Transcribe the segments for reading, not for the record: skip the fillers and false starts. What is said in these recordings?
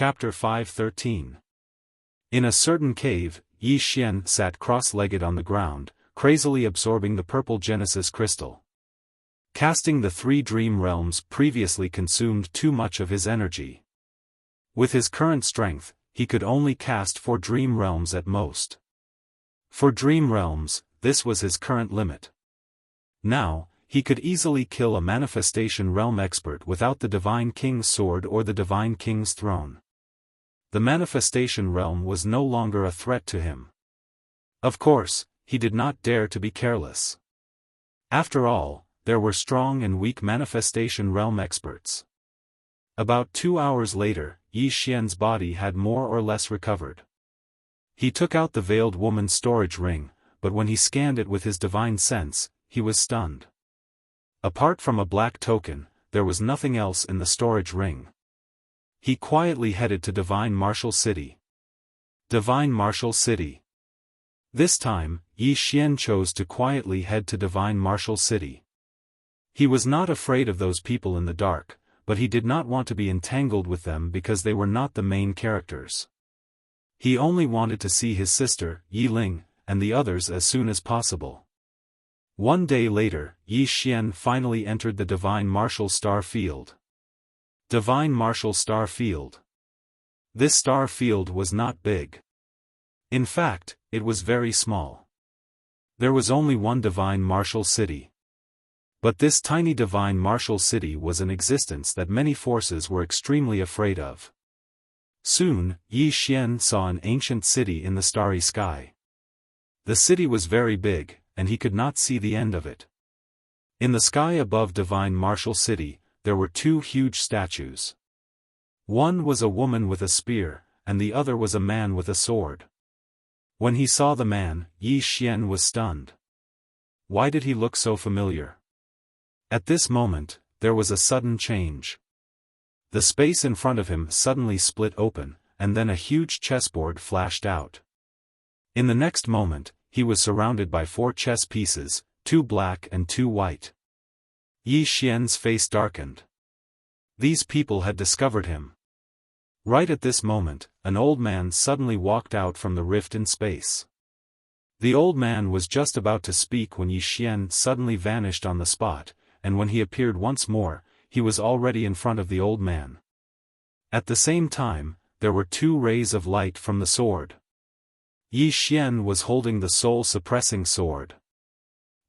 Chapter 513. In a certain cave, Yi Xian sat cross-legged on the ground, crazily absorbing the purple Genesis crystal. Casting the 3 dream realms previously consumed too much of his energy. With his current strength, he could only cast 4 dream realms at most. For dream realms, this was his current limit. Now, he could easily kill a manifestation realm expert without the Divine King's sword or the Divine King's throne. The manifestation realm was no longer a threat to him. Of course, he did not dare to be careless. After all, there were strong and weak manifestation realm experts. About 2 hours later, Yi Xian's body had more or less recovered. He took out the veiled woman's storage ring, but when he scanned it with his divine sense, he was stunned. Apart from a black token, there was nothing else in the storage ring. He quietly headed to Divine Martial City. Divine Martial City. This time, Yi Xian chose to quietly head to Divine Martial City. He was not afraid of those people in the dark, but he did not want to be entangled with them because they were not the main characters. He only wanted to see his sister, Yi Ling, and the others as soon as possible. One day later, Yi Xian finally entered the Divine Martial Star Field. Divine Martial Star Field. This star field was not big. In fact, it was very small. There was only one Divine Martial City. But this tiny Divine Martial City was an existence that many forces were extremely afraid of. Soon, Yi Xian saw an ancient city in the starry sky. The city was very big, and he could not see the end of it. In the sky above Divine Martial City, there were 2 huge statues. One was a woman with a spear, and the other was a man with a sword. When he saw the man, Yi Xian was stunned. Why did he look so familiar? At this moment, there was a sudden change. The space in front of him suddenly split open, and then a huge chessboard flashed out. In the next moment, he was surrounded by 4 chess pieces, 2 black and 2 white. Yi Xian's face darkened. These people had discovered him. Right at this moment, an old man suddenly walked out from the rift in space. The old man was just about to speak when Yi Xian suddenly vanished on the spot, and when he appeared once more, he was already in front of the old man. At the same time, there were 2 rays of light from the sword. Yi Xian was holding the soul-suppressing sword.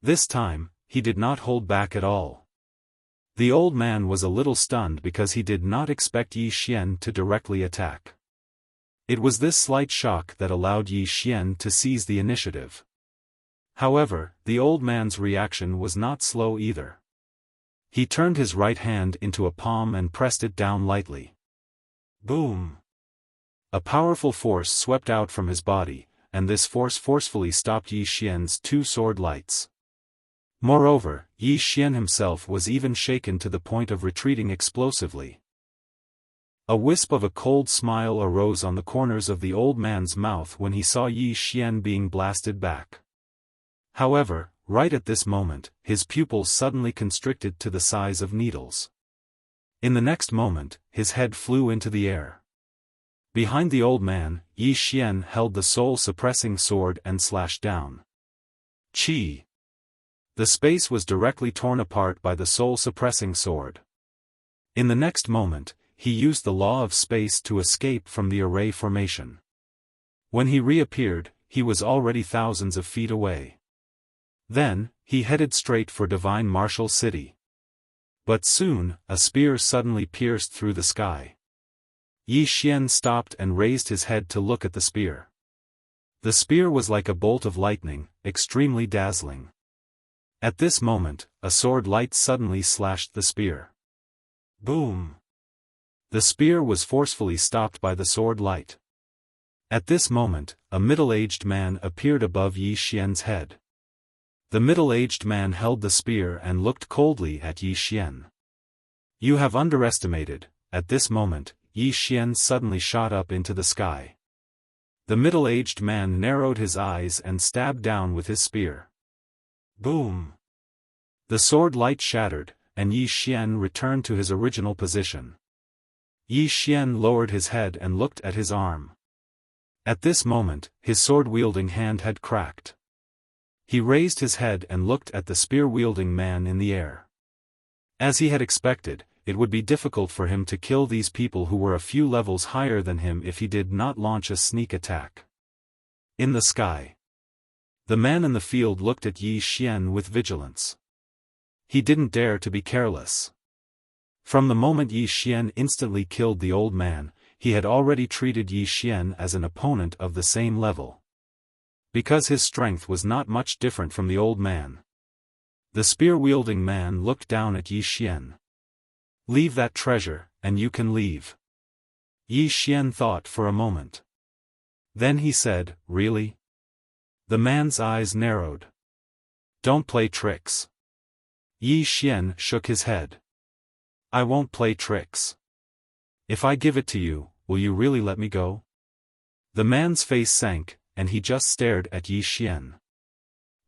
This time, he did not hold back at all. The old man was a little stunned because he did not expect Yi Xian to directly attack. It was this slight shock that allowed Yi Xian to seize the initiative. However, the old man's reaction was not slow either. He turned his right hand into a palm and pressed it down lightly. Boom! A powerful force swept out from his body, and this force forcefully stopped Yi Xian's 2 sword lights. Moreover, Yi Xian himself was even shaken to the point of retreating explosively. A wisp of a cold smile arose on the corners of the old man's mouth when he saw Yi Xian being blasted back. However, right at this moment, his pupils suddenly constricted to the size of needles. In the next moment, his head flew into the air. Behind the old man, Yi Xian held the soul-suppressing sword and slashed down. Chi! The space was directly torn apart by the soul-suppressing sword. In the next moment, he used the law of space to escape from the array formation. When he reappeared, he was already thousands of feet away. Then, he headed straight for Divine Martial City. But soon, a spear suddenly pierced through the sky. Yi Xian stopped and raised his head to look at the spear. The spear was like a bolt of lightning, extremely dazzling. At this moment, a sword light suddenly slashed the spear. Boom! The spear was forcefully stopped by the sword light. At this moment, a middle-aged man appeared above Yi Xian's head. The middle-aged man held the spear and looked coldly at Yi Xian. You have underestimated. At this moment, Yi Xian suddenly shot up into the sky. The middle-aged man narrowed his eyes and stabbed down with his spear. Boom! The sword light shattered, and Yi Xian returned to his original position. Yi Xian lowered his head and looked at his arm. At this moment, his sword-wielding hand had cracked. He raised his head and looked at the spear-wielding man in the air. As he had expected, it would be difficult for him to kill these people who were a few levels higher than him if he did not launch a sneak attack. In the sky. The man in the field looked at Yi Xian with vigilance. He didn't dare to be careless. From the moment Yi Xian instantly killed the old man, he had already treated Yi Xian as an opponent of the same level. Because his strength was not much different from the old man. The spear-wielding man looked down at Yi Xian. "Leave that treasure, and you can leave." Yi Xian thought for a moment. Then he said, "Really?" The man's eyes narrowed. "Don't play tricks." Yi Xian shook his head. "I won't play tricks. If I give it to you, will you really let me go?" The man's face sank, and he just stared at Yi Xian.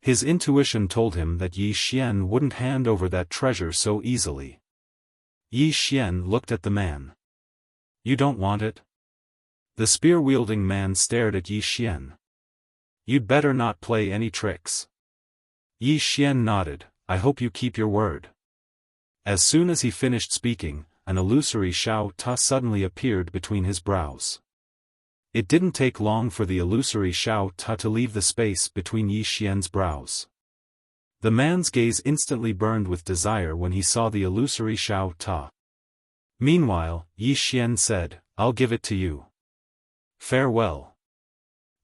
His intuition told him that Yi Xian wouldn't hand over that treasure so easily. Yi Xian looked at the man. "You don't want it?" The spear-wielding man stared at Yi Xian. "You'd better not play any tricks." Yi Xian nodded, "I hope you keep your word." As soon as he finished speaking, an illusory Xiao Ta suddenly appeared between his brows. It didn't take long for the illusory Xiao Ta to leave the space between Yi Xian's brows. The man's gaze instantly burned with desire when he saw the illusory Xiao Ta. Meanwhile, Yi Xian said, "I'll give it to you. Farewell."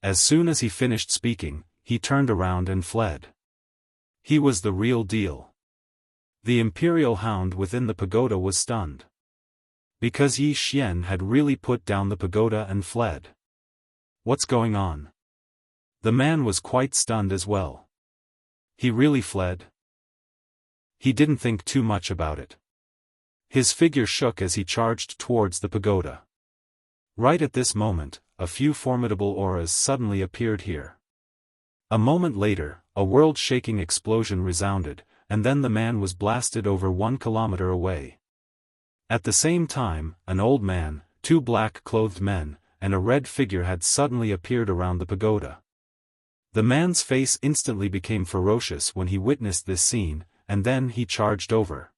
As soon as he finished speaking, he turned around and fled. He was the real deal. The imperial hound within the pagoda was stunned. Because Yi Xian had really put down the pagoda and fled. What's going on? The man was quite stunned as well. He really fled? He didn't think too much about it. His figure shook as he charged towards the pagoda. Right at this moment, a few formidable auras suddenly appeared here. A moment later, a world-shaking explosion resounded, and then the man was blasted over 1 kilometer away. At the same time, an old man, 2 black-clothed men, and a red figure had suddenly appeared around the pagoda. The man's face instantly became ferocious when he witnessed this scene, and then he charged over.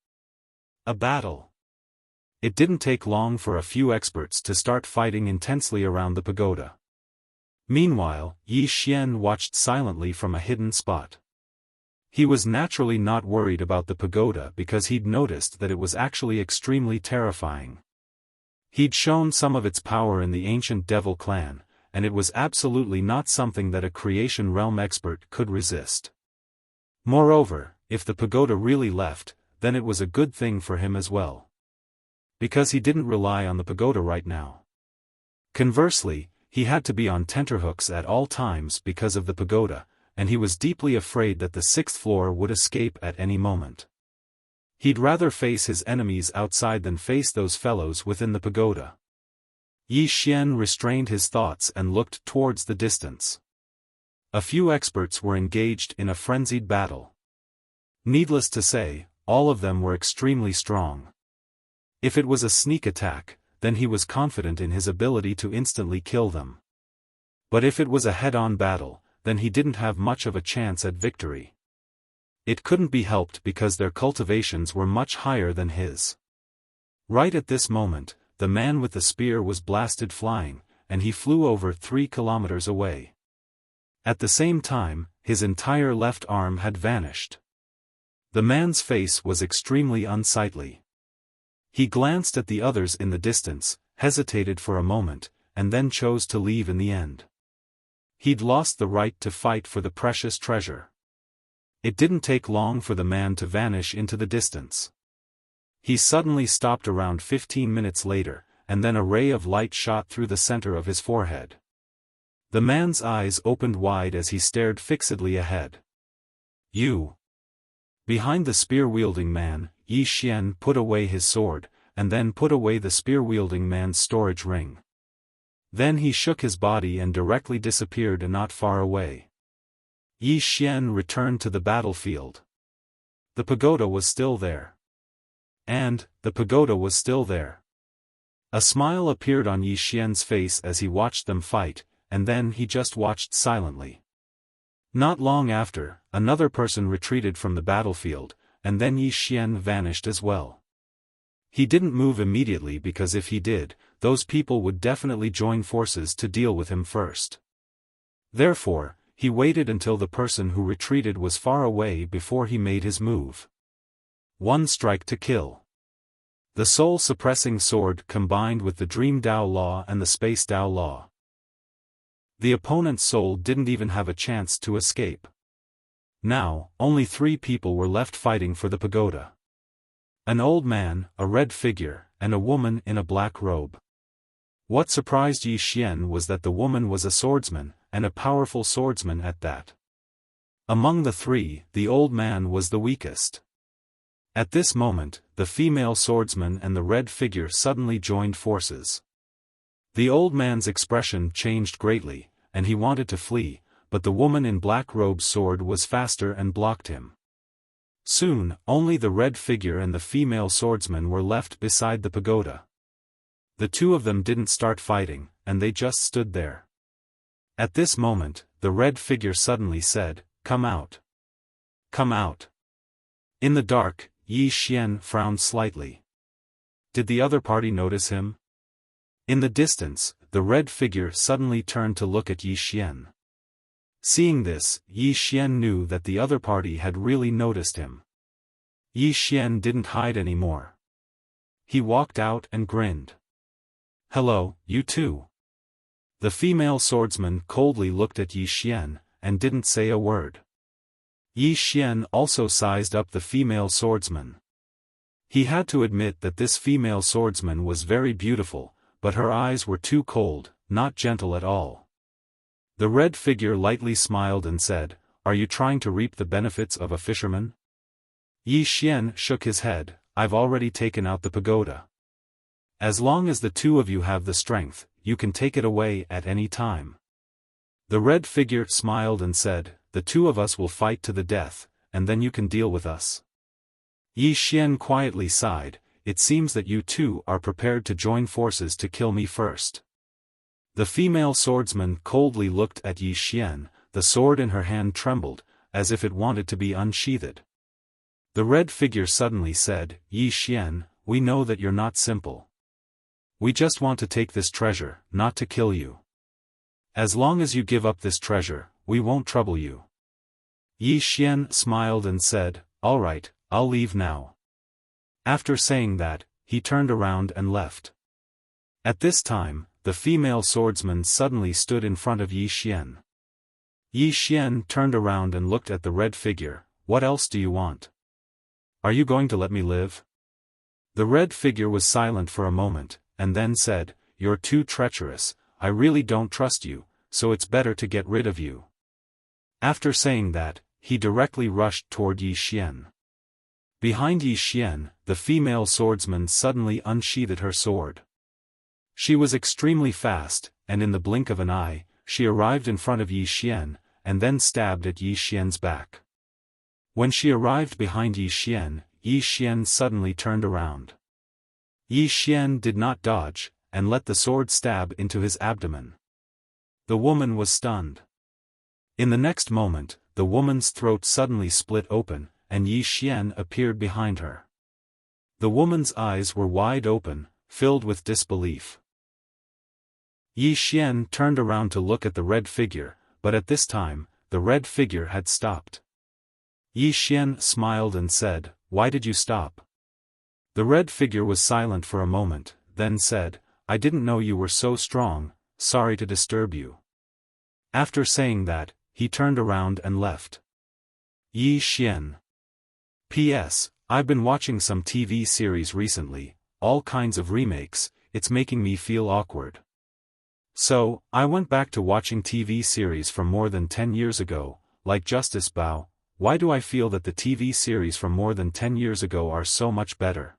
A battle. It didn't take long for a few experts to start fighting intensely around the pagoda. Meanwhile, Yi Xian watched silently from a hidden spot. He was naturally not worried about the pagoda because he'd noticed that it was actually extremely terrifying. He'd shown some of its power in the ancient devil clan, and it was absolutely not something that a creation realm expert could resist. Moreover, if the pagoda really left, then it was a good thing for him as well. Because he didn't rely on the pagoda right now. Conversely, he had to be on tenterhooks at all times because of the pagoda, and he was deeply afraid that the 6th floor would escape at any moment. He'd rather face his enemies outside than face those fellows within the pagoda. Yi Xian restrained his thoughts and looked towards the distance. A few experts were engaged in a frenzied battle. Needless to say, all of them were extremely strong. If it was a sneak attack, then he was confident in his ability to instantly kill them. But if it was a head-on battle, then he didn't have much of a chance at victory. It couldn't be helped because their cultivations were much higher than his. Right at this moment, the man with the spear was blasted flying, and he flew over 3 kilometers away. At the same time, his entire left arm had vanished. The man's face was extremely unsightly. He glanced at the others in the distance, hesitated for a moment, and then chose to leave in the end. He'd lost the right to fight for the precious treasure. It didn't take long for the man to vanish into the distance. He suddenly stopped around 15 minutes later, and then a ray of light shot through the center of his forehead. The man's eyes opened wide as he stared fixedly ahead. "You." Behind the spear-wielding man, Yi Xian put away his sword, and then put away the spear-wielding man's storage ring. Then he shook his body and directly disappeared not far away. Yi Xian returned to the battlefield. The pagoda was still there. And the pagoda was still there. A smile appeared on Yi Xian's face as he watched them fight, and then he just watched silently. Not long after, another person retreated from the battlefield, and then Yi Xian vanished as well. He didn't move immediately because if he did, those people would definitely join forces to deal with him first. Therefore, he waited until the person who retreated was far away before he made his move. One strike to kill. The soul-suppressing sword combined with the Dream Dao Law and the Space Dao Law. The opponent's soul didn't even have a chance to escape. Now, only 3 people were left fighting for the pagoda. An old man, a red figure, and a woman in a black robe. What surprised Yi Xian was that the woman was a swordsman, and a powerful swordsman at that. Among the 3, the old man was the weakest. At this moment, the female swordsman and the red figure suddenly joined forces. The old man's expression changed greatly, and he wanted to flee, but the woman in black robe's sword was faster and blocked him. Soon, only the red figure and the female swordsman were left beside the pagoda. The 2 of them didn't start fighting, and they just stood there. At this moment, the red figure suddenly said, "Come out. Come out." In the dark, Yi Xian frowned slightly. Did the other party notice him? In the distance, the red figure suddenly turned to look at Yi Xian. Seeing this, Yi Xian knew that the other party had really noticed him. Yi Xian didn't hide anymore. He walked out and grinned. "Hello, you two." The female swordsman coldly looked at Yi Xian, and didn't say a word. Yi Xian also sized up the female swordsman. He had to admit that this female swordsman was very beautiful, but her eyes were too cold, not gentle at all. The red figure lightly smiled and said, "Are you trying to reap the benefits of a fisherman?" Yi Xian shook his head, "I've already taken out the pagoda. As long as the 2 of you have the strength, you can take it away at any time." The red figure smiled and said, "The 2 of us will fight to the death, and then you can deal with us." Yi Xian quietly sighed, "It seems that you 2 are prepared to join forces to kill me first." The female swordsman coldly looked at Yi Xian, the sword in her hand trembled, as if it wanted to be unsheathed. The red figure suddenly said, "Yi Xian, we know that you're not simple. We just want to take this treasure, not to kill you. As long as you give up this treasure, we won't trouble you." Yi Xian smiled and said, "All right, I'll leave now." After saying that, he turned around and left. At this time, the female swordsman suddenly stood in front of Yi Xian. Yi Xian turned around and looked at the red figure. "What else do you want? Are you going to let me live?" The red figure was silent for a moment, and then said, "You're too treacherous, I really don't trust you, so it's better to get rid of you." After saying that, he directly rushed toward Yi Xian. Behind Yi Xian, the female swordsman suddenly unsheathed her sword. She was extremely fast, and in the blink of an eye, she arrived in front of Yi Xian, and then stabbed at Yi Xian's back. When she arrived behind Yi Xian suddenly turned around. Yi Xian did not dodge, and let the sword stab into his abdomen. The woman was stunned. In the next moment, the woman's throat suddenly split open, and Yi Xian appeared behind her. The woman's eyes were wide open, filled with disbelief. Yi Xian turned around to look at the red figure, but at this time, the red figure had stopped. Yi Xian smiled and said, "Why did you stop?" The red figure was silent for a moment, then said, "I didn't know you were so strong, sorry to disturb you." After saying that, he turned around and left. Yi Xian. P.S. I've been watching some TV series recently, all kinds of remakes, it's making me feel awkward. So, I went back to watching TV series from more than 10 years ago, like Justice Bao. Why do I feel that the TV series from more than 10 years ago are so much better?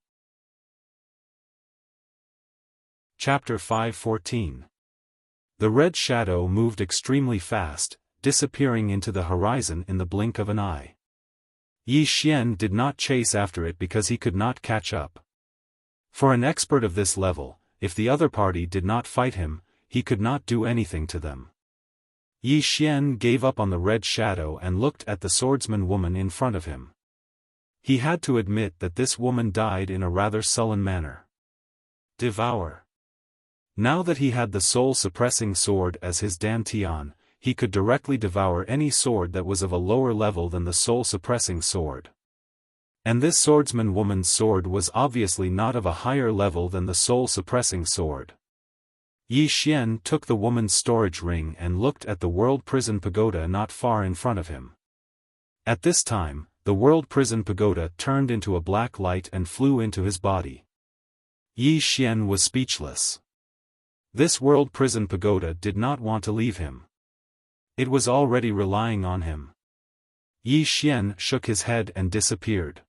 Chapter 5:14. The red shadow moved extremely fast, disappearing into the horizon in the blink of an eye. Yi Xian did not chase after it because he could not catch up. For an expert of this level, if the other party did not fight him, he could not do anything to them. Yi Xian gave up on the red shadow and looked at the swordsman woman in front of him. He had to admit that this woman died in a rather sullen manner. Devour. Now that he had the soul-suppressing sword as his dantian, he could directly devour any sword that was of a lower level than the soul-suppressing sword. And this swordsman woman's sword was obviously not of a higher level than the soul-suppressing sword. Yi Xian took the woman's storage ring and looked at the world prison pagoda not far in front of him. At this time, the world prison pagoda turned into a black light and flew into his body. Yi Xian was speechless. This world prison pagoda did not want to leave him. It was already relying on him. Yi Xian shook his head and disappeared.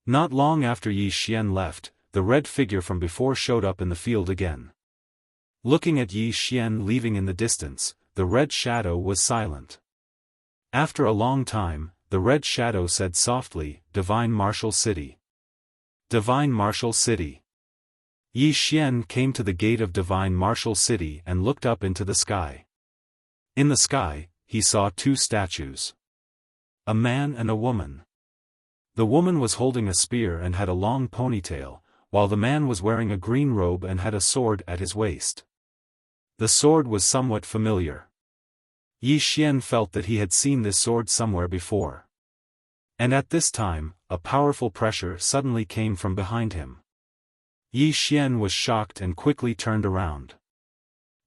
Not long after Yi Xian left, the red figure from before showed up in the field again. Looking at Yi Xian leaving in the distance, the red shadow was silent. After a long time, the red shadow said softly, "Divine Martial City." Divine Martial City. Yi Xian came to the gate of Divine Martial City and looked up into the sky. In the sky, he saw two statues. A man and a woman. The woman was holding a spear and had a long ponytail, while the man was wearing a green robe and had a sword at his waist. The sword was somewhat familiar. Yi Xian felt that he had seen this sword somewhere before. And at this time, a powerful pressure suddenly came from behind him. Yi Xian was shocked and quickly turned around.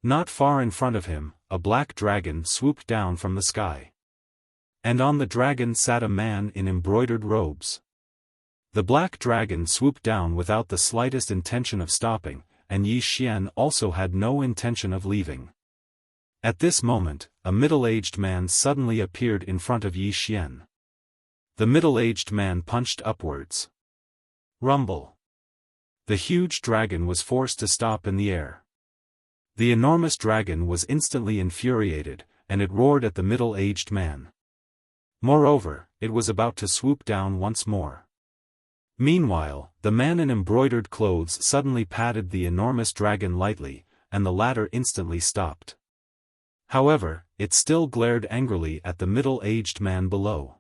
Not far in front of him, a black dragon swooped down from the sky. And on the dragon sat a man in embroidered robes. The black dragon swooped down without the slightest intention of stopping, and Yi Xian also had no intention of leaving. At this moment, a middle-aged man suddenly appeared in front of Yi Xian. The middle-aged man punched upwards. Rumble. The huge dragon was forced to stop in the air. The enormous dragon was instantly infuriated, and it roared at the middle-aged man. Moreover, it was about to swoop down once more. Meanwhile, the man in embroidered clothes suddenly patted the enormous dragon lightly, and the latter instantly stopped. However, it still glared angrily at the middle-aged man below.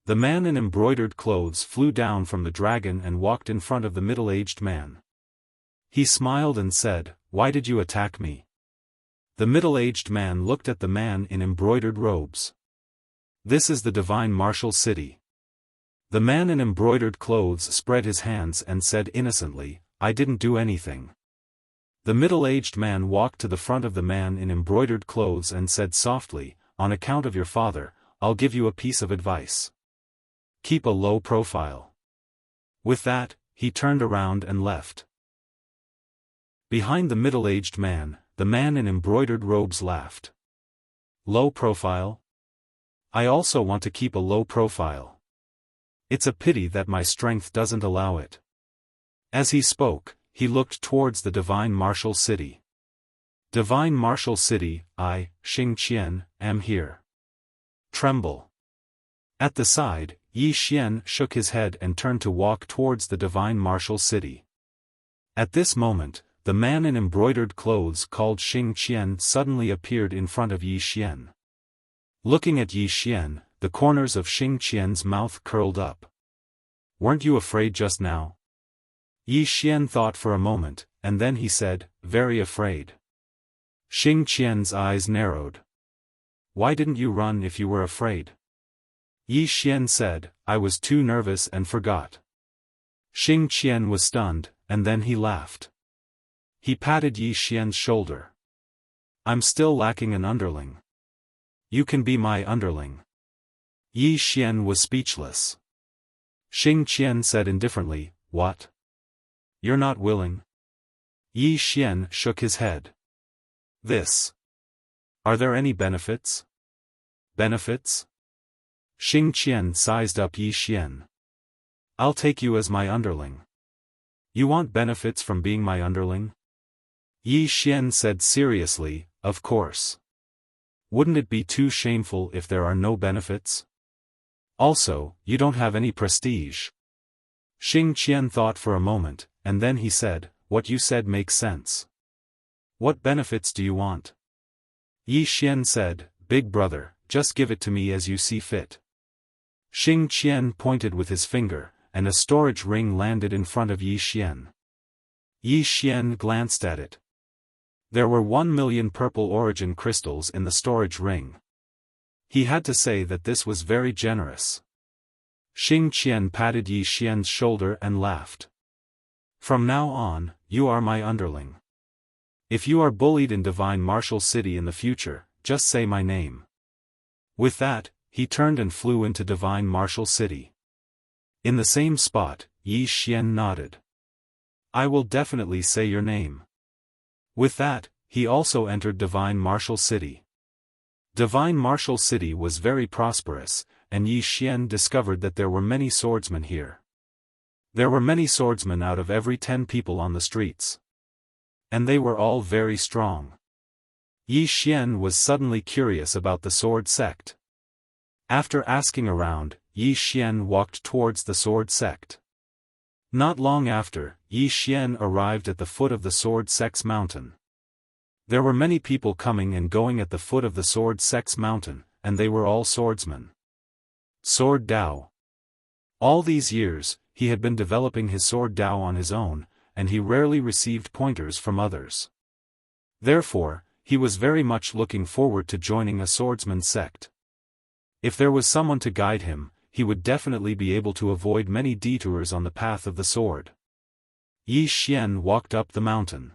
The man in embroidered clothes flew down from the dragon and walked in front of the middle-aged man. He smiled and said, "Why did you attack me?" The middle-aged man looked at the man in embroidered robes. "This is the Divine Martial City." The man in embroidered clothes spread his hands and said innocently, "I didn't do anything." The middle-aged man walked to the front of the man in embroidered clothes and said softly, "On account of your father, I'll give you a piece of advice. Keep a low profile." With that, he turned around and left. Behind the middle-aged man, the man in embroidered robes laughed. "Low profile? I also want to keep a low profile. It's a pity that my strength doesn't allow it." As he spoke, he looked towards the Divine Martial City. "Divine Martial City, I, Xing Qian, am here. Tremble." At the side, Yi Xian shook his head and turned to walk towards the Divine Martial City. At this moment, the man in embroidered clothes called Xing Qian suddenly appeared in front of Yi Xian. Looking at Yi Xian, the corners of Xing Qian's mouth curled up. "Weren't you afraid just now?" Yi Xian thought for a moment, and then he said, "Very afraid." Xing Qian's eyes narrowed. "Why didn't you run if you were afraid?" Yi Xian said, "I was too nervous and forgot." Xing Qian was stunned, and then he laughed. He patted Yi Xian's shoulder. "I'm still lacking an underling. You can be my underling." Yi Xian was speechless. Xing Qian said indifferently, "What? You're not willing?" Yi Xian shook his head. "This. Are there any benefits?" "Benefits?" Xing Qian sized up Yi Xian. "I'll take you as my underling." "You want benefits from being my underling?" Yi Xian said seriously, "Of course. Wouldn't it be too shameful if there are no benefits? Also, you don't have any prestige." Xing Qian thought for a moment, and then he said, what you said makes sense. What benefits do you want? Yi Xian said, Big brother, just give it to me as you see fit. Xing Qian pointed with his finger, and a storage ring landed in front of Yi Xian. Yi Xian glanced at it. There were 1,000,000 purple origin crystals in the storage ring. He had to say that this was very generous. Xing Qian patted Yi Xian's shoulder and laughed. From now on, you are my underling. If you are bullied in Divine Martial City in the future, just say my name. With that, he turned and flew into Divine Martial City. In the same spot, Yi Xian nodded. I will definitely say your name. With that, he also entered Divine Martial City. Divine Martial City was very prosperous, and Yi Xian discovered that there were many swordsmen here. There were many swordsmen out of every 10 people on the streets. And they were all very strong. Yi Xian was suddenly curious about the sword sect. After asking around, Yi Xian walked towards the sword sect. Not long after, Yi Xian arrived at the foot of the sword sect's mountain. There were many people coming and going at the foot of the sword sect's mountain, and they were all swordsmen. Sword Dao. All these years, he had been developing his sword Dao on his own, and he rarely received pointers from others. Therefore, he was very much looking forward to joining a swordsman sect. If there was someone to guide him, he would definitely be able to avoid many detours on the path of the sword. Yi Xian walked up the mountain.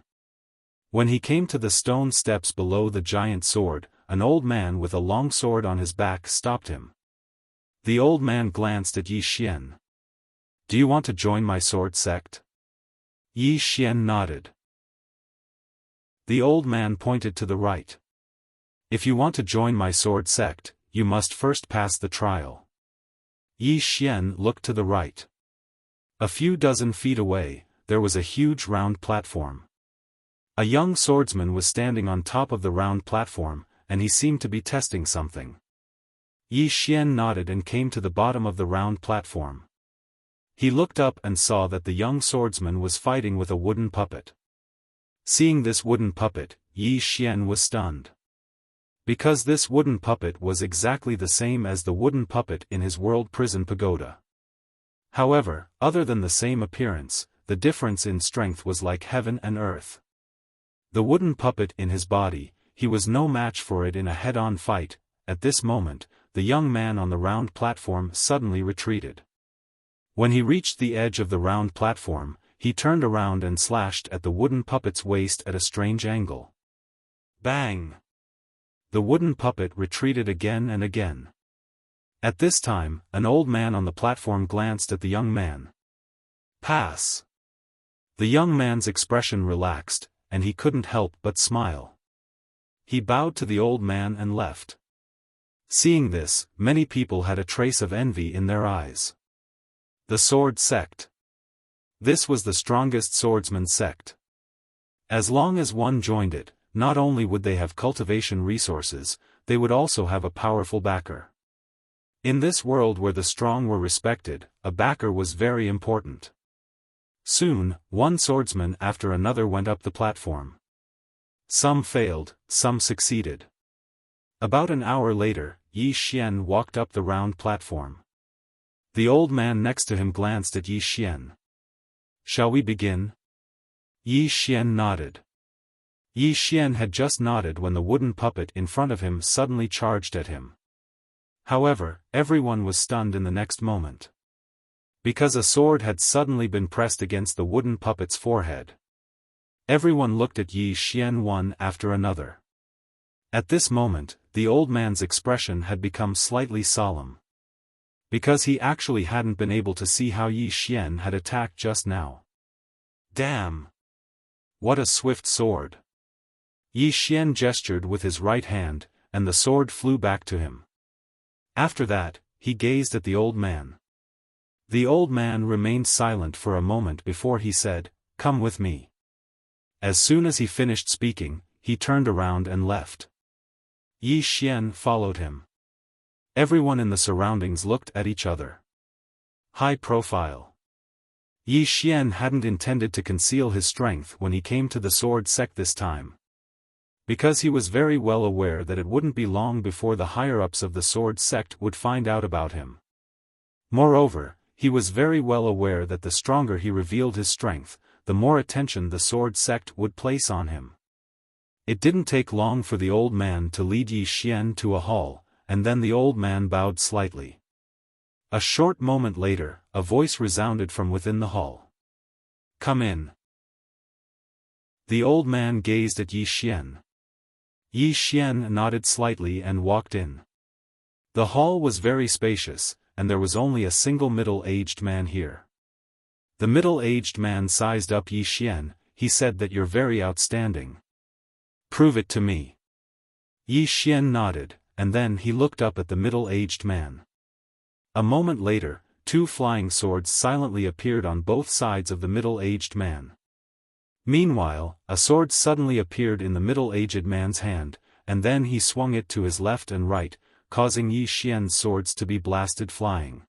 When he came to the stone steps below the giant sword, an old man with a long sword on his back stopped him. The old man glanced at Yi Xian. Do you want to join my sword sect? Yi Xian nodded. The old man pointed to the right. If you want to join my sword sect, you must first pass the trial. Yi Xian looked to the right. A few dozen feet away, there was a huge round platform. A young swordsman was standing on top of the round platform, and he seemed to be testing something. Yi Xian nodded and came to the bottom of the round platform. He looked up and saw that the young swordsman was fighting with a wooden puppet. Seeing this wooden puppet, Yi Xian was stunned. Because this wooden puppet was exactly the same as the wooden puppet in his world prison pagoda. However, other than the same appearance, the difference in strength was like heaven and earth. The wooden puppet in his body, he was no match for it in a head-on fight. At this moment, the young man on the round platform suddenly retreated. When he reached the edge of the round platform, he turned around and slashed at the wooden puppet's waist at a strange angle. Bang! The wooden puppet retreated again and again. At this time, an old man on the platform glanced at the young man. Pass! The young man's expression relaxed, and he couldn't help but smile. He bowed to the old man and left. Seeing this, many people had a trace of envy in their eyes. The sword sect. This was the strongest swordsman sect. As long as one joined it, not only would they have cultivation resources, they would also have a powerful backer. In this world where the strong were respected, a backer was very important. Soon, one swordsman after another went up the platform. Some failed, some succeeded. About an hour later, Yi Xian walked up the round platform. The old man next to him glanced at Yi Xian. Shall we begin? Yi Xian nodded. Yi Xian had just nodded when the wooden puppet in front of him suddenly charged at him. However, everyone was stunned in the next moment. Because a sword had suddenly been pressed against the wooden puppet's forehead. Everyone looked at Yi Xian one after another. At this moment, the old man's expression had become slightly solemn. Because he actually hadn't been able to see how Yi Xian had attacked just now. Damn! What a swift sword! Yi Xian gestured with his right hand, and the sword flew back to him. After that, he gazed at the old man. The old man remained silent for a moment before he said, "Come with me." As soon as he finished speaking, he turned around and left. Yi Xian followed him. Everyone in the surroundings looked at each other. High profile. Yi Xian hadn't intended to conceal his strength when he came to the sword sect this time, because he was very well aware that it wouldn't be long before the higher-ups of the sword sect would find out about him. Moreover, he was very well aware that the stronger he revealed his strength, the more attention the sword sect would place on him. It didn't take long for the old man to lead Yi Xian to a hall, and then the old man bowed slightly. A short moment later, a voice resounded from within the hall. "Come in." The old man gazed at Yi Xian. Yi Xian nodded slightly and walked in. The hall was very spacious, and there was only a single middle-aged man here. The middle-aged man sized up Yi Xian. He said that you're very outstanding. Prove it to me. Yi Xian nodded, and then he looked up at the middle-aged man. A moment later, two flying swords silently appeared on both sides of the middle-aged man. Meanwhile, a sword suddenly appeared in the middle-aged man's hand, and then he swung it to his left and right, causing Yi Xian's swords to be blasted flying.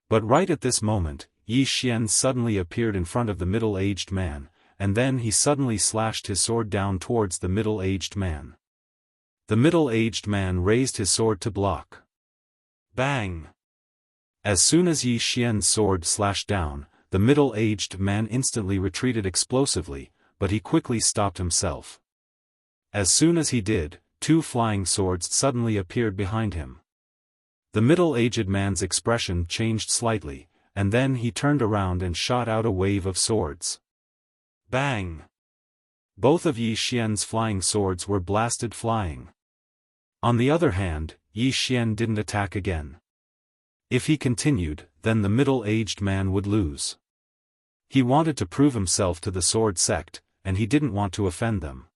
But right at this moment, Yi Xian suddenly appeared in front of the middle-aged man, and then he suddenly slashed his sword down towards the middle-aged man. The middle-aged man raised his sword to block. Bang! As soon as Yi Xian's sword slashed down, the middle-aged man instantly retreated explosively, but he quickly stopped himself. As soon as he did, two flying swords suddenly appeared behind him. The middle-aged man's expression changed slightly, and then he turned around and shot out a wave of swords. Bang! Both of Yi Xian's flying swords were blasted flying. On the other hand, Yi Xian didn't attack again. If he continued, then the middle-aged man would lose. He wanted to prove himself to the sword sect, and he didn't want to offend them.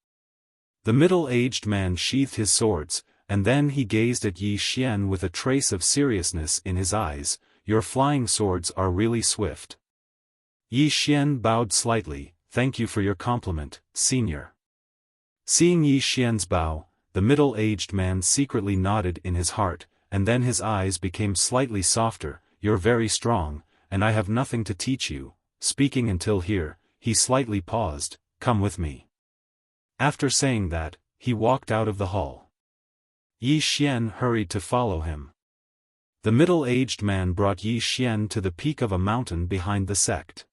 The middle-aged man sheathed his swords, and then he gazed at Yi Xian with a trace of seriousness in his eyes. "Your flying swords are really swift." Yi Xian bowed slightly. "Thank you for your compliment, senior." Seeing Yi Xian's bow, the middle-aged man secretly nodded in his heart, and then his eyes became slightly softer. "You're very strong, and I have nothing to teach you." Speaking until here, he slightly paused. "Come with me." After saying that, he walked out of the hall. Yi Xian hurried to follow him. The middle-aged man brought Yi Xian to the peak of a mountain behind the sect.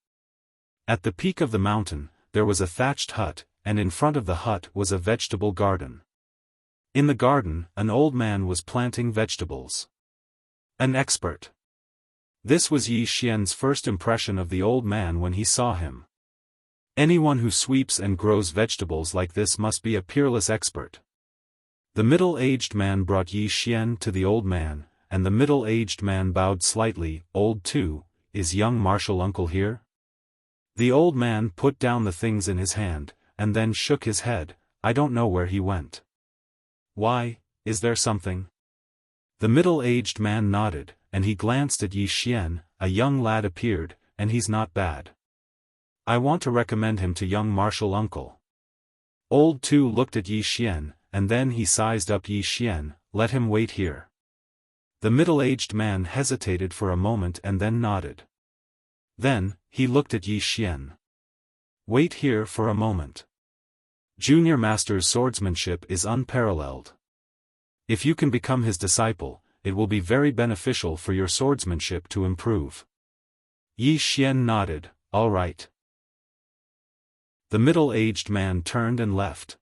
At the peak of the mountain, there was a thatched hut, and in front of the hut was a vegetable garden. In the garden, an old man was planting vegetables. An expert. This was Yi Xian's first impression of the old man when he saw him. Anyone who sweeps and grows vegetables like this must be a peerless expert. The middle-aged man brought Yi Xian to the old man, and the middle-aged man bowed slightly. "Old too, is young martial uncle here?" The old man put down the things in his hand, and then shook his head. "I don't know where he went." "Why, is there something?" The middle-aged man nodded, and he glanced at Yi Xian. "A young lad appeared, and he's not bad. I want to recommend him to young martial uncle." Old Tu looked at Yi Xian, and then he sized up Yi Xian. "Let him wait here." The middle-aged man hesitated for a moment and then nodded. Then, he looked at Yi Xian. "Wait here for a moment. Junior Master's swordsmanship is unparalleled. If you can become his disciple, it will be very beneficial for your swordsmanship to improve." Yi Xian nodded. "All right." The middle-aged man turned and left.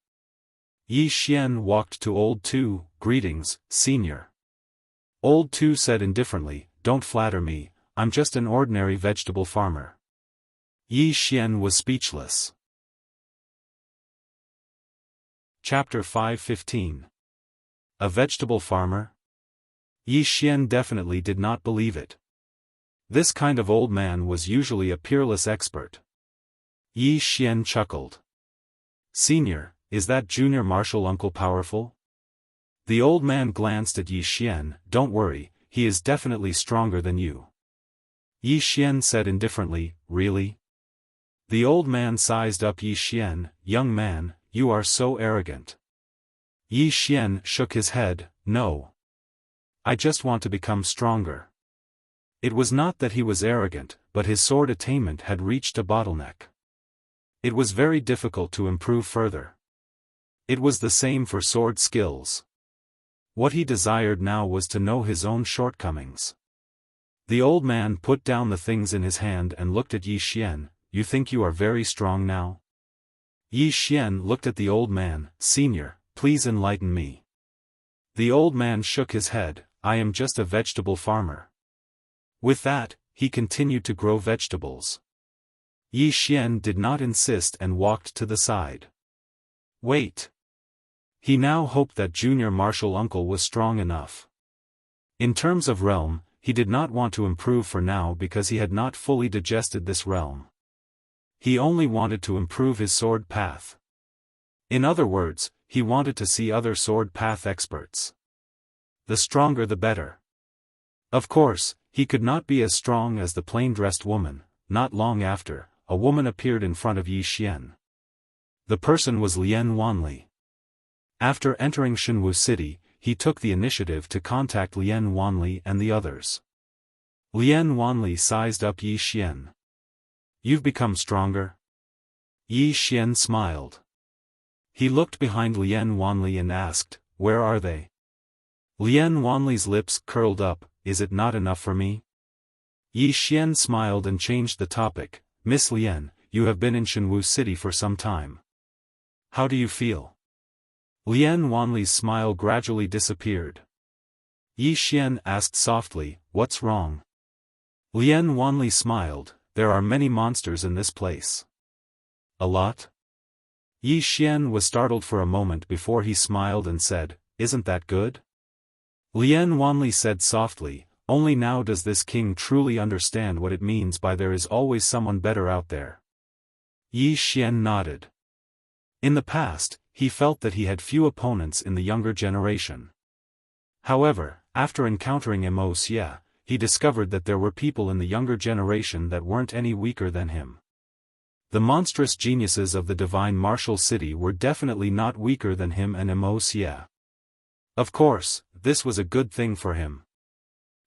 Yi Xian walked to Old Tu. "Greetings, senior." Old Tu said indifferently, "Don't flatter me, I'm just an ordinary vegetable farmer." Yi Xian was speechless. Chapter 5:15. A vegetable farmer? Yi Xian definitely did not believe it. This kind of old man was usually a peerless expert. Yi Xian chuckled. "Senior, is that junior martial uncle powerful?" The old man glanced at Yi Xian. "Don't worry, he is definitely stronger than you." Yi Xian said indifferently, "Really?" The old man sized up Yi Xian. "Young man, you are so arrogant." Yi Xian shook his head. "No. I just want to become stronger." It was not that he was arrogant, but his sword attainment had reached a bottleneck. It was very difficult to improve further. It was the same for sword skills. What he desired now was to know his own shortcomings. The old man put down the things in his hand and looked at Yi Xian. You think you are very strong now? Yi Xian looked at the old man. Senior, please enlighten me. The old man shook his head. I am just a vegetable farmer. With that, he continued to grow vegetables. Yi Xian did not insist and walked to the side. Wait. He now hoped that junior martial uncle was strong enough. In terms of realm, he did not want to improve for now because he had not fully digested this realm. He only wanted to improve his sword path. In other words, he wanted to see other sword path experts. The stronger the better. Of course, he could not be as strong as the plain-dressed woman. Not long after, a woman appeared in front of Yi Xian. The person was Lian Wanli. After entering Shenwu City, he took the initiative to contact Lian Wanli and the others. Lian Wanli sized up Yi Xian. You've become stronger? Yi Xian smiled. He looked behind Lian Wanli and asked, where are they? Lian Wanli's lips curled up, is it not enough for me? Yi Xian smiled and changed the topic. Miss Lian, you have been in Shenwu City for some time. How do you feel? Lian Wanli's smile gradually disappeared. Yi Xian asked softly, what's wrong? Lian Wanli smiled, there are many monsters in this place. A lot? Yi Xian was startled for a moment before he smiled and said, isn't that good? Lian Wanli said softly, only now does this king truly understand what it means by there is always someone better out there. Yi Xian nodded. In the past, he felt that he had few opponents in the younger generation. However, after encountering Wuxia, he discovered that there were people in the younger generation that weren't any weaker than him. The monstrous geniuses of the divine martial city were definitely not weaker than him and Wuxia. Of course, this was a good thing for him.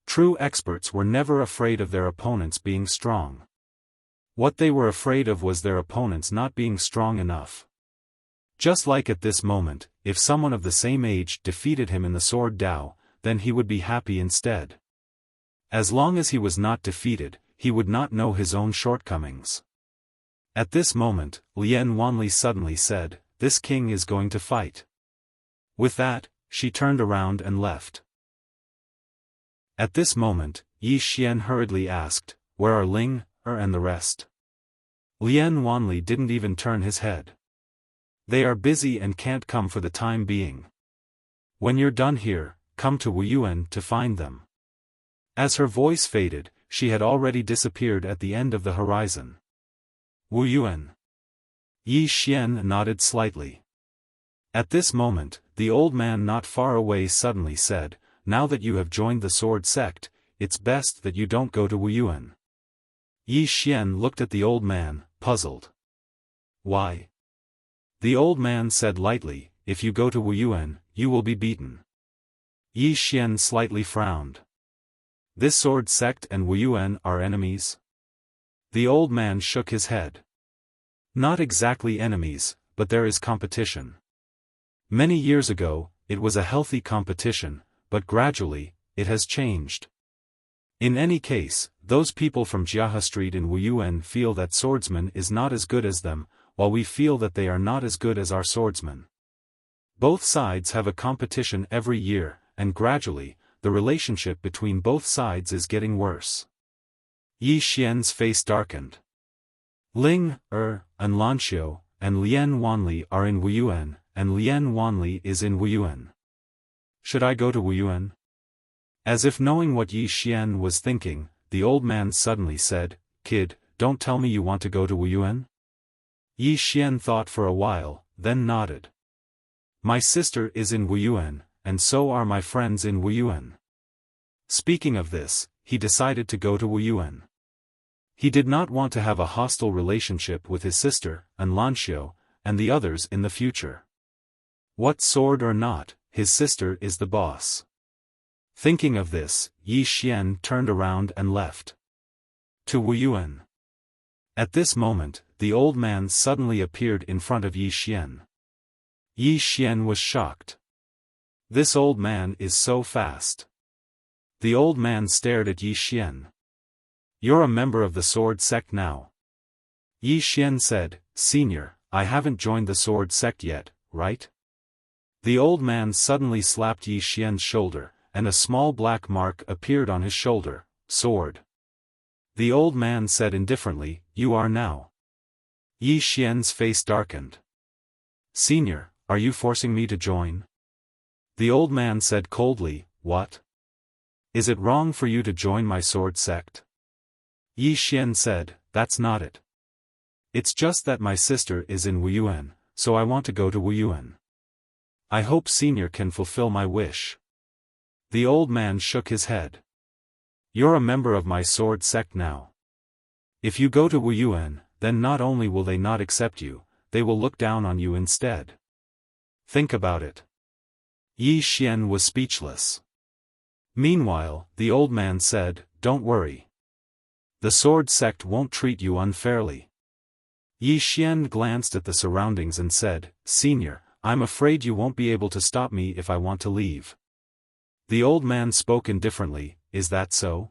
True experts were never afraid of their opponents being strong. What they were afraid of was their opponents not being strong enough. Just like at this moment, if someone of the same age defeated him in the sword Dao, then he would be happy instead. As long as he was not defeated, he would not know his own shortcomings. At this moment, Lian Wanli suddenly said, this king is going to fight. With that, she turned around and left. At this moment, Yi Xian hurriedly asked, where are Ling, and the rest? Lian Wanli didn't even turn his head. They are busy and can't come for the time being. When you're done here, come to Wuyuan to find them. As her voice faded, she had already disappeared at the end of the horizon. Wuyuan. Yi Xian nodded slightly. At this moment, the old man not far away suddenly said, now that you have joined the sword sect, it's best that you don't go to Wuyuan. Yi Xian looked at the old man, puzzled. Why? The old man said lightly, if you go to Wuyuan, you will be beaten. Yi Xian slightly frowned. This sword sect and Wuyuan are enemies? The old man shook his head. Not exactly enemies, but there is competition. Many years ago, it was a healthy competition, but gradually, it has changed. In any case, those people from Jiahe Street in Wuyuan feel that swordsman is not as good as them, while we feel that they are not as good as our swordsmen. Both sides have a competition every year, and gradually, the relationship between both sides is getting worse. Yi Xian's face darkened. Ling, and Lanxiu, and Lian Wanli are in Wuyuan, and Lian Wanli is in Wuyuan. Should I go to Wuyuan? As if knowing what Yi Xian was thinking, the old man suddenly said, Kid, don't tell me you want to go to Wuyuan? Yi Xian thought for a while, then nodded. My sister is in Wuyuan, and so are my friends in Wuyuan. Speaking of this, he decided to go to Wuyuan. He did not want to have a hostile relationship with his sister, and Lanxiu, and the others in the future. What sword or not, his sister is the boss. Thinking of this, Yi Xian turned around and left. To Wuyuan. At this moment, the old man suddenly appeared in front of Yi Xian. Yi Xian was shocked. This old man is so fast. The old man stared at Yi Xian. You're a member of the sword sect now. Yi Xian said, Senior, I haven't joined the sword sect yet, right? The old man suddenly slapped Yi Xian's shoulder, and a small black mark appeared on his shoulder. Sword. The old man said indifferently, You are now. Yi Xian's face darkened. Senior, are you forcing me to join? The old man said coldly, What? Is it wrong for you to join my sword sect? Yi Xian said, That's not it. It's just that my sister is in Wuyuan, so I want to go to Wuyuan. I hope Senior can fulfill my wish. The old man shook his head. You're a member of my sword sect now. If you go to Wuyuan, then not only will they not accept you, they will look down on you instead. Think about it. Yi Xian was speechless. Meanwhile, the old man said, Don't worry. The sword sect won't treat you unfairly. Yi Xian glanced at the surroundings and said, Senior, I'm afraid you won't be able to stop me if I want to leave. The old man spoke indifferently, Is that so?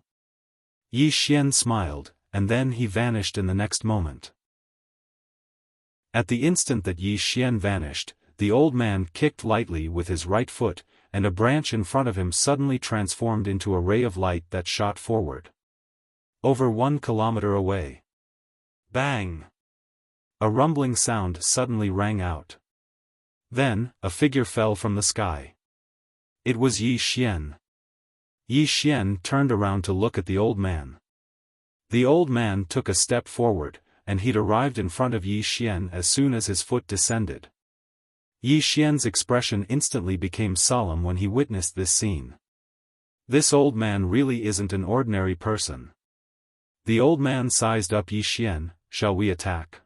Yi Xian smiled, and then he vanished in the next moment. At the instant that Yi Xian vanished, the old man kicked lightly with his right foot, and a branch in front of him suddenly transformed into a ray of light that shot forward. Over 1 kilometer away. Bang! A rumbling sound suddenly rang out. Then, a figure fell from the sky. It was Yi Xian. Yi Xian turned around to look at the old man. The old man took a step forward, and he'd arrived in front of Yi Xian as soon as his foot descended. Yi Xian's expression instantly became solemn when he witnessed this scene. This old man really isn't an ordinary person. The old man sized up Yi Xian, Shall we attack?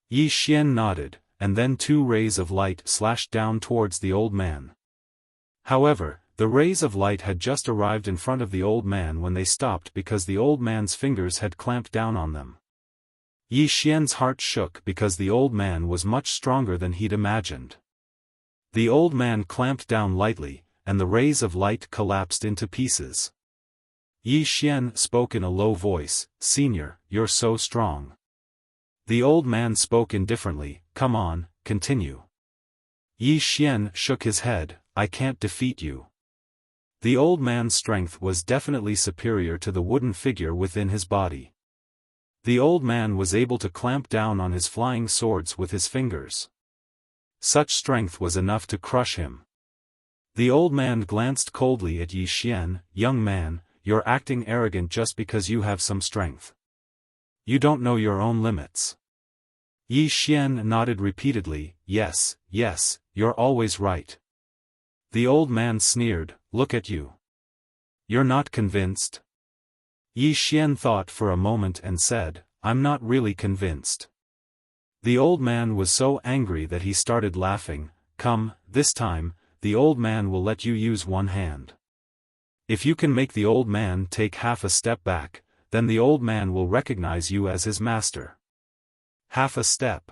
Yi Xian nodded, and then 2 rays of light slashed down towards the old man. However, the rays of light had just arrived in front of the old man when they stopped because the old man's fingers had clamped down on them. Yi Xian's heart shook because the old man was much stronger than he'd imagined. The old man clamped down lightly, and the rays of light collapsed into pieces. Yi Xian spoke in a low voice, Senior, you're so strong. The old man spoke indifferently, Come on, continue. Yi Xian shook his head, I can't defeat you. The old man's strength was definitely superior to the wooden figure within his body. The old man was able to clamp down on his flying swords with his fingers. Such strength was enough to crush him. The old man glanced coldly at Yi Xian, Young man, you're acting arrogant just because you have some strength. You don't know your own limits. Yi Xian nodded repeatedly, Yes, yes, you're always right. The old man sneered, Look at you. You're not convinced? Yi Xian thought for a moment and said, I'm not really convinced. The old man was so angry that he started laughing, Come, this time, the old man will let you use one hand. If you can make the old man take half a step back, then the old man will recognize you as his master. Half a step.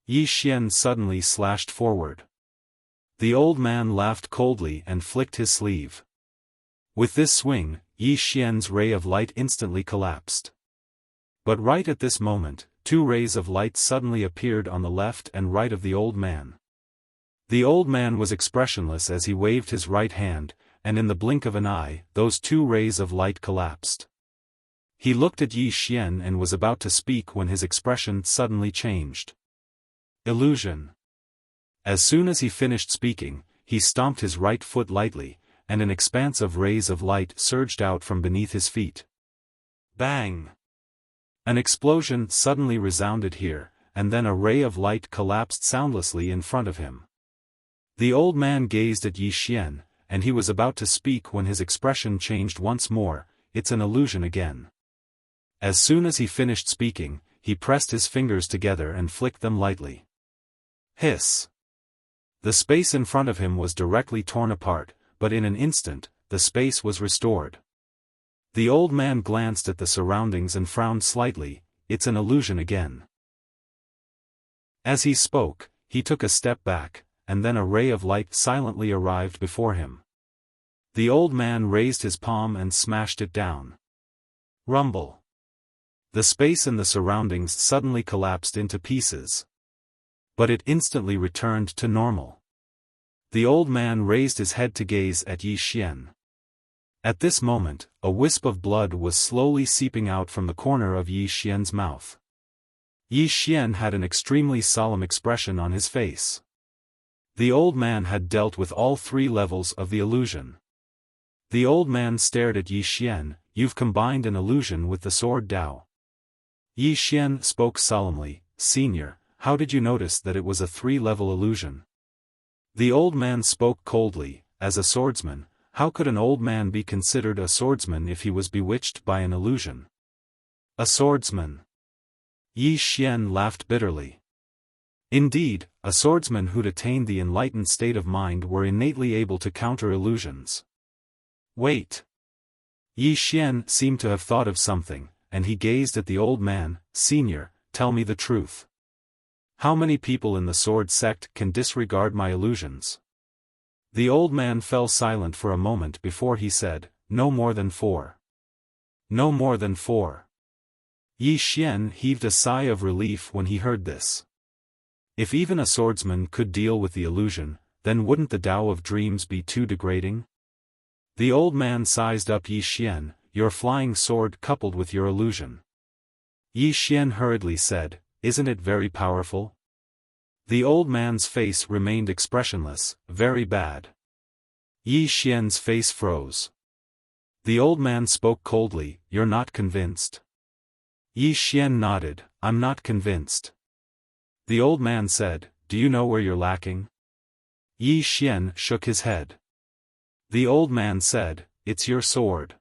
Yi Xian suddenly slashed forward. The old man laughed coldly and flicked his sleeve. With this swing, Yi Xian's ray of light instantly collapsed. But right at this moment, 2 rays of light suddenly appeared on the left and right of the old man. The old man was expressionless as he waved his right hand, and in the blink of an eye, those 2 rays of light collapsed. He looked at Yi Xian and was about to speak when his expression suddenly changed. Illusion. As soon as he finished speaking, he stomped his right foot lightly, and an expanse of rays of light surged out from beneath his feet. Bang! An explosion suddenly resounded here, and then a ray of light collapsed soundlessly in front of him. The old man gazed at Yi Xian, and he was about to speak when his expression changed once more, It's an illusion again. As soon as he finished speaking, he pressed his fingers together and flicked them lightly. Hiss! The space in front of him was directly torn apart, but in an instant, the space was restored. The old man glanced at the surroundings and frowned slightly. It's an illusion again. As he spoke, he took a step back, and then a ray of light silently arrived before him. The old man raised his palm and smashed it down. Rumble. The space and the surroundings suddenly collapsed into pieces. But it instantly returned to normal. The old man raised his head to gaze at Yi Xian. At this moment, a wisp of blood was slowly seeping out from the corner of Yi Xian's mouth. Yi Xian had an extremely solemn expression on his face. The old man had dealt with all 3 levels of the illusion. The old man stared at Yi Xian. You've combined an illusion with the sword Dao. Yi Xian spoke solemnly, Senior, how did you notice that it was a 3-level illusion? The old man spoke coldly, as a swordsman, how could an old man be considered a swordsman if he was bewitched by an illusion? A swordsman. Yi Xian laughed bitterly. Indeed, a swordsman who'd attained the enlightened state of mind were innately able to counter illusions. Wait. Yi Xian seemed to have thought of something, and he gazed at the old man. Senior, tell me the truth. How many people in the sword sect can disregard my illusions? The old man fell silent for a moment before he said, no more than 4. No more than 4. Yi Xian heaved a sigh of relief when he heard this. If even a swordsman could deal with the illusion, then wouldn't the Tao of dreams be too degrading? The old man sized up Yi Xian, your flying sword coupled with your illusion. Yi Xian hurriedly said, isn't it very powerful? The old man's face remained expressionless, very bad. Yi Xian's face froze. The old man spoke coldly, you're not convinced? Yi Xian nodded, I'm not convinced. The old man said, do you know where you're lacking? Yi Xian shook his head. The old man said, it's your sword.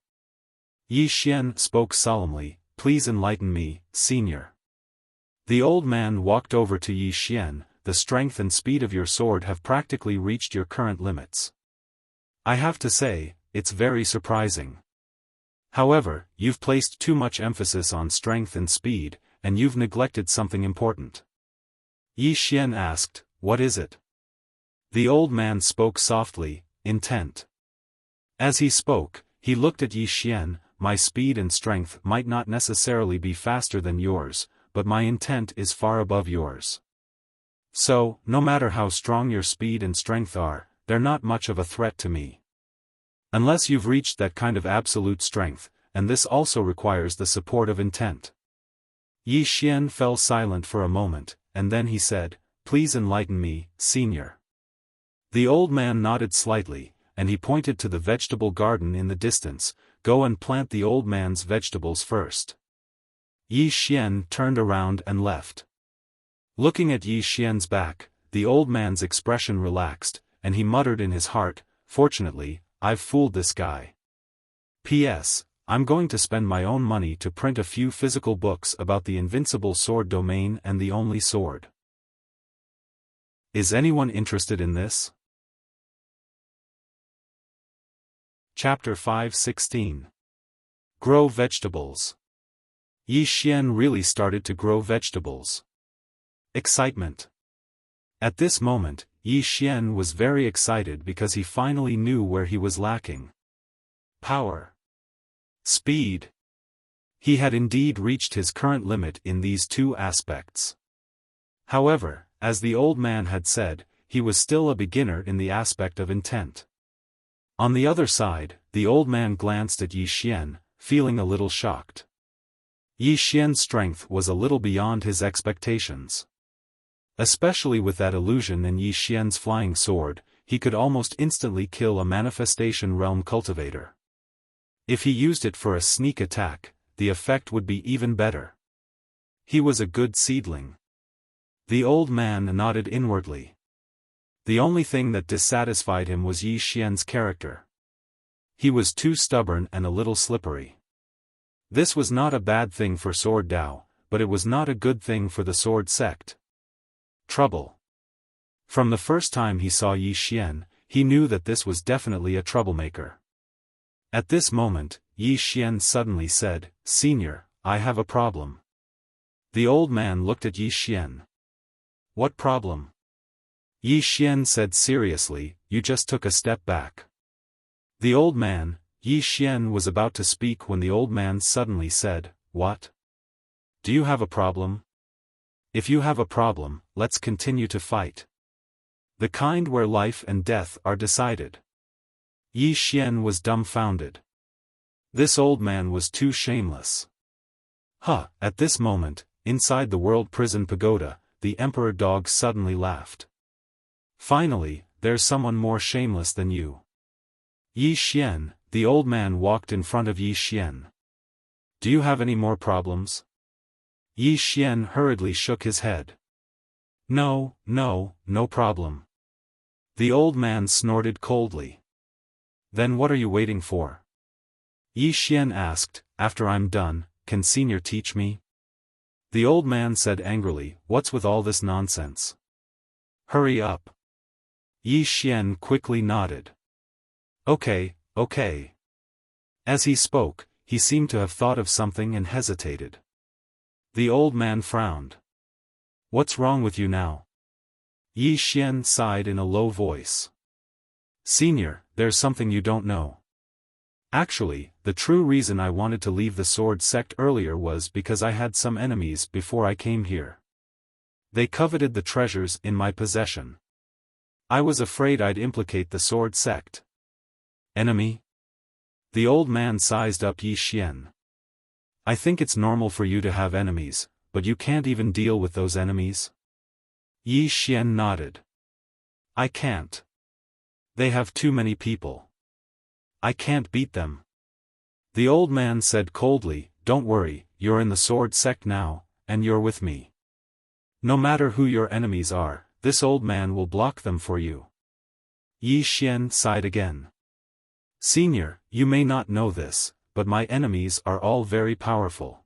Yi Xian spoke solemnly, please enlighten me, Senior. The old man walked over to Yi Xian, the strength and speed of your sword have practically reached your current limits. I have to say, it's very surprising. However, you've placed too much emphasis on strength and speed, and you've neglected something important. Yi Xian asked, what is it? The old man spoke softly, intent. As he spoke, he looked at Yi Xian, my speed and strength might not necessarily be faster than yours, but my intent is far above yours. So, no matter how strong your speed and strength are, they're not much of a threat to me. Unless you've reached that kind of absolute strength, and this also requires the support of intent. Yi Xian fell silent for a moment, and then he said, please enlighten me, Senior. The old man nodded slightly, and he pointed to the vegetable garden in the distance, go and plant the old man's vegetables first. Yi Xian turned around and left. Looking at Yi Xian's back, the old man's expression relaxed, and he muttered in his heart, fortunately, I've fooled this guy. P.S. I'm going to spend my own money to print a few physical books about the invincible sword domain and the only sword. Is anyone interested in this? Chapter 5:16. Grow vegetables. Yi Xian really started to grow vegetables. Excitement. At this moment, Yi Xian was very excited because he finally knew where he was lacking. Power. Speed. He had indeed reached his current limit in these 2 aspects. However, as the old man had said, he was still a beginner in the aspect of intent. On the other side, the old man glanced at Yi Xian, feeling a little shocked. Yi Xian's strength was a little beyond his expectations. Especially with that illusion in Yi Xian's flying sword, he could almost instantly kill a manifestation realm cultivator. If he used it for a sneak attack, the effect would be even better. He was a good seedling. The old man nodded inwardly. The only thing that dissatisfied him was Yi Xian's character. He was too stubborn and a little slippery. This was not a bad thing for Sword Dao, but it was not a good thing for the sword sect. Trouble. From the first time he saw Yi Xian, he knew that this was definitely a troublemaker. At this moment, Yi Xian suddenly said, "Senior, I have a problem." The old man looked at Yi Xian. "What problem?" Yi Xian said seriously, "You just took a step back." The old man, Yi Xian, was about to speak when the old man suddenly said, "What? Do you have a problem? If you have a problem, let's continue to fight. The kind where life and death are decided." Yi Xian was dumbfounded. This old man was too shameless. At this moment, inside the World Prison Pagoda, the Emperor Dog suddenly laughed. "Finally, there's someone more shameless than you." Yi Xian, the old man walked in front of Yi Xian. "Do you have any more problems?" Yi Xian hurriedly shook his head. No problem." The old man snorted coldly. "Then what are you waiting for?" Yi Xian asked, "After I'm done, can Senior teach me?" The old man said angrily, "What's with all this nonsense? Hurry up." Yi Xian quickly nodded. Okay. As he spoke, he seemed to have thought of something and hesitated. The old man frowned. "What's wrong with you now?" Yi Xian sighed in a low voice. "Senior, there's something you don't know. Actually, the true reason I wanted to leave the sword sect earlier was because I had some enemies before I came here. They coveted the treasures in my possession. I was afraid I'd implicate the sword sect." "Enemy?" The old man sized up Yi Xian. "I think it's normal for you to have enemies, but you can't even deal with those enemies?" Yi Xian nodded. "I can't. They have too many people. I can't beat them." The old man said coldly, "Don't worry, you're in the sword sect now, and you're with me. No matter who your enemies are, this old man will block them for you." Yi Xian sighed again. "Senior, you may not know this, but my enemies are all very powerful."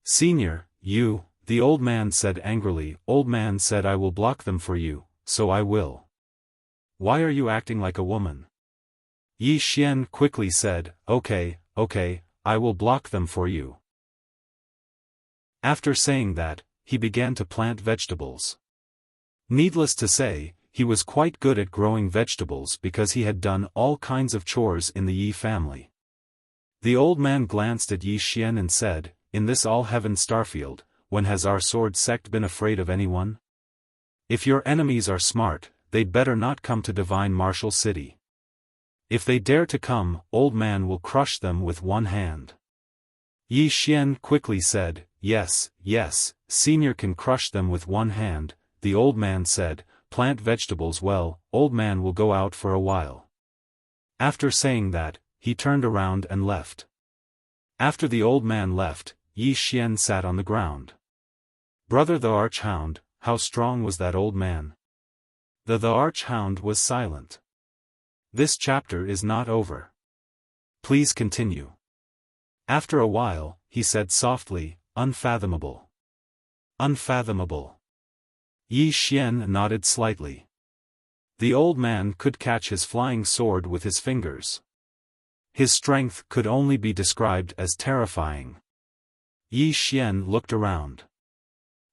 "Senior, the old man said angrily, "Old man said I will block them for you, so I will. Why are you acting like a woman?" Yi Xian quickly said, Okay, I will block them for you." After saying that, he began to plant vegetables. Needless to say, he was quite good at growing vegetables because he had done all kinds of chores in the Yi family. The old man glanced at Yi Xian and said, "In this all-heaven starfield, when has our sword sect been afraid of anyone? If your enemies are smart, they'd better not come to Divine Martial City. If they dare to come, old man will crush them with one hand." Yi Xian quickly said, Yes, Senior can crush them with one hand." The old man said, "Plant vegetables well, old man will go out for a while." After saying that, he turned around and left. After the old man left, Yi Xian sat on the ground. "Brother the Archhound, how strong was that old man?" The Archhound was silent. This chapter is not over. Please continue. After a while, he said softly, "Unfathomable. Unfathomable." Yi Xian nodded slightly. The old man could catch his flying sword with his fingers. His strength could only be described as terrifying. Yi Xian looked around.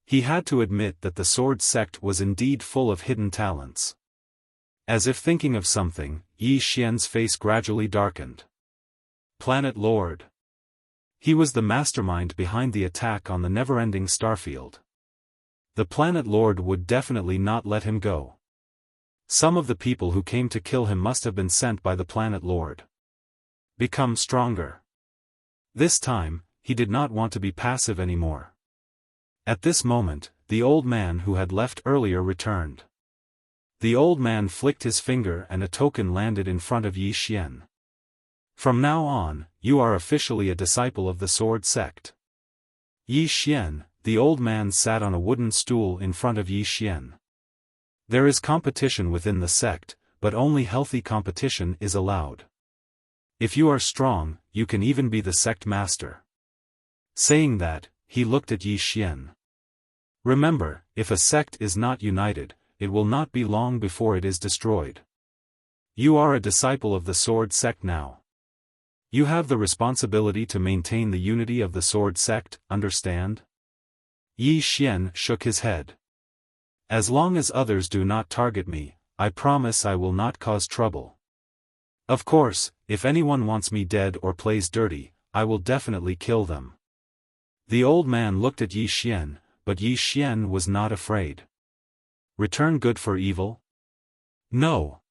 He had to admit that the sword sect was indeed full of hidden talents. As if thinking of something, Yi Xian's face gradually darkened. Planet Lord. He was the mastermind behind the attack on the never-ending starfield. The Planet Lord would definitely not let him go. Some of the people who came to kill him must have been sent by the Planet Lord. Become stronger. This time, he did not want to be passive anymore. At this moment, the old man who had left earlier returned. The old man flicked his finger and a token landed in front of Yi Xian. "From now on, you are officially a disciple of the sword sect." Yi Xian, the old man sat on a wooden stool in front of Yi Xian. "There is competition within the sect, but only healthy competition is allowed. If you are strong, you can even be the sect master." Saying that, he looked at Yi Xian. "Remember, if a sect is not united, it will not be long before it is destroyed. You are a disciple of the sword sect now. You have the responsibility to maintain the unity of the sword sect, understand? Yi Xian shook his head. As long as others do not target me, I promise I will not cause trouble. Of course, if anyone wants me dead or plays dirty, I will definitely kill them. The old man looked at Yi Xian, but Yi Xian was not afraid. Return good for evil? No.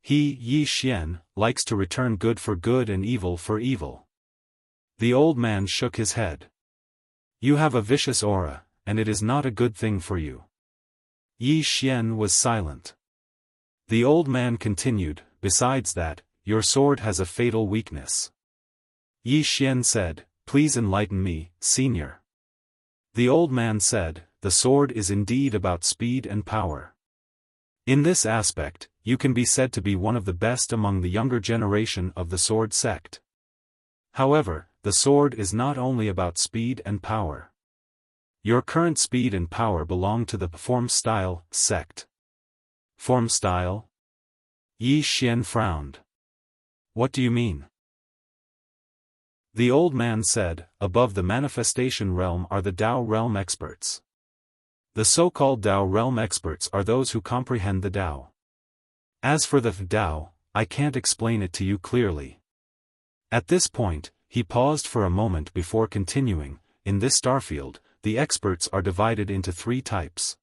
Yi Xian, likes to return good for good and evil for evil. The old man shook his head. You have a vicious aura, and it is not a good thing for you. Yi Xian was silent. The old man continued, besides that, your sword has a fatal weakness. Yi Xian said, please enlighten me, senior. The old man said, the sword is indeed about speed and power. In this aspect, you can be said to be one of the best among the younger generation of the sword sect. However, the sword is not only about speed and power. Your current speed and power belong to the form style sect. Form style? Yi Xian frowned. What do you mean? The old man said, above the manifestation realm are the Tao realm experts. The so-called Tao realm experts are those who comprehend the Tao. As for the Tao, I can't explain it to you clearly. At this point, he paused for a moment before continuing, in this starfield, the experts are divided into 3 types.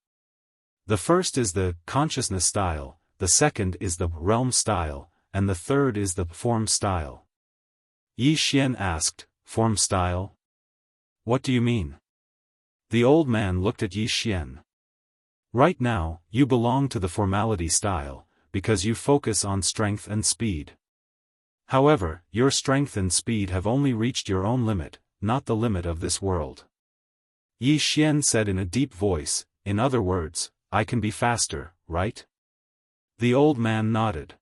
The first is the consciousness style, the second is the realm style, and the third is the form style. Yi Xian asked, form style? What do you mean? The old man looked at Yi Xian. Right now, you belong to the formality style, because you focus on strength and speed. However, your strength and speed have only reached your own limit, not the limit of this world. Yi Xian said in a deep voice, in other words, I can be faster, right? The old man nodded.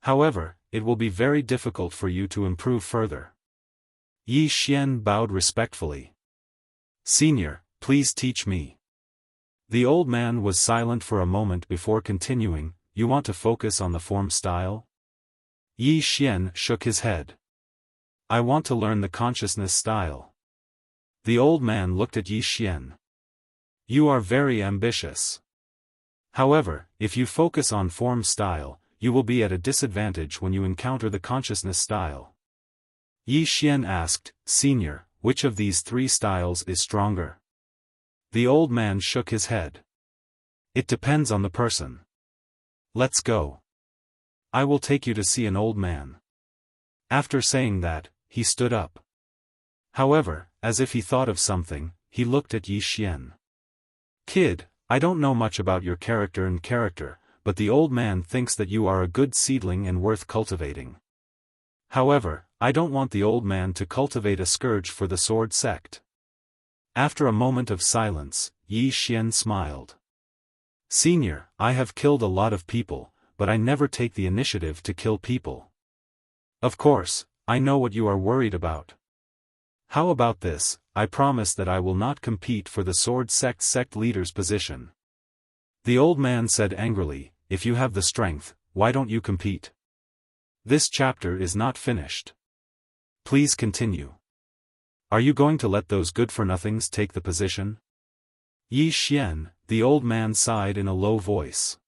However, it will be very difficult for you to improve further. Yi Xian bowed respectfully. Senior, please teach me. The old man was silent for a moment before continuing, you want to focus on the form style? Yi Xian shook his head. I want to learn the consciousness style. The old man looked at Yi Xian. You are very ambitious. However, if you focus on form style, you will be at a disadvantage when you encounter the consciousness style. Yi Xian asked, Senior, which of these 3 styles is stronger? The old man shook his head. It depends on the person. Let's go. I will take you to see an old man. After saying that, he stood up. However, as if he thought of something, he looked at Yi Xian. Kid, I don't know much about your character, but the old man thinks that you are a good seedling and worth cultivating. However, I don't want the old man to cultivate a scourge for the sword sect. After a moment of silence, Yi Xian smiled. Senior, I have killed a lot of people, but I never take the initiative to kill people. Of course, I know what you are worried about. How about this, I promise that I will not compete for the sword sect leader's position. The old man said angrily, if you have the strength, why don't you compete? This chapter is not finished. Please continue. Are you going to let those good-for-nothings take the position? Yi Xian, the old man sighed in a low voice.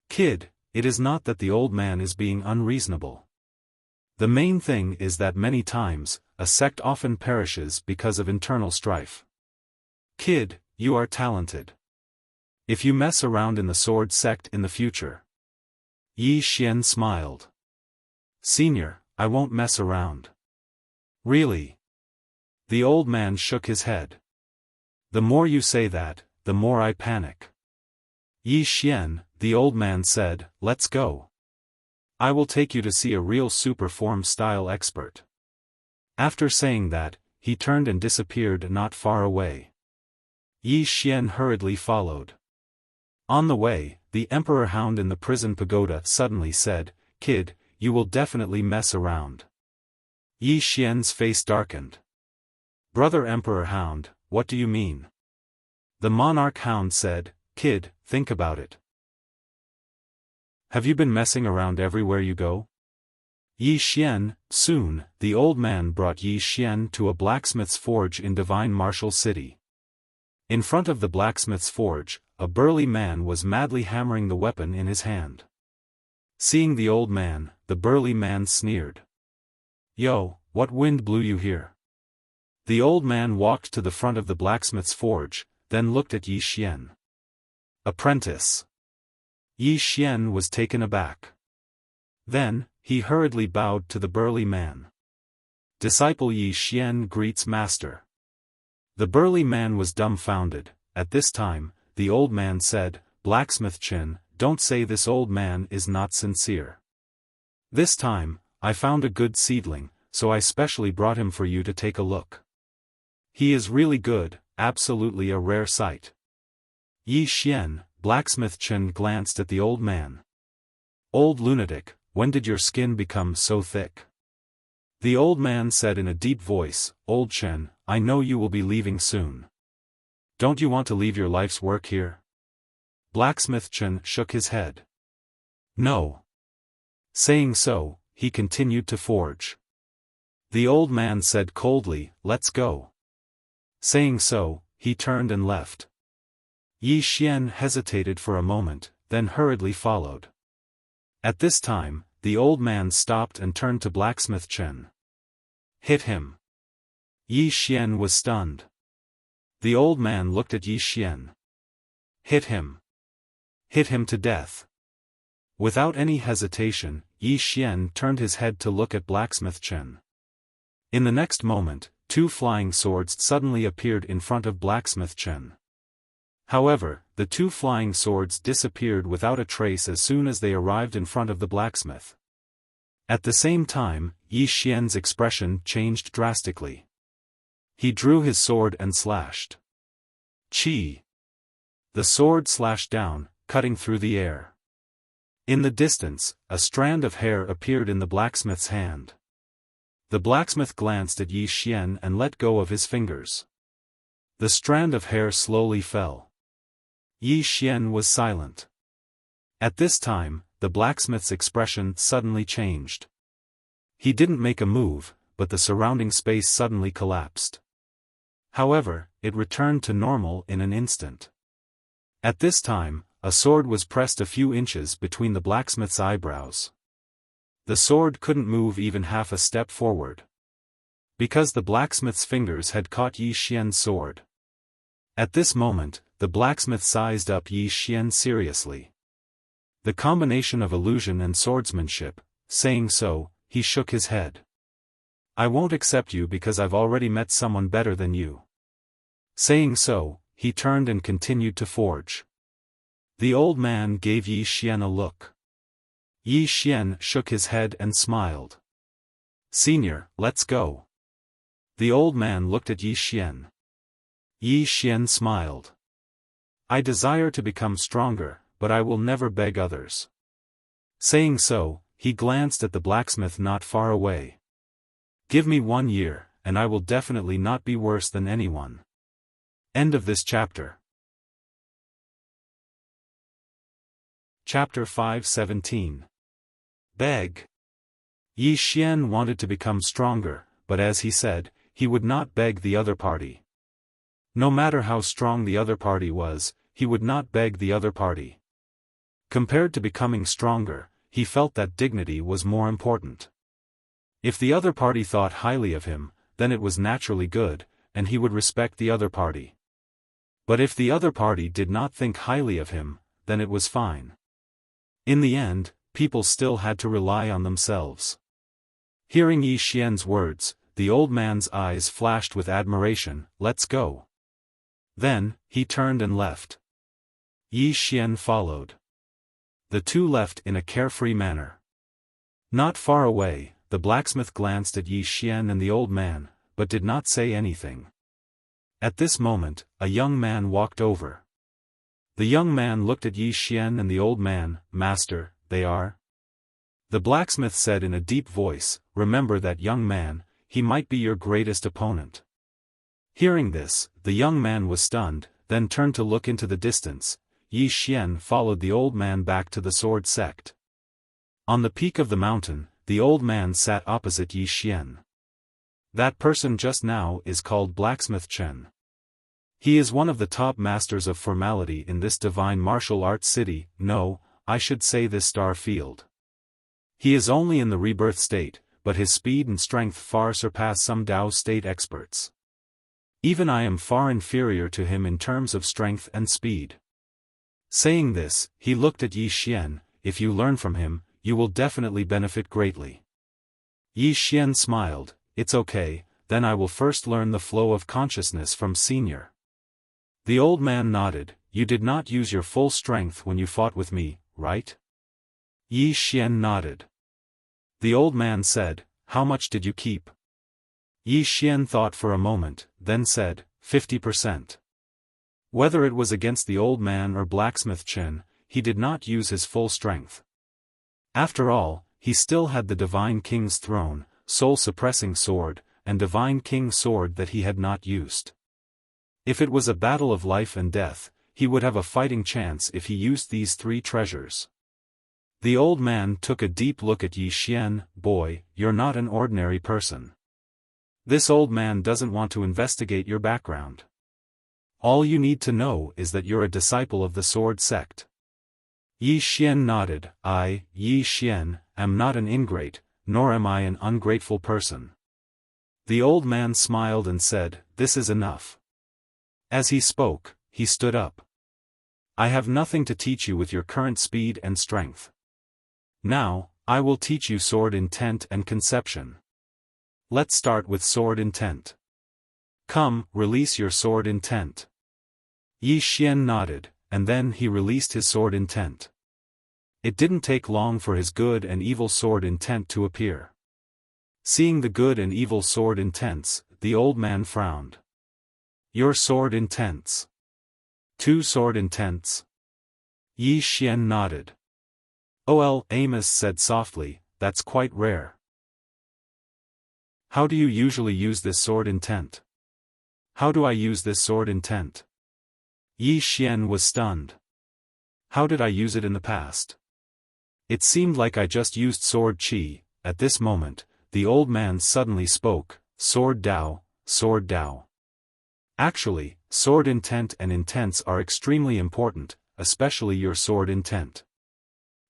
Kid, it is not that the old man is being unreasonable. The main thing is that many times, a sect often perishes because of internal strife. Kid, you are talented. If you mess around in the sword sect in the future. Yi Xian smiled. Senior, I won't mess around. Really? The old man shook his head. The more you say that, the more I panic. Yi Xian, the old man said, let's go. I will take you to see a real super form style expert. After saying that, he turned and disappeared not far away. Yi Xian hurriedly followed. On the way, the Emperor Hound in the prison pagoda suddenly said, Kid, you will definitely mess around. Yi Xian's face darkened. Brother Emperor Hound, what do you mean? The Monarch Hound said, Kid, think about it. Have you been messing around everywhere you go? Yi Xian. Soon, the old man brought Yi Xian to a blacksmith's forge in Divine Martial City. In front of the blacksmith's forge, a burly man was madly hammering the weapon in his hand. Seeing the old man, the burly man sneered. "Yo, what wind blew you here?" The old man walked to the front of the blacksmith's forge, then looked at Yi Xian. "Apprentice." Yi Xian was taken aback. Then, he hurriedly bowed to the burly man. "Disciple Yi Xian greets master." The burly man was dumbfounded. At this time, the old man said, "Blacksmith Chen, don't say this old man is not sincere. This time, I found a good seedling, so I specially brought him for you to take a look. He is really good, absolutely a rare sight." Yi Xian, Blacksmith Chen glanced at the old man. "Old lunatic, when did your skin become so thick?" The old man said in a deep voice, "Old Chen, I know you will be leaving soon. Don't you want to leave your life's work here?" Blacksmith Chen shook his head. "No." Saying so, he continued to forge. The old man said coldly, "Let's go." Saying so, he turned and left. Yi Xian hesitated for a moment, then hurriedly followed. At this time, the old man stopped and turned to Blacksmith Chen. "Hit him." Yi Xian was stunned. The old man looked at Yi Xian. "Hit him. Hit him to death." Without any hesitation, Yi Xian turned his head to look at Blacksmith Chen. In the next moment, two flying swords suddenly appeared in front of Blacksmith Chen. However, the two flying swords disappeared without a trace as soon as they arrived in front of the blacksmith. At the same time, Yi Xian's expression changed drastically. He drew his sword and slashed. Chi! The sword slashed down, cutting through the air. In the distance, a strand of hair appeared in the blacksmith's hand. The blacksmith glanced at Yi Xian and let go of his fingers. The strand of hair slowly fell. Yi Xian was silent. At this time, the blacksmith's expression suddenly changed. He didn't make a move, but the surrounding space suddenly collapsed. However, it returned to normal in an instant. At this time, a sword was pressed a few inches between the blacksmith's eyebrows. The sword couldn't move even half a step forward. Because the blacksmith's fingers had caught Yi Xian's sword. At this moment, the blacksmith sized up Yi Xian seriously. The combination of illusion and swordsmanship, saying so, he shook his head. "I won't accept you because I've already met someone better than you." Saying so, he turned and continued to forge. The old man gave Yi Xian a look. Yi Xian shook his head and smiled. "Senior, let's go." The old man looked at Yi Xian. Yi Xian smiled. "I desire to become stronger, but I will never beg others." Saying so, he glanced at the blacksmith not far away. "Give me 1 year, and I will definitely not be worse than anyone." End of this chapter. Chapter 5:17. Beg. Yi Xian wanted to become stronger, but as he said, he would not beg the other party. No matter how strong the other party was, he would not beg the other party. Compared to becoming stronger, he felt that dignity was more important. If the other party thought highly of him, then it was naturally good, and he would respect the other party. But if the other party did not think highly of him, then it was fine. In the end, people still had to rely on themselves. Hearing Yi Xian's words, the old man's eyes flashed with admiration. "Let's go." Then, he turned and left. Yi Xian followed. The two left in a carefree manner. Not far away, the blacksmith glanced at Yi Xian and the old man, but did not say anything. At this moment, a young man walked over. The young man looked at Yi Xian and the old man. "Master, they are?" The blacksmith said in a deep voice, "Remember that young man, he might be your greatest opponent." Hearing this, the young man was stunned, then turned to look into the distance. Yi Xian followed the old man back to the sword sect. On the peak of the mountain, the old man sat opposite Yi Xian. That person just now is called Blacksmith Chen. He is one of the top masters of formality in this divine martial arts city, no, I should say this star field. He is only in the rebirth state, but his speed and strength far surpass some Dao state experts. Even I am far inferior to him in terms of strength and speed. Saying this, he looked at Yi Xian. If you learn from him, you will definitely benefit greatly. Yi Xian smiled. It's okay, then I will first learn the flow of consciousness from Senior. The old man nodded. You did not use your full strength when you fought with me, right? Yi Xian nodded. The old man said, how much did you keep? Yi Xian thought for a moment, then said, 50%. Whether it was against the old man or Blacksmith Chen, he did not use his full strength. After all, he still had the Divine King's throne, soul-suppressing sword, and Divine King sword that he had not used. If it was a battle of life and death, he would have a fighting chance if he used these three treasures. The old man took a deep look at Yi Xian. Boy, you're not an ordinary person. This old man doesn't want to investigate your background. All you need to know is that you're a disciple of the sword sect. Yi Xian nodded. I, Yi Xian, am not an ingrate, nor am I an ungrateful person. The old man smiled and said, this is enough. As he spoke, he stood up. I have nothing to teach you with your current speed and strength. Now, I will teach you sword intent and conception. Let's start with sword intent. Come, release your sword intent. Yi Xian nodded, and then he released his sword intent. It didn't take long for his good and evil sword intent to appear. Seeing the good and evil sword intents, the old man frowned. Your sword intents. 2 sword intents. Yi Xian nodded. Oh, Amos said softly, that's quite rare. How do you usually use this sword intent? How do I use this sword intent? Yi Xian was stunned. How did I use it in the past? It seemed like I just used sword qi. At this moment, the old man suddenly spoke, sword Dao, sword Dao. Actually, sword intent and intents are extremely important, especially your sword intent.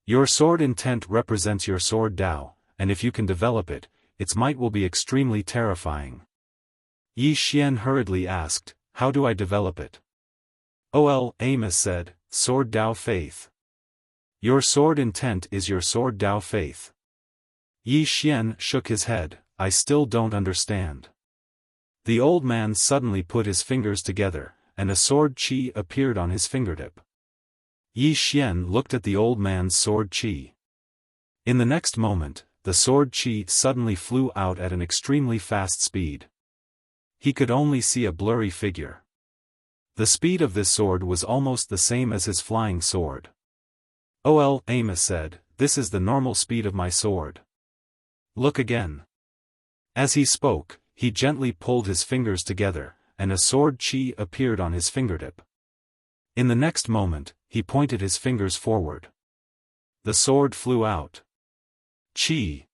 Your sword intent represents your sword Dao, and if you can develop it, its might will be extremely terrifying. Yi Xian hurriedly asked, how do I develop it? Oh, Amos said, sword Dao faith. Your sword intent is your sword Dao faith. Yi Xian shook his head, I still don't understand. The old man suddenly put his fingers together, and a sword qi appeared on his fingertip. Yi Xian looked at the old man's sword qi. In the next moment, the sword qi suddenly flew out at an extremely fast speed. He could only see a blurry figure. The speed of this sword was almost the same as his flying sword. Oh, Amos said, this is the normal speed of my sword. Look again. As he spoke, he gently pulled his fingers together, and a sword qi appeared on his fingertip. In the next moment, he pointed his fingers forward. The sword flew out. Qi.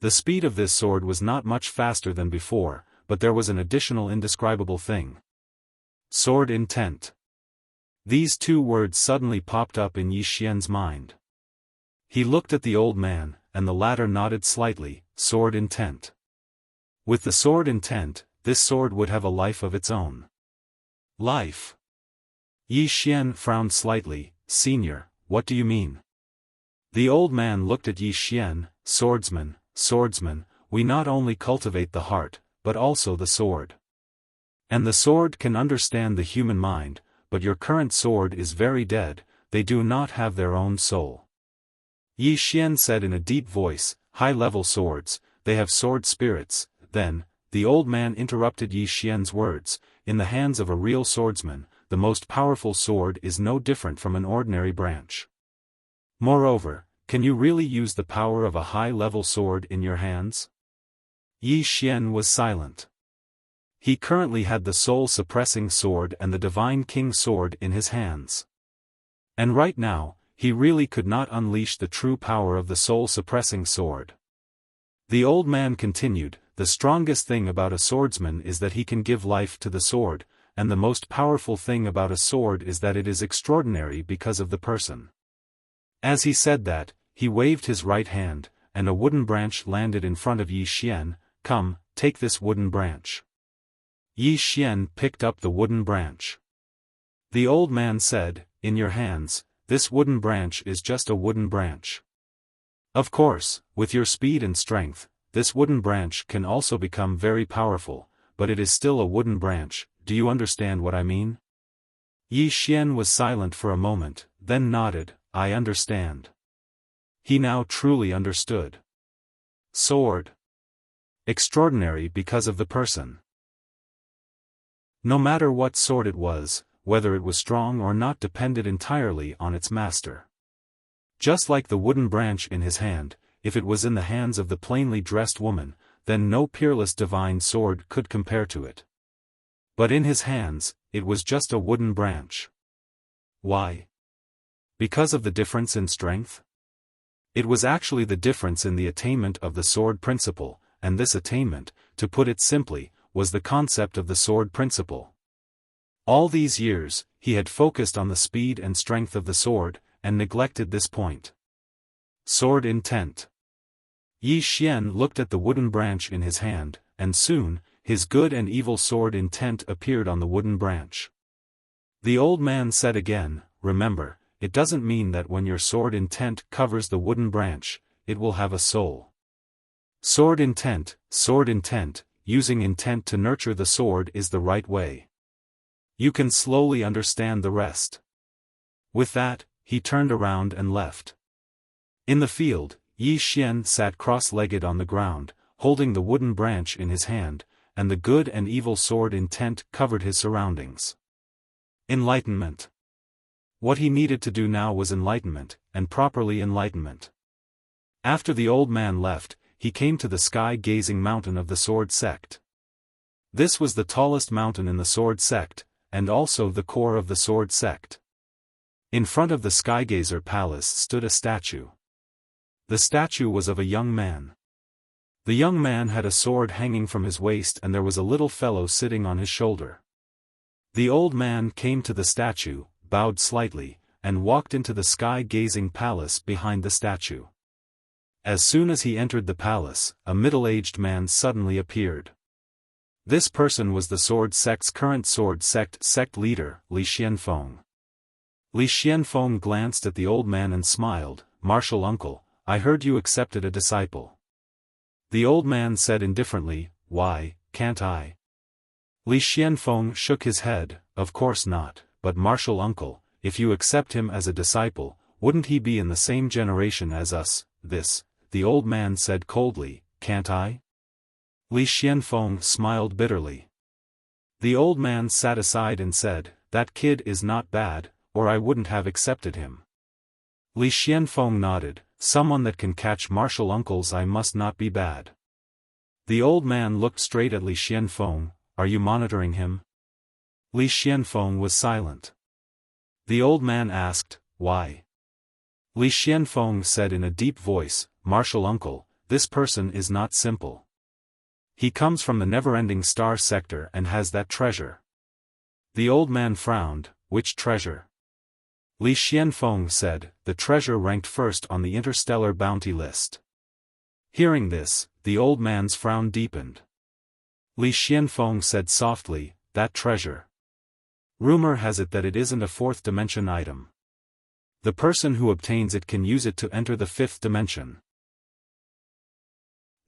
The speed of this sword was not much faster than before, but there was an additional indescribable thing. Sword intent. These 2 words suddenly popped up in Yi Xian's mind. He looked at the old man, and the latter nodded slightly, sword intent. With the sword intent, this sword would have a life of its own. Life. Yi Xian frowned slightly. Senior, what do you mean? The old man looked at Yi Xian. Swordsman, we not only cultivate the heart, but also the sword. And the sword can understand the human mind, but your current sword is very dead, they do not have their own soul. Yi Xian said in a deep voice, high-level swords, they have sword spirits. Then, the old man interrupted Yi Xian's words, in the hands of a real swordsman, the most powerful sword is no different from an ordinary branch. Moreover, can you really use the power of a high-level sword in your hands? Yi Xian was silent. He currently had the soul-suppressing sword and the Divine King sword in his hands. And right now, he really could not unleash the true power of the soul-suppressing sword. The old man continued, the strongest thing about a swordsman is that he can give life to the sword, and the most powerful thing about a sword is that it is extraordinary because of the person. As he said that, he waved his right hand, and a wooden branch landed in front of Yi Xian. Come, take this wooden branch. Yi Xian picked up the wooden branch. The old man said, in your hands, this wooden branch is just a wooden branch. Of course, with your speed and strength, this wooden branch can also become very powerful, but it is still a wooden branch. Do you understand what I mean? Yi Xian was silent for a moment, then nodded, I understand. He now truly understood. Sword. Extraordinary because of the person. No matter what sword it was, whether it was strong or not depended entirely on its master. Just like the wooden branch in his hand, if it was in the hands of the plainly dressed woman, then no peerless divine sword could compare to it. But in his hands, it was just a wooden branch. Why? Because of the difference in strength? It was actually the difference in the attainment of the sword principle, and this attainment, to put it simply, was the concept of the sword principle. All these years, he had focused on the speed and strength of the sword, and neglected this point. Sword intent. Yi Xian looked at the wooden branch in his hand, and soon, his good and evil sword intent appeared on the wooden branch. The old man said again, remember, it doesn't mean that when your sword intent covers the wooden branch, it will have a soul. Sword intent, using intent to nurture the sword is the right way. You can slowly understand the rest. With that, he turned around and left. In the field, Yi Xian sat cross-legged on the ground, holding the wooden branch in his hand, and the good and evil sword intent covered his surroundings. Enlightenment. What he needed to do now was enlightenment, and properly enlightenment. After the old man left, he came to the sky-gazing mountain of the sword sect. This was the tallest mountain in the sword sect, and also the core of the sword sect. In front of the Skygazer Palace stood a statue. The statue was of a young man. The young man had a sword hanging from his waist and there was a little fellow sitting on his shoulder. The old man came to the statue, bowed slightly, and walked into the sky-gazing palace behind the statue. As soon as he entered the palace, a middle-aged man suddenly appeared. This person was the sword sect's current sword sect leader, Li Xianfeng. Li Xianfeng glanced at the old man and smiled, "Martial uncle, I heard you accepted a disciple." The old man said indifferently, "Why, can't I?" Li Xianfeng shook his head, "Of course not, but martial uncle, if you accept him as a disciple, wouldn't he be in the same generation as us?" The old man said coldly, "Can't I?" Li Xianfeng smiled bitterly. The old man sat aside and said, "That kid is not bad, or I wouldn't have accepted him." Li Xianfeng nodded, "Someone that can catch martial uncles I must not be bad." The old man looked straight at Li Xianfeng, "Are you monitoring him?" Li Xianfeng was silent. The old man asked, "Why?" Li Xianfeng said in a deep voice, "Martial uncle, this person is not simple. He comes from the never-ending star sector and has that treasure." The old man frowned, "Which treasure?" Li Xianfeng said, "The treasure ranked first on the interstellar bounty list." Hearing this, the old man's frown deepened. Li Xianfeng said softly, "That treasure. Rumor has it that it isn't a fourth dimension item. The person who obtains it can use it to enter the fifth dimension."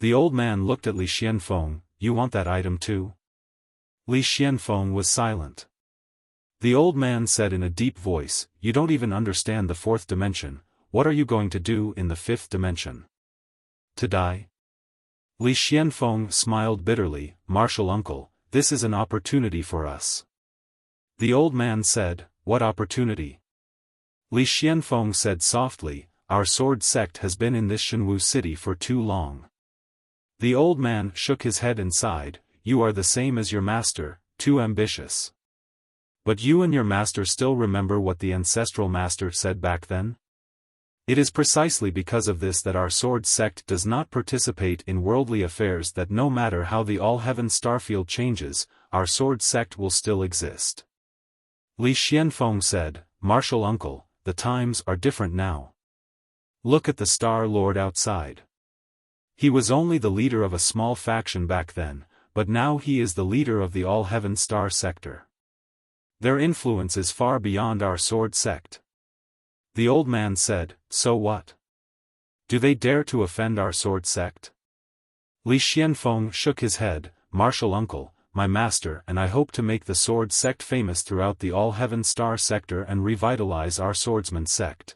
The old man looked at Li Xianfeng, "You want that item too?" Li Xianfeng was silent. The old man said in a deep voice, "You don't even understand the fourth dimension. What are you going to do in the fifth dimension? To die?" Li Xianfeng smiled bitterly, "Martial uncle, this is an opportunity for us." The old man said, "What opportunity?" Li Xianfeng said softly, "Our sword sect has been in this Shenwu city for too long." The old man shook his head and sighed, "You are the same as your master, too ambitious. But you and your master still remember what the ancestral master said back then? It is precisely because of this that our sword sect does not participate in worldly affairs, that no matter how the all-heaven starfield changes, our sword sect will still exist. Li Xianfeng said, "Martial uncle, the times are different now. Look at the Star Lord outside. He was only the leader of a small faction back then, but now he is the leader of the all-heaven star sector. Their influence is far beyond our sword sect." The old man said, "So what? Do they dare to offend our sword sect?" Li Xianfeng shook his head, "Martial uncle, my master and I hope to make the sword sect famous throughout the all-heaven star sector and revitalize our swordsman sect."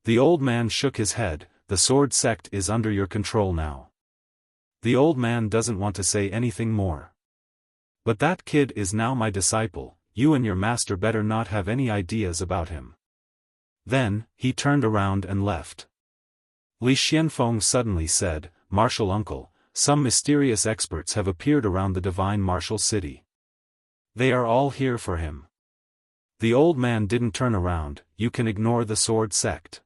The old man shook his head, "The sword sect is under your control now." The old man doesn't want to say anything more. "But that kid is now my disciple, you and your master better not have any ideas about him." Then, he turned around and left. Li Xianfeng suddenly said, "Martial uncle, some mysterious experts have appeared around the divine martial city. They are all here for him." The old man didn't turn around, "You can ignore the sword sect."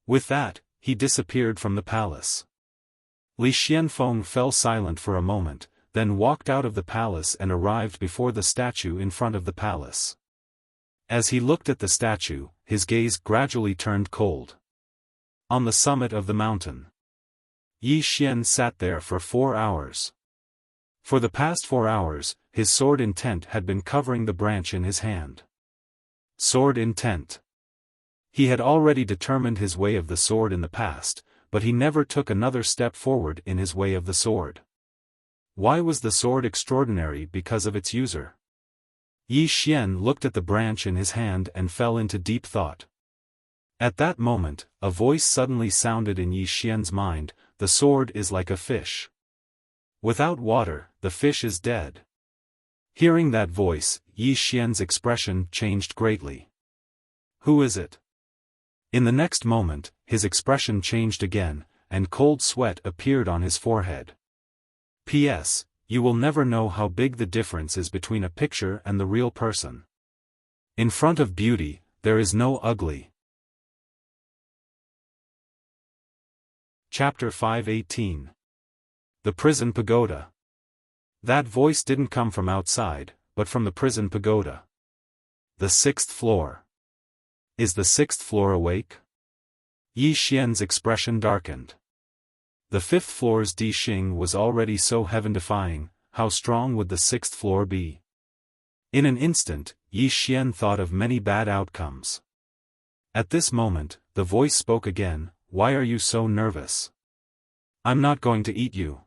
With that, he disappeared from the palace. Li Xianfeng fell silent for a moment, then walked out of the palace and arrived before the statue in front of the palace. As he looked at the statue, his gaze gradually turned cold. On the summit of the mountain, Yi Xian sat there for 4 hours. For the past 4 hours, his sword intent had been covering the branch in his hand. Sword intent. He had already determined his way of the sword in the past, but he never took another step forward in his way of the sword. Why was the sword extraordinary? Because of its user. Yi Xian looked at the branch in his hand and fell into deep thought. At that moment, a voice suddenly sounded in Yi Xian's mind, "The sword is like a fish. Without water, the fish is dead." Hearing that voice, Yi Xian's expression changed greatly. "Who is it?" In the next moment, his expression changed again, and cold sweat appeared on his forehead. P.S. You will never know how big the difference is between a picture and the real person. In front of beauty, there is no ugly. Chapter 518. The Prison Pagoda. That voice didn't come from outside, but from the prison pagoda. The 6th floor. Is the 6th floor awake? Yi Xian's expression darkened. The 5th floor's Di Xing was already so heaven-defying, how strong would the 6th floor be? In an instant, Yi Xian thought of many bad outcomes. At this moment, the voice spoke again, "Why are you so nervous? I'm not going to eat you."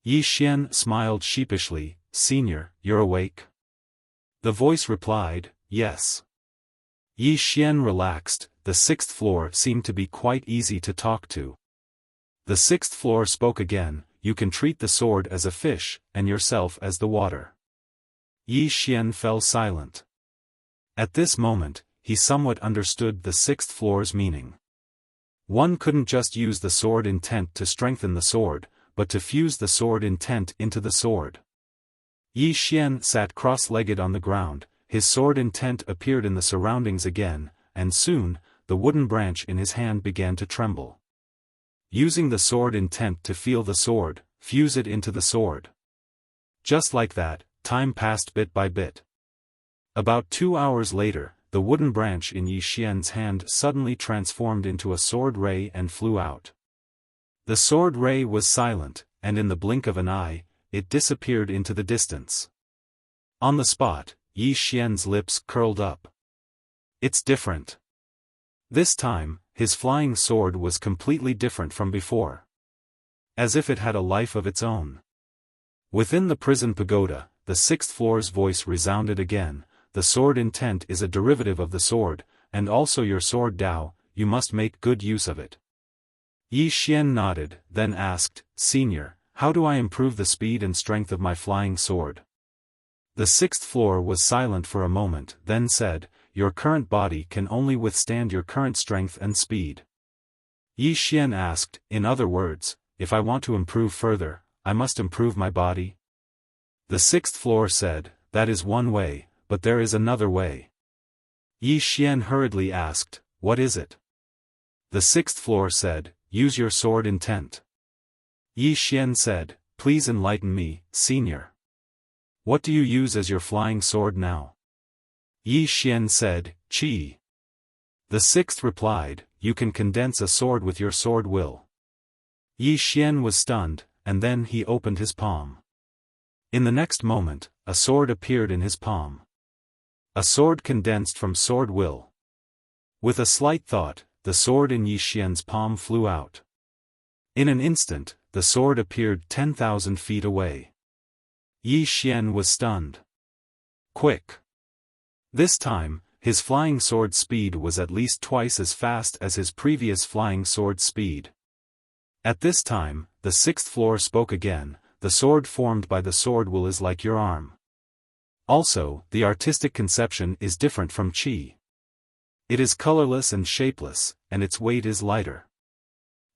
Yi Xian smiled sheepishly, "Senior, you're awake?" The voice replied, "Yes." Yi Xian relaxed. The 6th floor seemed to be quite easy to talk to. The 6th floor spoke again, "You can treat the sword as a fish, and yourself as the water." Yi Xian fell silent. At this moment, he somewhat understood the 6th floor's meaning. One couldn't just use the sword intent to strengthen the sword, but to fuse the sword intent into the sword. Yi Xian sat cross-legged on the ground, his sword intent appeared in the surroundings again, and soon, the wooden branch in his hand began to tremble. Using the sword intent to feel the sword, fuse it into the sword. Just like that, time passed bit by bit. About 2 hours later, the wooden branch in Yi Xian's hand suddenly transformed into a sword ray and flew out. The sword ray was silent, and in the blink of an eye, it disappeared into the distance. On the spot, Yi Xian's lips curled up. It's different. This time, his flying sword was completely different from before. As if it had a life of its own. Within the prison pagoda, the 6th floor's voice resounded again, "The sword intent is a derivative of the sword, and also your sword Dao, you must make good use of it." Yi Xian nodded, then asked, "Senior, how do I improve the speed and strength of my flying sword?" The 6th floor was silent for a moment, then said, "Your current body can only withstand your current strength and speed." Yi Xian asked, "In other words, if I want to improve further, I must improve my body?" The 6th floor said, "That is one way, but there is another way." Yi Xian hurriedly asked, "What is it?" The sixth floor said, use your sword intent. Yi Xian said, please enlighten me, senior. What do you use as your flying sword now? Yi Xian said, Qi. The sixth replied, you can condense a sword with your sword will. Yi Xian was stunned, and then he opened his palm. In the next moment, a sword appeared in his palm. A sword condensed from sword will. With a slight thought, the sword in Yi Xian's palm flew out. In an instant, the sword appeared 10,000 feet away. Yi Xian was stunned. Quick! This time, his flying sword speed was at least twice as fast as his previous flying sword speed. At this time, the sixth floor spoke again, the sword formed by the sword will is like your arm. Also, the artistic conception is different from Qi. It is colorless and shapeless, and its weight is lighter.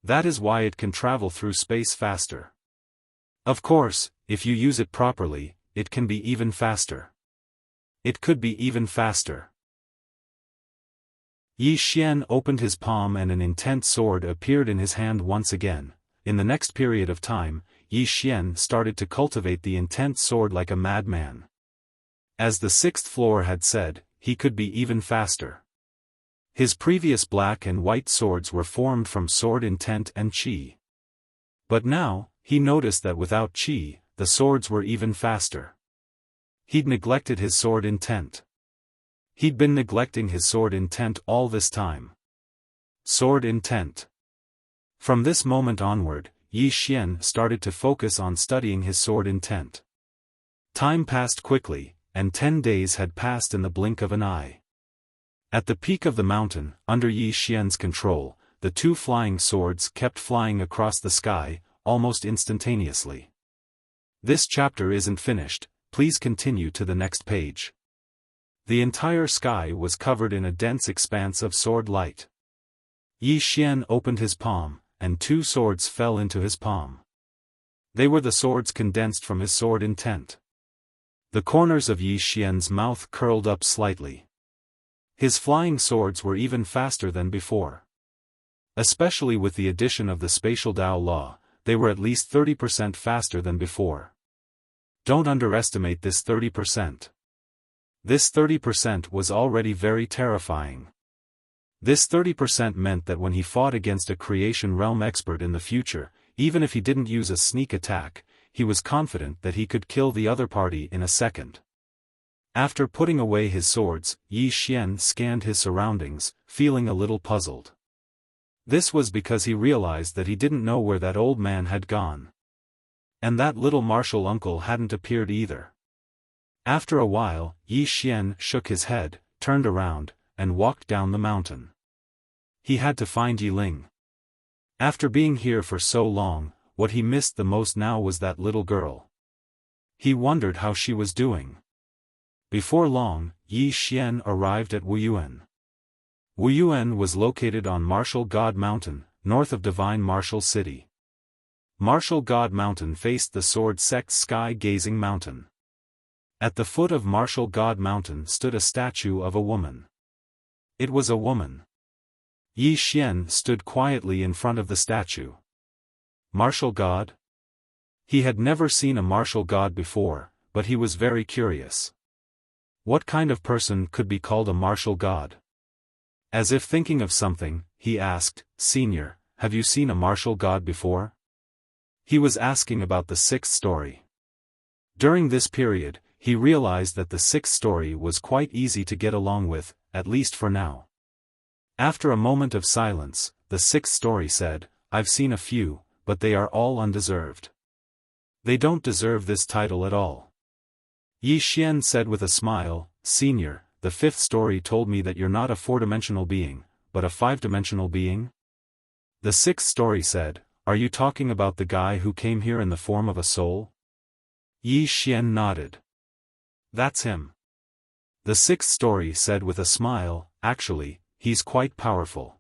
That is why it can travel through space faster. Of course, if you use it properly, it can be even faster. It could be even faster. Yi Xian opened his palm and an intent sword appeared in his hand once again. In the next period of time, Yi Xian started to cultivate the intent sword like a madman. As the sixth floor had said, he could be even faster. His previous black and white swords were formed from sword intent and Qi. But now, he noticed that without Qi, the swords were even faster. He'd neglected his sword intent. He'd been neglecting his sword intent all this time. Sword intent. From this moment onward, Yi Xian started to focus on studying his sword intent. Time passed quickly, and 10 days had passed in the blink of an eye. At the peak of the mountain, under Yi Xian's control, the two flying swords kept flying across the sky, almost instantaneously. This chapter isn't finished, please continue to the next page. The entire sky was covered in a dense expanse of sword light. Yi Xian opened his palm, and two swords fell into his palm. They were the swords condensed from his sword intent. The corners of Yi Xian's mouth curled up slightly. His flying swords were even faster than before. Especially with the addition of the spatial Dao law, they were at least 30% faster than before. Don't underestimate this 30%. This 30% was already very terrifying. This 30% meant that when he fought against a creation realm expert in the future, even if he didn't use a sneak attack, he was confident that he could kill the other party in a second. After putting away his swords, Yi Xian scanned his surroundings, feeling a little puzzled. This was because he realized that he didn't know where that old man had gone. And that little martial uncle hadn't appeared either. After a while, Yi Xian shook his head, turned around, and walked down the mountain. He had to find Yiling. After being here for so long, what he missed the most now was that little girl. He wondered how she was doing. Before long, Yi Xian arrived at Wuyuan. Wuyuan was located on Martial God Mountain, north of Divine Martial City. Martial God Mountain faced the Sword Sect's sky-gazing mountain. At the foot of Martial God Mountain stood a statue of a woman. It was a woman. Yi Xian stood quietly in front of the statue. Martial God? He had never seen a martial god before, but he was very curious. What kind of person could be called a martial god? As if thinking of something, he asked, Senior, have you seen a martial god before? He was asking about the sixth story. During this period, he realized that the sixth story was quite easy to get along with, at least for now. After a moment of silence, the sixth story said, I've seen a few, but they are all undeserved. They don't deserve this title at all. Yi Xian said with a smile, Senior, the fifth story told me that you're not a four-dimensional being, but a five-dimensional being? The sixth story said, Are you talking about the guy who came here in the form of a soul? Yi Xian nodded. That's him. The sixth story said with a smile, Actually, he's quite powerful.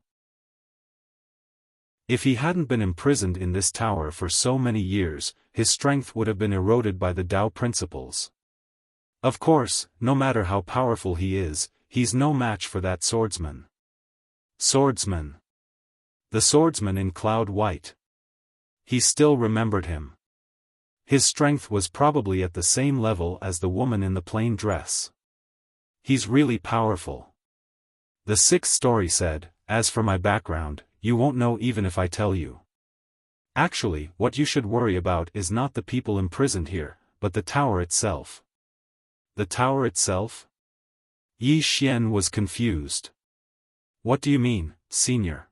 If he hadn't been imprisoned in this tower for so many years, his strength would have been eroded by the Tao principles. Of course, no matter how powerful he is, he's no match for that swordsman. Swordsman. The swordsman in cloud white. He still remembered him. His strength was probably at the same level as the woman in the plain dress. He's really powerful. The sixth story said, as for my background, you won't know even if I tell you. Actually, what you should worry about is not the people imprisoned here, but the tower itself. The tower itself? Yi Xian was confused. What do you mean, senior?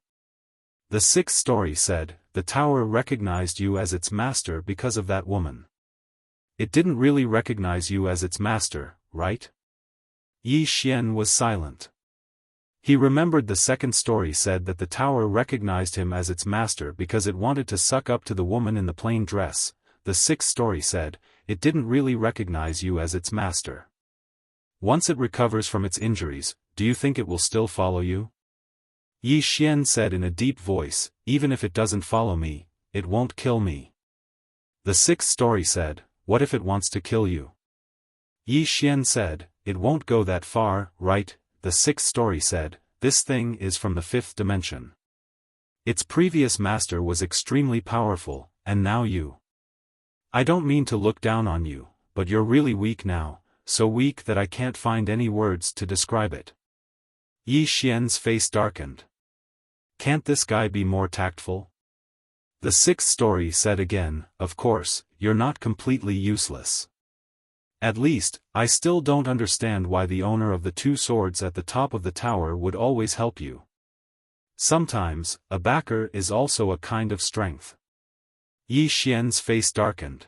The sixth story said, the tower recognized you as its master because of that woman. It didn't really recognize you as its master, right? Yi Xian was silent. He remembered the second story said that the tower recognized him as its master because it wanted to suck up to the woman in the plain dress. The sixth story said, it didn't really recognize you as its master. Once it recovers from its injuries, do you think it will still follow you? Yi Xian said in a deep voice, even if it doesn't follow me, it won't kill me. The sixth story said, what if it wants to kill you? Yi Xian said, it won't go that far, right? The sixth story said, this thing is from the fifth dimension. Its previous master was extremely powerful, and now you. I don't mean to look down on you, but you're really weak now, so weak that I can't find any words to describe it. Yi Xian's face darkened. Can't this guy be more tactful? The sixth story said again, of course, you're not completely useless. At least, I still don't understand why the owner of the two swords at the top of the tower would always help you. Sometimes, a backer is also a kind of strength. Yi Xian's face darkened.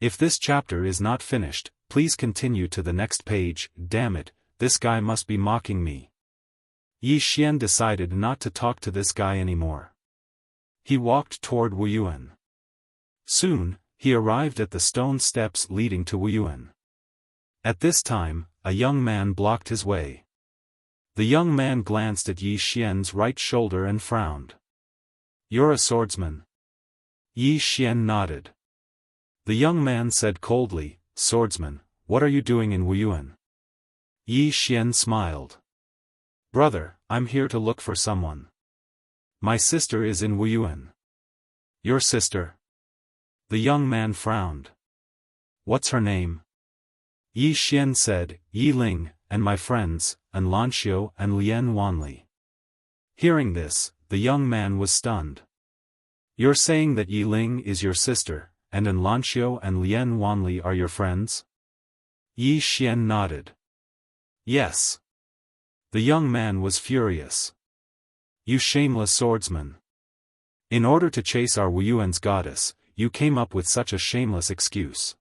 If this chapter is not finished, please continue to the next page. Damn it, this guy must be mocking me. Yi Xian decided not to talk to this guy anymore. He walked toward Wuyuan. Soon, he arrived at the stone steps leading to Wuyuan. At this time, a young man blocked his way. The young man glanced at Yi Xian's right shoulder and frowned. You're a swordsman? Yi Xian nodded. The young man said coldly, swordsman, what are you doing in Wuyuan? Yi Xian smiled. Brother, I'm here to look for someone. My sister is in Wuyuan. Your sister? The young man frowned. What's her name? Yi Xian said, Yi Ling, and my friends, An Lanxiu and Lian Wanli. Hearing this, the young man was stunned. You're saying that Yi Ling is your sister, and An Lanxiu and Lian Wanli are your friends? Yi Xian nodded. Yes. The young man was furious. You shameless swordsman. In order to chase our Wuyuan's goddess, you came up with such a shameless excuse.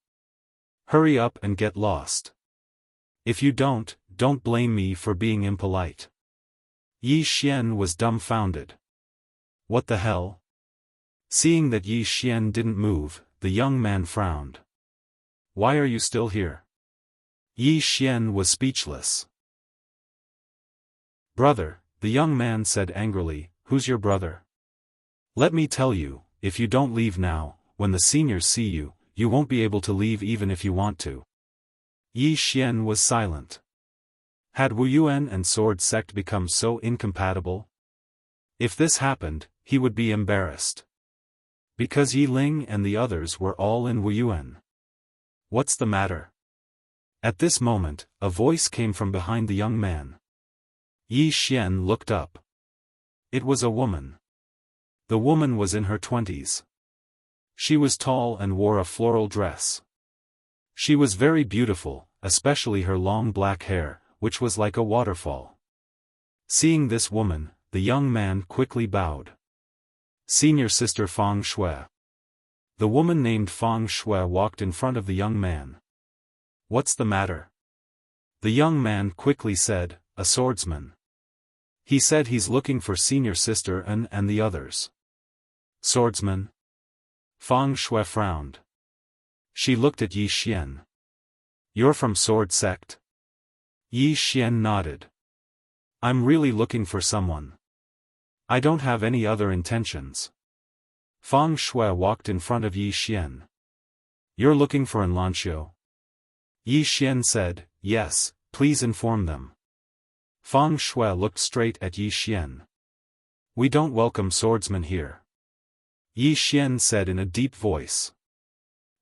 Hurry up and get lost. If you don't blame me for being impolite. Yi Xian was dumbfounded. What the hell? Seeing that Yi Xian didn't move, the young man frowned. Why are you still here? Yi Xian was speechless. Brother, the young man said angrily, who's your brother? Let me tell you, if you don't leave now, when the seniors see you, you won't be able to leave even if you want to. Yi Xian was silent. Had Wuyuan and Sword Sect become so incompatible? If this happened, he would be embarrassed. Because Yi Ling and the others were all in Wuyuan. What's the matter? At this moment, a voice came from behind the young man. Yi Xian looked up. It was a woman. The woman was in her 20s. She was tall and wore a floral dress. She was very beautiful, especially her long black hair, which was like a waterfall. Seeing this woman, the young man quickly bowed. Senior sister Fang Shui. The woman named Fang Shui walked in front of the young man. What's the matter? The young man quickly said, a swordsman. He said he's looking for senior sister and the others. Swordsman? Fang Shui frowned. She looked at Yi Xian. You're from Sword Sect? Yi Xian nodded. I'm really looking for someone. I don't have any other intentions. Fang Shui walked in front of Yi Xian. You're looking for An Lanxiu? Yi Xian said, yes, please inform them. Fang Shui looked straight at Yi Xian. We don't welcome swordsmen here. Yi Xian said in a deep voice.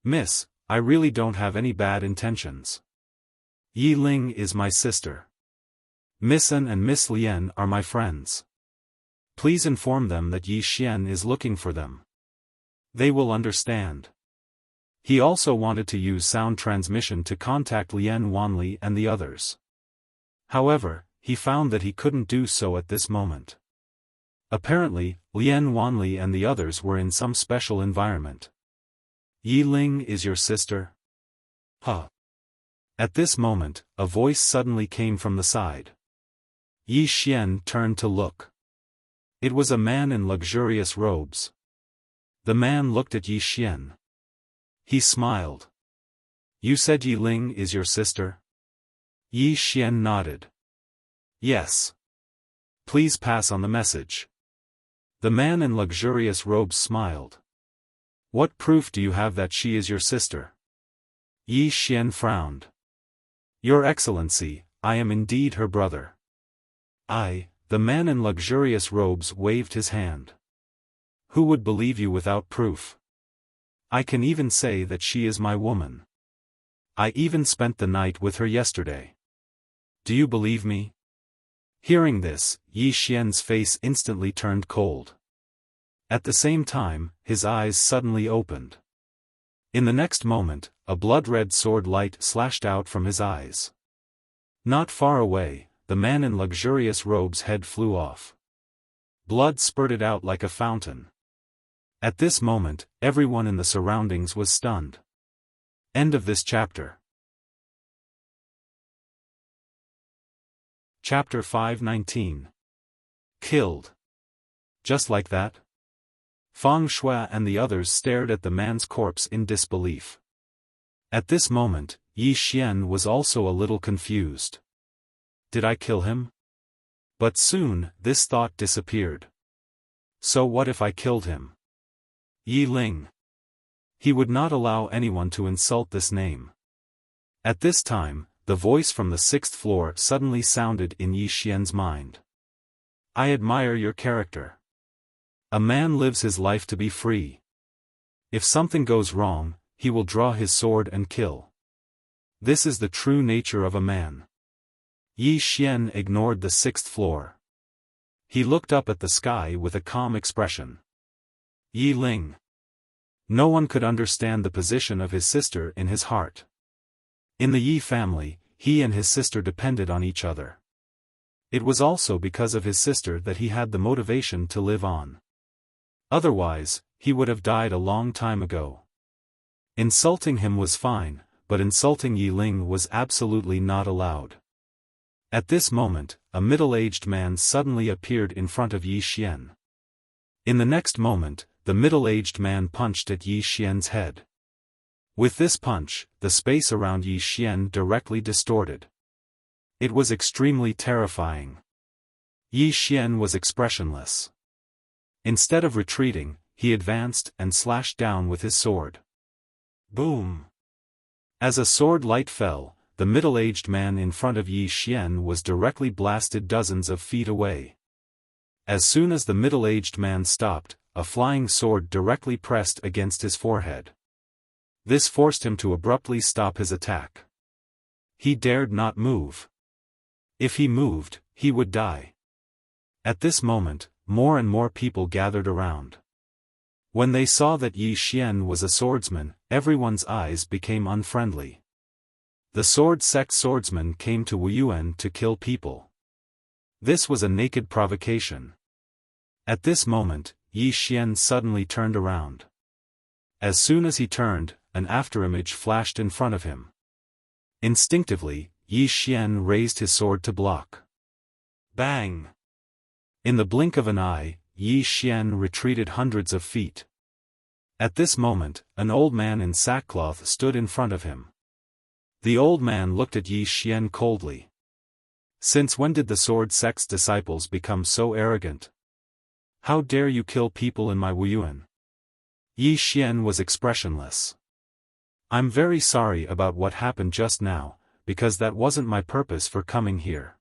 Miss, I really don't have any bad intentions. Yi Ling is my sister. Miss An and Miss Lian are my friends. Please inform them that Yi Xian is looking for them. They will understand. He also wanted to use sound transmission to contact Lian Wanli and the others. However, he found that he couldn't do so at this moment. Apparently, Lian Wanli and the others were in some special environment. Yi Ling is your sister? Huh. At this moment, a voice suddenly came from the side. Yi Xian turned to look. It was a man in luxurious robes. The man looked at Yi Xian. He smiled. You said Yi Ling is your sister? Yi Xian nodded. Yes. Please pass on the message. The man in luxurious robes smiled. What proof do you have that she is your sister? Yi Xian frowned. Your Excellency, I am indeed her brother. The man in luxurious robes waved his hand. Who would believe you without proof? I can even say that she is my woman. I even spent the night with her yesterday. Do you believe me? Hearing this, Yi Xian's face instantly turned cold. At the same time, his eyes suddenly opened. In the next moment, a blood-red sword light slashed out from his eyes. Not far away, the man in luxurious robes' head flew off. Blood spurted out like a fountain. At this moment, everyone in the surroundings was stunned. End of this chapter. Chapter 519. Killed. Just like that? Fang Shui and the others stared at the man's corpse in disbelief. At this moment, Yi Xian was also a little confused. Did I kill him? But soon, this thought disappeared. So what if I killed him? Yi Ling. He would not allow anyone to insult this name. At this time, the voice from the 6th floor suddenly sounded in Yi Xian's mind. I admire your character. A man lives his life to be free. If something goes wrong, he will draw his sword and kill. This is the true nature of a man. Yi Xian ignored the 6th floor. He looked up at the sky with a calm expression. Yi Ling. No one could understand the position of his sister in his heart. In the Yi family, he and his sister depended on each other. It was also because of his sister that he had the motivation to live on. Otherwise, he would have died a long time ago. Insulting him was fine, but insulting Yi Ling was absolutely not allowed. At this moment, a middle-aged man suddenly appeared in front of Yi Xian. In the next moment, the middle-aged man punched at Yi Xian's head. With this punch, the space around Yi Xian directly distorted. It was extremely terrifying. Yi Xian was expressionless. Instead of retreating, he advanced and slashed down with his sword. Boom! As a sword light fell, the middle-aged man in front of Yi Xian was directly blasted dozens of feet away. As soon as the middle-aged man stopped, a flying sword directly pressed against his forehead. This forced him to abruptly stop his attack. He dared not move. If he moved, he would die. At this moment, more and more people gathered around. When they saw that Yi Xian was a swordsman, everyone's eyes became unfriendly. The sword sect swordsman came to Wuyuan to kill people. This was a naked provocation. At this moment, Yi Xian suddenly turned around. As soon as he turned, an afterimage flashed in front of him. Instinctively, Yi Xian raised his sword to block. Bang! In the blink of an eye, Yi Xian retreated hundreds of feet. At this moment, an old man in sackcloth stood in front of him. The old man looked at Yi Xian coldly. Since when did the sword sect's disciples become so arrogant? How dare you kill people in my Wuyuan? Yi Xian was expressionless. I'm very sorry about what happened just now, because that wasn't my purpose for coming here.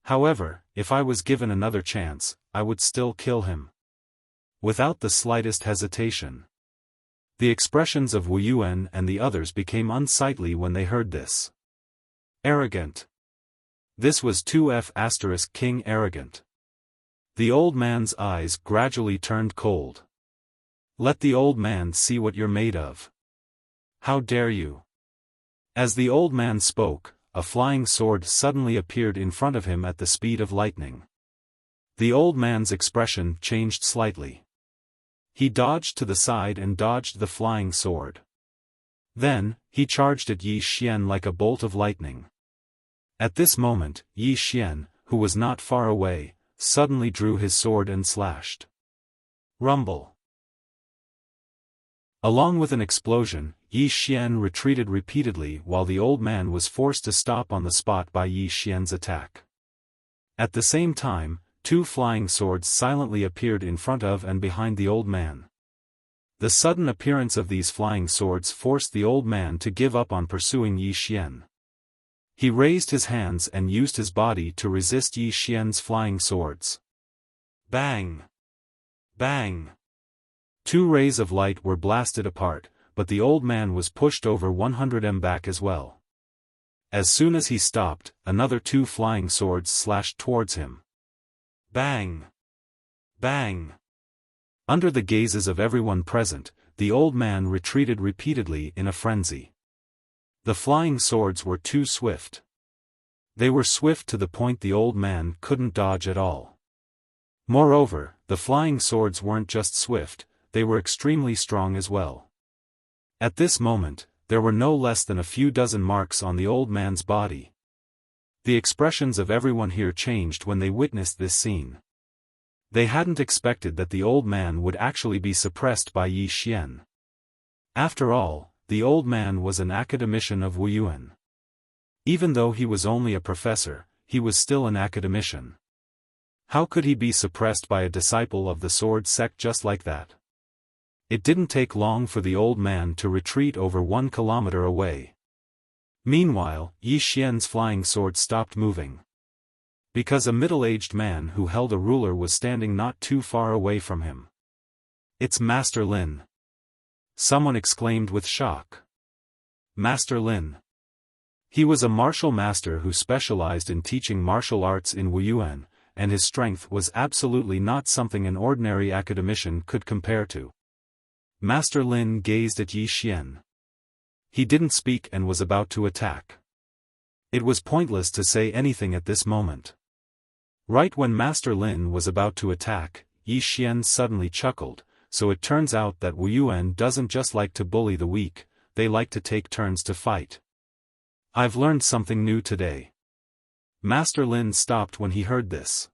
However, if I was given another chance, I would still kill him. Without the slightest hesitation. The expressions of Wu Yuan and the others became unsightly when they heard this. Arrogant. This was 2F** King arrogant. The old man's eyes gradually turned cold. Let the old man see what you're made of. How dare you? As the old man spoke, a flying sword suddenly appeared in front of him at the speed of lightning. The old man's expression changed slightly. He dodged to the side and dodged the flying sword. Then, he charged at Yi Xian like a bolt of lightning. At this moment, Yi Xian, who was not far away, suddenly drew his sword and slashed. Rumble. Along with an explosion, Yi Xian retreated repeatedly while the old man was forced to stop on the spot by Yi Xian's attack. At the same time, 2 flying swords silently appeared in front of and behind the old man. The sudden appearance of these flying swords forced the old man to give up on pursuing Yi Xian. He raised his hands and used his body to resist Yi Xian's flying swords. Bang! Bang! 2 rays of light were blasted apart, but the old man was pushed over 100 back as well. As soon as he stopped, another 2 flying swords slashed towards him. Bang! Bang! Under the gazes of everyone present, the old man retreated repeatedly in a frenzy. The flying swords were too swift. They were swift to the point the old man couldn't dodge at all. Moreover, the flying swords weren't just swift, they were extremely strong as well. At this moment, there were no less than a few dozen marks on the old man's body. The expressions of everyone here changed when they witnessed this scene. They hadn't expected that the old man would actually be suppressed by Yi Xian. After all, the old man was an academician of Wu Yuan. Even though he was only a professor, he was still an academician. How could he be suppressed by a disciple of the sword sect just like that? It didn't take long for the old man to retreat over 1 kilometer away. Meanwhile, Yi Xian's flying sword stopped moving. Because a middle-aged man who held a ruler was standing not too far away from him. It's Master Lin. Someone exclaimed with shock. Master Lin. He was a martial master who specialized in teaching martial arts in Wu Yuan, and his strength was absolutely not something an ordinary academician could compare to. Master Lin gazed at Yi Xian. He didn't speak and was about to attack. It was pointless to say anything at this moment. Right when Master Lin was about to attack, Yi Xian suddenly chuckled, so it turns out that Wu Yuan doesn't just like to bully the weak, they like to take turns to fight. I've learned something new today. Master Lin stopped when he heard this.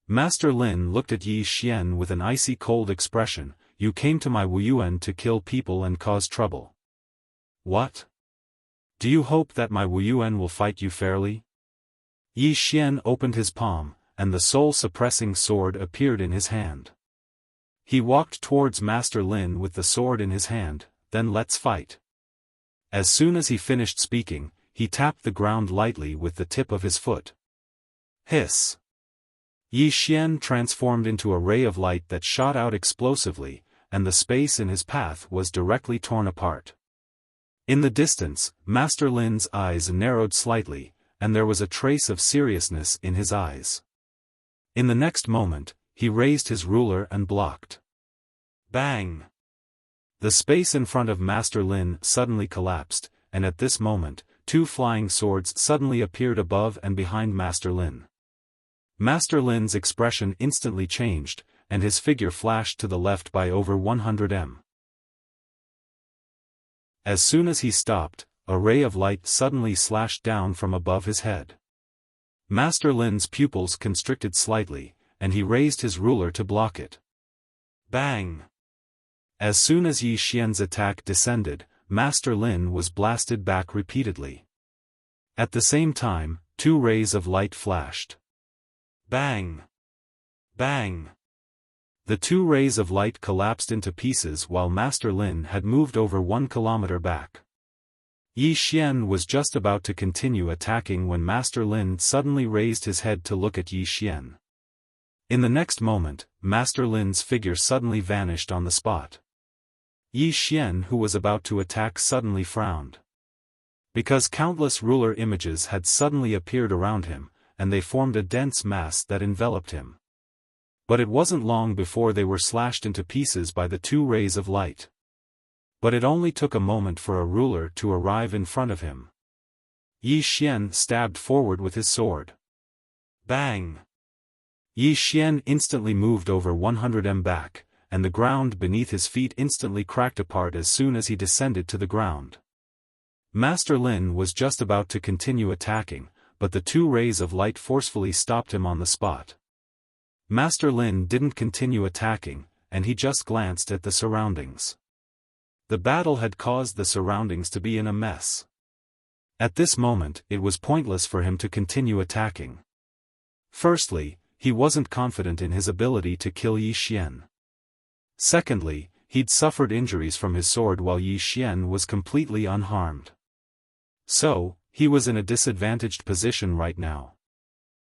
Master Lin looked at Yi Xian with an icy cold expression. You came to my Wu Yuan to kill people and cause trouble. What? Do you hope that my Wu Yuan will fight you fairly? Yi Xian opened his palm, and the soul-suppressing sword appeared in his hand. He walked towards Master Lin with the sword in his hand. Then let's fight. As soon as he finished speaking, he tapped the ground lightly with the tip of his foot. Hiss! Yi Xian transformed into a ray of light that shot out explosively, and the space in his path was directly torn apart. In the distance, Master Lin's eyes narrowed slightly, and there was a trace of seriousness in his eyes. In the next moment, he raised his ruler and blocked. Bang! The space in front of Master Lin suddenly collapsed, and at this moment, 2 flying swords suddenly appeared above and behind Master Lin. Master Lin's expression instantly changed, and his figure flashed to the left by over 100 m. As soon as he stopped, a ray of light suddenly slashed down from above his head. Master Lin's pupils constricted slightly, and he raised his ruler to block it. Bang! As soon as Yi Xian's attack descended, Master Lin was blasted back repeatedly. At the same time, 2 rays of light flashed. Bang! Bang! The 2 rays of light collapsed into pieces while Master Lin had moved over 1 kilometer back. Yi Xian was just about to continue attacking when Master Lin suddenly raised his head to look at Yi Xian. In the next moment, Master Lin's figure suddenly vanished on the spot. Yi Xian, who was about to attack, suddenly frowned. Because countless ruler images had suddenly appeared around him, and they formed a dense mass that enveloped him. But it wasn't long before they were slashed into pieces by the two rays of light. But it only took a moment for a ruler to arrive in front of him. Yi Xian stabbed forward with his sword. Bang! Yi Xian instantly moved over 100 m back, and the ground beneath his feet instantly cracked apart as soon as he descended to the ground. Master Lin was just about to continue attacking, but the two rays of light forcefully stopped him on the spot. Master Lin didn't continue attacking, and he just glanced at the surroundings. The battle had caused the surroundings to be in a mess. At this moment, it was pointless for him to continue attacking. Firstly, he wasn't confident in his ability to kill Yi Xian. Secondly, he'd suffered injuries from his sword while Yi Xian was completely unharmed. So, he was in a disadvantaged position right now.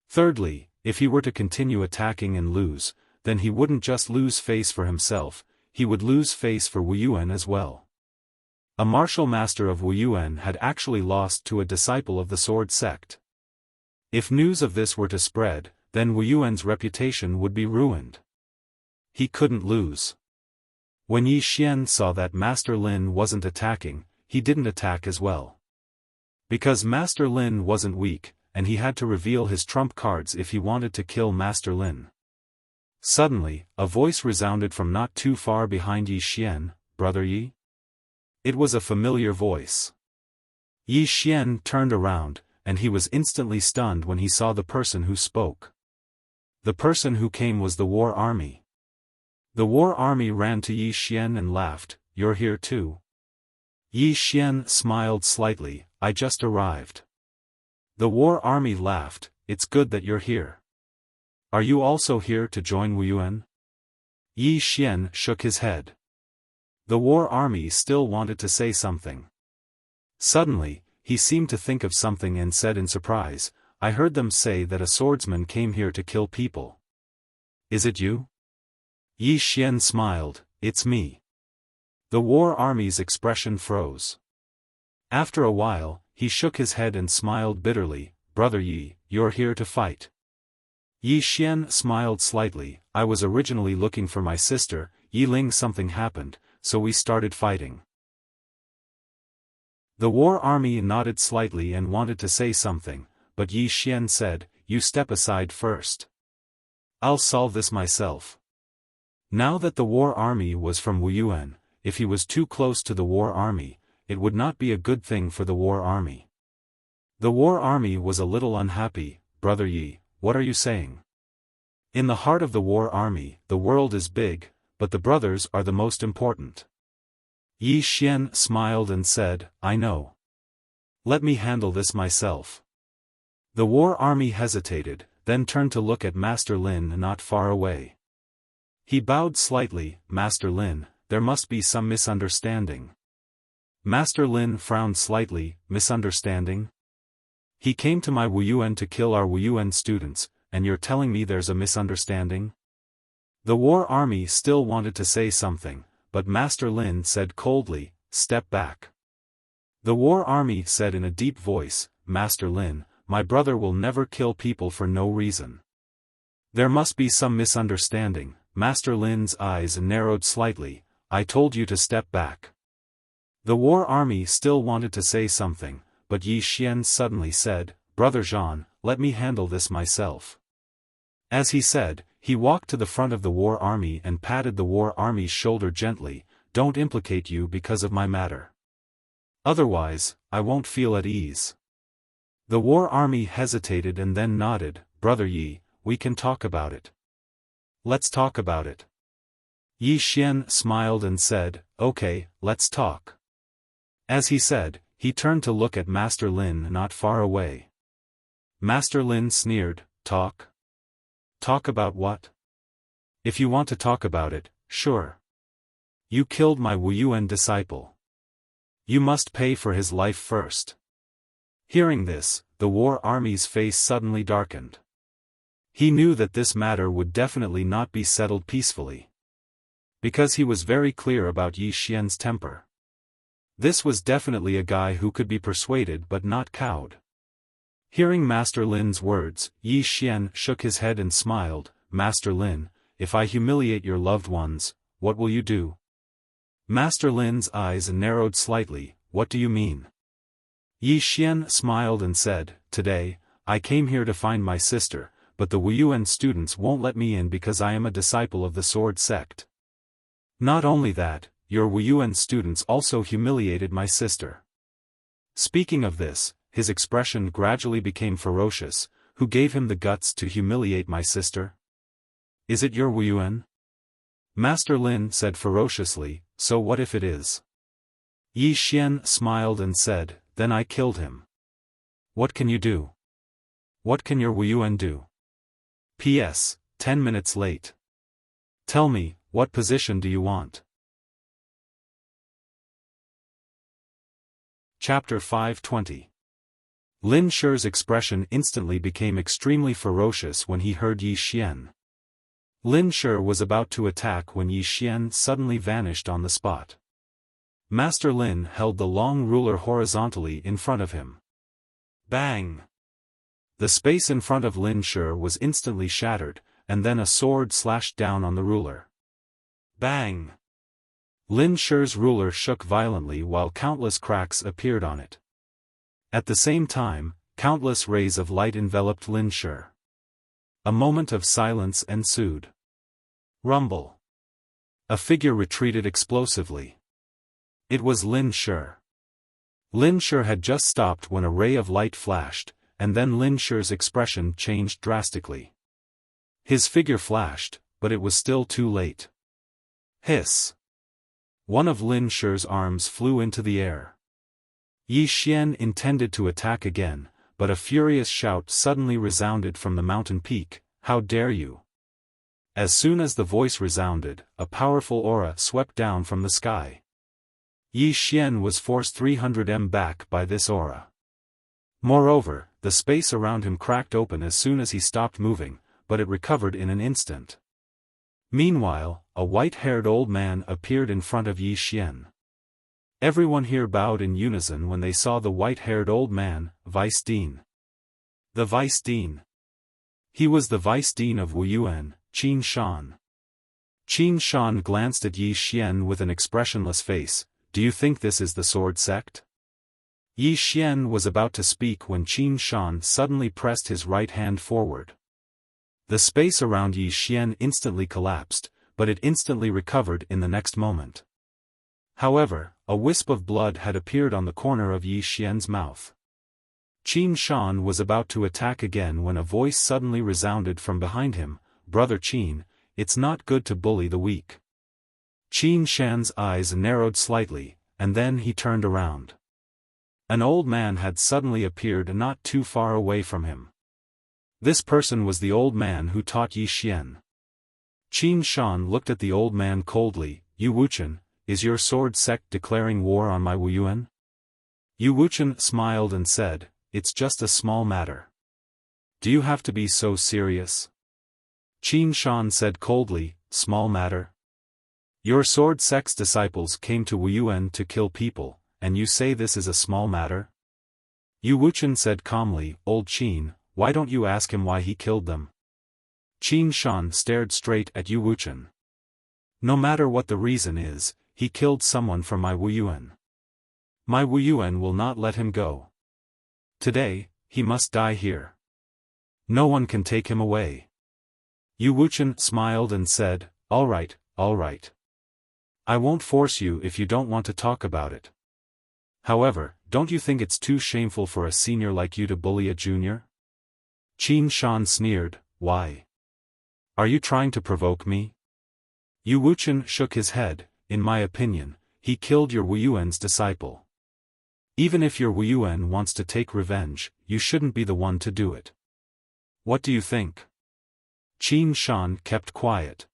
Thirdly, if he were to continue attacking and lose, then he wouldn't just lose face for himself, he would lose face for Wu Yuan as well. A martial master of Wu Yuan had actually lost to a disciple of the sword sect. If news of this were to spread, then Wu Yuan's reputation would be ruined. He couldn't lose. When Yi Xian saw that Master Lin wasn't attacking, he didn't attack as well. Because Master Lin wasn't weak, and he had to reveal his trump cards if he wanted to kill Master Lin. Suddenly, a voice resounded from not too far behind Yi Xian, "Brother Yi?" It was a familiar voice. Yi Xian turned around, and he was instantly stunned when he saw the person who spoke. The person who came was the war army. The war army ran to Yi Xian and laughed, "You're here too?" Yi Xian smiled slightly, "I just arrived." The war army laughed, "It's good that you're here. Are you also here to join Wu Yuan?" Yi Xian shook his head. The war army still wanted to say something. Suddenly, he seemed to think of something and said in surprise, "I heard them say that a swordsman came here to kill people. Is it you?" Yi Xian smiled, "It's me." The war army's expression froze. After a while, he shook his head and smiled bitterly, "Brother Yi, you're here to fight." Yi Xian smiled slightly, "I was originally looking for my sister, Yi Ling. Something happened, so we started fighting." The war army nodded slightly and wanted to say something, but Yi Xian said, "You step aside first. I'll solve this myself." Now that the war army was from Wu Yuan, if he was too close to the war army, it would not be a good thing for the war army. The war army was a little unhappy. "Brother Yi, what are you saying?" In the heart of the war army, the world is big, but the brothers are the most important. Yi Xian smiled and said, "I know. Let me handle this myself." The war army hesitated, then turned to look at Master Lin not far away. He bowed slightly, "Master Lin, there must be some misunderstanding." Master Lin frowned slightly, "Misunderstanding? He came to my Wu Yuan to kill our Wu Yuan students, and you're telling me there's a misunderstanding?" The war army still wanted to say something, but Master Lin said coldly, "Step back." The war army said in a deep voice, "Master Lin, my brother will never kill people for no reason. There must be some misunderstanding." Master Lin's eyes narrowed slightly, "I told you to step back." The war army still wanted to say something, but Yi Xian suddenly said, "Brother Zhan, let me handle this myself." As he said, he walked to the front of the war army and patted the war army's shoulder gently, "Don't implicate you because of my matter. Otherwise, I won't feel at ease." The war army hesitated and then nodded, "Brother Yi, we can talk about it. Let's talk about it." Yi Xian smiled and said, "Okay, let's talk." As he said, he turned to look at Master Lin not far away. Master Lin sneered, "Talk? Talk about what? If you want to talk about it, sure. You killed my Wu Yuan disciple. You must pay for his life first." Hearing this, the war army's face suddenly darkened. He knew that this matter would definitely not be settled peacefully. Because he was very clear about Yi Xian's temper. This was definitely a guy who could be persuaded but not cowed. Hearing Master Lin's words, Yi Xian shook his head and smiled. Master Lin, if I humiliate your loved ones, what will you do? Master Lin's eyes narrowed slightly. What do you mean? Yi Xian smiled and said, Today, I came here to find my sister, but the Wuyuan students won't let me in because I am a disciple of the sword sect. Not only that, your Wuyuan students also humiliated my sister. Speaking of this, his expression gradually became ferocious. Who gave him the guts to humiliate my sister? Is it your Wuyuan? Master Lin said ferociously, so what if it is? Yi Xian smiled and said, then I killed him. What can you do? What can your Wuyuan do? P.S. 10 minutes late. Tell me, what position do you want? Chapter 520. Lin Shi's expression instantly became extremely ferocious when he heard Yi Xian. Lin Shi was about to attack when Yi Xian suddenly vanished on the spot. Master Lin held the long ruler horizontally in front of him. Bang! The space in front of Lin Shi was instantly shattered, and then a sword slashed down on the ruler. Bang! Lin Shi's ruler shook violently while countless cracks appeared on it. At the same time, countless rays of light enveloped Lin Shi. A moment of silence ensued. Rumble. A figure retreated explosively. It was Lin Shi. Lin Shi had just stopped when a ray of light flashed, and then Lin Shi's expression changed drastically. His figure flashed, but it was still too late. Hiss. One of Lin Shi's arms flew into the air. Yi Xian intended to attack again, but a furious shout suddenly resounded from the mountain peak, "How dare you!" As soon as the voice resounded, a powerful aura swept down from the sky. Yi Xian was forced 300 m back by this aura. Moreover, the space around him cracked open as soon as he stopped moving, but it recovered in an instant. Meanwhile, a white-haired old man appeared in front of Yi Xian. Everyone here bowed in unison when they saw the white-haired old man, Vice Dean. The Vice Dean. He was the Vice Dean of Wuyuan, Qin Shan. Qin Shan glanced at Yi Xian with an expressionless face. Do you think this is the sword sect? Yi Xian was about to speak when Qin Shan suddenly pressed his right hand forward. The space around Yi Xian instantly collapsed, but it instantly recovered in the next moment. However, a wisp of blood had appeared on the corner of Yi Xian's mouth. Qin Shan was about to attack again when a voice suddenly resounded from behind him, "Brother Qin, it's not good to bully the weak." Qin Shan's eyes narrowed slightly, and then he turned around. An old man had suddenly appeared not too far away from him. This person was the old man who taught Yi Xian. Qin Shan looked at the old man coldly. "Yu Wuchen, is your sword sect declaring war on my Wuyuan?" Yu Wuchen smiled and said, "It's just a small matter. Do you have to be so serious?" Qin Shan said coldly, "Small matter? Your sword sect's disciples came to Wuyuan to kill people, and you say this is a small matter?" Yu Wuchen said calmly, "Old Qin, why don't you ask him why he killed them?" Qin Shan stared straight at Yu Wuchen. "No matter what the reason is, he killed someone from my Wuyuan. My Wuyuan will not let him go. Today, he must die here. No one can take him away." Yu Wuchen smiled and said, all right. I won't force you if you don't want to talk about it. However, don't you think it's too shameful for a senior like you to bully a junior?" Qin Shan sneered, "Why? Are you trying to provoke me?" Yu Wuchen shook his head. "In my opinion, he killed your Wuyuan's disciple. Even if your Wuyuan wants to take revenge, you shouldn't be the one to do it. What do you think?" Qin Shan kept quiet.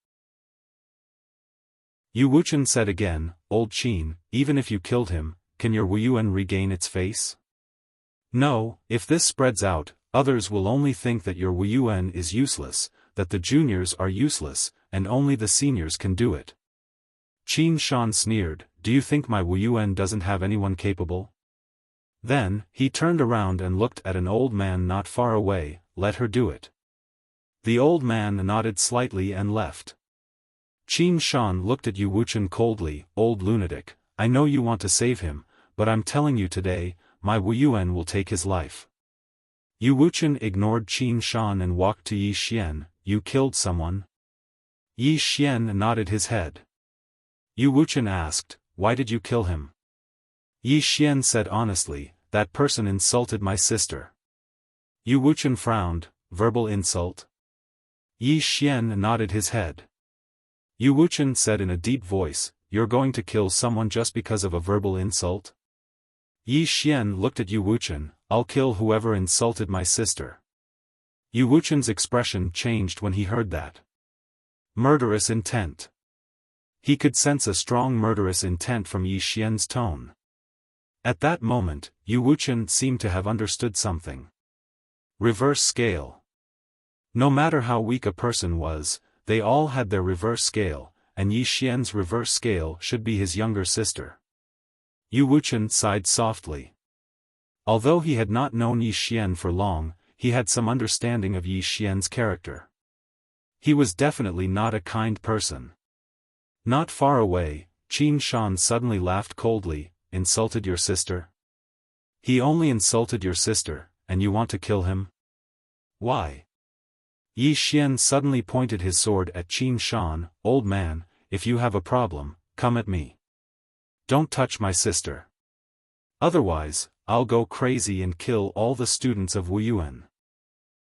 Yu Wuchen said again, "Old Qin, even if you killed him, can your Wuyuan regain its face?" "No, if this spreads out, Others will only think that your Wuyuan is useless, that the juniors are useless, and only the seniors can do it. Qin Shan sneered, do you think my Wuyuan doesn't have anyone capable? Then, he turned around and looked at an old man not far away, let her do it. The old man nodded slightly and left. Qin Shan looked at Yu Wuchen coldly, old lunatic, I know you want to save him, but I'm telling you today, my Wuyuan will take his life. Yu Wuchen ignored Qin Shan and walked to Yi Xian, you killed someone? Yi Xian nodded his head. Yu Wuchen asked, why did you kill him? Yi Xian said honestly, that person insulted my sister. Yu Wuchen frowned, verbal insult? Yi Xian nodded his head. Yu Wuchen said in a deep voice, you're going to kill someone just because of a verbal insult? Yi Xian looked at Yu Wuchen, I'll kill whoever insulted my sister. Yu Wuchen's expression changed when he heard that. Murderous intent. He could sense a strong murderous intent from Yi Xian's tone. At that moment, Yu Wuchen seemed to have understood something. Reverse scale. No matter how weak a person was, they all had their reverse scale, and Yi Xian's reverse scale should be his younger sister. Yu Wuchen sighed softly. Although he had not known Yi Xian for long, he had some understanding of Yi Xian's character. He was definitely not a kind person. Not far away, Qin Shan suddenly laughed coldly, insulted your sister? He only insulted your sister, and you want to kill him? Why? Yi Xian suddenly pointed his sword at Qin Shan, old man, if you have a problem, come at me. Don't touch my sister. Otherwise, I'll go crazy and kill all the students of Wuyuan.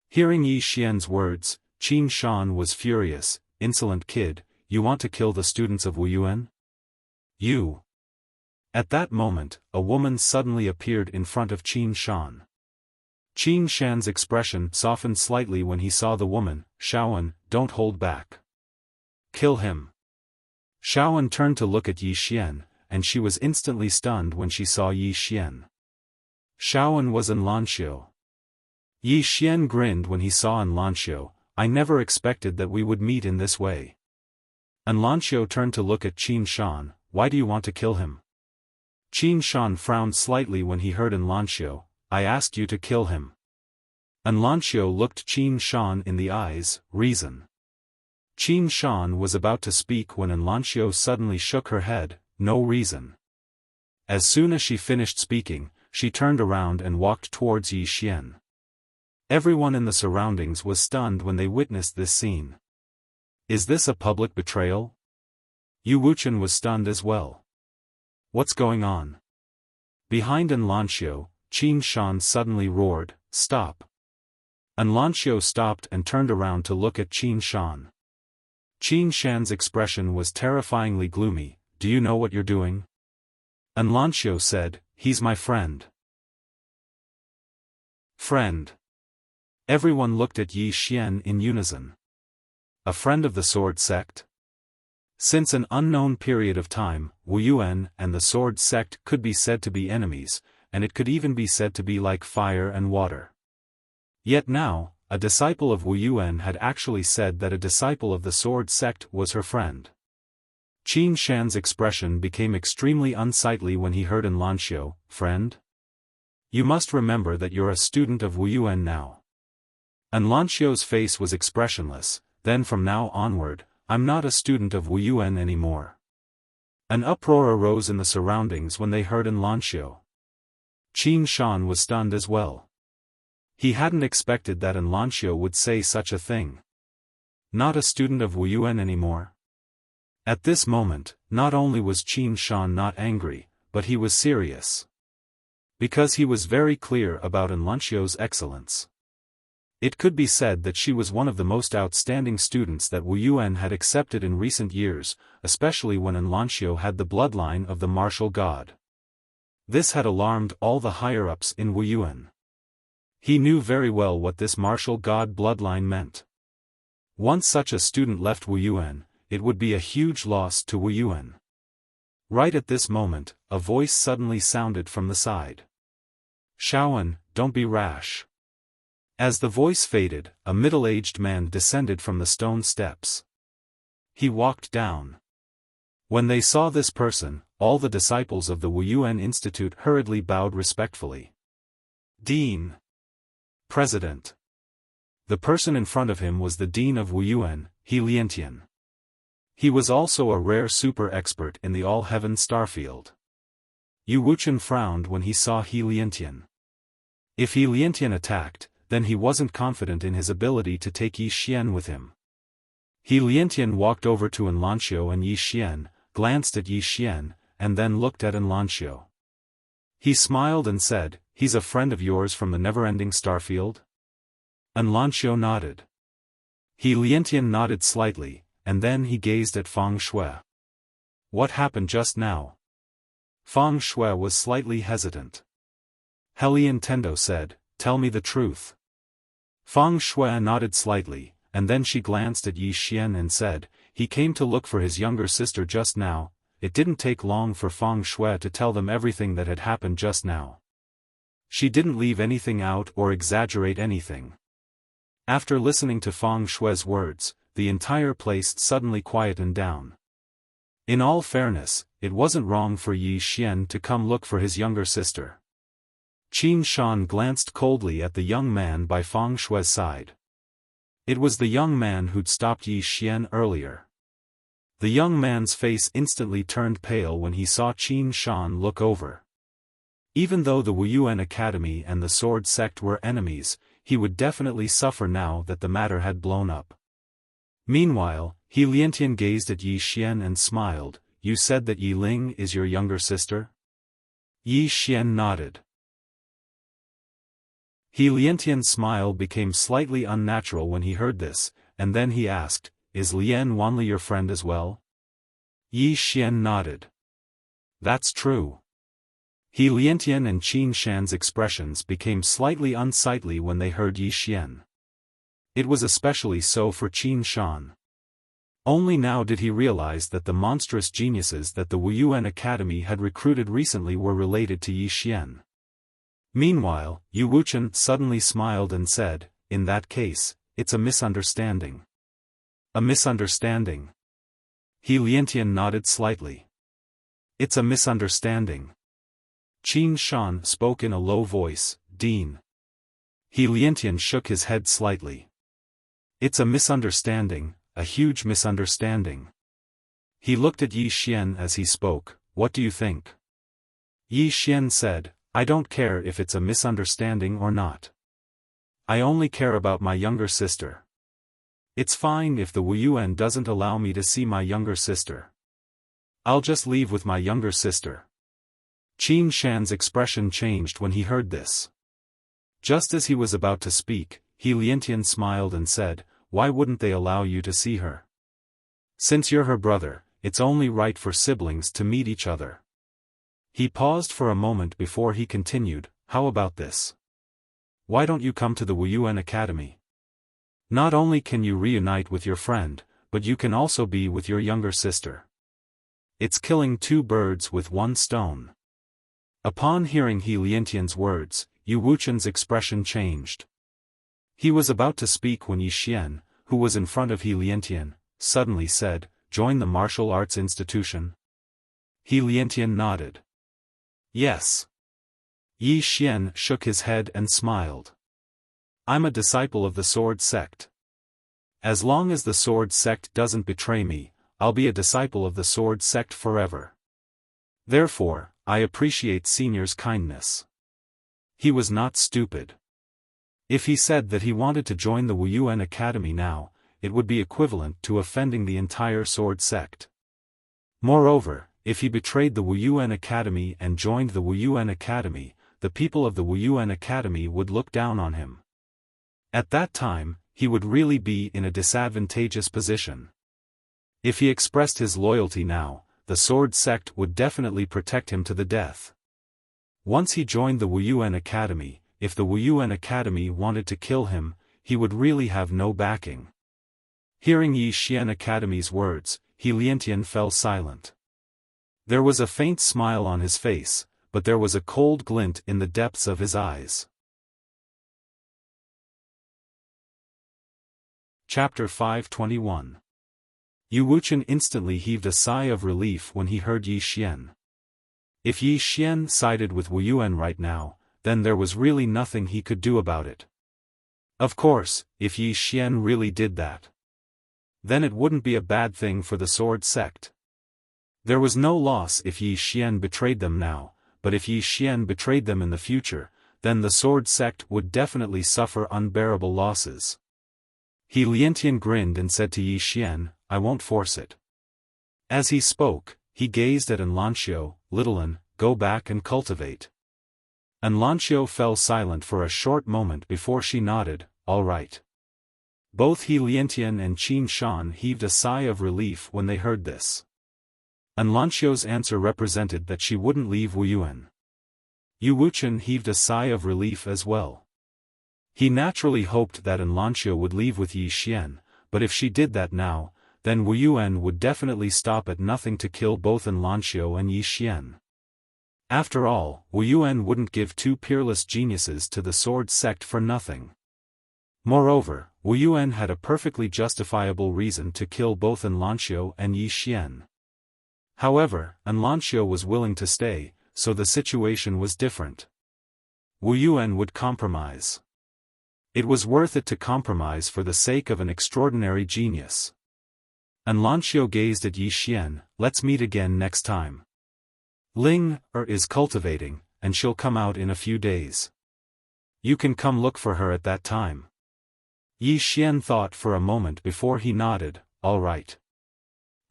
Hearing Yi Xian's words, Qin Shan was furious, insolent kid, you want to kill the students of Wuyuan? You. At that moment, a woman suddenly appeared in front of Qin Shan. Qin Shan's expression softened slightly when he saw the woman, Xiaofan, don't hold back. Kill him. Xiaofan turned to look at Yi Xian, and she was instantly stunned when she saw Yi Xian. Xiaofan was in Lanxiu. Yi Xian grinned when he saw An Lanxiu, I never expected that we would meet in this way. An Lanxiu turned to look at Qin Shan, why do you want to kill him? Qin Shan frowned slightly when he heard An Lanxiu, I asked you to kill him. An Lanxiu looked Qin Shan in the eyes, reason. Qin Shan was about to speak when An Lanxiu suddenly shook her head, no reason. As soon as she finished speaking, she turned around and walked towards Yi Xian. Everyone in the surroundings was stunned when they witnessed this scene. Is this a public betrayal? Yu Wuchen was stunned as well. What's going on? Behind An Lanxiu, Qin Shan suddenly roared, stop. An Lanxiu stopped and turned around to look at Qin Shan. Qin Shan's expression was terrifyingly gloomy, do you know what you're doing? An Lanxiu said, he's my friend. Friend. Everyone looked at Yi Xian in unison. A friend of the sword sect? Since an unknown period of time, Wuyuan and the sword sect could be said to be enemies, and it could even be said to be like fire and water. Yet now, a disciple of Wuyuan had actually said that a disciple of the sword sect was her friend. Qin Shan's expression became extremely unsightly when he heard An Lanxiu, friend? You must remember that you're a student of Wuyuan now. An Lanxiu's face was expressionless, then from now onward, I'm not a student of Wuyuan anymore. An uproar arose in the surroundings when they heard An Lanxiu. Qin Shan was stunned as well. He hadn't expected that An Lanxiu would say such a thing. Not a student of Wuyuan anymore? At this moment, not only was Qin Shan not angry, but he was serious. Because he was very clear about An Lanxiu's excellence. It could be said that she was one of the most outstanding students that Wuyuan had accepted in recent years, especially when An Lanxiu had the bloodline of the martial god. This had alarmed all the higher-ups in Wuyuan. He knew very well what this martial god bloodline meant. Once such a student left Wuyuan, it would be a huge loss to Wuyuan. Right at this moment, a voice suddenly sounded from the side. Xiaofan, don't be rash. As the voice faded, a middle-aged man descended from the stone steps. He walked down. When they saw this person, all the disciples of the Wuyuan Institute hurriedly bowed respectfully. Dean. President. The person in front of him was the Dean of Wuyuan, He Liantian. He was also a rare super expert in the all-heaven starfield. Yu Wuchen frowned when he saw He Liantian. If He Liantian attacked, then he wasn't confident in his ability to take Yi Xian with him. He Liantian walked over to Enlanxiu and Yi Xian, glanced at Yi Xian, and then looked at Enlanxiu. He smiled and said, "He's a friend of yours from the never-ending starfield?" Enlanxiu nodded. He Liantian nodded slightly, and then he gazed at Feng Shui. What happened just now? Feng Shui was slightly hesitant. Helian Tendo said, "Tell me the truth." Feng Shui nodded slightly, and then she glanced at Yi Xian and said, "He came to look for his younger sister just now." It didn't take long for Feng Shui to tell them everything that had happened just now. She didn't leave anything out or exaggerate anything. After listening to Feng Shui's words, the entire place suddenly quietened down. In all fairness, it wasn't wrong for Yi Xian to come look for his younger sister. Qin Shan glanced coldly at the young man by Feng Shui's side. It was the young man who'd stopped Yi Xian earlier. The young man's face instantly turned pale when he saw Qin Shan look over. Even though the Wuyuan Academy and the Sword Sect were enemies, he would definitely suffer now that the matter had blown up. Meanwhile, He Liantian gazed at Yi Xian and smiled. "You said that Yi Ling is your younger sister?" Yi Xian nodded. He Liantian's smile became slightly unnatural when he heard this, and then he asked, "Is Lian Wanli your friend as well?" Yi Xian nodded. "That's true." He Liantian and Qin Shan's expressions became slightly unsightly when they heard Yi Xian. It was especially so for Qin Shan. Only now did he realize that the monstrous geniuses that the Wuyuan Academy had recruited recently were related to Yi Xian. Meanwhile, Yu Wuchen suddenly smiled and said, "In that case, it's a misunderstanding." "A misunderstanding?" He Liantian nodded slightly. "It's a misunderstanding." Qin Shan spoke in a low voice, "Dean." He Liantian shook his head slightly. "It's a misunderstanding, a huge misunderstanding." He looked at Yi Xian as he spoke. "What do you think?" Yi Xian said, "I don't care if it's a misunderstanding or not. I only care about my younger sister. It's fine if the Wuyuan doesn't allow me to see my younger sister. I'll just leave with my younger sister." Qin Shan's expression changed when he heard this. Just as he was about to speak, He Liantian smiled and said, "Why wouldn't they allow you to see her? Since you're her brother, it's only right for siblings to meet each other." He paused for a moment before he continued, "How about this? Why don't you come to the Wuyuan Academy? Not only can you reunite with your friend, but you can also be with your younger sister. It's killing two birds with one stone." Upon hearing He Liantian's words, Yu Wuchen's expression changed. He was about to speak when Yi Xian, who was in front of He Liantian, suddenly said, "Join the martial arts institution?" He Liantian nodded. "Yes." Yi Xian shook his head and smiled. "I'm a disciple of the Sword Sect. As long as the Sword Sect doesn't betray me, I'll be a disciple of the Sword Sect forever. Therefore, I appreciate Senior's kindness." He was not stupid. If he said that he wanted to join the Wuyuan Academy now, it would be equivalent to offending the entire Sword Sect. Moreover, if he betrayed the Wuyuan Academy and joined the Wuyuan Academy, the people of the Wuyuan Academy would look down on him. At that time, he would really be in a disadvantageous position. If he expressed his loyalty now, the Sword Sect would definitely protect him to the death. Once he joined the Wuyuan Academy, if the Wuyuan Academy wanted to kill him, he would really have no backing. Hearing Yi Xian Academy's words, He Liantian fell silent. There was a faint smile on his face, but there was a cold glint in the depths of his eyes. Chapter 521. Yu Wuchen instantly heaved a sigh of relief when he heard Yi Xian. If Yi Xian sided with Wu Yuan right now, then there was really nothing he could do about it. Of course, if Yi Xian really did that, then it wouldn't be a bad thing for the sword sect. There was no loss if Yi Xian betrayed them now, but if Yi Xian betrayed them in the future, then the sword sect would definitely suffer unbearable losses. He Liantian grinned and said to Yi Xian, "I won't force it." As he spoke, he gazed at Anlanxiu, "Little An, go back and cultivate." Anlanxiu fell silent for a short moment before she nodded, "All right." Both He Liantian and Qin Shan heaved a sigh of relief when they heard this. Anlanxiu's answer represented that she wouldn't leave Wu Yuan. Yu Wuchen heaved a sigh of relief as well. He naturally hoped that Anlanxiu would leave with Yi Xian, but if she did that now, then Wu Yuan would definitely stop at nothing to kill both Anlanxiu and Yi Xian. After all, Wu Yuan wouldn't give two peerless geniuses to the sword sect for nothing. Moreover, Wu Yuan had a perfectly justifiable reason to kill both Anlanxiu and Yi Xian. However, Anlanxiu was willing to stay, so the situation was different. Wu Yuan would compromise. It was worth it to compromise for the sake of an extraordinary genius. Anlanxiu gazed at Yi Xian, "Let's meet again next time. Ling is cultivating, and she'll come out in a few days. You can come look for her at that time." Yi Xian thought for a moment before he nodded, "All right."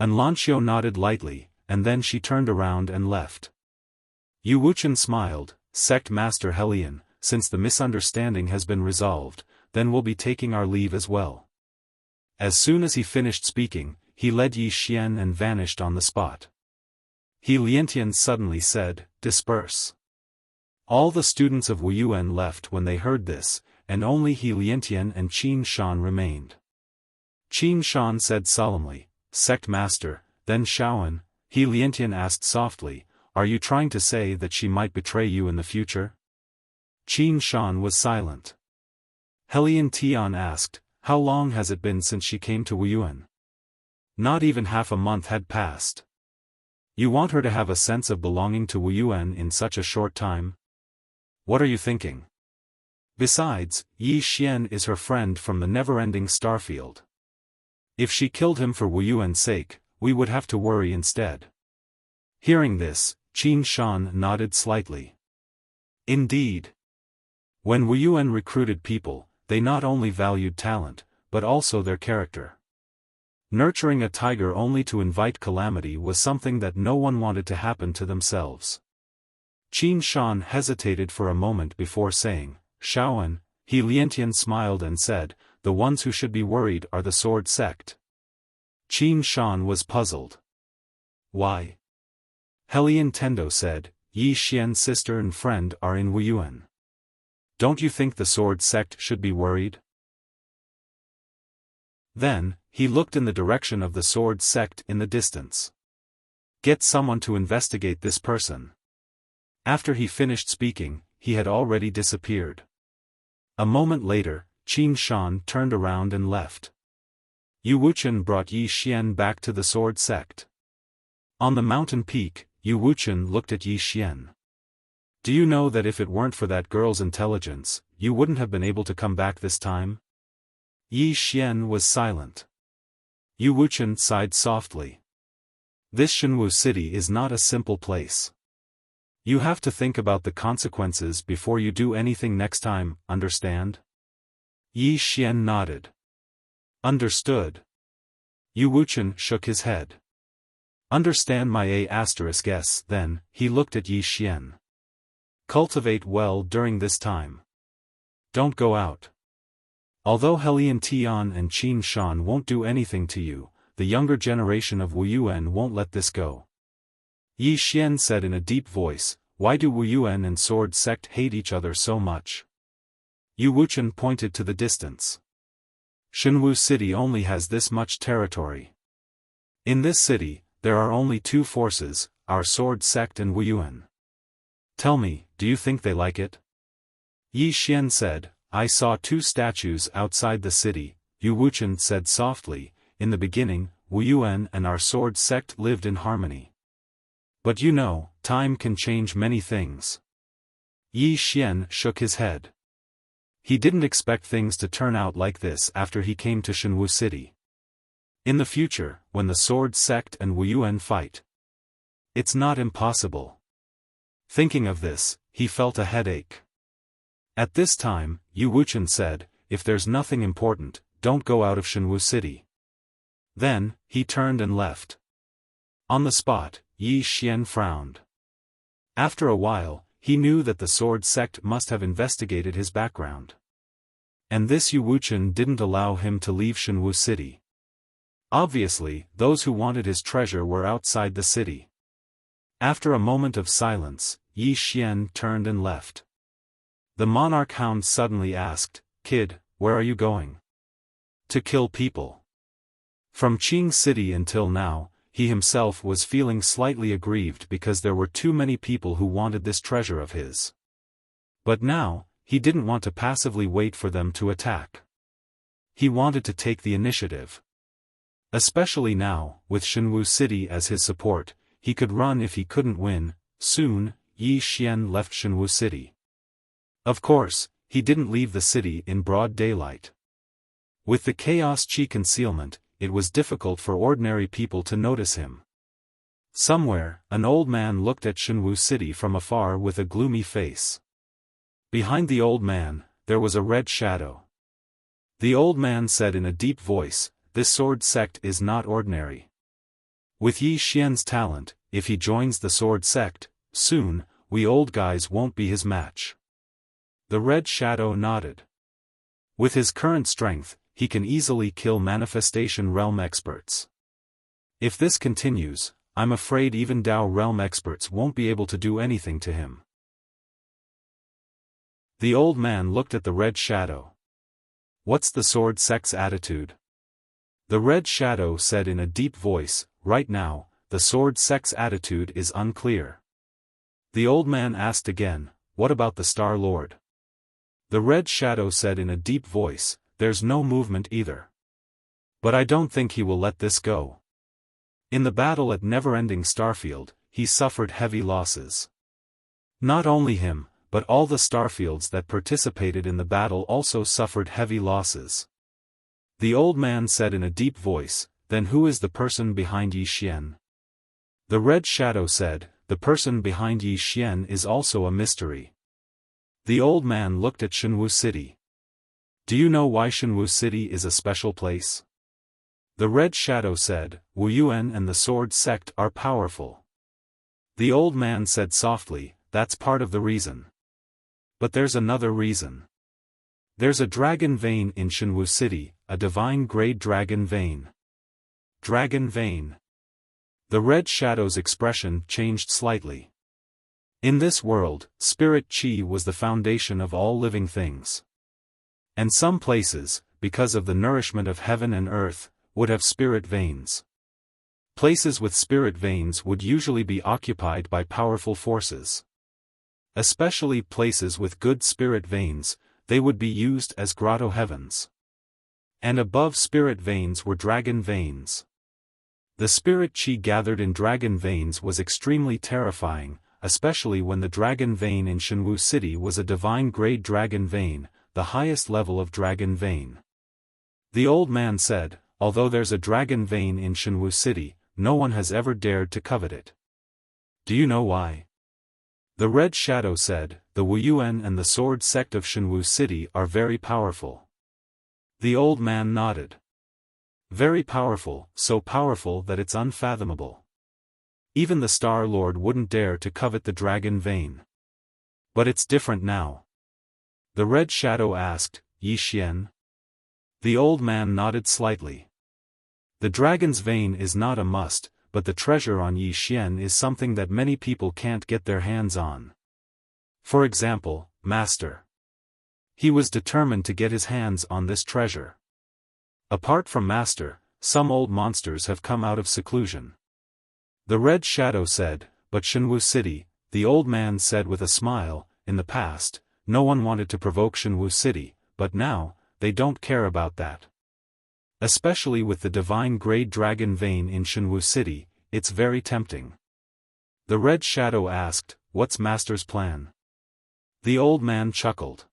Anlanxiu nodded lightly, and then she turned around and left. Yu Wuchen smiled, "Sect Master Helian, since the misunderstanding has been resolved, then we'll be taking our leave as well." As soon as he finished speaking, he led Yi Xian and vanished on the spot. He Liantian suddenly said, "Disperse." All the students of Wu Yuan left when they heard this, and only He Liantian and Qin Shan remained. Qin Shan said solemnly, "Sect Master." Then Xiaofan, He Liantian asked softly, "Are you trying to say that she might betray you in the future?" Qin Shan was silent. Helian Tian asked, "How long has it been since she came to Wu Yuan?" Not even half a month had passed. You want her to have a sense of belonging to Wu Yuan in such a short time? What are you thinking? Besides, Yi Xian is her friend from the never-ending starfield. If she killed him for Wu Yuan's sake, we would have to worry instead. Hearing this, Qin Shan nodded slightly. Indeed. When Wu Yuan recruited people, they not only valued talent, but also their character. Nurturing a tiger only to invite calamity was something that no one wanted to happen to themselves. Qin Shan hesitated for a moment before saying, "Xiaofan." He Liantian smiled and said, "The ones who should be worried are the sword sect." Qin Shan was puzzled. "Why?" Helian Tendo said, "Yi Xian's sister and friend are in Wu Yuan. Don't you think the sword sect should be worried?" Then, he looked in the direction of the sword sect in the distance. "Get someone to investigate this person." After he finished speaking, he had already disappeared. A moment later, Qin Shan turned around and left. Yu Wuchen brought Yi Xian back to the sword sect. On the mountain peak, Yu Wuchen looked at Yi Xian. "Do you know that if it weren't for that girl's intelligence, you wouldn't have been able to come back this time?" Yi Xian was silent. Yu Wuchen sighed softly. "This Shenwu city is not a simple place. You have to think about the consequences before you do anything next time, understand?" Yi Xian nodded. "Understood." Yu Wuchen shook his head. "Understand my A**s, then." He looked at Yi Xian. "Cultivate well during this time. Don't go out. Although Helian Tian and Qin Shan won't do anything to you, the younger generation of Wu Yuan won't let this go." Yi Xian said in a deep voice, "Why do Wu Yuan and sword sect hate each other so much?" Yu Wuchen pointed to the distance. "Shenwu city only has this much territory. In this city, there are only two forces, our sword sect and Wu Yuan. Tell me, do you think they like it?" Yi Xian said, "I saw two statues outside the city, Yu Wuchen said softly, in the beginning, Wu Yuan and our sword sect lived in harmony. But you know, time can change many things. Yi Xian shook his head. He didn't expect things to turn out like this after he came to Shenwu City. In the future, when the sword sect and Wu Yuan fight, it's not impossible. Thinking of this, he felt a headache. At this time, Yu Wuchen said, if there's nothing important, don't go out of Shenwu City. Then, he turned and left. On the spot, Yi Xian frowned. After a while, he knew that the sword sect must have investigated his background. And this Yu Wuchen didn't allow him to leave Shenwu City. Obviously, those who wanted his treasure were outside the city. After a moment of silence, Yi Xian turned and left. The monarch hound suddenly asked, "Kid, where are you going?" "To kill people." From Qing City until now, he himself was feeling slightly aggrieved because there were too many people who wanted this treasure of his. But now, he didn't want to passively wait for them to attack. He wanted to take the initiative. Especially now, with Shenwu City as his support, he could run if he couldn't win. Soon, Yi Xian left Shenwu City. Of course, he didn't leave the city in broad daylight. With the chaos chi concealment, it was difficult for ordinary people to notice him. Somewhere, an old man looked at Shenwu City from afar with a gloomy face. Behind the old man, there was a red shadow. The old man said in a deep voice, "This sword sect is not ordinary. With Yi Xian's talent, if he joins the sword sect, soon, we old guys won't be his match." The red shadow nodded. With his current strength, he can easily kill manifestation realm experts. If this continues, I'm afraid even Dao realm experts won't be able to do anything to him. The old man looked at the red shadow. What's the sword sect's attitude? The red shadow said in a deep voice, right now, the sword sect's attitude is unclear. The old man asked again, what about the Star Lord? The red shadow said in a deep voice, there's no movement either. But I don't think he will let this go. In the battle at Never-Ending Starfield, he suffered heavy losses. Not only him, but all the starfields that participated in the battle also suffered heavy losses. The old man said in a deep voice, then who is the person behind Yi Xian? The red shadow said, the person behind Yi Xian is also a mystery. The old man looked at Shenwu City. Do you know why Shenwu City is a special place? The red shadow said, Wu Yuan and the sword sect are powerful. The old man said softly, that's part of the reason. But there's another reason. There's a dragon vein in Shenwu City, a divine grade dragon vein. Dragon vein. The red shadow's expression changed slightly. In this world, spirit chi was the foundation of all living things. And some places, because of the nourishment of heaven and earth, would have spirit veins. Places with spirit veins would usually be occupied by powerful forces. Especially places with good spirit veins, they would be used as grotto heavens. And above spirit veins were dragon veins. The spirit chi gathered in dragon veins was extremely terrifying, especially when the dragon vein in Shenwu City was a divine grade dragon vein, the highest level of dragon vein. The old man said, although there's a dragon vein in Shenwu City, no one has ever dared to covet it. Do you know why? The red shadow said, the Wu Yuan and the sword sect of Shenwu City are very powerful. The old man nodded. Very powerful, so powerful that it's unfathomable. Even the Star Lord wouldn't dare to covet the dragon vein. But it's different now. The red shadow asked, Yi Xian? The old man nodded slightly. The dragon's vein is not a must, but the treasure on Yi Xian is something that many people can't get their hands on. For example, Master. He was determined to get his hands on this treasure. Apart from Master, some old monsters have come out of seclusion. The red shadow said, but Shenwu City, the old man said with a smile, in the past, no one wanted to provoke Shenwu City, but now, they don't care about that. Especially with the divine grey dragon vein in Shenwu City, it's very tempting. The Red Shadow asked, "What's Master's plan?" The old man chuckled.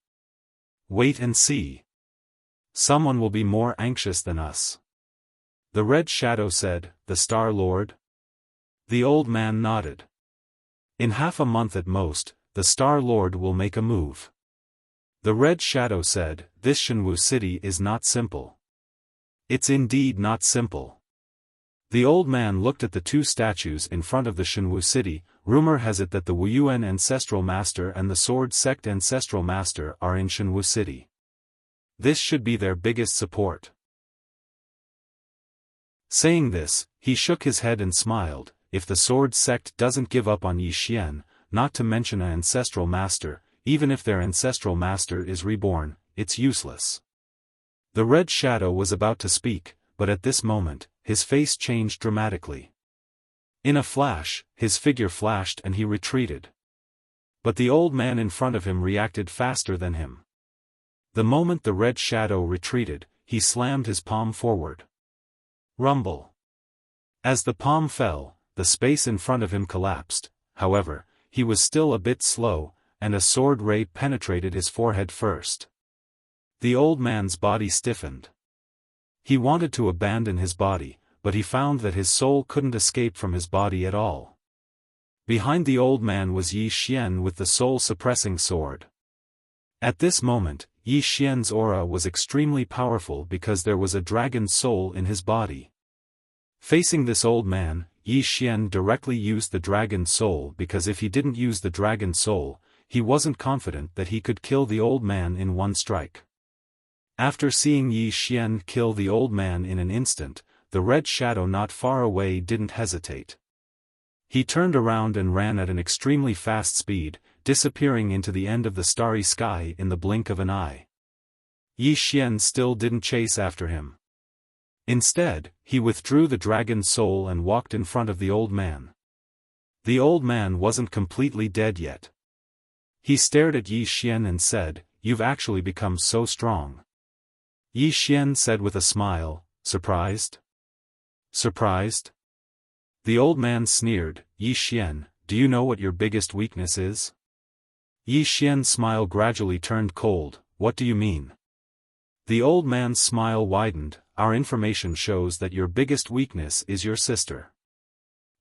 "Wait and see. Someone will be more anxious than us." The Red Shadow said, "The Star Lord?" The old man nodded. "In half a month at most, the Star Lord will make a move." The Red Shadow said, "This Shenwu City is not simple." "It's indeed not simple." The old man looked at the two statues in front of the Shenwu City. Rumor has it that the Wuyuan Ancestral Master and the Sword Sect Ancestral Master are in Shenwu City. This should be their biggest support. Saying this, he shook his head and smiled. If the Sword Sect doesn't give up on Yi Xian, not to mention an Ancestral Master, even if their Ancestral Master is reborn, it's useless. The Red Shadow was about to speak, but at this moment, his face changed dramatically. In a flash, his figure flashed and he retreated. But the old man in front of him reacted faster than him. The moment the Red Shadow retreated, he slammed his palm forward. Rumble. As the palm fell, the space in front of him collapsed. However, he was still a bit slow, and a sword ray penetrated his forehead first. The old man's body stiffened. He wanted to abandon his body, but he found that his soul couldn't escape from his body at all. Behind the old man was Yi Xian with the soul-suppressing sword. At this moment, Yi Xian's aura was extremely powerful because there was a dragon's soul in his body. Facing this old man, Yi Xian directly used the dragon's soul because if he didn't use the dragon's soul, he wasn't confident that he could kill the old man in one strike. After seeing Yi Xian kill the old man in an instant, the Red Shadow not far away didn't hesitate. He turned around and ran at an extremely fast speed, disappearing into the end of the starry sky in the blink of an eye. Yi Xian still didn't chase after him. Instead, he withdrew the dragon's soul and walked in front of the old man. The old man wasn't completely dead yet. He stared at Yi Xian and said, "You've actually become so strong." Yi Xian said with a smile, "Surprised?" "Surprised?" The old man sneered, "Yi Xian, do you know what your biggest weakness is?" Yi Xian's smile gradually turned cold. "What do you mean?" The old man's smile widened. "Our information shows that your biggest weakness is your sister.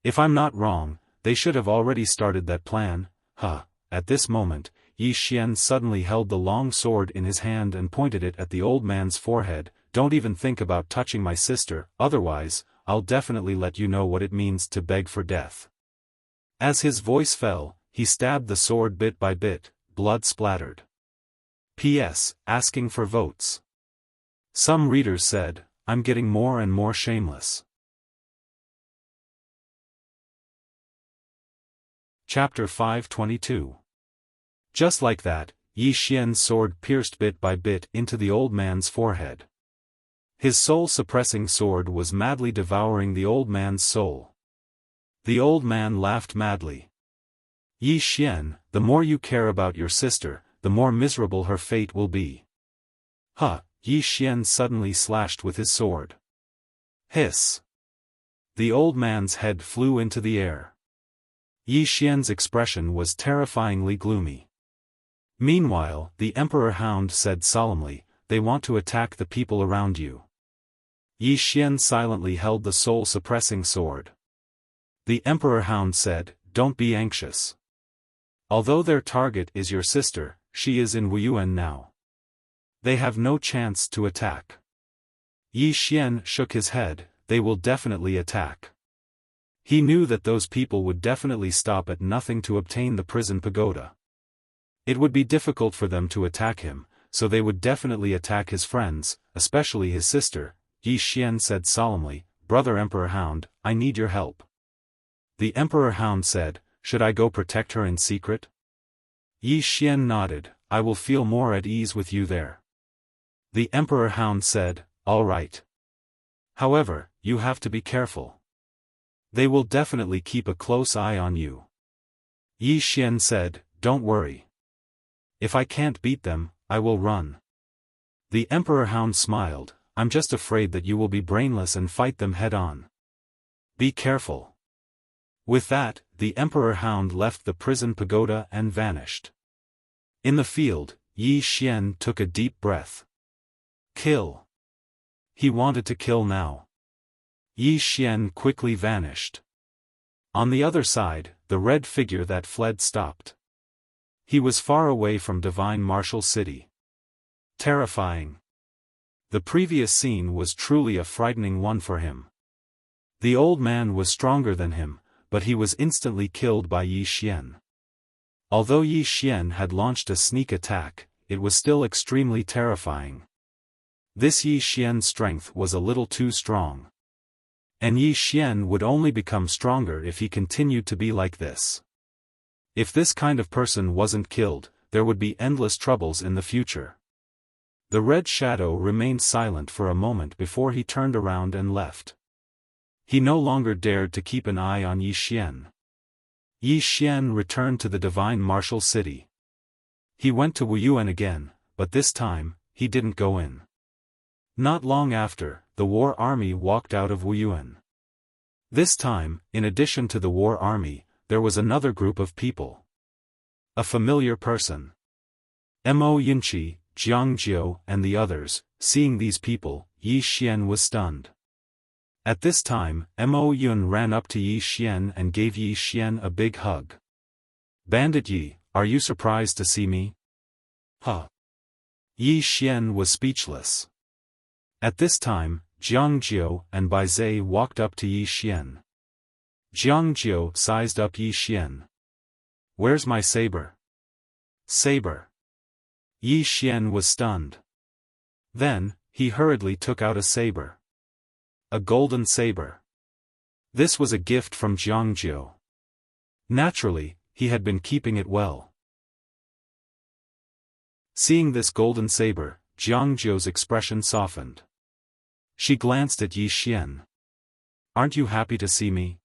If I'm not wrong, they should have already started that plan, huh?" At this moment, Yi Xian suddenly held the long sword in his hand and pointed it at the old man's forehead. "Don't even think about touching my sister, otherwise, I'll definitely let you know what it means to beg for death." As his voice fell, he stabbed the sword bit by bit, blood splattered. P.S. Asking for votes. Some readers said, "I'm getting more and more shameless." Chapter 522. Just like that, Yi Xian's sword pierced bit by bit into the old man's forehead. His soul-suppressing sword was madly devouring the old man's soul. The old man laughed madly. "Yi Xian, the more you care about your sister, the more miserable her fate will be." "Huh!" Yi Xian suddenly slashed with his sword. Hiss! The old man's head flew into the air. Yi Xian's expression was terrifyingly gloomy. Meanwhile, the Emperor Hound said solemnly, "They want to attack the people around you." Yi Xian silently held the soul-suppressing sword. The Emperor Hound said, "Don't be anxious. Although their target is your sister, she is in Wuyuan now. They have no chance to attack." Yi Xian shook his head. "They will definitely attack." He knew that those people would definitely stop at nothing to obtain the prison pagoda. It would be difficult for them to attack him, so they would definitely attack his friends, especially his sister. Yi Xian said solemnly, "Brother Emperor Hound, I need your help." The Emperor Hound said, "Should I go protect her in secret?" Yi Xian nodded, "I will feel more at ease with you there." The Emperor Hound said, "All right. However, you have to be careful. They will definitely keep a close eye on you." Yi Xian said, "Don't worry. If I can't beat them, I will run." The Emperor Hound smiled, I'm just afraid that you will be brainless and fight them head-on. Be careful." With that, the Emperor Hound left the prison pagoda and vanished. In the field, Yi Xian took a deep breath. Kill. He wanted to kill now. Yi Xian quickly vanished. On the other side, the red figure that fled stopped. He was far away from Divine Martial City. Terrifying. The previous scene was truly a frightening one for him. The old man was stronger than him, but he was instantly killed by Yi Xian. Although Yi Xian had launched a sneak attack, it was still extremely terrifying. This Yi Xian's strength was a little too strong. And Yi Xian would only become stronger if he continued to be like this. If this kind of person wasn't killed, there would be endless troubles in the future. The red shadow remained silent for a moment before he turned around and left. He no longer dared to keep an eye on Yi Xian. Yi Xian returned to the Divine Martial City. He went to Wuyuan again, but this time, he didn't go in. Not long after, the war army walked out of Wuyuan. This time, in addition to the war army, there was another group of people. A familiar person. Mo Yunqi, Jiang Jiu and the others. Seeing these people, Yi Xian was stunned. At this time, Mo Yun ran up to Yi Xian and gave Yi Xian a big hug. "Bandit Yi, are you surprised to see me?" "Huh." Yi Xian was speechless. At this time, Jiang Jiu and Bai Zai walked up to Yi Xian. Jiang Jiu sized up Yi Xian. "Where's my saber?" "Saber." Yi Xian was stunned. Then, he hurriedly took out a saber. A golden saber. This was a gift from Jiang Jiu. Naturally, he had been keeping it well. Seeing this golden saber, Jiang Jiu's expression softened. She glanced at Yi Xian. "Aren't you happy to see me?"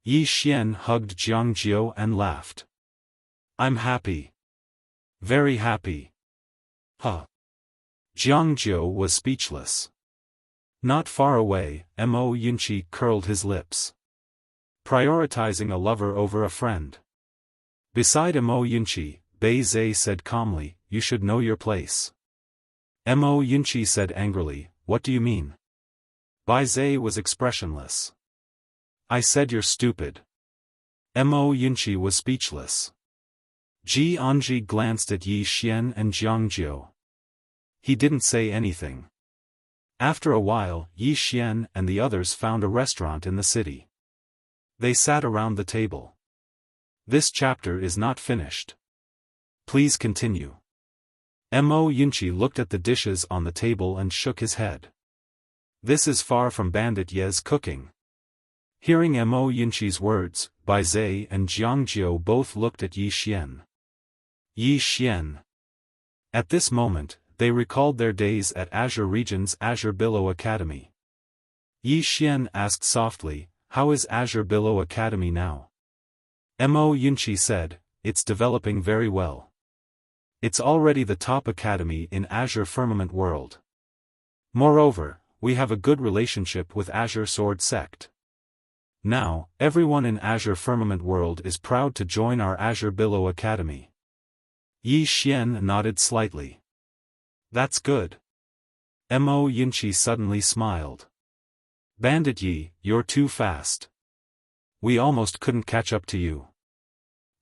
Yi Xian hugged Jiang Jiu and laughed. "I'm happy. Very happy." Huh. Jiang Jiu was speechless. Not far away, Mo Yunqi curled his lips. Prioritizing a lover over a friend. Beside Mo Yunqi, Bai Zai said calmly, "You should know your place." Mo Yunqi said angrily, "What do you mean?" Bai Zai was expressionless. "I said you're stupid." Mo Yunqi was speechless. Ji Anji glanced at Yi Xian and Jiang Jiu. He didn't say anything. After a while, Yi Xian and the others found a restaurant in the city. They sat around the table. This chapter is not finished. Please continue. Mo Yunqi looked at the dishes on the table and shook his head. This is far from Bandit Ye's cooking. Hearing Mo Yunqi's words, Bai Zai and Jiang Jiu both looked at Yi Xian. Yi Xian. At this moment, they recalled their days at Azure Region's Azure Billow Academy. Yi Xian asked softly, "How is Azure Billow Academy now?" Mo Yunqi said, "It's developing very well. It's already the top academy in Azure Firmament World. Moreover, we have a good relationship with Azure Sword Sect. Now, everyone in Azure Firmament World is proud to join our Azure Billow Academy." Yi Xian nodded slightly. "That's good." Mo Yunqi suddenly smiled. "Bandit Yi, you're too fast. We almost couldn't catch up to you.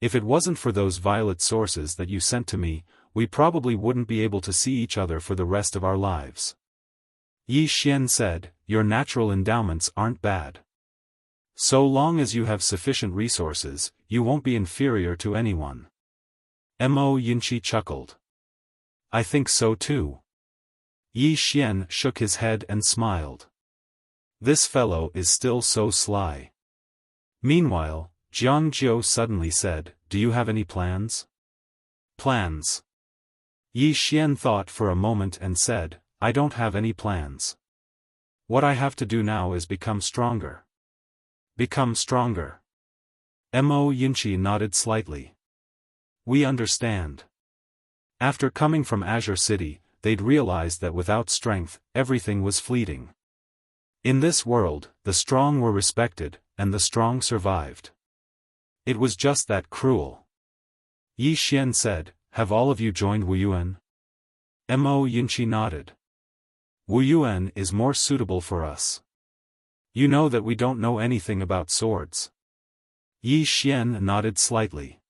If it wasn't for those violet sources that you sent to me, we probably wouldn't be able to see each other for the rest of our lives." Yi Xian said, "Your natural endowments aren't bad. So long as you have sufficient resources, you won't be inferior to anyone." Mo Yunqi chuckled. "I think so too." Yi Xian shook his head and smiled. This fellow is still so sly. Meanwhile, Jiang Jiu suddenly said, "Do you have any plans?" "Plans?" Yi Xian thought for a moment and said, "I don't have any plans. What I have to do now is become stronger." "Become stronger?" Mo Yunqi nodded slightly. "We understand. After coming from Azure City, they'd realized that without strength, everything was fleeting. In this world, the strong were respected, and the strong survived. It was just that cruel. Yi Xian said, "Have all of you joined Wu Yuan?" Mo Yunqi nodded. "Wu Yuan is more suitable for us. You know that we don't know anything about swords." Yi Xian nodded slightly.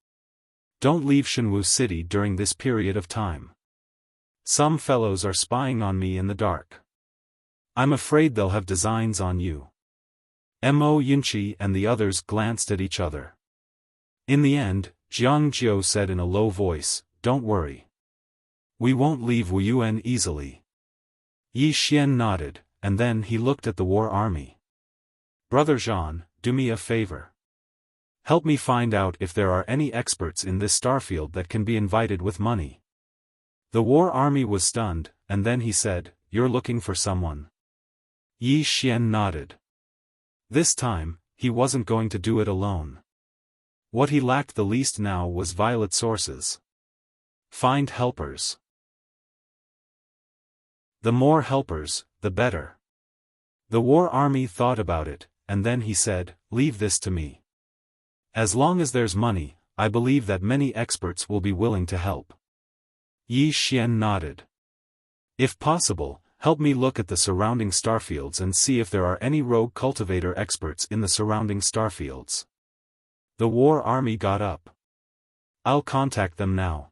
"Don't leave Shenwu City during this period of time. Some fellows are spying on me in the dark. I'm afraid they'll have designs on you." Mo Yunqi and the others glanced at each other. In the end, Jiang Jiu said in a low voice, "Don't worry. We won't leave Wu Yuan easily." Yi Xian nodded, and then he looked at the war army. "Brother Zhan, do me a favor. Help me find out if there are any experts in this starfield that can be invited with money." The war army was stunned, and then he said, "You're looking for someone?" Yi Xian nodded. This time, he wasn't going to do it alone. What he lacked the least now was violet sources. Find helpers. The more helpers, the better. The war army thought about it, and then he said, "Leave this to me. As long as there's money, I believe that many experts will be willing to help." Yi Xian nodded. "If possible, help me look at the surrounding starfields and see if there are any rogue cultivator experts in the surrounding starfields." The war army got up. "I'll contact them now."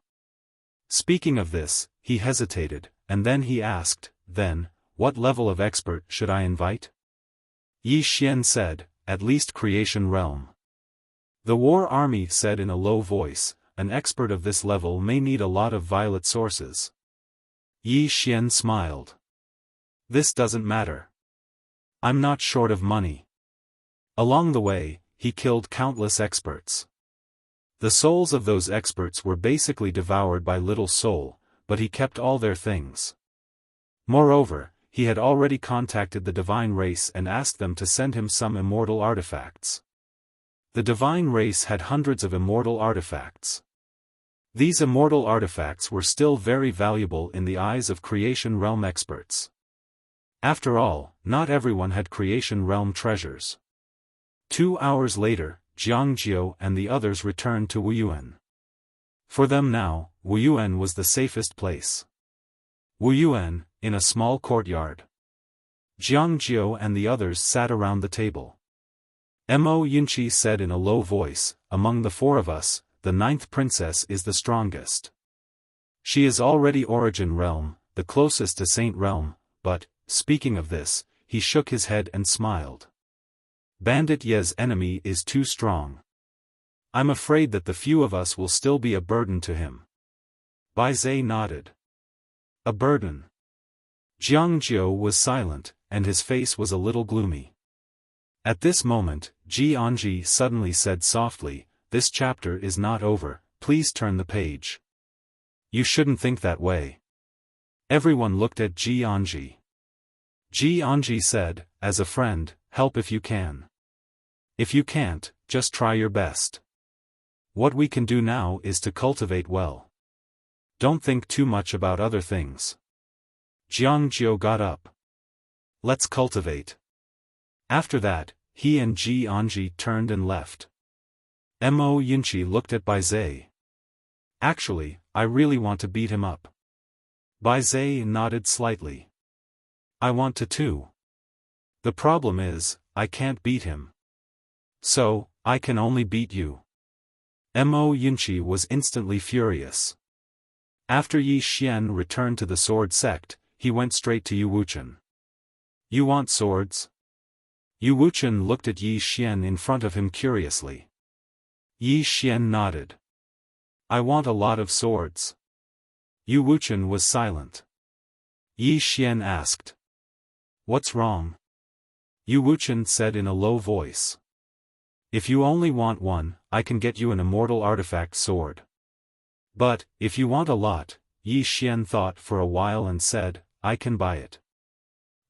Speaking of this, he hesitated, and then he asked, "Then, what level of expert should I invite?" Yi Xian said, "At least Creation Realm." The war army said in a low voice, "An expert of this level may need a lot of violet sources." Yi Xian smiled. "This doesn't matter. I'm not short of money." Along the way, he killed countless experts. The souls of those experts were basically devoured by Little Soul, but he kept all their things. Moreover, he had already contacted the divine race and asked them to send him some immortal artifacts. The divine race had hundreds of immortal artifacts. These immortal artifacts were still very valuable in the eyes of Creation Realm experts. After all, not everyone had Creation Realm treasures. 2 hours later, Jiang Jiu and the others returned to Wu Yuan. For them now, Wu Yuan was the safest place. Wu Yuan, in a small courtyard. Jiang Jiu and the others sat around the table. Mo Yunqi said in a low voice, "Among the four of us, the 9th princess is the strongest. She is already Origin Realm, the closest to Saint Realm, but, speaking of this, he shook his head and smiled. Bandit Ye's enemy is too strong. I'm afraid that the few of us will still be a burden to him." Bai Zhe nodded. "A burden?" Jiang Jiu was silent, and his face was a little gloomy. At this moment, Ji Anji suddenly said softly, "This chapter is not over, please turn the page." "You shouldn't think that way." Everyone looked at Ji Anji. Ji Anji said, "As a friend, help if you can. If you can't, just try your best. What we can do now is to cultivate well. Don't think too much about other things." Jiang Jiu got up. "Let's cultivate." After that, he and Ji Anji turned and left. Mo Yunqi looked at Bai Zhe. "Actually, I really want to beat him up." Bai Zhe nodded slightly. "I want to too. The problem is, I can't beat him. So, I can only beat you." Mo Yunqi was instantly furious. After Yi Xian returned to the sword sect, he went straight to Yu Wuchen. "You want swords?" Yu Wuchen looked at Yi Xian in front of him curiously. Yi Xian nodded. "I want a lot of swords." Yu Wuchen was silent. Yi Xian asked, "What's wrong?" Yu Wuchen said in a low voice. "If you only want one, I can get you an immortal artifact sword. But, if you want a lot," Yi Xian thought for a while and said, "I can buy it."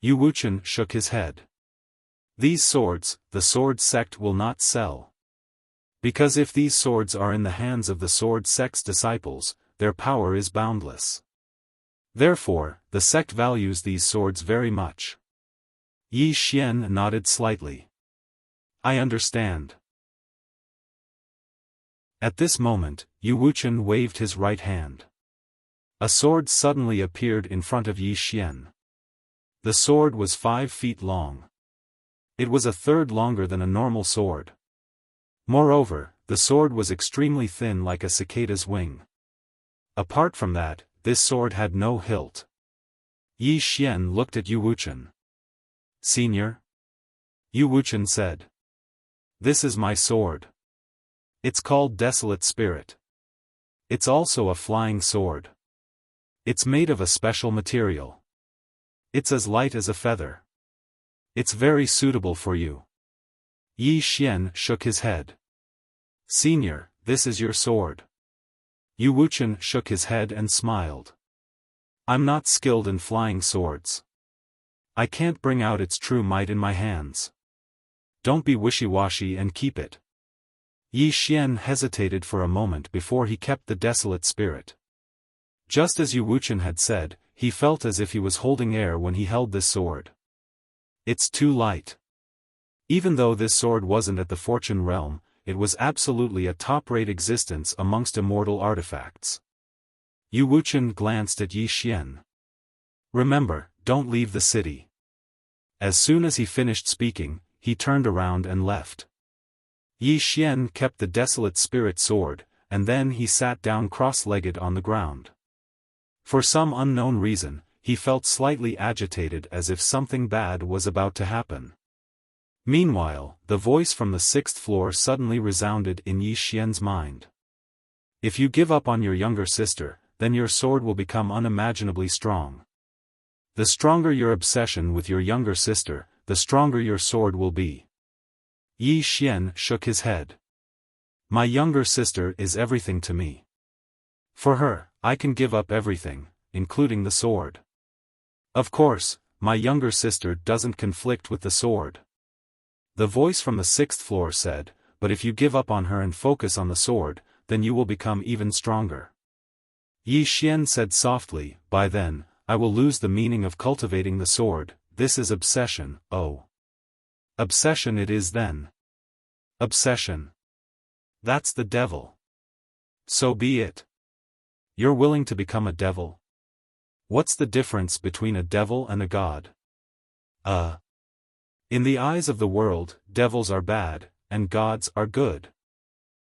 Yu Wuchen shook his head. "These swords, the sword sect will not sell. Because if these swords are in the hands of the sword sect's disciples, their power is boundless. Therefore, the sect values these swords very much. Yi Xian nodded slightly. I understand. At this moment, Yu Wuchen waved his right hand. A sword suddenly appeared in front of Yi Xian. The sword was 5 feet long. It was a third longer than a normal sword. Moreover, the sword was extremely thin like a cicada's wing. Apart from that, this sword had no hilt. Yi Xian looked at Yu Wuchen. Senior? Yu Wuchen said. This is my sword. It's called Desolate Spirit. It's also a flying sword. It's made of a special material. It's as light as a feather. It's very suitable for you. Yi Xian shook his head. Senior, this is your sword. Yu Wuchen shook his head and smiled. I'm not skilled in flying swords. I can't bring out its true might in my hands. Don't be wishy-washy and keep it. Yi Xian hesitated for a moment before he kept the Desolate Spirit. Just as Yu Wuchen had said, he felt as if he was holding air when he held this sword. It's too light. Even though this sword wasn't at the Fortune realm, it was absolutely a top-rate existence amongst immortal artifacts. Yu Wuchen glanced at Yi Xian. Remember, don't leave the city. As soon as he finished speaking, he turned around and left. Yi Xian kept the Desolate Spirit sword, and then he sat down cross-legged on the ground. For some unknown reason, he felt slightly agitated as if something bad was about to happen. Meanwhile, the voice from the 6th floor suddenly resounded in Yi Xian's mind. If you give up on your younger sister, then your sword will become unimaginably strong. The stronger your obsession with your younger sister, the stronger your sword will be. Yi Xian shook his head. My younger sister is everything to me. For her, I can give up everything, including the sword. Of course, my younger sister doesn't conflict with the sword. The voice from the 6th floor said, but if you give up on her and focus on the sword, then you will become even stronger. Yi Xian said softly, by then, I will lose the meaning of cultivating the sword. This is obsession, oh. Obsession it is then. Obsession. That's the devil. So be it. You're willing to become a devil? What's the difference between a devil and a god? In the eyes of the world, devils are bad, and gods are good.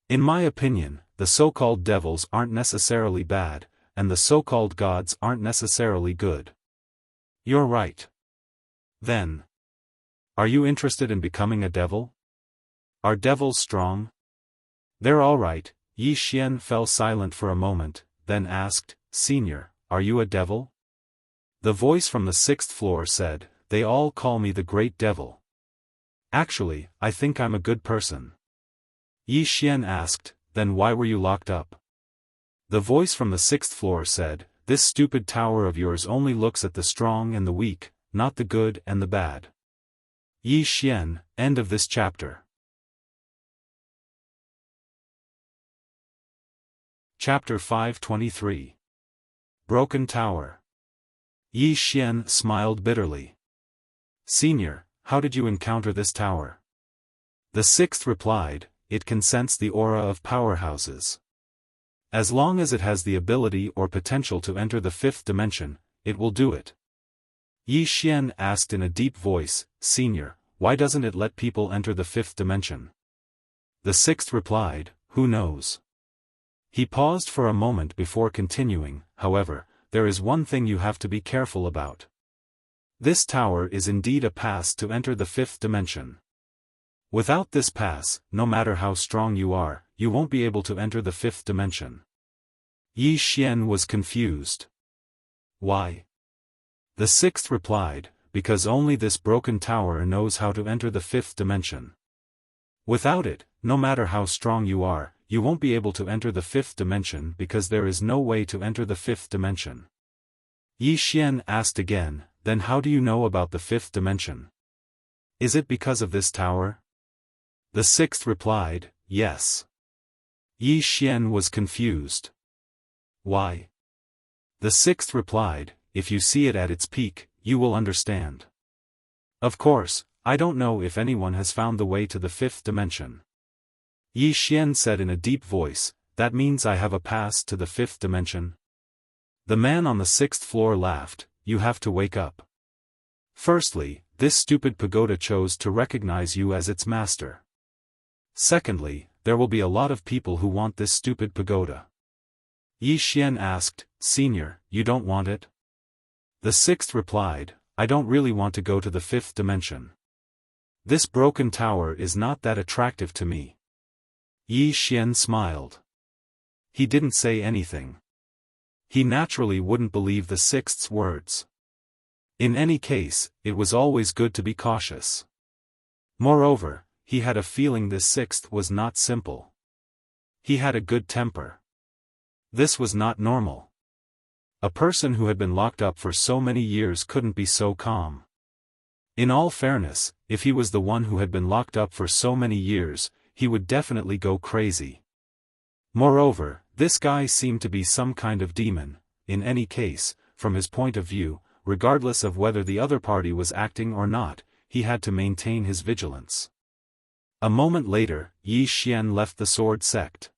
In my opinion, the so-called devils aren't necessarily bad, and the so-called gods aren't necessarily good. You're right. Then. Are you interested in becoming a devil? Are devils strong? They're all right. Yi Xian fell silent for a moment, then asked, Senior, are you a devil? The voice from the 6th floor said, they all call me the Great Devil. Actually, I think I'm a good person. Yi Xian asked, then why were you locked up? The voice from the 6th floor said, this stupid tower of yours only looks at the strong and the weak, not the good and the bad. Yi Xian, end of this chapter. Chapter 523. Broken Tower. Yi Xian smiled bitterly. Senior, how did you encounter this tower? The 6th replied, it can sense the aura of powerhouses. As long as it has the ability or potential to enter the 5th dimension, it will do it. Yi Xian asked in a deep voice, Senior, why doesn't it let people enter the 5th dimension? The 6th replied, who knows? He paused for a moment before continuing, however, there is one thing you have to be careful about. This tower is indeed a pass to enter the 5th dimension. Without this pass, no matter how strong you are, you won't be able to enter the 5th dimension. Yi Xian was confused. Why? The 6th replied, because only this broken tower knows how to enter the 5th dimension. Without it, no matter how strong you are, you won't be able to enter the 5th dimension because there is no way to enter the 5th dimension. Yi Xian asked again, then how do you know about the 5th dimension? Is it because of this tower? The 6th replied, yes. Yi Xian was confused. Why? The sixth replied, if you see it at its peak, you will understand. Of course, I don't know if anyone has found the way to the fifth dimension. Yi Xian said in a deep voice, that means I have a pass to the fifth dimension? The man on the sixth floor laughed, you have to wake up. Firstly, this stupid pagoda chose to recognize you as its master. Secondly, there will be a lot of people who want this stupid pagoda. Yi Xian asked, Senior, you don't want it? The sixth replied, I don't really want to go to the fifth dimension. This broken tower is not that attractive to me. Yi Xian smiled. He didn't say anything. He naturally wouldn't believe the sixth's words. In any case, it was always good to be cautious. Moreover, he had a feeling this sixth was not simple. He had a good temper. This was not normal. A person who had been locked up for so many years couldn't be so calm. In all fairness, if he was the one who had been locked up for so many years, he would definitely go crazy. Moreover, this guy seemed to be some kind of demon. In any case, from his point of view, regardless of whether the other party was acting or not, he had to maintain his vigilance. A moment later, Yi Xian left the sword sect.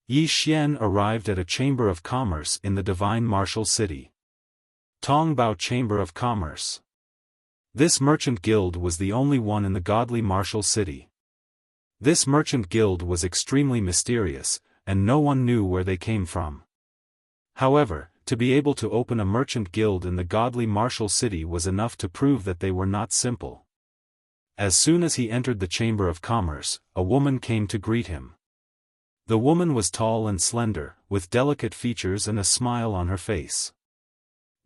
Yi Xian arrived at a chamber of commerce in the divine martial city. Tongbao Chamber of Commerce. This merchant guild was the only one in the godly martial city. This merchant guild was extremely mysterious, and no one knew where they came from. However, to be able to open a merchant guild in the godly martial city was enough to prove that they were not simple. As soon as he entered the Chamber of Commerce, a woman came to greet him. The woman was tall and slender, with delicate features and a smile on her face.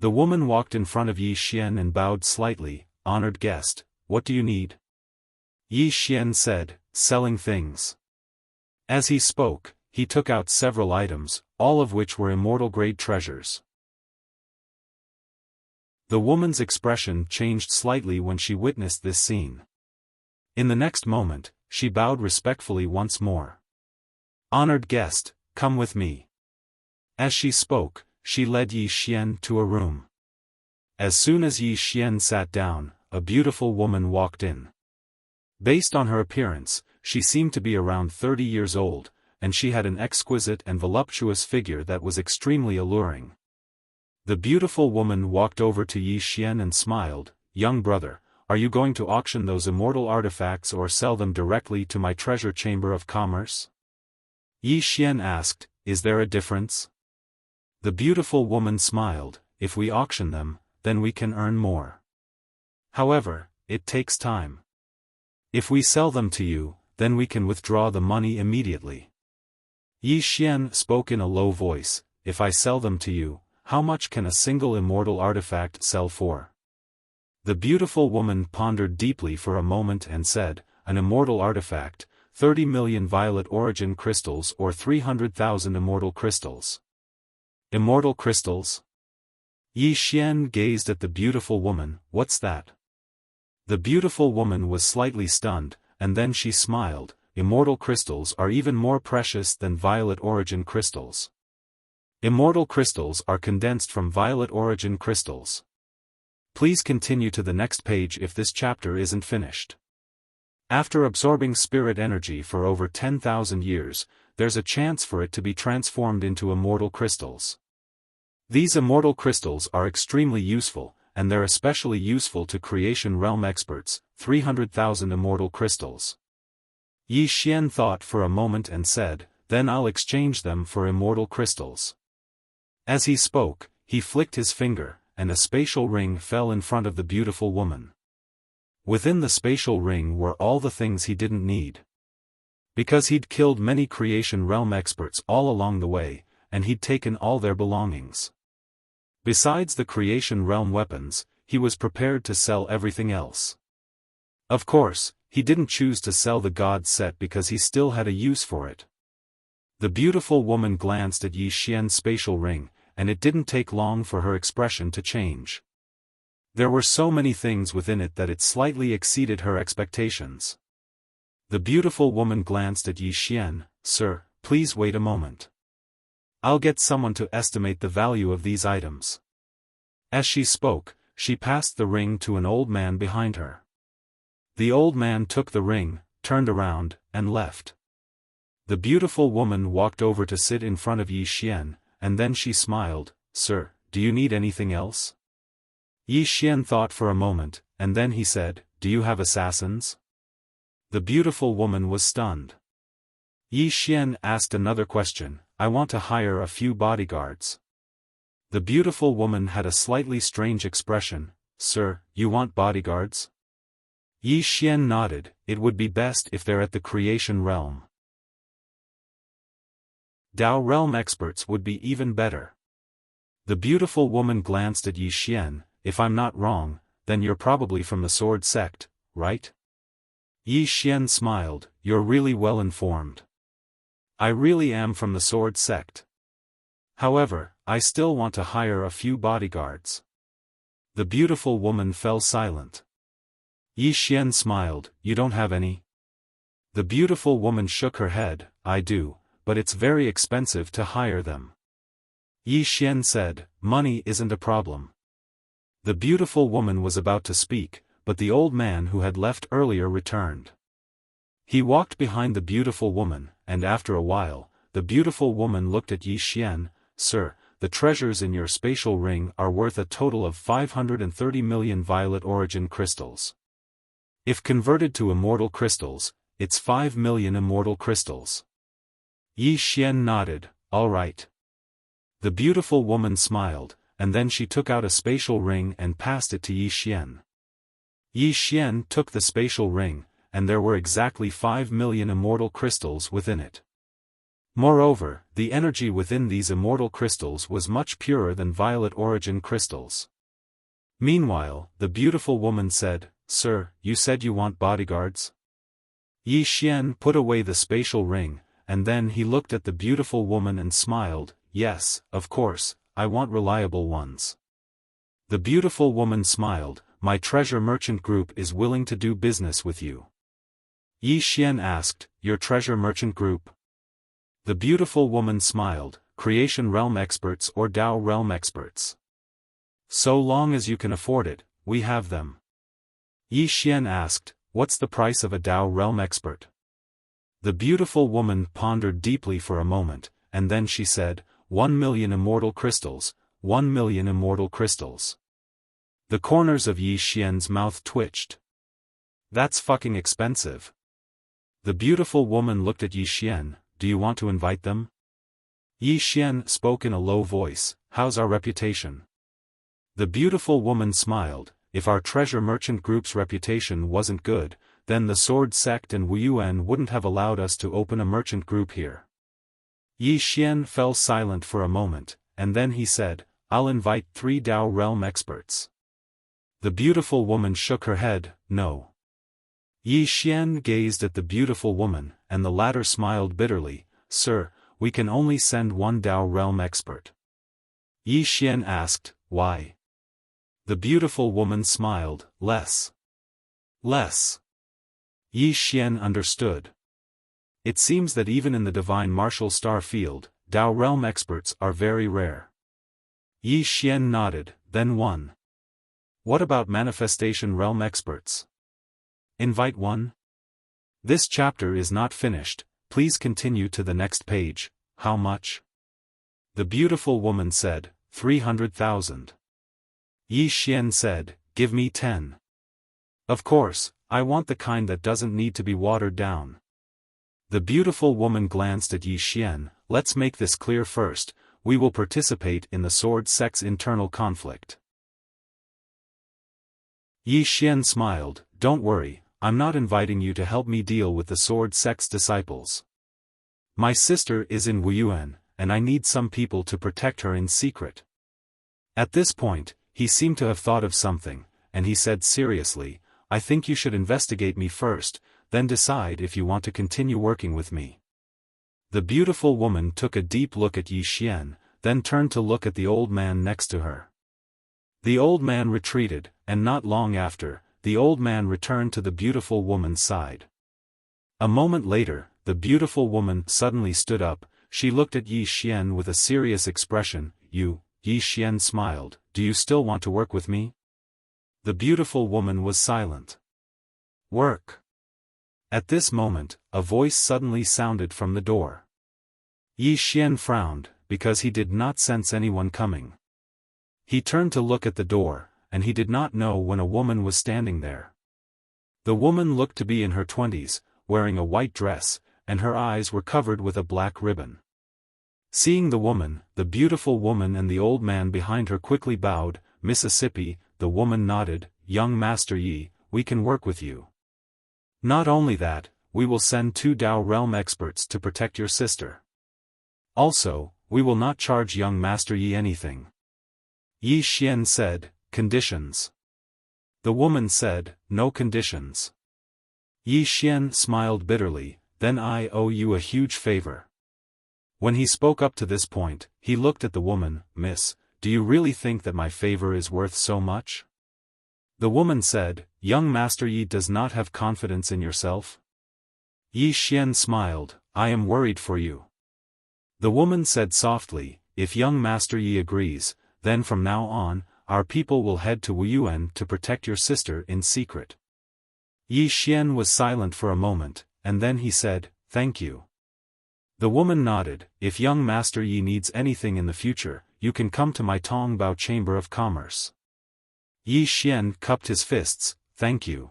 The woman walked in front of Yi Xian and bowed slightly, honored guest, what do you need? Yi Xian said, selling things. As he spoke, he took out several items, all of which were immortal-grade treasures. The woman's expression changed slightly when she witnessed this scene. In the next moment, she bowed respectfully once more. Honored guest, come with me. As she spoke, she led Yi Xian to a room. As soon as Yi Xian sat down, a beautiful woman walked in. Based on her appearance, she seemed to be around 30 years old, and she had an exquisite and voluptuous figure that was extremely alluring. The beautiful woman walked over to Yi Xian and smiled, young brother, are you going to auction those immortal artifacts or sell them directly to my treasure chamber of commerce? Yi Xian asked, is there a difference? The beautiful woman smiled, if we auction them, then we can earn more. However, it takes time. If we sell them to you, then we can withdraw the money immediately. Yi Xian spoke in a low voice, if I sell them to you, how much can a single immortal artifact sell for? The beautiful woman pondered deeply for a moment and said, an immortal artifact, 30 million violet origin crystals or 300,000 immortal crystals. Immortal crystals? Yi Xian gazed at the beautiful woman, what's that? The beautiful woman was slightly stunned, and then she smiled, immortal crystals are even more precious than violet origin crystals. Immortal crystals are condensed from violet origin crystals. Please continue to the next page if this chapter isn't finished. After absorbing spirit energy for over 10,000 years, there's a chance for it to be transformed into immortal crystals. These immortal crystals are extremely useful, and they're especially useful to creation realm experts, 300,000 immortal crystals. Yi Xian thought for a moment and said, then I'll exchange them for immortal crystals. As he spoke, he flicked his finger, and a spatial ring fell in front of the beautiful woman. Within the spatial ring were all the things he didn't need. Because he'd killed many creation realm experts all along the way, and he'd taken all their belongings. Besides the creation realm weapons, he was prepared to sell everything else. Of course, he didn't choose to sell the god set because he still had a use for it. The beautiful woman glanced at Yi Xian's spatial ring, and it didn't take long for her expression to change. There were so many things within it that it slightly exceeded her expectations. The beautiful woman glanced at Yi Xian, sir, please wait a moment. I'll get someone to estimate the value of these items. As she spoke, she passed the ring to an old man behind her. The old man took the ring, turned around, and left. The beautiful woman walked over to sit in front of Yi Xian, and then she smiled. Sir, do you need anything else? Yi Xian thought for a moment, and then he said, do you have assassins? The beautiful woman was stunned. Yi Xian asked another question, I want to hire a few bodyguards. The beautiful woman had a slightly strange expression. Sir, you want bodyguards? Yi Xian nodded. It would be best if they're at the creation realm. Dao realm experts would be even better. The beautiful woman glanced at Yi Xian. If I'm not wrong, then you're probably from the sword sect, right? Yi Xian smiled. You're really well informed. I really am from the sword sect. However, I still want to hire a few bodyguards. The beautiful woman fell silent. Yi Xian smiled. You don't have any? The beautiful woman shook her head. I do, but it's very expensive to hire them. Yi Xian said, money isn't a problem. The beautiful woman was about to speak, but the old man who had left earlier returned. He walked behind the beautiful woman, and after a while, the beautiful woman looked at Yi Xian. Sir, the treasures in your spatial ring are worth a total of 530 million violet origin crystals. If converted to immortal crystals, it's 5 million immortal crystals. Yi Xian nodded. All right. The beautiful woman smiled, and then she took out a spatial ring and passed it to Yi Xian. Yi Xian took the spatial ring, and there were exactly 5 million immortal crystals within it. Moreover, the energy within these immortal crystals was much purer than violet origin crystals. Meanwhile, the beautiful woman said, Sir, you said you want bodyguards? Yi Xian put away the spatial ring, and then he looked at the beautiful woman and smiled. Yes, of course, I want reliable ones. The beautiful woman smiled. My treasure merchant group is willing to do business with you. Yi Xian asked, your treasure merchant group? The beautiful woman smiled. Creation realm experts or Dao realm experts. So long as you can afford it, we have them. Yi Xian asked, what's the price of a Dao realm expert? The beautiful woman pondered deeply for a moment, and then she said, 1 million immortal crystals, 1 million immortal crystals. The corners of Yi Xian's mouth twitched. That's fucking expensive. The beautiful woman looked at Yi Xian. Do you want to invite them? Yi Xian spoke in a low voice. How's our reputation? The beautiful woman smiled. If our treasure merchant group's reputation wasn't good, then the sword sect and Wuyuan wouldn't have allowed us to open a merchant group here. Yi Xian fell silent for a moment, and then he said, I'll invite 3 Dao realm experts. The beautiful woman shook her head. No. Yi Xian gazed at the beautiful woman, and the latter smiled bitterly. Sir, we can only send 1 Dao realm expert. Yi Xian asked, why? The beautiful woman smiled. Less. Less. Yi Xian understood. It seems that even in the divine martial star field, Dao realm experts are very rare. Yi Xian nodded. Then 1. What about manifestation realm experts? Invite 1? This chapter is not finished, please continue to the next page. How much? The beautiful woman said, 300,000. Yi Xian said, give me 10. Of course, I want the kind that doesn't need to be watered down. The beautiful woman glanced at Yi Xian. Let's make this clear first, we will participate in the sword sect's internal conflict. Yi Xian smiled. Don't worry, I'm not inviting you to help me deal with the sword sect's disciples. My sister is in Wuyuan, and I need some people to protect her in secret. At this point, he seemed to have thought of something, and he said seriously, I think you should investigate me first, then decide if you want to continue working with me. The beautiful woman took a deep look at Yi Xian, then turned to look at the old man next to her. The old man retreated, and not long after, the old man returned to the beautiful woman's side. A moment later, the beautiful woman suddenly stood up. she looked at Yi Xian with a serious expression. Yi Xian smiled, do you still want to work with me? The beautiful woman was silent. Work. At this moment, a voice suddenly sounded from the door. Yi Xian frowned, because he did not sense anyone coming. He turned to look at the door, and he did not know when a woman was standing there. The woman looked to be in her 20s, wearing a white dress, and her eyes were covered with a black ribbon. Seeing the woman, the beautiful woman and the old man behind her quickly bowed. Mississippi, the woman nodded, young Master Yi, we can work with you. Not only that, we will send 2 Dao realm experts to protect your sister. Also, we will not charge young Master Yi anything. Yi Xian said, conditions. The woman said, no conditions. Yi Xian smiled bitterly, then I owe you a huge favor. When he spoke up to this point, he looked at the woman. Miss, do you really think that my favor is worth so much? The woman said, young Master Yi does not have confidence in yourself? Yi Xian smiled, I am worried for you. The woman said softly, if young Master Yi agrees, then from now on, our people will head to Wuyuan to protect your sister in secret. Yi Xian was silent for a moment, and then he said, thank you. The woman nodded, if young Master Yi needs anything in the future, you can come to my Tongbao Chamber of Commerce. Yi Xian cupped his fists, thank you.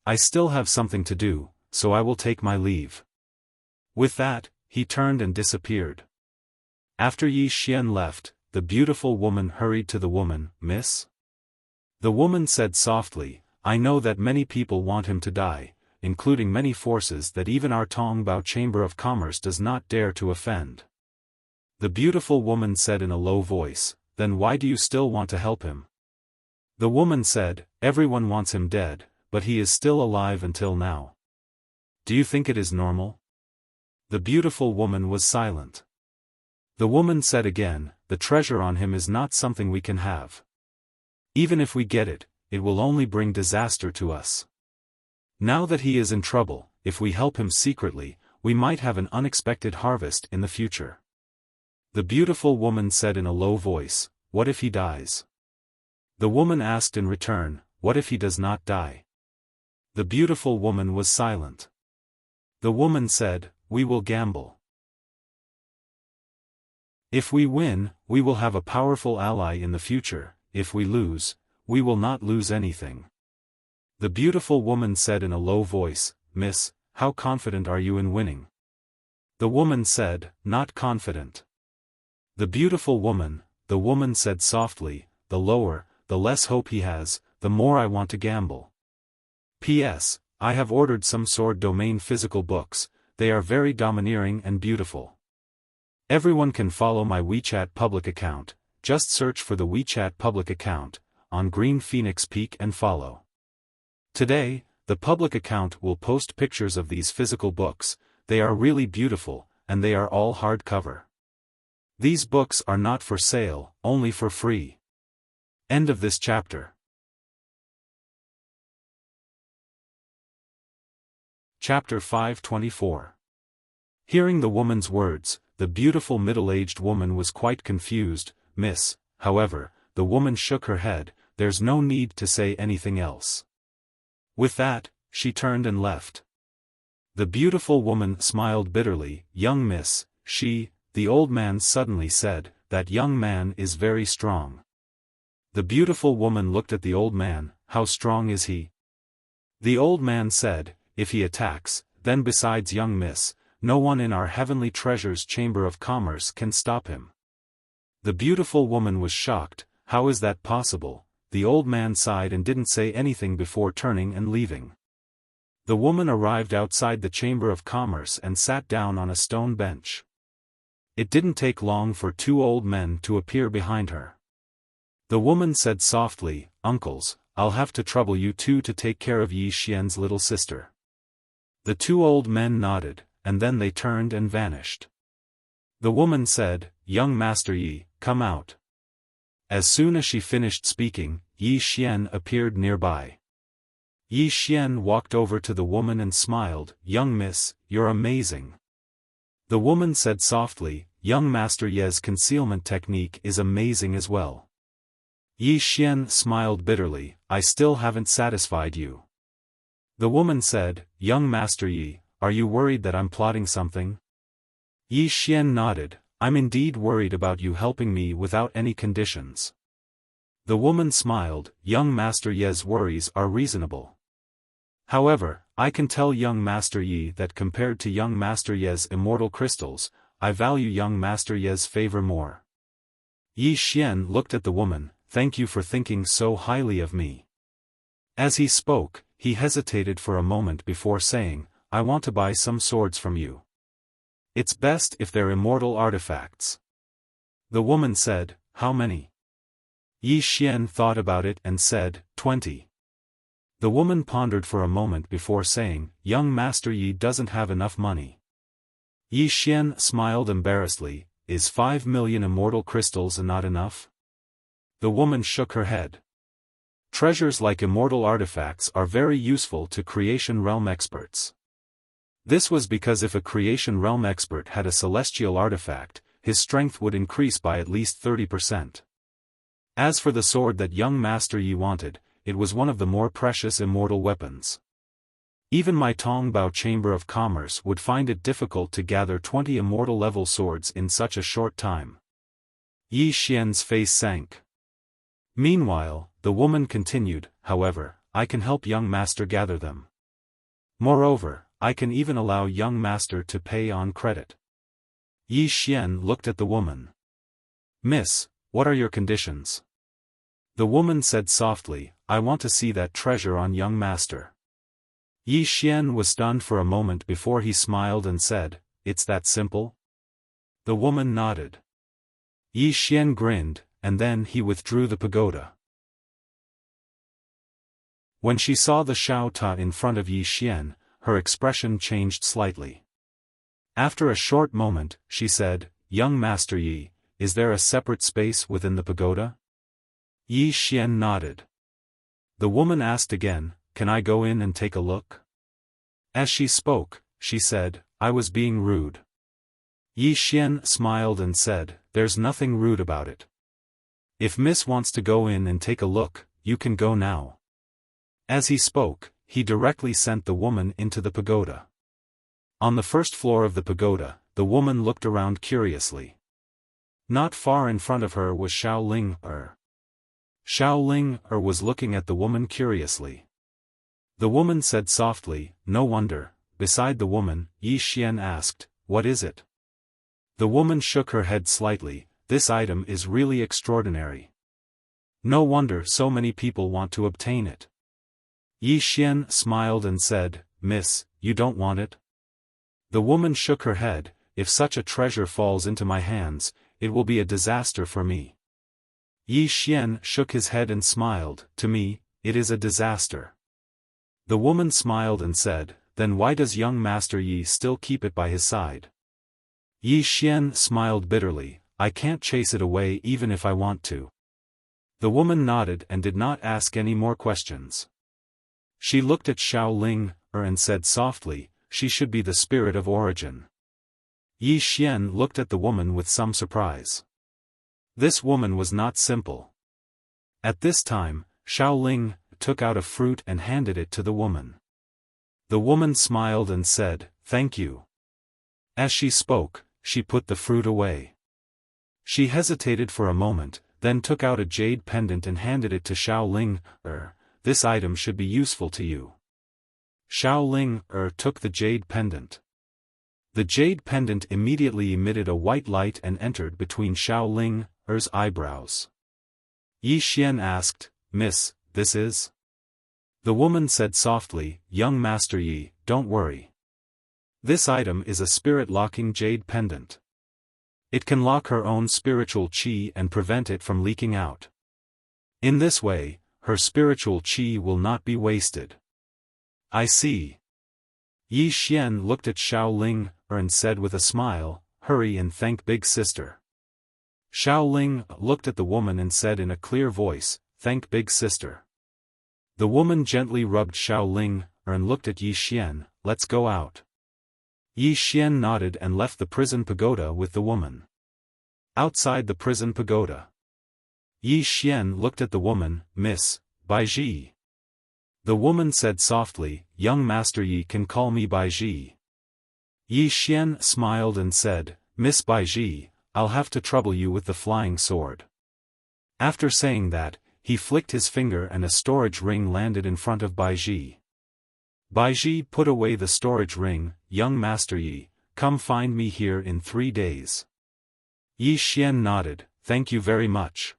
I still have something to do, so I will take my leave. With that, he turned and disappeared. After Yi Xian left, the beautiful woman hurried to the woman. Miss? The woman said softly, I know that many people want him to die, including many forces that even our Tongbao Chamber of Commerce does not dare to offend. The beautiful woman said in a low voice, then why do you still want to help him? The woman said, everyone wants him dead, but he is still alive until now. Do you think it is normal? The beautiful woman was silent. The woman said again, the treasure on him is not something we can have. Even if we get it, it will only bring disaster to us. Now that he is in trouble, if we help him secretly, we might have an unexpected harvest in the future. The beautiful woman said in a low voice, what if he dies? The woman asked in return, what if he does not die? The beautiful woman was silent. The woman said, we will gamble. If we win, we will have a powerful ally in the future. If we lose, we will not lose anything. The beautiful woman said in a low voice, Miss, how confident are you in winning? The woman said, not confident. The beautiful woman, the woman said softly, the lower, the less hope he has, the more I want to gamble. P.S. I have ordered some sword domain physical books, they are very domineering and beautiful. Everyone can follow my WeChat public account, just search for the WeChat public account, on Green Phoenix Peak and follow. Today, the public account will post pictures of these physical books, they are really beautiful, and they are all hardcover. These books are not for sale, only for free. End of this chapter. Chapter 524. Hearing the woman's words, the beautiful middle-aged woman was quite confused. Miss, however, the woman shook her head, there's no need to say anything else. With that, she turned and left. The beautiful woman smiled bitterly. Young miss, the old man suddenly said, that young man is very strong. The beautiful woman looked at the old man, how strong is he? The old man said, if he attacks, then besides young miss, no one in our Heavenly Treasures Chamber of Commerce can stop him. The beautiful woman was shocked, how is that possible? The old man sighed and didn't say anything before turning and leaving. The woman arrived outside the Chamber of Commerce and sat down on a stone bench. It didn't take long for 2 old men to appear behind her. The woman said softly, uncles, I'll have to trouble you 2 to take care of Yi Xian's little sister. The 2 old men nodded, and then they turned and vanished. The woman said, young Master Yi, come out. As soon as she finished speaking, Yi Xian appeared nearby. Yi Xian walked over to the woman and smiled, young miss, you're amazing. The woman said softly, young Master Ye's concealment technique is amazing as well. Yi Xian smiled bitterly, I still haven't satisfied you. The woman said, young Master Yi, are you worried that I'm plotting something? Yi Xian nodded, I'm indeed worried about you helping me without any conditions. The woman smiled, young Master Ye's worries are reasonable. However, I can tell young Master Yi that compared to young Master Ye's immortal crystals, I value young Master Ye's favor more. Yi Xian looked at the woman, thank you for thinking so highly of me. As he spoke, he hesitated for a moment before saying, I want to buy some swords from you. It's best if they're immortal artifacts. The woman said, how many? Yi Xian thought about it and said, 20. The woman pondered for a moment before saying, young Master Yi doesn't have enough money. Yi Xian smiled embarrassedly, is 5 million immortal crystals not enough? The woman shook her head. Treasures like immortal artifacts are very useful to Creation Realm experts. This was because if a Creation Realm expert had a celestial artifact, his strength would increase by at least 30%. As for the sword that young Master Yi wanted, it was one of the more precious immortal weapons. Even my Tongbao Chamber of Commerce would find it difficult to gather 20 immortal level swords in such a short time. Yi Xian's face sank. Meanwhile, the woman continued, however, I can help young master gather them. Moreover, I can even allow young master to pay on credit. Yi Xian looked at the woman. Miss, what are your conditions? The woman said softly, I want to see that treasure on young master. Yi Xian was stunned for a moment before he smiled and said, it's that simple? The woman nodded. Yi Xian grinned, and then he withdrew the pagoda. When she saw the Xiao Ta in front of Yi Xian, her expression changed slightly. After a short moment, she said, young Master Yi, is there a separate space within the pagoda? Yi Xian nodded. The woman asked again, can I go in and take a look? As she spoke, she said, I was being rude. Yi Xian smiled and said, there's nothing rude about it. If Miss wants to go in and take a look, you can go now. As he spoke, he directly sent the woman into the pagoda. On the first floor of the pagoda, the woman looked around curiously. Not far in front of her was Xiao Ling was looking at the woman curiously. The woman said softly, no wonder. Beside the woman, Yi Xian asked, what is it? The woman shook her head slightly, this item is really extraordinary. No wonder so many people want to obtain it. Yi Xian smiled and said, Miss, you don't want it? The woman shook her head, if such a treasure falls into my hands, it will be a disaster for me. Yi Xian shook his head and smiled, to me, it is a disaster. The woman smiled and said, then why does young Master Yi still keep it by his side? Yi Xian smiled bitterly, I can't chase it away even if I want to. The woman nodded and did not ask any more questions. She looked at Xiao Ling and said softly, she should be the spirit of origin. Yi Xian looked at the woman with some surprise. This woman was not simple. At this time, Xiao Ling took out a fruit and handed it to the woman. The woman smiled and said, thank you. As she spoke, she put the fruit away. She hesitated for a moment, then took out a jade pendant and handed it to Xiao Ling. This item should be useful to you. Xiao Ling took the jade pendant. The jade pendant immediately emitted a white light and entered between Xiao Ling's eyebrows. Yi Xian asked, Miss, this is? The woman said softly, young Master Yi, don't worry. This item is a spirit-locking jade pendant. It can lock her own spiritual qi and prevent it from leaking out. In this way, her spiritual qi will not be wasted. I see. Yi Xian looked at Xiao Ling and said with a smile, hurry and thank Big Sister. Xiao Ling looked at the woman and said in a clear voice, thank Big Sister. The woman gently rubbed Xiao Ling and looked at Yi Xian, let's go out. Yi Xian nodded and left the prison pagoda with the woman. Outside the prison pagoda, Yi Xian looked at the woman. Miss Baiji. The woman said softly, young Master Yi can call me Baiji. Yi Xian smiled and said, Miss Baiji, I'll have to trouble you with the flying sword. After saying that, he flicked his finger and a storage ring landed in front of Baiji. Baiji put away the storage ring. Young Master Yi, come find me here in 3 days. Yi Xian nodded, thank you very much.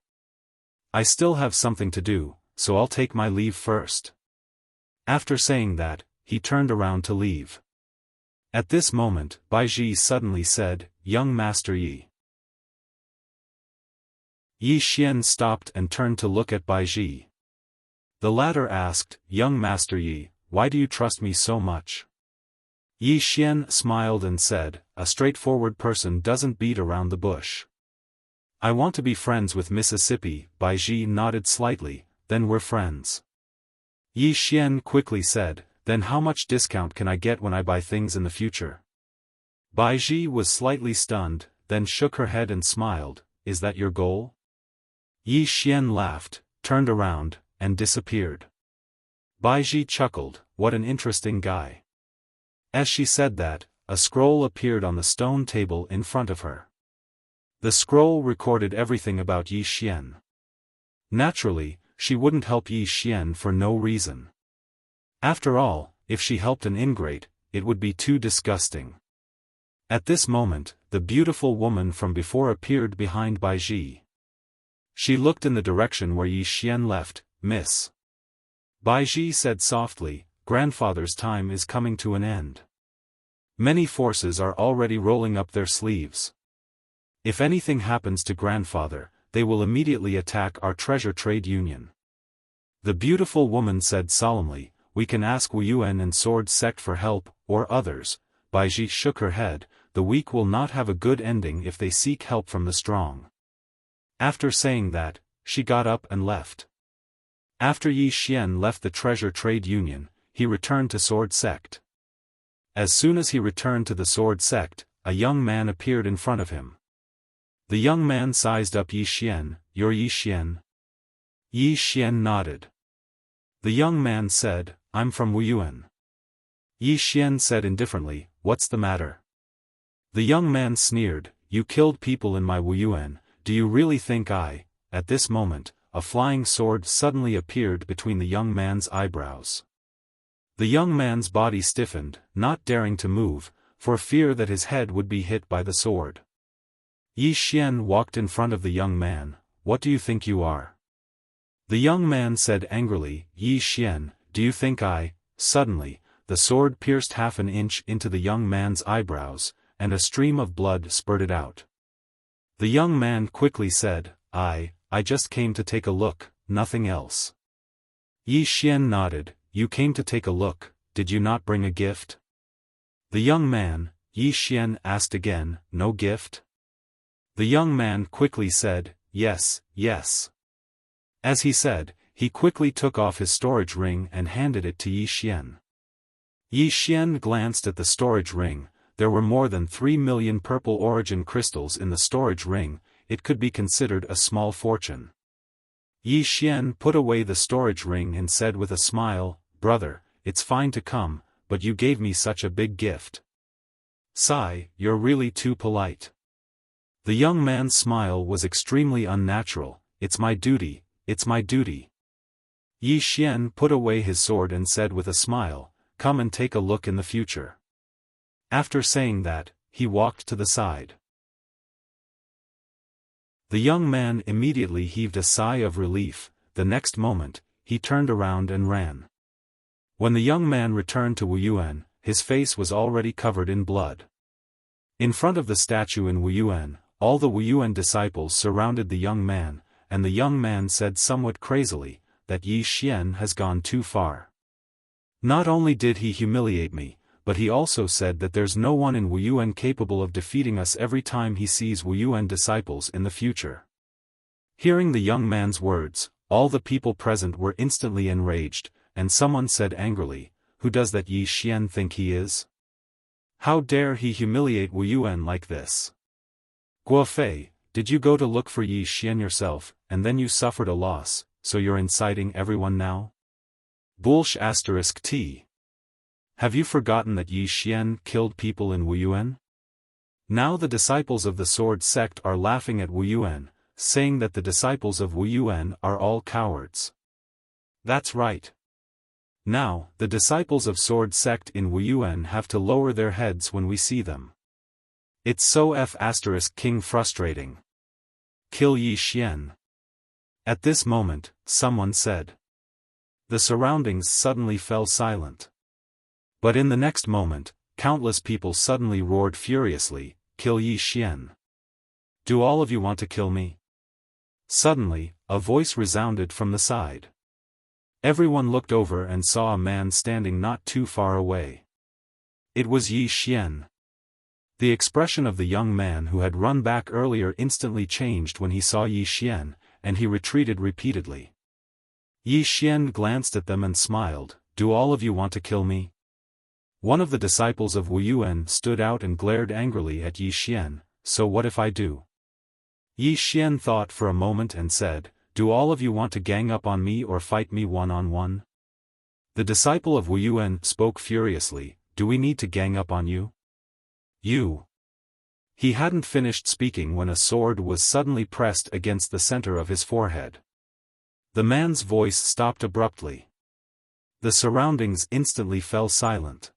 I still have something to do, so I'll take my leave first. After saying that, he turned around to leave. At this moment, Baiji suddenly said, young Master Yi. Yi Xian stopped and turned to look at Baiji. The latter asked, young Master Yi, why do you trust me so much? Yi Xian smiled and said, a straightforward person doesn't beat around the bush. I want to be friends with Mississippi. Baiji nodded slightly, then we're friends. Yi Xian quickly said, then how much discount can I get when I buy things in the future? Baiji was slightly stunned, then shook her head and smiled, is that your goal? Yi Xian laughed, turned around, and disappeared. Baiji chuckled, what an interesting guy. As she said that, a scroll appeared on the stone table in front of her. The scroll recorded everything about Yi Xian. Naturally, she wouldn't help Yi Xian for no reason. After all, if she helped an ingrate, it would be too disgusting. At this moment, the beautiful woman from before appeared behind Baiji. She looked in the direction where Yi Xian left. Miss Baiji said softly, grandfather's time is coming to an end. Many forces are already rolling up their sleeves. If anything happens to grandfather, they will immediately attack our treasure trade union. The beautiful woman said solemnly, we can ask Wu Yuan and Sword Sect for help, or others. Baiji shook her head, the weak will not have a good ending if they seek help from the strong. After saying that, she got up and left. After Yi Xian left the treasure trade union, he returned to Sword Sect. As soon as he returned to the Sword Sect, a young man appeared in front of him. The young man sized up Yi Xian, you're Yi Xian? Yi Xian nodded. The young man said, I'm from Wu Yuan. Yi Xian said indifferently, what's the matter? The young man sneered, you killed people in my Wu Yuan, do you really think I? At this moment, a flying sword suddenly appeared between the young man's eyebrows. The young man's body stiffened, not daring to move, for fear that his head would be hit by the sword. Yi Xian walked in front of the young man, what do you think you are? The young man said angrily, Yi Xian, do you think I? Suddenly, the sword pierced half an inch into the young man's eyebrows, and a stream of blood spurted out. The young man quickly said, I just came to take a look, nothing else. Yi Xian nodded, you came to take a look, did you not bring a gift? The young man, Yi Xian asked again, no gift? The young man quickly said, yes, yes. As he said, he quickly took off his storage ring and handed it to Yi Xian. Yi Xian glanced at the storage ring, there were more than 3 million purple origin crystals in the storage ring, it could be considered a small fortune. Yi Xian put away the storage ring and said with a smile, brother, it's fine to come, but you gave me such a big gift. Sigh, you're really too polite. The young man's smile was extremely unnatural, it's my duty, it's my duty. Yi Xian put away his sword and said with a smile, come and take a look in the future. After saying that, he walked to the side. The young man immediately heaved a sigh of relief, the next moment, he turned around and ran. When the young man returned to Wu Yuan, his face was already covered in blood. In front of the statue in Wu Yuan, all the Wu Yuan disciples surrounded the young man, and the young man said somewhat crazily, that Yi Xian has gone too far. Not only did he humiliate me, but he also said that there's no one in Wu Yuan capable of defeating us every time he sees Wu Yuan disciples in the future. Hearing the young man's words, all the people present were instantly enraged, and someone said angrily, who does that Yi Xian think he is? How dare he humiliate Wu Yuan like this? Guofei, did you go to look for Yi Xian yourself, and then you suffered a loss, so you're inciting everyone now? Bullsh *t. Have you forgotten that Yi Xian killed people in Wu Yuan? Now the disciples of the Sword Sect are laughing at Wu Yuan, saying that the disciples of Wu Yuan are all cowards. That's right. Now, the disciples of Sword Sect in Wu Yuan have to lower their heads when we see them. It's so King frustrating. Kill Yi Xian. At this moment, someone said. The surroundings suddenly fell silent. But in the next moment, countless people suddenly roared furiously, kill Yi Xian. Do all of you want to kill me? Suddenly, a voice resounded from the side. Everyone looked over and saw a man standing not too far away. It was Yi Xian. The expression of the young man who had run back earlier instantly changed when he saw Yi Xian, and he retreated repeatedly. Yi Xian glanced at them and smiled, do all of you want to kill me? One of the disciples of Wu Yuan stood out and glared angrily at Yi Xian, so what if I do? Yi Xian thought for a moment and said, do all of you want to gang up on me or fight me one-on-one? The disciple of Wu Yuan spoke furiously, do we need to gang up on you? You. He hadn't finished speaking when a sword was suddenly pressed against the center of his forehead. The man's voice stopped abruptly. The surroundings instantly fell silent.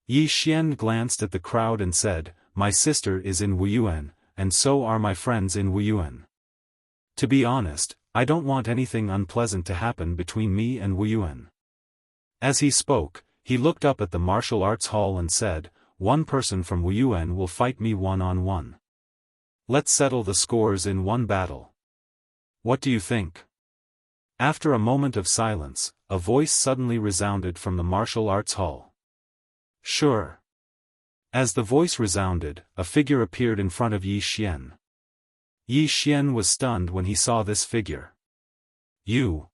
Yi Xian glanced at the crowd and said, my sister is in Wu Yuan, and so are my friends in Wu Yuan. To be honest, I don't want anything unpleasant to happen between me and Wu Yuan. As he spoke, he looked up at the martial arts hall and said, one person from Wu Yuan will fight me one-on-one. Let's settle the scores in one battle. What do you think? After a moment of silence, a voice suddenly resounded from the martial arts hall. Sure. As the voice resounded, a figure appeared in front of Yi Xian. Yi Xian was stunned when he saw this figure. You.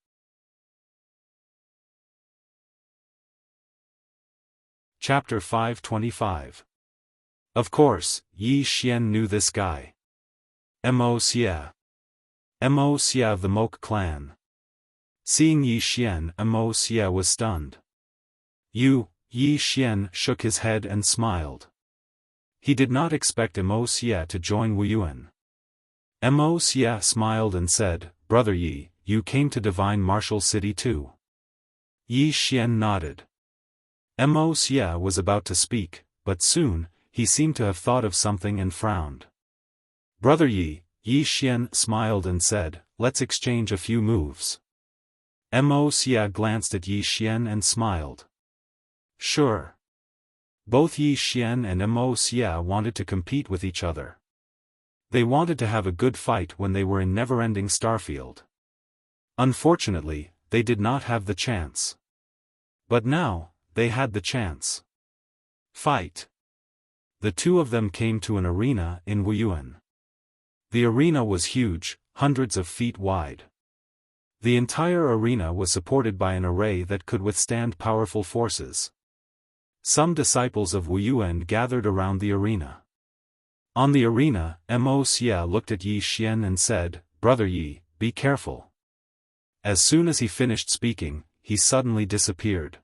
Chapter 525. Of course, Yi Xian knew this guy. Mo Xia. Mo Xia of the Mok clan. Seeing Yi Xian, Mo Xia was stunned. Yi Xian shook his head and smiled. He did not expect Mo Xia to join Wu Yuan. Mo Xia smiled and said, Brother Yi, you came to Divine Martial City too. Yi Xian nodded. Mo Xia was about to speak, but soon, he seemed to have thought of something and frowned. Brother Yi, Yi Xian smiled and said, let's exchange a few moves. Mo Xia glanced at Yi Xian and smiled. Sure. Both Yi Xian and Mo Xia wanted to compete with each other. They wanted to have a good fight when they were in never-ending Starfield. Unfortunately, they did not have the chance. But now, they had the chance. Fight. The two of them came to an arena in Wu Yuan. The arena was huge, hundreds of feet wide. The entire arena was supported by an array that could withstand powerful forces. Some disciples of Wu Yuan gathered around the arena. On the arena, Mo Xia looked at Yi Xian and said, Brother Yi, be careful. As soon as he finished speaking, he suddenly disappeared.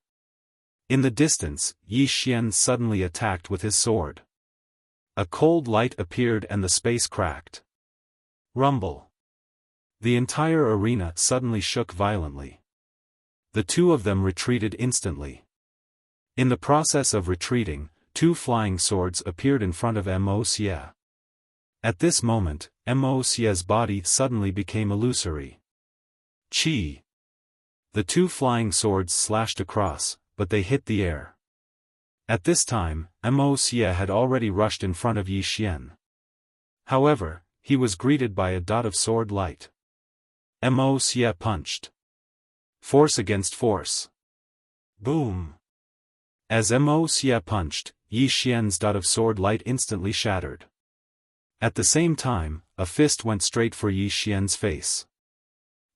In the distance, Yi Xian suddenly attacked with his sword. A cold light appeared and the space cracked. Rumble. The entire arena suddenly shook violently. The two of them retreated instantly. In the process of retreating, two flying swords appeared in front of Mo Xia. At this moment, Mo Xia's body suddenly became illusory. Chi. The two flying swords slashed across, but they hit the air. At this time, Mo Xia had already rushed in front of Yi Xian. However, he was greeted by a dot of sword light. Mo Xia punched. Force against force. Boom. As Mo Xia punched, Yi Xian's dot of sword light instantly shattered. At the same time, a fist went straight for Yi Xian's face.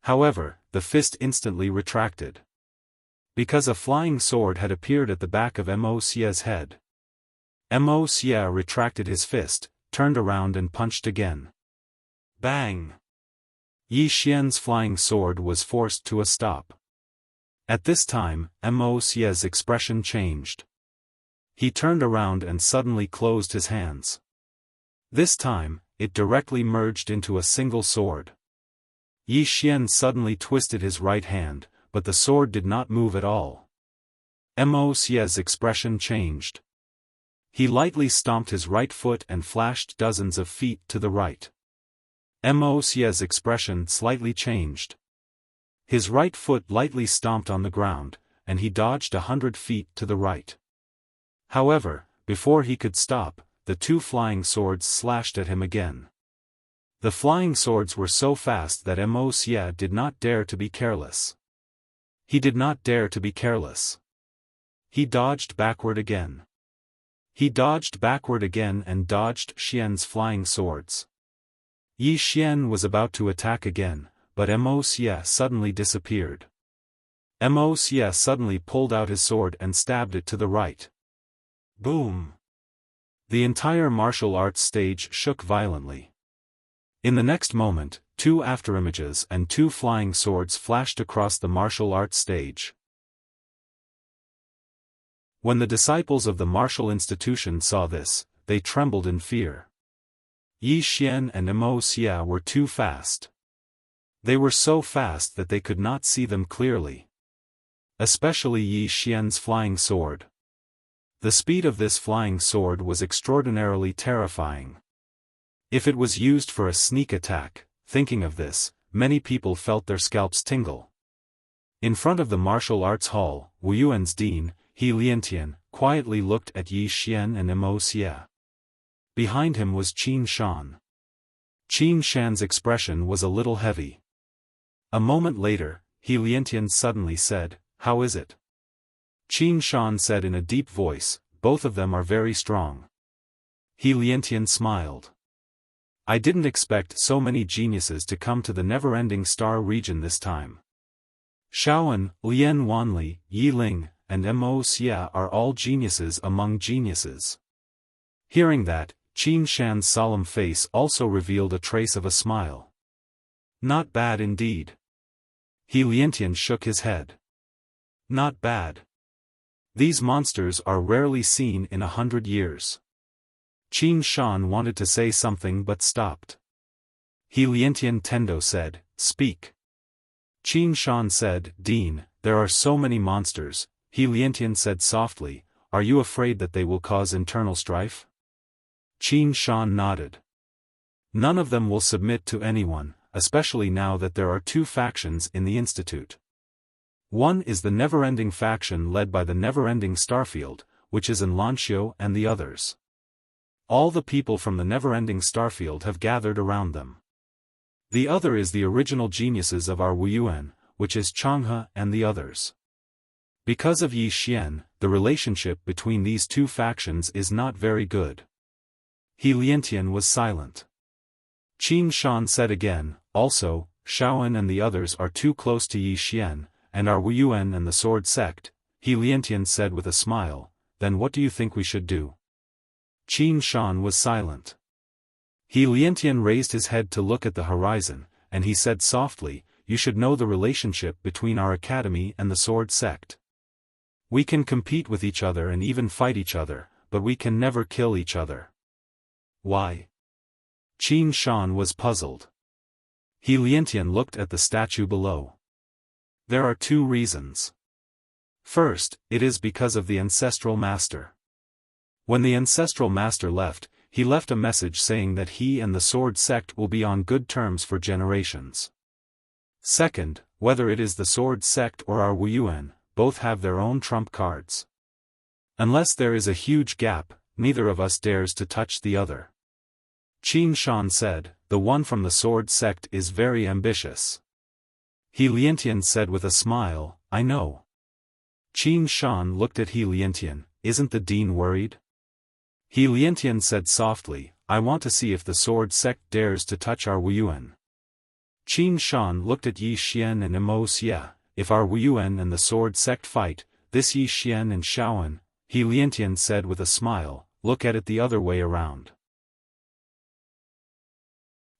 However, the fist instantly retracted. Because a flying sword had appeared at the back of Mo Xia's head. Mo Xia retracted his fist, turned around and punched again. Bang! Yi Xian's flying sword was forced to a stop. At this time, Mo Xia's expression changed. He turned around and suddenly closed his hands. This time, it directly merged into a single sword. Yi Xian suddenly twisted his right hand, but the sword did not move at all. Mo Xia's expression changed. He lightly stomped his right foot and flashed dozens of feet to the right. Mo Xia's expression slightly changed. His right foot lightly stomped on the ground, and he dodged 100 feet to the right. However, before he could stop, the two flying swords slashed at him again. The flying swords were so fast that Mo Xia did not dare to be careless. He did not dare to be careless. He dodged backward again. He dodged backward again and dodged Xian's flying swords. Yi Xian was about to attack again, but Mo Xia suddenly disappeared. Mo Xia suddenly pulled out his sword and stabbed it to the right. Boom! The entire martial arts stage shook violently. In the next moment, two afterimages and two flying swords flashed across the martial arts stage. When the disciples of the martial institution saw this, they trembled in fear. Yi Xian and Mo Xia were too fast. They were so fast that they could not see them clearly. Especially Yi Xian's flying sword. The speed of this flying sword was extraordinarily terrifying. If it was used for a sneak attack, thinking of this, many people felt their scalps tingle. In front of the martial arts hall, Wuyuan's dean, He Liantian, quietly looked at Yi Xian and Mo Xia. Behind him was Qin Shan. Qin Shan's expression was a little heavy. A moment later, He Liantian suddenly said, "How is it?" Qin Shan said in a deep voice, "Both of them are very strong." He Liantian smiled. "I didn't expect so many geniuses to come to the never-ending star region this time. Xiaofan, Lian Wanli, Yi Ling, and Mo Xia are all geniuses among geniuses." Hearing that, Qin Shan's solemn face also revealed a trace of a smile. "Not bad indeed." He Liantian shook his head. "Not bad. These monsters are rarely seen in 100 years. Qin Shan wanted to say something but stopped. He Liantian Tendo said, "Speak." Qin Shan said, "Dean, there are so many monsters." He Liantian said softly, "Are you afraid that they will cause internal strife?" Qin Shan nodded. "None of them will submit to anyone, especially now that there are two factions in the Institute. One is the never-ending faction led by the never-ending Starfield, which is in Lanxiu, and the others. All the people from the never-ending Starfield have gathered around them. The other is the original geniuses of our Wuyuan, which is Changhe and the others. Because of Yi Xian, the relationship between these two factions is not very good." He Liantian was silent. Qin Shan said again, "Also, Xiaofan and the others are too close to Yi Xian, and our Wuyuan and the Sword Sect." He Liantian said with a smile, "Then what do you think we should do?" Qin Shan was silent. He Liantian raised his head to look at the horizon, and he said softly, "You should know the relationship between our academy and the Sword Sect. We can compete with each other and even fight each other, but we can never kill each other." "Why?" Qin Shan was puzzled. He Liantian looked at the statue below. "There are two reasons. First, it is because of the ancestral master. When the ancestral master left, he left a message saying that he and the Sword Sect will be on good terms for generations. Second, whether it is the Sword Sect or our Wuyuan, both have their own trump cards. Unless there is a huge gap, neither of us dares to touch the other." Qin Shan said, "The one from the Sword Sect is very ambitious." He Liantian said with a smile, "I know." Qin Shan looked at He Liantian, "Isn't the dean worried?" He Liantian said softly, "I want to see if the Sword Sect dares to touch our Wuyuan." Qin Shan looked at Yi Xian and Mo Xia, "If our Wuyuan and the Sword Sect fight, this Yi Xian and Xiaofan," He Liantian said with a smile, look at it the other way around.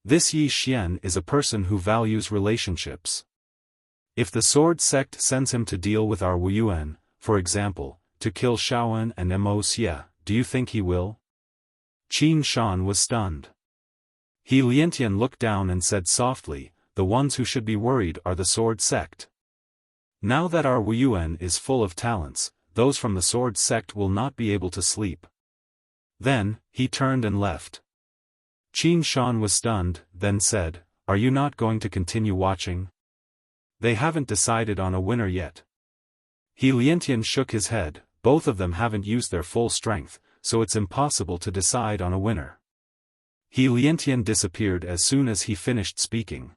This Yi Xian is a person who values relationships. If the sword sect sends him to deal with our Wuyuan, for example, to kill Xiaofan and Mo Xie, do you think he will? Qin Shan was stunned. He Liantian looked down and said softly, the ones who should be worried are the sword sect. Now that our Wuyuan is full of talents, those from the sword sect will not be able to sleep. Then, he turned and left. Qin Shan was stunned, then said, are you not going to continue watching? They haven't decided on a winner yet. He Liantian shook his head, both of them haven't used their full strength, so it's impossible to decide on a winner. He Liantian disappeared as soon as he finished speaking.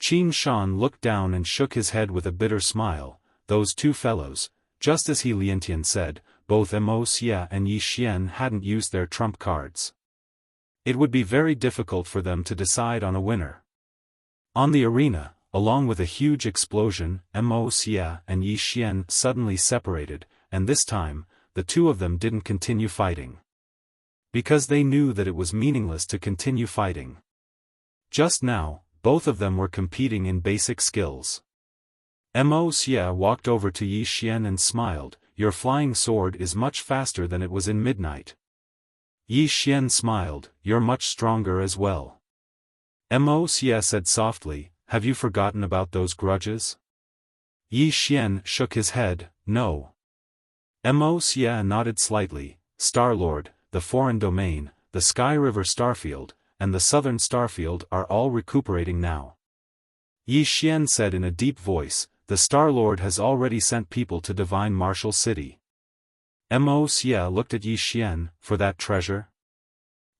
Qin Shan looked down and shook his head with a bitter smile. Those two fellows, just as He Liantian said, both Mo Xie and Yi Xian hadn't used their trump cards. It would be very difficult for them to decide on a winner. On the arena, along with a huge explosion, Mo Xie and Yi Xian suddenly separated, and this time, the two of them didn't continue fighting. Because they knew that it was meaningless to continue fighting. Just now, both of them were competing in basic skills. Mo Xie walked over to Yi Xian and smiled, your flying sword is much faster than it was in midnight. Yi Xian smiled, you're much stronger as well. Mo Xie said softly, have you forgotten about those grudges? Yi Xian shook his head, no. Mo Xie nodded slightly, Star-Lord, the foreign domain, the Sky River Starfield, and the Southern Starfield are all recuperating now. Yi Xian said in a deep voice, the Star-Lord has already sent people to Divine Martial City. Mo Xie looked at Yi Xian, for that treasure?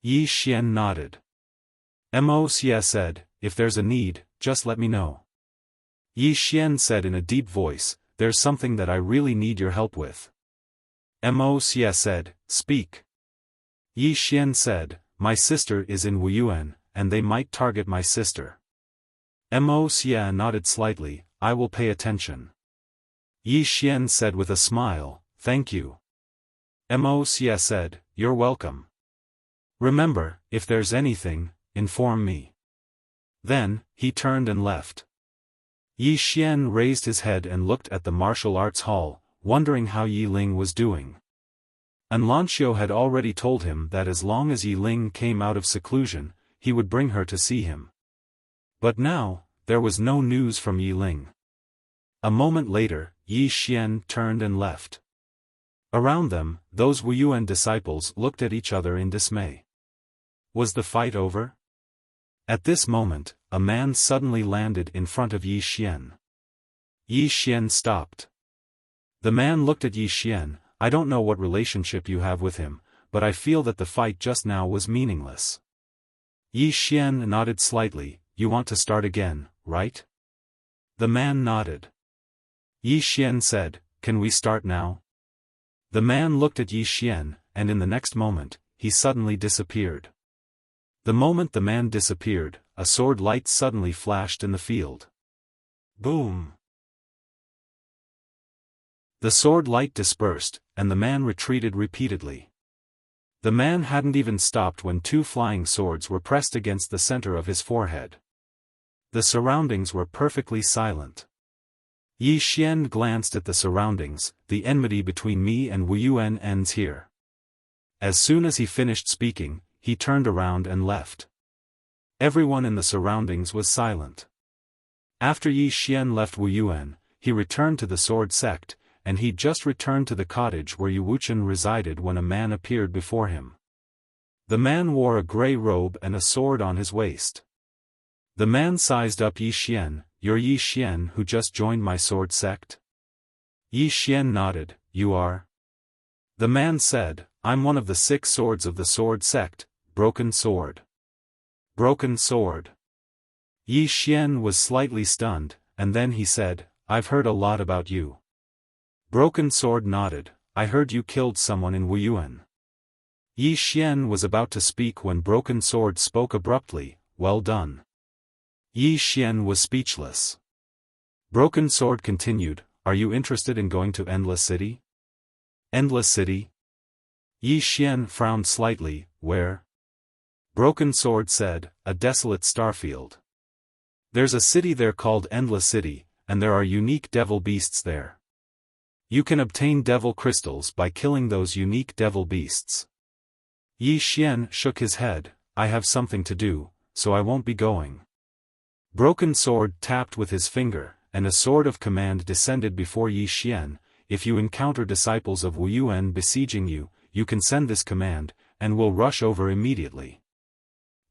Yi Xian nodded. Mo Xie said, if there's a need, just let me know. Yi Xian said in a deep voice, there's something that I really need your help with. Mo Xie said, speak. Yi Xian said, my sister is in Wuyuan, and they might target my sister. Mo Xie nodded slightly, I will pay attention. Yi Xian said with a smile, thank you. Mo Xie said, you're welcome. Remember, if there's anything, inform me. Then, he turned and left. Yi Xian raised his head and looked at the martial arts hall, wondering how Yi Ling was doing. Anlanxiu had already told him that as long as Yi Ling came out of seclusion, he would bring her to see him. But now, there was no news from Yi Ling. A moment later, Yi Xian turned and left. Around them, those Wuyuan disciples looked at each other in dismay. Was the fight over? At this moment, a man suddenly landed in front of Yi Xian. Yi Xian stopped. The man looked at Yi Xian, I don't know what relationship you have with him, but I feel that the fight just now was meaningless. Yi Xian nodded slightly, you want to start again, right? The man nodded. Yi Xian said, can we start now? The man looked at Yi Xian, and in the next moment, he suddenly disappeared. The moment the man disappeared, a sword light suddenly flashed in the field. Boom! The sword light dispersed, and the man retreated repeatedly. The man hadn't even stopped when two flying swords were pressed against the center of his forehead. The surroundings were perfectly silent. Yi Xian glanced at the surroundings, the enmity between me and Wuyuan ends here. As soon as he finished speaking, he turned around and left. Everyone in the surroundings was silent. After Yi Xian left Wuyuan, he returned to the sword sect, and he'd just returned to the cottage where Yu Wuchen resided when a man appeared before him. The man wore a gray robe and a sword on his waist. The man sized up Yi Xian, you're Yi Xian who just joined my sword sect? Yi Xian nodded, you are? The man said, I'm one of the 6 swords of the sword sect, Broken Sword. Broken Sword. Yi Xian was slightly stunned, and then he said, I've heard a lot about you. Broken Sword nodded, I heard you killed someone in Wuyuan. Yi Xian was about to speak when Broken Sword spoke abruptly, well done. Yi Xian was speechless. Broken Sword continued, are you interested in going to Endless City? Endless City? Yi Xian frowned slightly. Where? Broken Sword said, a desolate starfield. There's a city there called Endless City, and there are unique devil beasts there. You can obtain devil crystals by killing those unique devil beasts. Yi Xian shook his head. I have something to do, so I won't be going. Broken Sword tapped with his finger, and a sword of command descended before Yi Xian. If you encounter disciples of Wu Yuan besieging you, you can send this command, and will rush over immediately.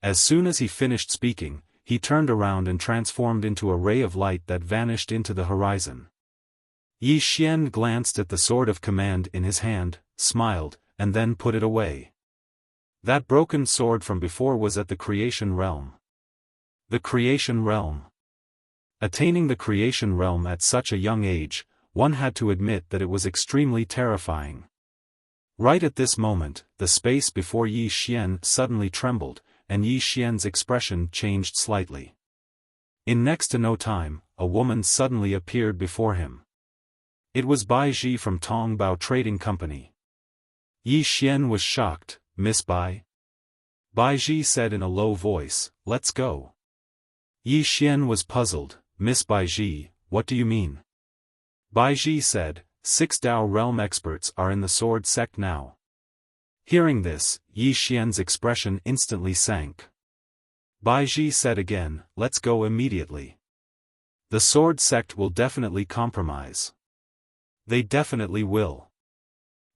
As soon as he finished speaking, he turned around and transformed into a ray of light that vanished into the horizon. Yi Xian glanced at the sword of command in his hand, smiled, and then put it away. That broken sword from before was at the creation realm. The creation realm. Attaining the creation realm at such a young age, one had to admit that it was extremely terrifying. Right at this moment, the space before Yi Xian suddenly trembled, and Yi Xian's expression changed slightly. In next to no time, a woman suddenly appeared before him. It was Bai Ji from Tongbao Trading Company. Yi Xian was shocked. Miss Bai? Bai Ji said in a low voice, let's go. Yi Xian was puzzled. Miss Bai Ji, what do you mean? Bai Ji said, 6 Dao realm experts are in the sword sect now. Hearing this, Yi Xian's expression instantly sank. Bai Ji said again, let's go immediately. The sword sect will definitely compromise. They definitely will.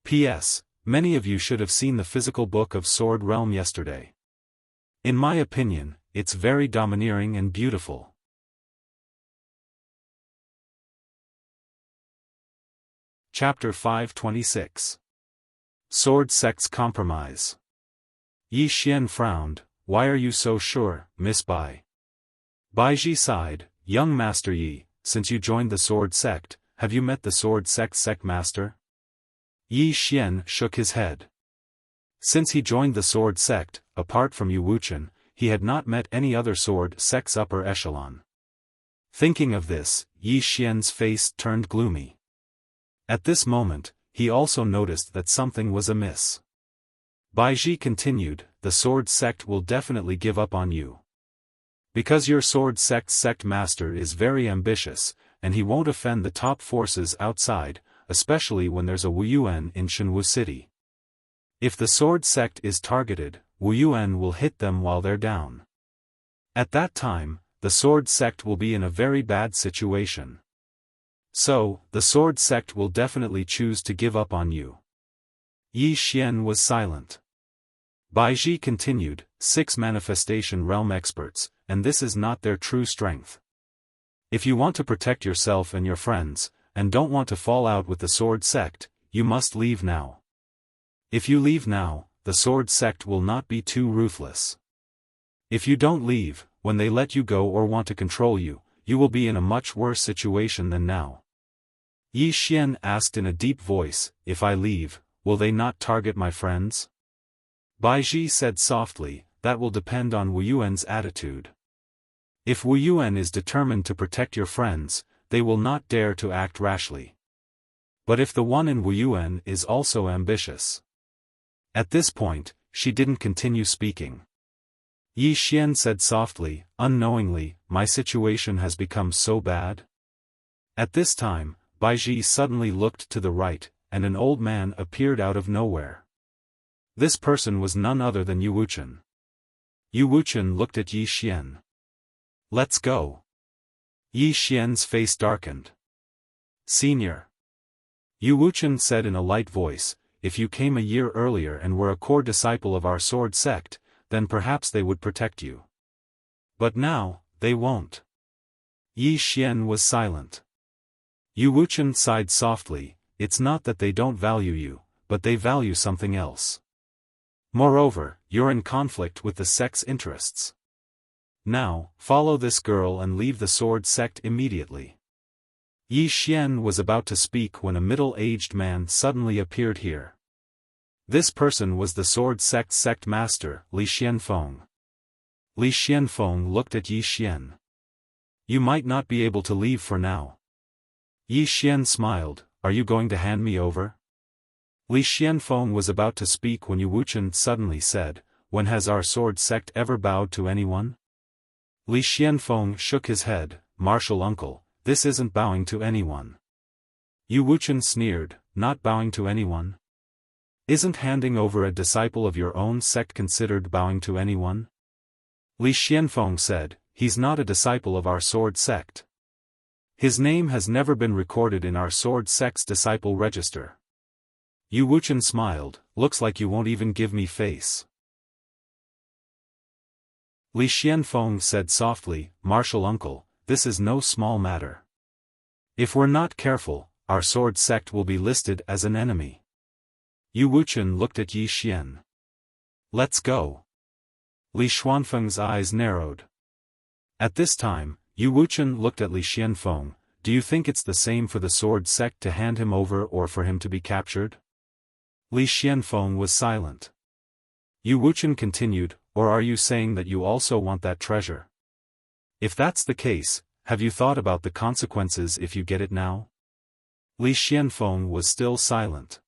P.S. Many of you should have seen the physical book of Sword Realm yesterday. In my opinion, it's very domineering and beautiful. Chapter 526. Sword Sect's Compromise. Yi Xian frowned. Why are you so sure, Miss Bai? Bai Ji sighed. Young Master Yi, since you joined the Sword Sect, have you met the Sword Sect Master? Yi Xian shook his head. Since he joined the Sword Sect, apart from Yu Wuchen, he had not met any other Sword Sect's upper echelon. Thinking of this, Yi Xian's face turned gloomy. At this moment, he also noticed that something was amiss. Bai Ji continued, the Sword Sect will definitely give up on you. Because your Sword Sect master is very ambitious, and he won't offend the top forces outside, especially when there's a Wu Yuan in Shenwu City. If the Sword Sect is targeted, Wu Yuan will hit them while they're down. At that time, the Sword Sect will be in a very bad situation. So, the Sword Sect will definitely choose to give up on you. Yi Xian was silent. Bai Ji continued, 6 manifestation realm experts, and this is not their true strength. If you want to protect yourself and your friends, and don't want to fall out with the Sword Sect, you must leave now. If you leave now, the Sword Sect will not be too ruthless. If you don't leave, when they let you go or want to control you, you will be in a much worse situation than now. Yi Xian asked in a deep voice, if I leave, will they not target my friends? Bai Ji said softly, that will depend on Wu Yuan's attitude. If Wu Yuan is determined to protect your friends, they will not dare to act rashly. But if the one in Wu Yuan is also ambitious. At this point, she didn't continue speaking. Yi Xian said softly, unknowingly, my situation has become so bad. At this time, Bai Ji suddenly looked to the right, and an old man appeared out of nowhere. This person was none other than Yu Wuchen. Yu Wuchen looked at Yi Xian. Let's go. Yi Xian's face darkened. Senior. Yu Wuchen said in a light voice, if you came a year earlier and were a core disciple of our Sword Sect, then perhaps they would protect you. But now, they won't. Yi Xian was silent. Yu Wuchen sighed softly, it's not that they don't value you, but they value something else. Moreover, you're in conflict with the sect's interests. Now, follow this girl and leave the Sword Sect immediately. Yi Xian was about to speak when a middle-aged man suddenly appeared here. This person was the Sword Sect master, Li Xianfeng. Li Xianfeng looked at Yi Xian. You might not be able to leave for now. Yi Xian smiled, are you going to hand me over? Li Xianfeng was about to speak when Yu Wuchen suddenly said, "When has our sword sect ever bowed to anyone?" Li Xianfeng shook his head, "Martial uncle, this isn't bowing to anyone." Yu Wuchen sneered, "Not bowing to anyone? Isn't handing over a disciple of your own sect considered bowing to anyone?" Li Xianfeng said, "He's not a disciple of our sword sect. His name has never been recorded in our sword sect's disciple register." Yu Wuchen smiled, "Looks like you won't even give me face." Li Xianfeng said softly, "Martial uncle, this is no small matter. If we're not careful, our sword sect will be listed as an enemy." Yu Wuchen looked at Yi Xian. "Let's go." Li Xuanfeng's eyes narrowed. At this time, Yu Wuchen looked at Li Xianfeng, "Do you think it's the same for the sword sect to hand him over or for him to be captured?" Li Xianfeng was silent. Yu Wuchen continued, "Or are you saying that you also want that treasure? If that's the case, have you thought about the consequences if you get it now?" Li Xianfeng was still silent.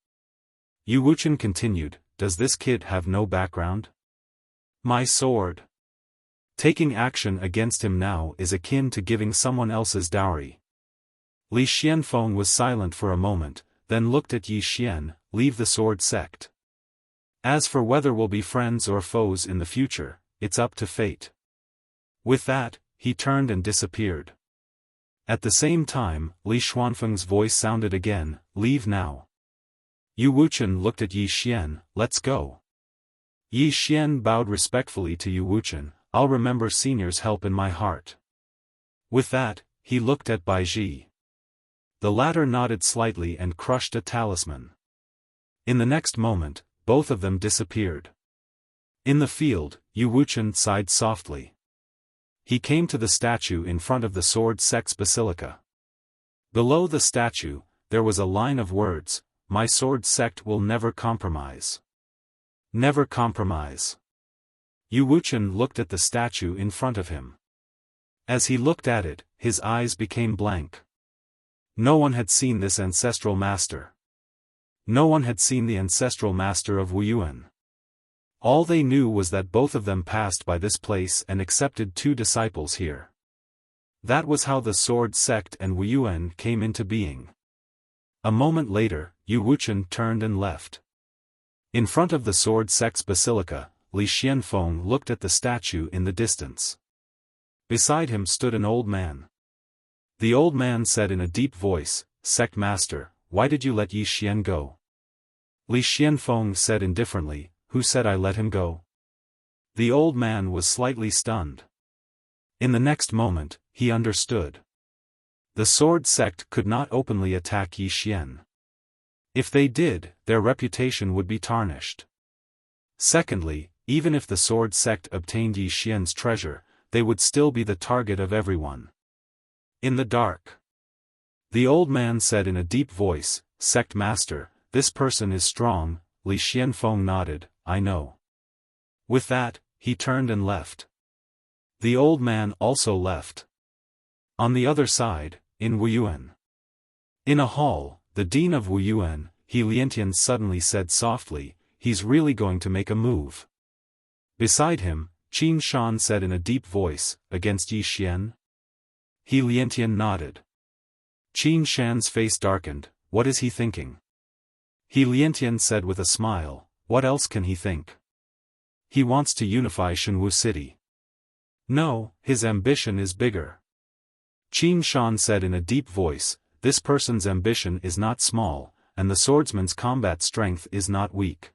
Yu Wuchen continued, "Does this kid have no background? My sword. Taking action against him now is akin to giving someone else's dowry." Li Xianfeng was silent for a moment, then looked at Yi Xian, "Leave the sword sect. As for whether we'll be friends or foes in the future, it's up to fate." With that, he turned and disappeared. At the same time, Li Xuanfeng's voice sounded again, "Leave now." Yu Wuchen looked at Yi Xian, "Let's go." Yi Xian bowed respectfully to Yu Wuchen, "I'll remember senior's help in my heart." With that, he looked at Bai Ji. The latter nodded slightly and crushed a talisman. In the next moment, both of them disappeared. In the field, Yu Wuchen sighed softly. He came to the statue in front of the sword sect's basilica. Below the statue, there was a line of words, "My sword sect will never compromise. Never compromise." Yu Wuchen looked at the statue in front of him. As he looked at it, his eyes became blank. No one had seen this ancestral master. No one had seen the ancestral master of Wuyuan. All they knew was that both of them passed by this place and accepted 2 disciples here. That was how the sword sect and Wuyuan came into being. A moment later, Yu Wuchen turned and left. In front of the sword sect's basilica, Li Xianfeng looked at the statue in the distance. Beside him stood an old man. The old man said in a deep voice, "Sect master, why did you let Yi Xian go?" Li Xianfeng said indifferently, "Who said I let him go?" The old man was slightly stunned. In the next moment, he understood. The sword sect could not openly attack Yi Xian. If they did, their reputation would be tarnished. Secondly, even if the sword sect obtained Yi Xian's treasure, they would still be the target of everyone. In the dark, the old man said in a deep voice, "Sect master, this person is strong." Li Xianfeng nodded, "I know." With that, he turned and left. The old man also left. On the other side, in Wuyuan. In a hall, the dean of Wuyuan, He Liantian suddenly said softly, "He's really going to make a move." Beside him, Qin Shan said in a deep voice, "Against Yi Xian?" He Liantian nodded. Qin Shan's face darkened, "What is he thinking?" He Liantian said with a smile, "What else can he think? He wants to unify Shenwu City. No, his ambition is bigger." Qin Shan said in a deep voice, "This person's ambition is not small, and the swordsman's combat strength is not weak.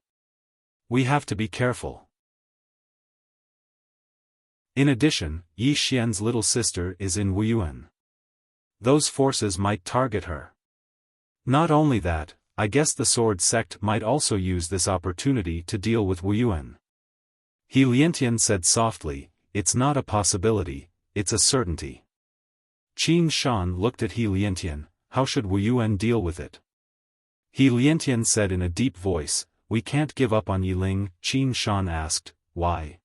We have to be careful." In addition, Yi Xian's little sister is in Wuyuan. Those forces might target her. Not only that, I guess the sword sect might also use this opportunity to deal with Wuyuan. He Liantian said softly, "It's not a possibility, it's a certainty." Qin Shan looked at He Liantian, "How should Wuyuan deal with it?" He Liantian said in a deep voice, "We can't give up on Yiling." Qin Shan asked, "Why?"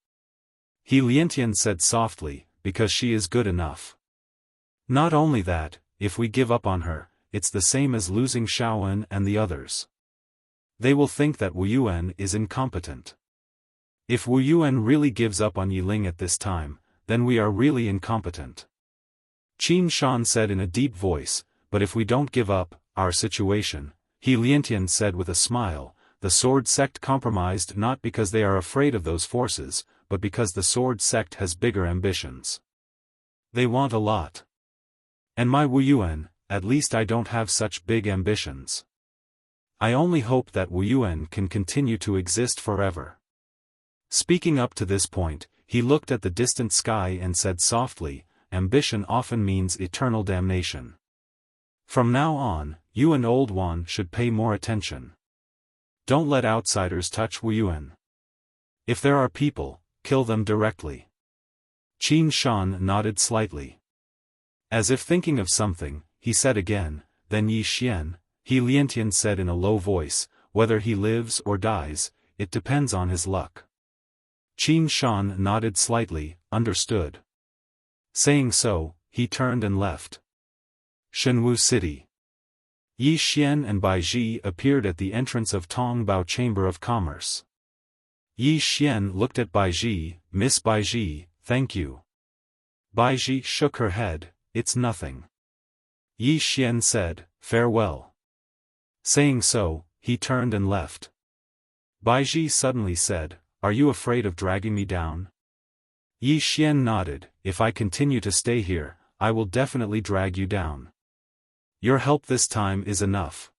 He Liantian said softly, "Because she is good enough. Not only that, if we give up on her, it's the same as losing Xiaofan and the others." They will think that Wu Yuan is incompetent. If Wu Yuan really gives up on Yiling at this time, then we are really incompetent. Qin Shan said in a deep voice, but if we don't give up our situation, He Liantian said with a smile, the sword sect compromised not because they are afraid of those forces, but because the sword sect has bigger ambitions. They want a lot. And my Wu Yuan, at least I don't have such big ambitions. I only hope that Wu Yuan can continue to exist forever. Speaking up to this point, he looked at the distant sky and said softly, ambition often means eternal damnation. From now on, you and Old Wan should pay more attention. Don't let outsiders touch Wu Yuan. If there are people, kill them directly. Qin Shan nodded slightly. As if thinking of something, he said again, then Yi Xian, He Liantian said in a low voice, whether he lives or dies, it depends on his luck. Qin Shan nodded slightly, understood. Saying so, he turned and left. Shenwu City. Yi Xian and Bai Ji appeared at the entrance of Tongbao Chamber of Commerce. Yi Xian looked at Bai Ji, Miss Bai Ji, thank you. Bai Ji shook her head, it's nothing. Yi Xian said, farewell. Saying so, he turned and left. Bai Ji suddenly said, are you afraid of dragging me down? Yi Xian nodded, if I continue to stay here, I will definitely drag you down. Your help this time is enough.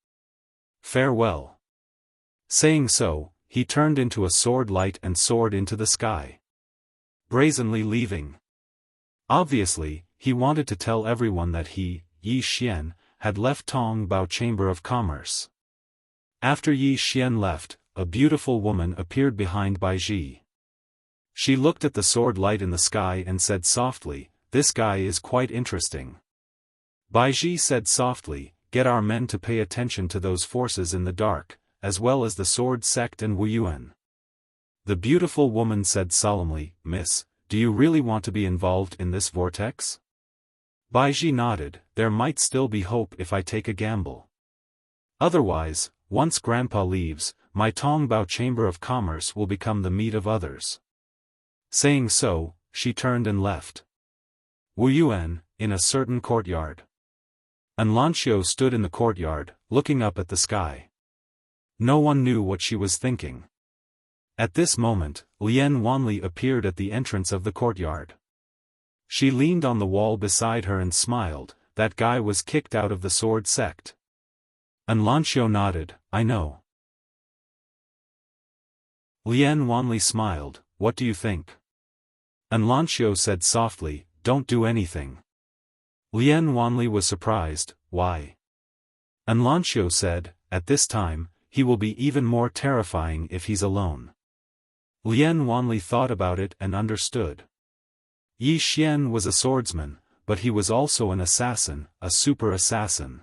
Farewell. Saying so, he turned into a sword light and soared into the sky. Brazenly leaving. Obviously, he wanted to tell everyone that he, Yi Xian, had left Tongbao Chamber of Commerce. After Yi Xian left, a beautiful woman appeared behind Bai Ji. She looked at the sword light in the sky and said softly, this guy is quite interesting. Bai Ji said softly, get our men to pay attention to those forces in the dark, as well as the sword sect and Wu Yuan. The beautiful woman said solemnly, Miss, do you really want to be involved in this vortex? Bai Ji nodded, there might still be hope if I take a gamble. Otherwise, once Grandpa leaves, my Tongbao Chamber of Commerce will become the meat of others. Saying so, she turned and left. Wu Yuan, in a certain courtyard. Anlanqiu stood in the courtyard, looking up at the sky. No one knew what she was thinking. At this moment, Lian Wanli appeared at the entrance of the courtyard. She leaned on the wall beside her and smiled, that guy was kicked out of the sword sect. Anlanqiu nodded, I know. Lian Wanli smiled, what do you think? Anlanqiu said softly, don't do anything. Lian Wanli was surprised, why? Anlanqiu said, at this time, he will be even more terrifying if he's alone. Lian Wanli thought about it and understood. Yi Xian was a swordsman, but he was also an assassin, a super assassin.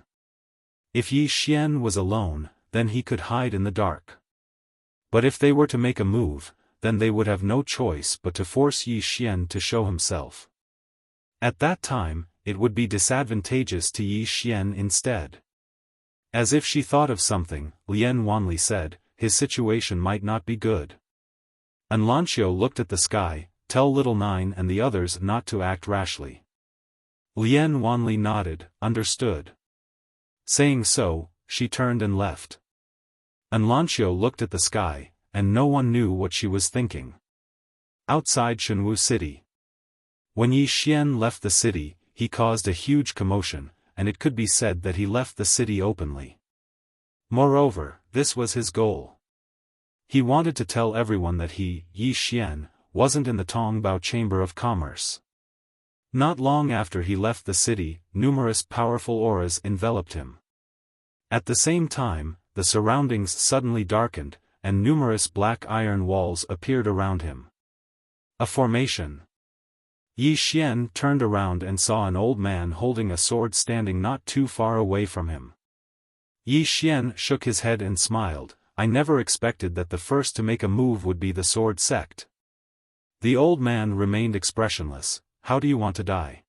If Yi Xian was alone, then he could hide in the dark. But if they were to make a move, then they would have no choice but to force Yi Xian to show himself. At that time, it would be disadvantageous to Yi Xian instead. As if she thought of something, Lian Wanli said, his situation might not be good. Anlanqiu looked at the sky, tell Little Nine and the others not to act rashly. Lian Wanli nodded, understood. Saying so, she turned and left. Anlanqiu looked at the sky, and no one knew what she was thinking. Outside Shenwu City. When Yi Xian left the city, he caused a huge commotion, and it could be said that he left the city openly. Moreover, this was his goal. He wanted to tell everyone that he, Yi Xian, wasn't in the Tongbao Chamber of Commerce. Not long after he left the city, numerous powerful auras enveloped him. At the same time, the surroundings suddenly darkened, and numerous black iron walls appeared around him. A formation. Yi Xian turned around and saw an old man holding a sword standing not too far away from him. Yi Xian shook his head and smiled, I never expected that the first to make a move would be the sword sect. The old man remained expressionless, how do you want to die?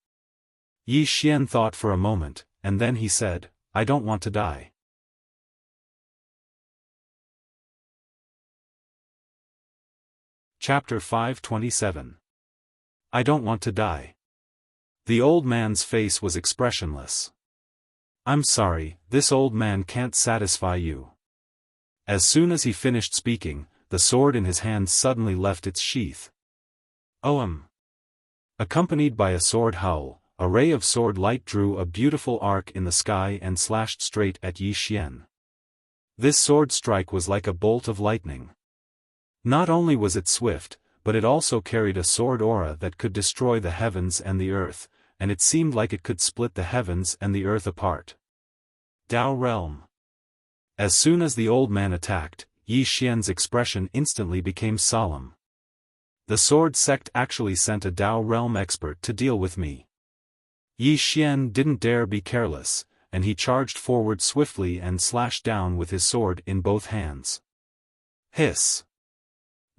Yi Xian thought for a moment, and then he said, I don't want to die. Chapter 527. I don't want to die. The old man's face was expressionless. I'm sorry, this old man can't satisfy you. As soon as he finished speaking, the sword in his hand suddenly left its sheath. Accompanied by a sword howl, a ray of sword light drew a beautiful arc in the sky and slashed straight at Yi Xian. This sword strike was like a bolt of lightning. Not only was it swift, but it also carried a sword aura that could destroy the heavens and the earth, and it seemed like it could split the heavens and the earth apart. Dao Realm. As soon as the old man attacked, Yi Xian's expression instantly became solemn. The sword sect actually sent a Dao Realm expert to deal with me. Yi Xian didn't dare be careless, and he charged forward swiftly and slashed down with his sword in both hands. Hiss!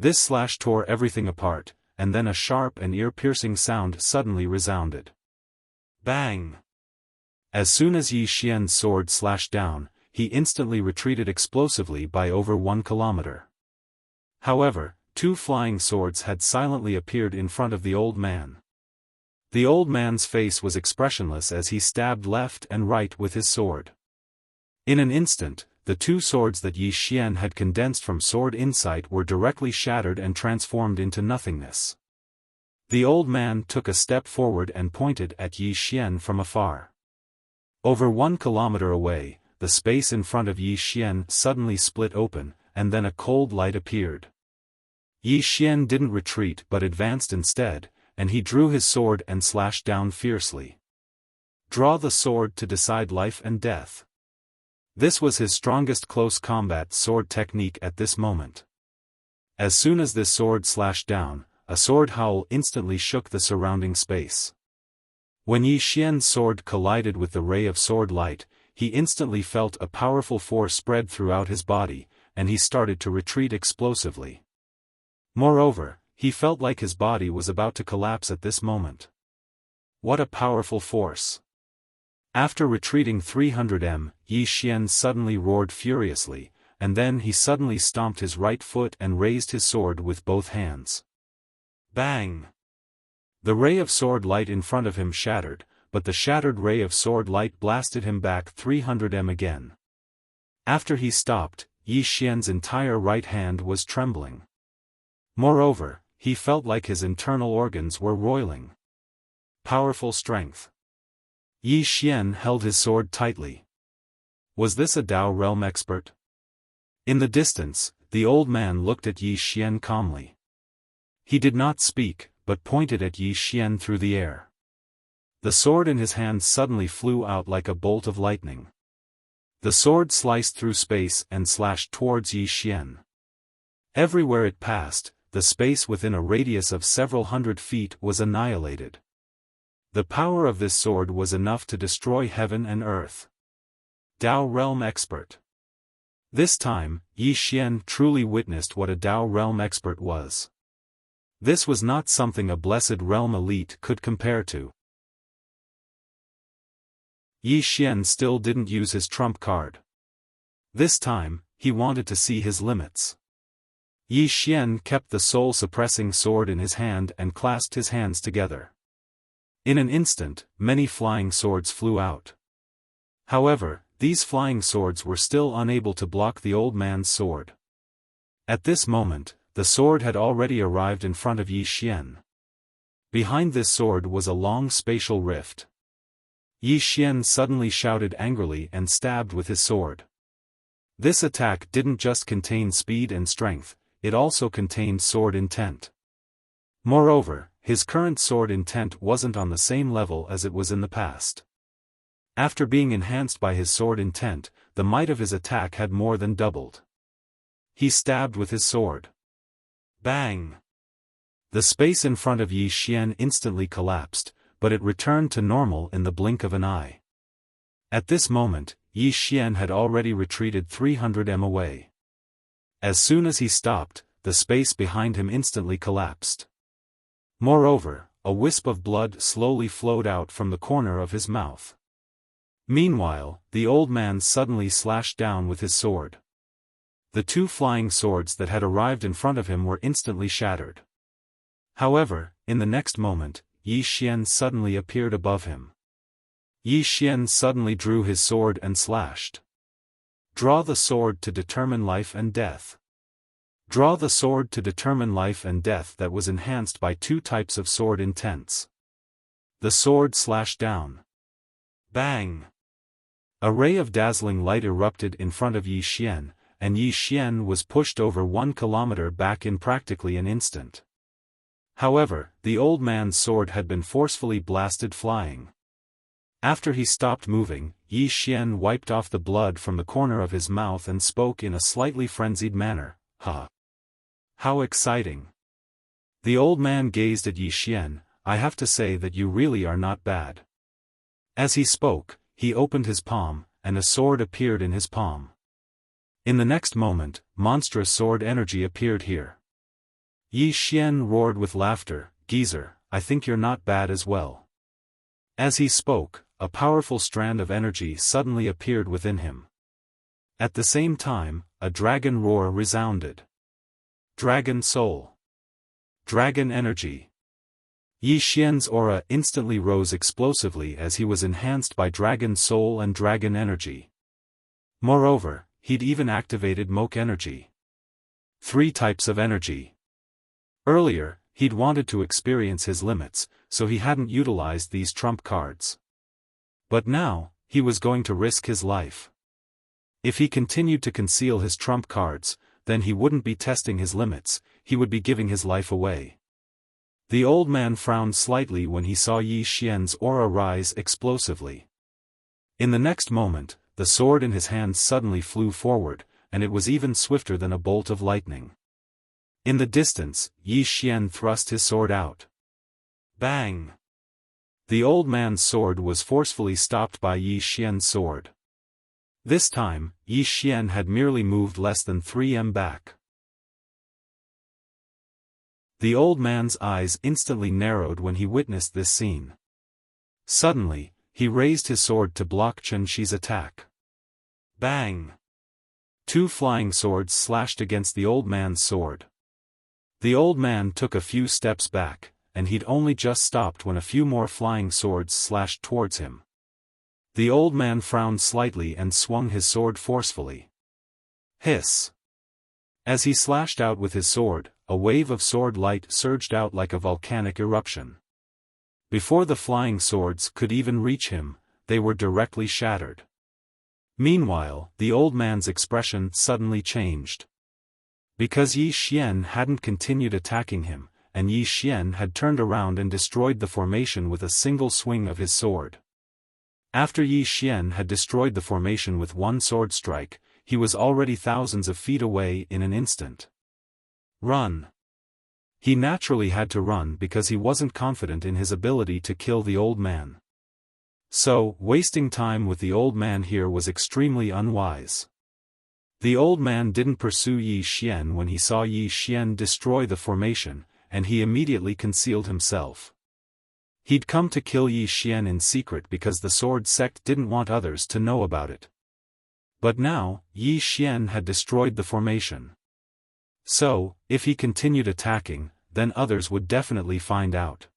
This slash tore everything apart, and then a sharp and ear-piercing sound suddenly resounded. Bang! As soon as Yi Xian's sword slashed down, he instantly retreated explosively by over 1 kilometer. However, 2 flying swords had silently appeared in front of the old man. The old man's face was expressionless as he stabbed left and right with his sword. In an instant, the 2 swords that Yi Xian had condensed from sword insight were directly shattered and transformed into nothingness. The old man took a step forward and pointed at Yi Xian from afar. Over 1 kilometer away, the space in front of Yi Xian suddenly split open, and then a cold light appeared. Yi Xian didn't retreat but advanced instead, and he drew his sword and slashed down fiercely. Draw the sword to decide life and death. This was his strongest close combat sword technique at this moment. As soon as this sword slashed down, a sword howl instantly shook the surrounding space. When Yi Xian's sword collided with the ray of sword light, he instantly felt a powerful force spread throughout his body, and he started to retreat explosively. Moreover, he felt like his body was about to collapse at this moment. What a powerful force! After retreating 300 m, Yi Xian suddenly roared furiously, and then he suddenly stomped his right foot and raised his sword with both hands. Bang! The ray of sword light in front of him shattered, but the shattered ray of sword light blasted him back 300 m again. After he stopped, Yi Xian's entire right hand was trembling. Moreover, he felt like his internal organs were roiling. Powerful strength. Yi Xian held his sword tightly. Was this a Dao Realm expert? In the distance, the old man looked at Yi Xian calmly. He did not speak, but pointed at Yi Xian through the air. The sword in his hand suddenly flew out like a bolt of lightning. The sword sliced through space and slashed towards Yi Xian. Everywhere it passed, the space within a radius of several hundred feet was annihilated. The power of this sword was enough to destroy heaven and earth. Dao Realm expert. This time, Yi Xian truly witnessed what a Dao Realm expert was. This was not something a blessed realm elite could compare to. Yi Xian still didn't use his trump card. This time, he wanted to see his limits. Yi Xian kept the soul-suppressing sword in his hand and clasped his hands together. In an instant, many flying swords flew out. However, these flying swords were still unable to block the old man's sword. At this moment, the sword had already arrived in front of Yi Xian. Behind this sword was a long spatial rift. Yi Xian suddenly shouted angrily and stabbed with his sword. This attack didn't just contain speed and strength, it also contained sword intent. Moreover, his current sword intent wasn't on the same level as it was in the past. After being enhanced by his sword intent, the might of his attack had more than doubled. He stabbed with his sword. Bang! The space in front of Yi Xian instantly collapsed, but it returned to normal in the blink of an eye. At this moment, Yi Xian had already retreated 300 m away. As soon as he stopped, the space behind him instantly collapsed. Moreover, a wisp of blood slowly flowed out from the corner of his mouth. Meanwhile, the old man suddenly slashed down with his sword. The two flying swords that had arrived in front of him were instantly shattered. However, in the next moment, Yi Xian suddenly appeared above him. Yi Xian suddenly drew his sword and slashed. Draw the sword to determine life and death. Draw the sword to determine life and death that was enhanced by two types of sword intense. The sword slashed down. Bang! A ray of dazzling light erupted in front of Yi Xian, and Yi Xian was pushed over 1 kilometer back in practically an instant. However, the old man's sword had been forcefully blasted flying. After he stopped moving, Yi Xian wiped off the blood from the corner of his mouth and spoke in a slightly frenzied manner, "Huh! How exciting!" The old man gazed at Yi Xian. "I have to say that you really are not bad." As he spoke, he opened his palm, and a sword appeared in his palm. In the next moment, monstrous sword energy appeared here. Yi Xian roared with laughter, "Geezer, I think you're not bad as well." As he spoke, a powerful strand of energy suddenly appeared within him. At the same time, a dragon roar resounded. Dragon soul. Dragon energy. Yi Xian's aura instantly rose explosively as he was enhanced by dragon soul and dragon energy. Moreover, he'd even activated Moke energy. 3 types of energy. Earlier, he'd wanted to experience his limits, so he hadn't utilized these trump cards. But now, he was going to risk his life. If he continued to conceal his trump cards, then he wouldn't be testing his limits, he would be giving his life away. The old man frowned slightly when he saw Yi Xian's aura rise explosively. In the next moment, the sword in his hand suddenly flew forward, and it was even swifter than a bolt of lightning. In the distance, Yi Xian thrust his sword out. Bang! The old man's sword was forcefully stopped by Yi Xian's sword. This time, Yi Xian had merely moved less than 3 m back. The old man's eyes instantly narrowed when he witnessed this scene. Suddenly, he raised his sword to block Chen Shi's attack. Bang! 2 flying swords slashed against the old man's sword. The old man took a few steps back, and he'd only just stopped when a few more flying swords slashed towards him. The old man frowned slightly and swung his sword forcefully. Hiss! As he slashed out with his sword, a wave of sword light surged out like a volcanic eruption. Before the flying swords could even reach him, they were directly shattered. Meanwhile, the old man's expression suddenly changed. Because Yi Xian hadn't continued attacking him, and Yi Xian had turned around and destroyed the formation with a single swing of his sword. After Yi Xian had destroyed the formation with 1 sword strike, he was already thousands of feet away in an instant. Run! He naturally had to run because he wasn't confident in his ability to kill the old man. So, wasting time with the old man here was extremely unwise. The old man didn't pursue Yi Xian when he saw Yi Xian destroy the formation, and he immediately concealed himself. He'd come to kill Yi Xian in secret because the sword sect didn't want others to know about it. But now, Yi Xian had destroyed the formation. So, if he continued attacking, then others would definitely find out.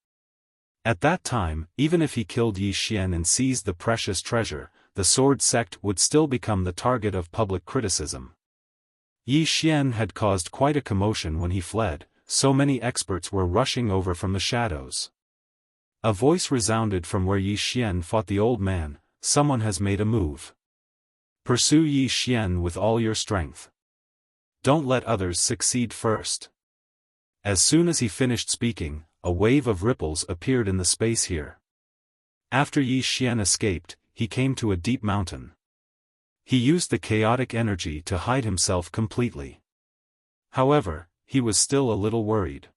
At that time, even if he killed Yi Xian and seized the precious treasure, the sword sect would still become the target of public criticism. Yi Xian had caused quite a commotion when he fled, so many experts were rushing over from the shadows. A voice resounded from where Yi Xian fought the old man, "Someone has made a move. Pursue Yi Xian with all your strength. Don't let others succeed first." As soon as he finished speaking, a wave of ripples appeared in the space here. After Yi Xian escaped, he came to a deep mountain. He used the chaotic energy to hide himself completely. However, he was still a little worried.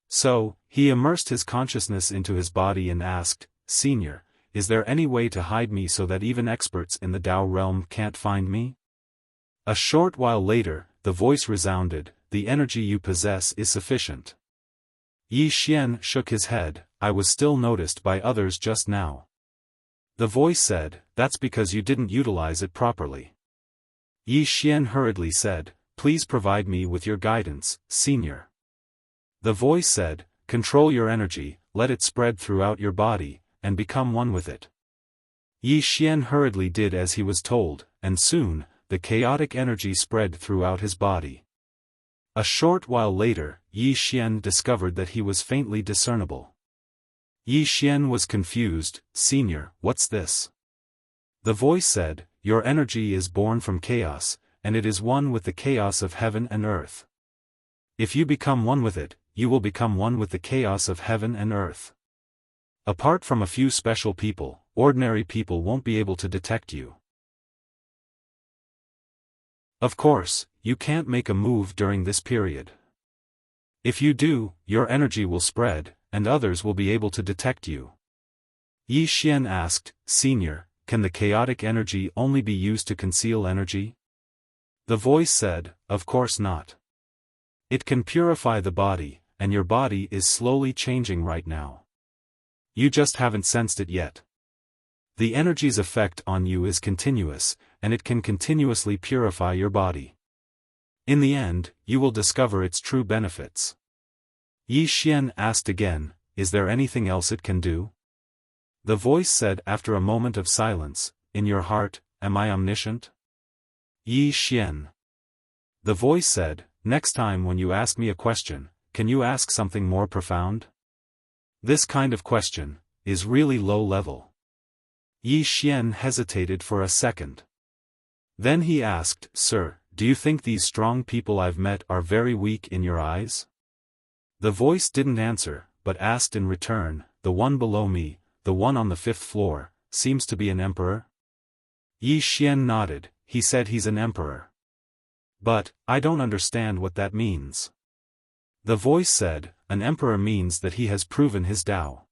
So, he immersed his consciousness into his body and asked, "Senior, is there any way to hide me so that even experts in the Dao realm can't find me?" A short while later, the voice resounded, "The energy you possess is sufficient." Yi Xian shook his head, "I was still noticed by others just now." The voice said, "That's because you didn't utilize it properly." Yi Xian hurriedly said, "Please provide me with your guidance, senior." The voice said, "Control your energy, let it spread throughout your body, and become one with it." Yi Xian hurriedly did as he was told, and soon, the chaotic energy spread throughout his body. A short while later, Yi Xian discovered that he was faintly discernible. Yi Xian was confused. "Senior, what's this?" The voice said, "Your energy is born from chaos, and it is one with the chaos of heaven and earth. If you become one with it, you will become one with the chaos of heaven and earth. Apart from a few special people, ordinary people won't be able to detect you. Of course, you can't make a move during this period. If you do, your energy will spread, and others will be able to detect you." Yi Xian asked, "Senior, can the chaotic energy only be used to conceal energy?" The voice said, "Of course not. It can purify the body, and your body is slowly changing right now. You just haven't sensed it yet. The energy's effect on you is continuous, and it can continuously purify your body. In the end, you will discover its true benefits." Yi Xian asked again, "Is there anything else it can do?" The voice said after a moment of silence, "In your heart, am I omniscient?" Yi Xian. The voice said, "Next time when you ask me a question, can you ask something more profound? This kind of question is really low level." Yi Xian hesitated for a second. Then he asked, "Sir, do you think these strong people I've met are very weak in your eyes?" The voice didn't answer, but asked in return, "The one below me, the one on the 5th floor, seems to be an emperor?" Yi Xian nodded. He said he's an emperor. "But, I don't understand what that means." The voice said, "An emperor means that he has proven his Tao.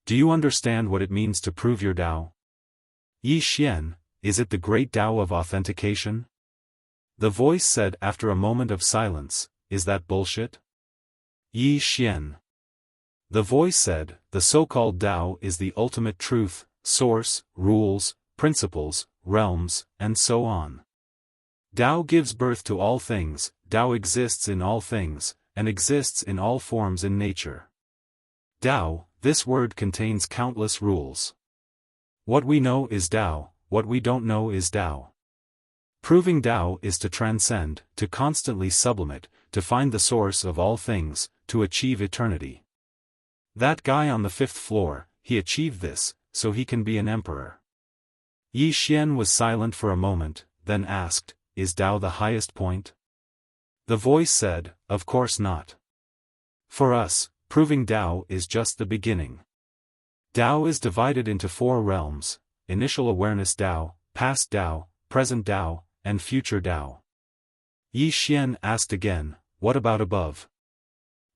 Do you understand what it means to prove your Tao?" Yi Xian, "Is it the great Tao of authentication?" The voice said after a moment of silence, "Is that bullshit?" Yi Xian. The voice said, "The so-called Tao is the ultimate truth, source, rules, principles, realms, and so on. Tao gives birth to all things, Tao exists in all things, and exists in all forms in nature. Tao, this word contains countless rules. What we know is Tao, what we don't know is Tao. Proving Tao is to transcend, to constantly sublimate, to find the source of all things, to achieve eternity. That guy on the 5th floor, he achieved this, so he can be an emperor." Yi Xian was silent for a moment, then asked, "Is Tao the highest point?" The voice said, "Of course not. For us, proving Tao is just the beginning. Tao is divided into 4 realms: initial awareness Tao, past Tao, present Tao, and future Tao." Yi Xian asked again, "What about above?"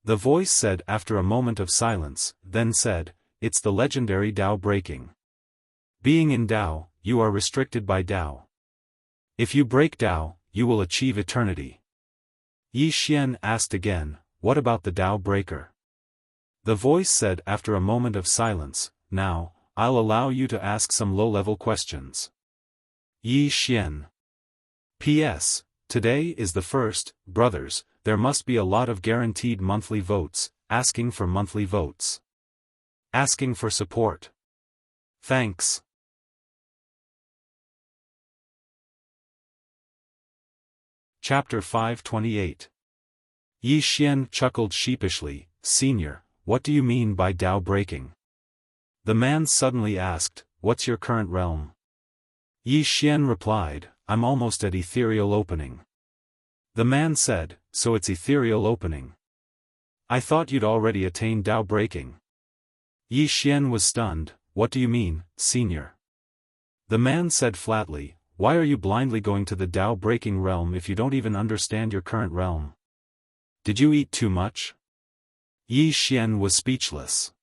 The voice said after a moment of silence, then said, "It's the legendary Tao breaking. Being in Tao, you are restricted by Tao. If you break Tao, you will achieve eternity." Yi Xian asked again, "What about the Tao breaker?" The voice said after a moment of silence, "Now, I'll allow you to ask some low-level questions." Yi Xian. P.S. Today is the 1st, brothers, there must be a lot of guaranteed monthly votes, asking for monthly votes. Asking for support. Thanks. Chapter 528. Yi Xian chuckled sheepishly, "Senior, what do you mean by Tao breaking?" The man suddenly asked, "What's your current realm?" Yi Xian replied, "I'm almost at ethereal opening." The man said, "So it's ethereal opening. I thought you'd already attained Tao breaking." Yi Xian was stunned. "What do you mean, senior?" The man said flatly, "Why are you blindly going to the Tao breaking realm if you don't even understand your current realm? Did you eat too much?" Yi Xian was speechless.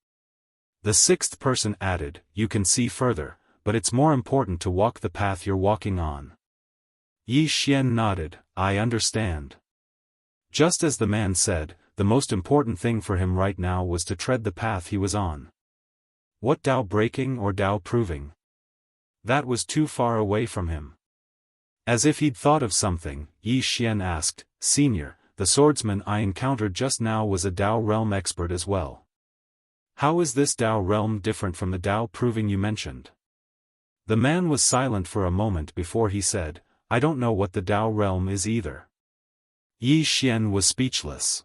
The 6th person added, "You can see further, but it's more important to walk the path you're walking on." Yi Xian nodded, "I understand." Just as the man said, the most important thing for him right now was to tread the path he was on. What Tao breaking or Tao proving? That was too far away from him. As if he'd thought of something, Yi Xian asked, "Senior, the swordsman I encountered just now was a Dao realm expert as well. How is this Dao realm different from the Dao proving you mentioned?" The man was silent for a moment before he said, "I don't know what the Dao realm is either." Yi Xian was speechless.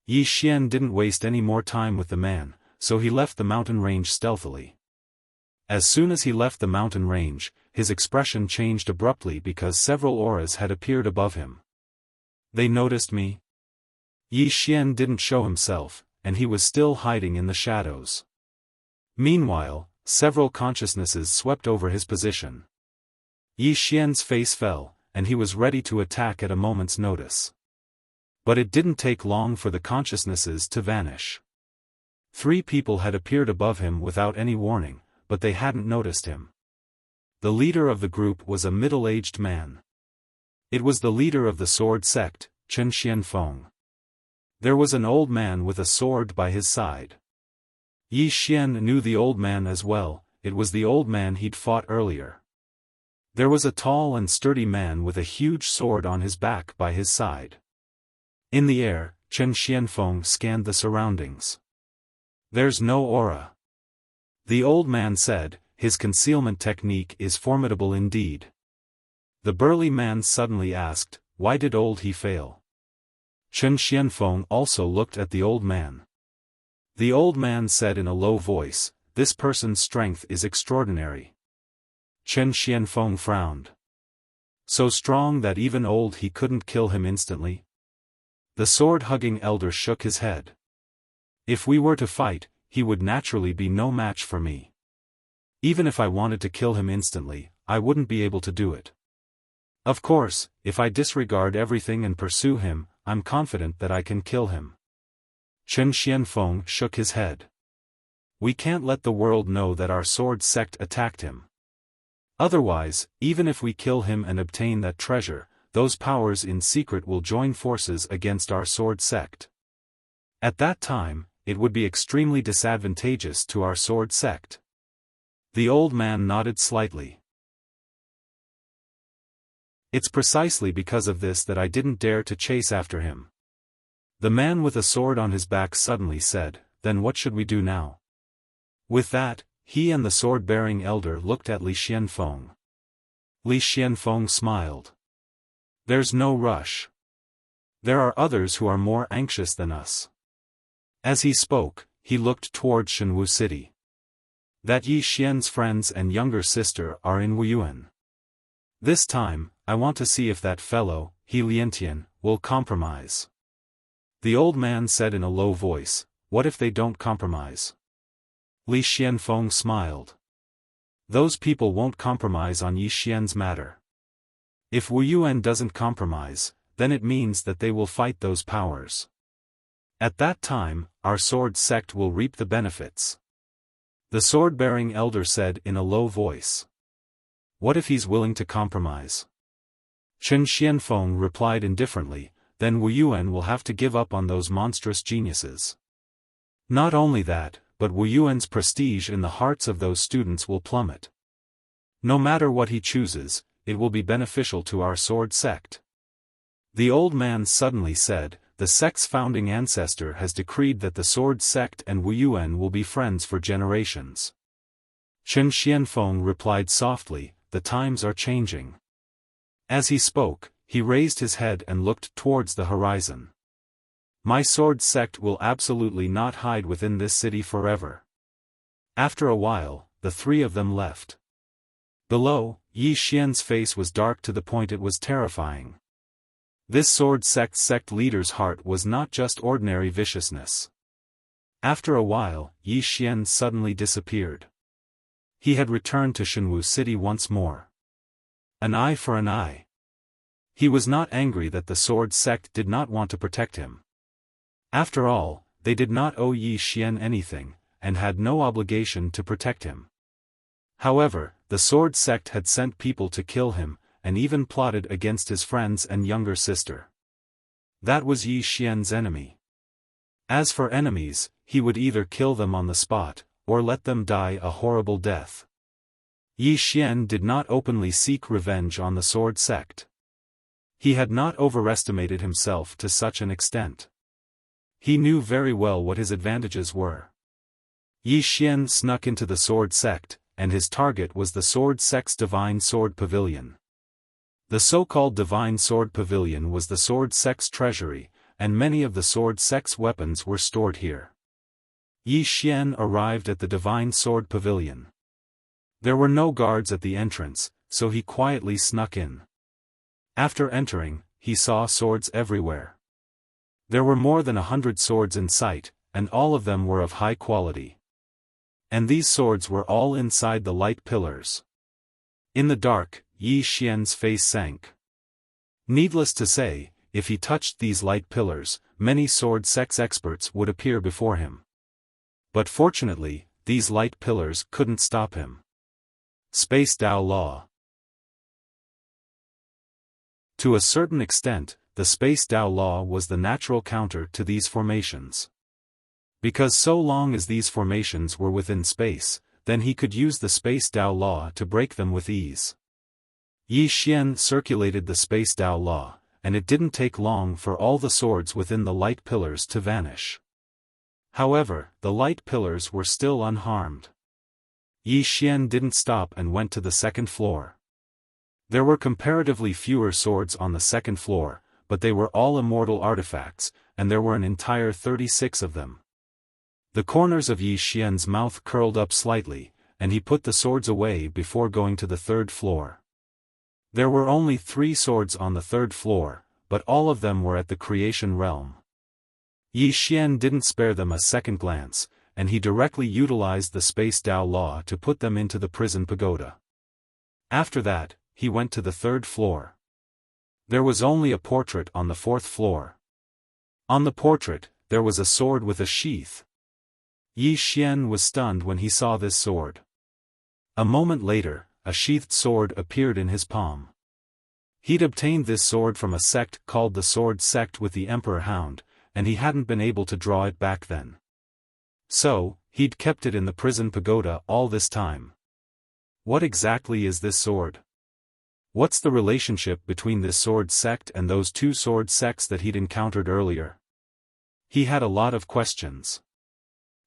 Yi Xian didn't waste any more time with the man, so he left the mountain range stealthily. As soon as he left the mountain range, his expression changed abruptly because several auras had appeared above him. They noticed me? Yi Xian didn't show himself, and he was still hiding in the shadows. Meanwhile, several consciousnesses swept over his position. Yi Xian's face fell, and he was ready to attack at a moment's notice. But it didn't take long for the consciousnesses to vanish. 3 people had appeared above him without any warning, but they hadn't noticed him. The leader of the group was a middle-aged man. It was the leader of the sword sect, Chen Xianfeng. There was an old man with a sword by his side. Yi Xian knew the old man as well, it was the old man he'd fought earlier. There was a tall and sturdy man with a huge sword on his back by his side. In the air, Chen Xianfeng scanned the surroundings. "There's no aura," the old man said. "His concealment technique is formidable indeed." The burly man suddenly asked, "Why did old he fail?" Chen Xianfeng also looked at the old man. The old man said in a low voice, "This person's strength is extraordinary." Chen Xianfeng frowned. "So strong that even old he couldn't kill him instantly?" The sword-hugging elder shook his head. "If we were to fight, he would naturally be no match for me. Even if I wanted to kill him instantly, I wouldn't be able to do it. Of course, if I disregard everything and pursue him, I'm confident that I can kill him." Chen Xianfeng shook his head. "We can't let the world know that our sword sect attacked him. Otherwise, even if we kill him and obtain that treasure, those powers in secret will join forces against our sword sect. At that time, it would be extremely disadvantageous to our sword sect." The old man nodded slightly. "It's precisely because of this that I didn't dare to chase after him." The man with a sword on his back suddenly said, "Then what should we do now?" With that, he and the sword-bearing elder looked at Li Xianfeng. Li Xianfeng smiled. "There's no rush. There are others who are more anxious than us." As he spoke, he looked toward Shenwu City. "That Yi Xian's friends and younger sister are in Wuyuan. This time, I want to see if that fellow, He Liantian, will compromise." The old man said in a low voice, "What if they don't compromise?" Li Xianfeng smiled. "Those people won't compromise on Yi Xian's matter. If Wuyuan doesn't compromise, then it means that they will fight those powers. At that time, our sword sect will reap the benefits." The sword-bearing elder said in a low voice. "What if he's willing to compromise?" Chen Xianfeng replied indifferently, "Then Wuyuan will have to give up on those monstrous geniuses. Not only that, but Wuyuan's prestige in the hearts of those students will plummet. No matter what he chooses, it will be beneficial to our sword sect." The old man suddenly said, "The sect's founding ancestor has decreed that the sword sect and Wuyuan will be friends for generations." Chen Xianfeng replied softly, "The times are changing." As he spoke, he raised his head and looked towards the horizon. "My sword sect will absolutely not hide within this city forever." After a while, the 3 of them left. Below, Yi Xian's face was dark to the point it was terrifying. This sword sect leader's heart was not just ordinary viciousness. After a while, Yi Xian suddenly disappeared. He had returned to Shenwu City once more. An eye for an eye. He was not angry that the sword sect did not want to protect him. After all, they did not owe Yi Xian anything, and had no obligation to protect him. However, the sword sect had sent people to kill him, and even plotted against his friends and younger sister. That was Yi Xian's enemy. As for enemies, he would either kill them on the spot, or let them die a horrible death. Yi Xian did not openly seek revenge on the sword sect. He had not overestimated himself to such an extent. He knew very well what his advantages were. Yi Xian snuck into the sword sect, and his target was the sword sect's divine sword pavilion. The so-called divine sword pavilion was the sword sect's treasury, and many of the sword sect's weapons were stored here. Yi Xian arrived at the divine sword pavilion. There were no guards at the entrance, so he quietly snuck in. After entering, he saw swords everywhere. There were more than 100 swords in sight, and all of them were of high quality. And these swords were all inside the light pillars. In the dark, Yi Xian's face sank. Needless to say, if he touched these light pillars, many sword sect's experts would appear before him. But fortunately, these light pillars couldn't stop him. Space Dao Law. To a certain extent, the Space Dao Law was the natural counter to these formations. Because so long as these formations were within space, then he could use the Space Dao Law to break them with ease. Yi Xian circulated the Space Dao Law, and it didn't take long for all the swords within the light pillars to vanish. However, the light pillars were still unharmed. Yi Xian didn't stop and went to the second floor. There were comparatively fewer swords on the second floor, but they were all immortal artifacts, and there were an entire 36 of them. The corners of Yi Xian's mouth curled up slightly, and he put the swords away before going to the third floor. There were only 3 swords on the third floor, but all of them were at the creation realm. Yi Xian didn't spare them a second glance, and he directly utilized the Space Dao Law to put them into the prison pagoda. After that, he went to the third floor. There was only a portrait on the fourth floor. On the portrait, there was a sword with a sheath. Yi Xian was stunned when he saw this sword. A moment later, a sheathed sword appeared in his palm. He'd obtained this sword from a sect called the Sword Sect with the Emperor Hound, and he hadn't been able to draw it back then. So, he'd kept it in the prison pagoda all this time. What exactly is this sword? What's the relationship between this sword sect and those 2 sword sects that he'd encountered earlier? He had a lot of questions.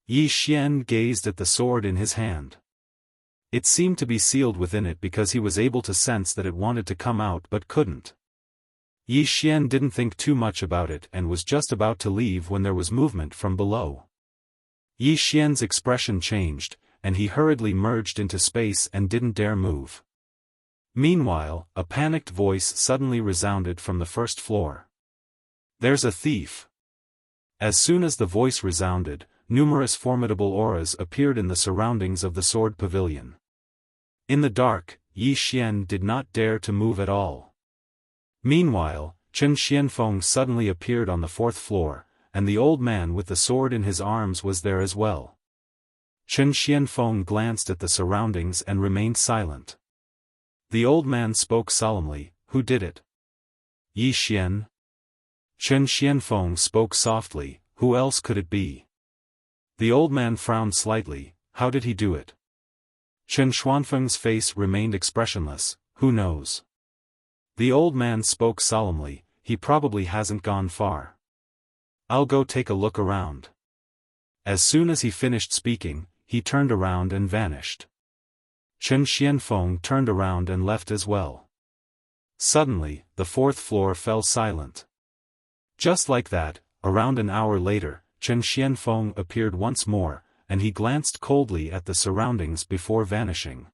Yi Xian gazed at the sword in his hand. It seemed to be sealed within it because he was able to sense that it wanted to come out but couldn't. Yi Xian didn't think too much about it and was just about to leave when there was movement from below. Yi Xian's expression changed, and he hurriedly merged into space and didn't dare move. Meanwhile, a panicked voice suddenly resounded from the first floor. "There's a thief!" As soon as the voice resounded, numerous formidable auras appeared in the surroundings of the sword pavilion. In the dark, Yi Xian did not dare to move at all. Meanwhile, Chen Xianfeng suddenly appeared on the fourth floor, and the old man with the sword in his arms was there as well. Chen Xianfeng glanced at the surroundings and remained silent. The old man spoke solemnly, "Who did it?" "Yi Xian." Chen Xianfeng spoke softly, "Who else could it be?" The old man frowned slightly, "How did he do it?" Chen Xuanfeng's face remained expressionless, "Who knows?" The old man spoke solemnly, "He probably hasn't gone far. I'll go take a look around." As soon as he finished speaking, he turned around and vanished. Chen Xianfeng turned around and left as well. Suddenly, the fourth floor fell silent. Just like that, around an hour later, Chen Xianfeng appeared once more, and he glanced coldly at the surroundings before vanishing.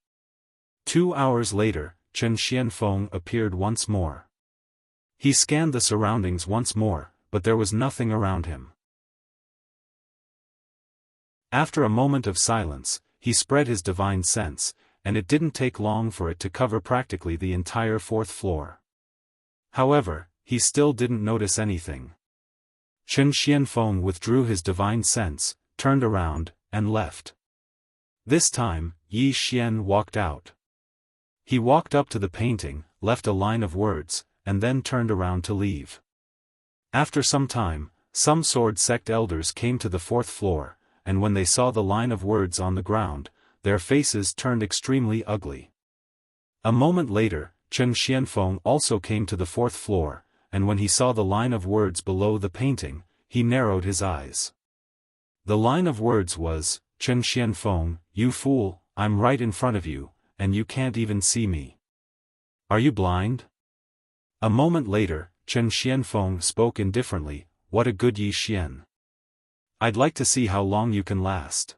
2 hours later, Chen Xianfeng appeared once more. He scanned the surroundings once more, but there was nothing around him. After a moment of silence, he spread his divine sense, and it didn't take long for it to cover practically the entire fourth floor. However, he still didn't notice anything. Chen Xianfeng withdrew his divine sense, turned around, and left. This time, Yi Xian walked out. He walked up to the painting, left a line of words, and then turned around to leave. After some time, some sword sect elders came to the fourth floor, and when they saw the line of words on the ground, their faces turned extremely ugly. A moment later, Chen Xianfeng also came to the fourth floor, and when he saw the line of words below the painting, he narrowed his eyes. The line of words was, "Chen Xianfeng, you fool, I'm right in front of you, and you can't even see me. Are you blind?" A moment later, Chen Xianfeng spoke indifferently, "What a good Yi Xian. I'd like to see how long you can last."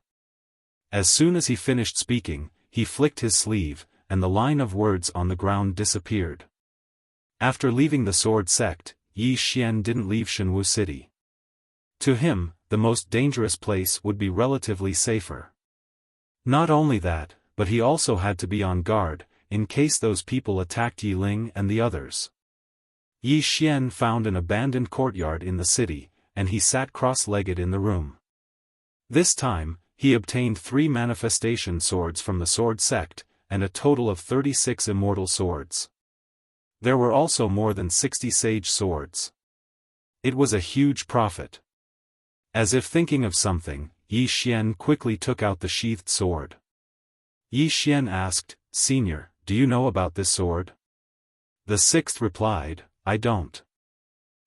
As soon as he finished speaking, he flicked his sleeve, and the line of words on the ground disappeared. After leaving the sword sect, Yi Xian didn't leave Shenwu City. To him, the most dangerous place would be relatively safer. Not only that, but he also had to be on guard, in case those people attacked Yi Ling and the others. Yi Xian found an abandoned courtyard in the city, and he sat cross-legged in the room. This time, he obtained 3 manifestation swords from the sword sect, and a total of 36 immortal swords. There were also more than 60 sage swords. It was a huge profit. As if thinking of something, Yi Xian quickly took out the sheathed sword. Yi Xian asked, "Senior, do you know about this sword?" The sixth replied, "I don't."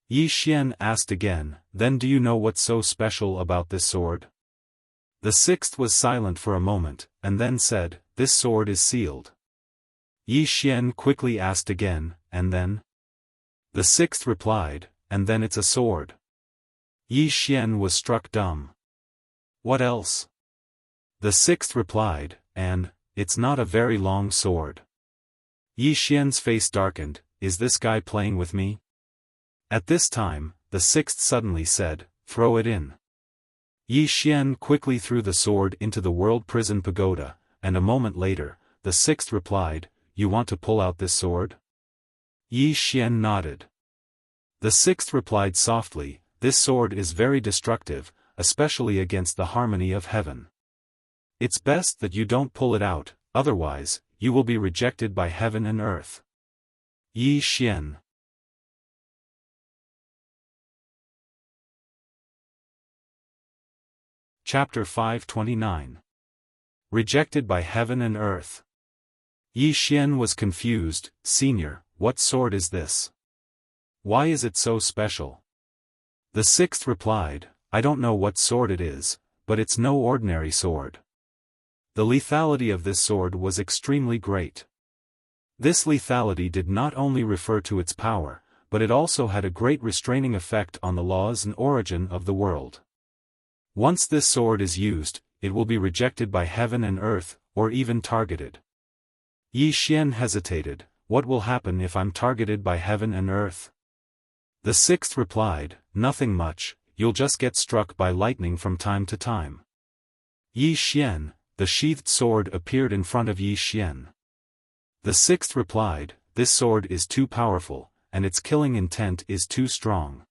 Yi Xian asked again, "Then do you know what's so special about this sword?" The sixth was silent for a moment, and then said, "This sword is sealed." Yi Xian quickly asked again, "And then?" The sixth replied, "And then it's a sword." Yi Xian was struck dumb. "What else?" The sixth replied, "And, it's not a very long sword." Yi Xian's face darkened, "Is this guy playing with me?" At this time, the sixth suddenly said, "Throw it in." Yi Xian quickly threw the sword into the world prison pagoda, and a moment later, the sixth replied, "You want to pull out this sword?" Yi Xian nodded. The sixth replied softly, "This sword is very destructive, especially against the harmony of heaven. It's best that you don't pull it out, otherwise, you will be rejected by heaven and earth." Yi Xian. Chapter 529. Rejected by heaven and earth. Yi Xian was confused. "Senior, what sword is this? Why is it so special?" The sixth replied, "I don't know what sword it is, but it's no ordinary sword. The lethality of this sword was extremely great. This lethality did not only refer to its power, but it also had a great restraining effect on the laws and origin of the world. Once this sword is used, it will be rejected by heaven and earth, or even targeted." Yi Xian hesitated, "What will happen if I'm targeted by heaven and earth?" The sixth replied, "Nothing much, you'll just get struck by lightning from time to time." Yi Xian, the sheathed sword appeared in front of Yi Xian. The sixth replied, "This sword is too powerful, and its killing intent is too strong.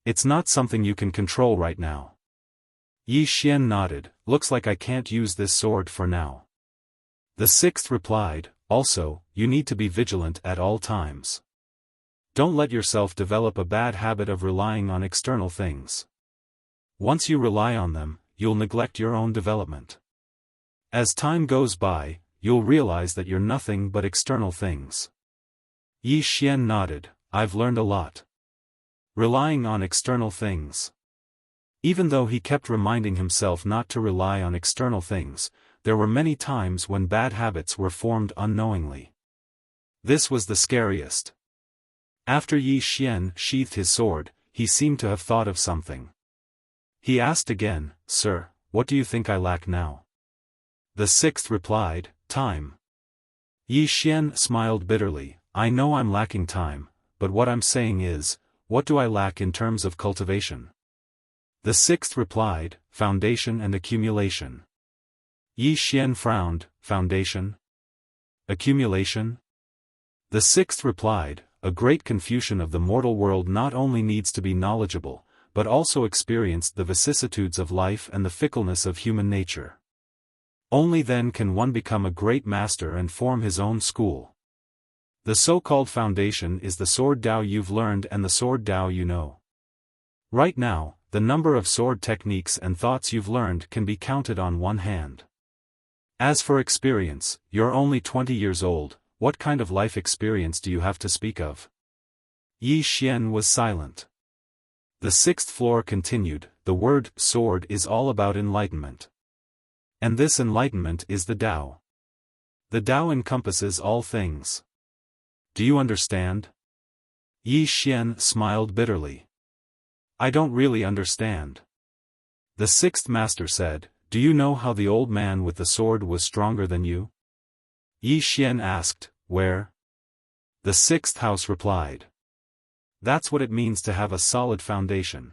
It's not something you can control right now." Yi Xian nodded, "Looks like I can't use this sword for now." The sixth replied, "Also, you need to be vigilant at all times. Don't let yourself develop a bad habit of relying on external things. Once you rely on them, you'll neglect your own development. As time goes by, you'll realize that you're nothing but external things." Yi Xian nodded, "I've learned a lot. Relying on external things." Even though he kept reminding himself not to rely on external things, there were many times when bad habits were formed unknowingly. This was the scariest. After Yi Xian sheathed his sword, he seemed to have thought of something. He asked again, "Sir, what do you think I lack now?" The sixth replied, "Time." Yi Xian smiled bitterly, "I know I'm lacking time, but what I'm saying is, what do I lack in terms of cultivation?" The sixth replied, "Foundation and accumulation." Yi Xian frowned, "Foundation? Accumulation?" The sixth replied, "A great Confucian of the mortal world not only needs to be knowledgeable, but also experienced the vicissitudes of life and the fickleness of human nature. Only then can one become a great master and form his own school. The so-called foundation is the sword Dao you've learned and the sword Dao you know. Right now, the number of sword techniques and thoughts you've learned can be counted on one hand. As for experience, you're only 20 years old, what kind of life experience do you have to speak of? Yi Xian was silent. The sixth floor continued, the word sword is all about enlightenment. And this enlightenment is the Tao. The Tao encompasses all things. Do you understand? Yi Xian smiled bitterly. I don't really understand. The sixth master said, do you know how the old man with the sword was stronger than you? Yi Xian asked, where? The sixth house replied. That's what it means to have a solid foundation.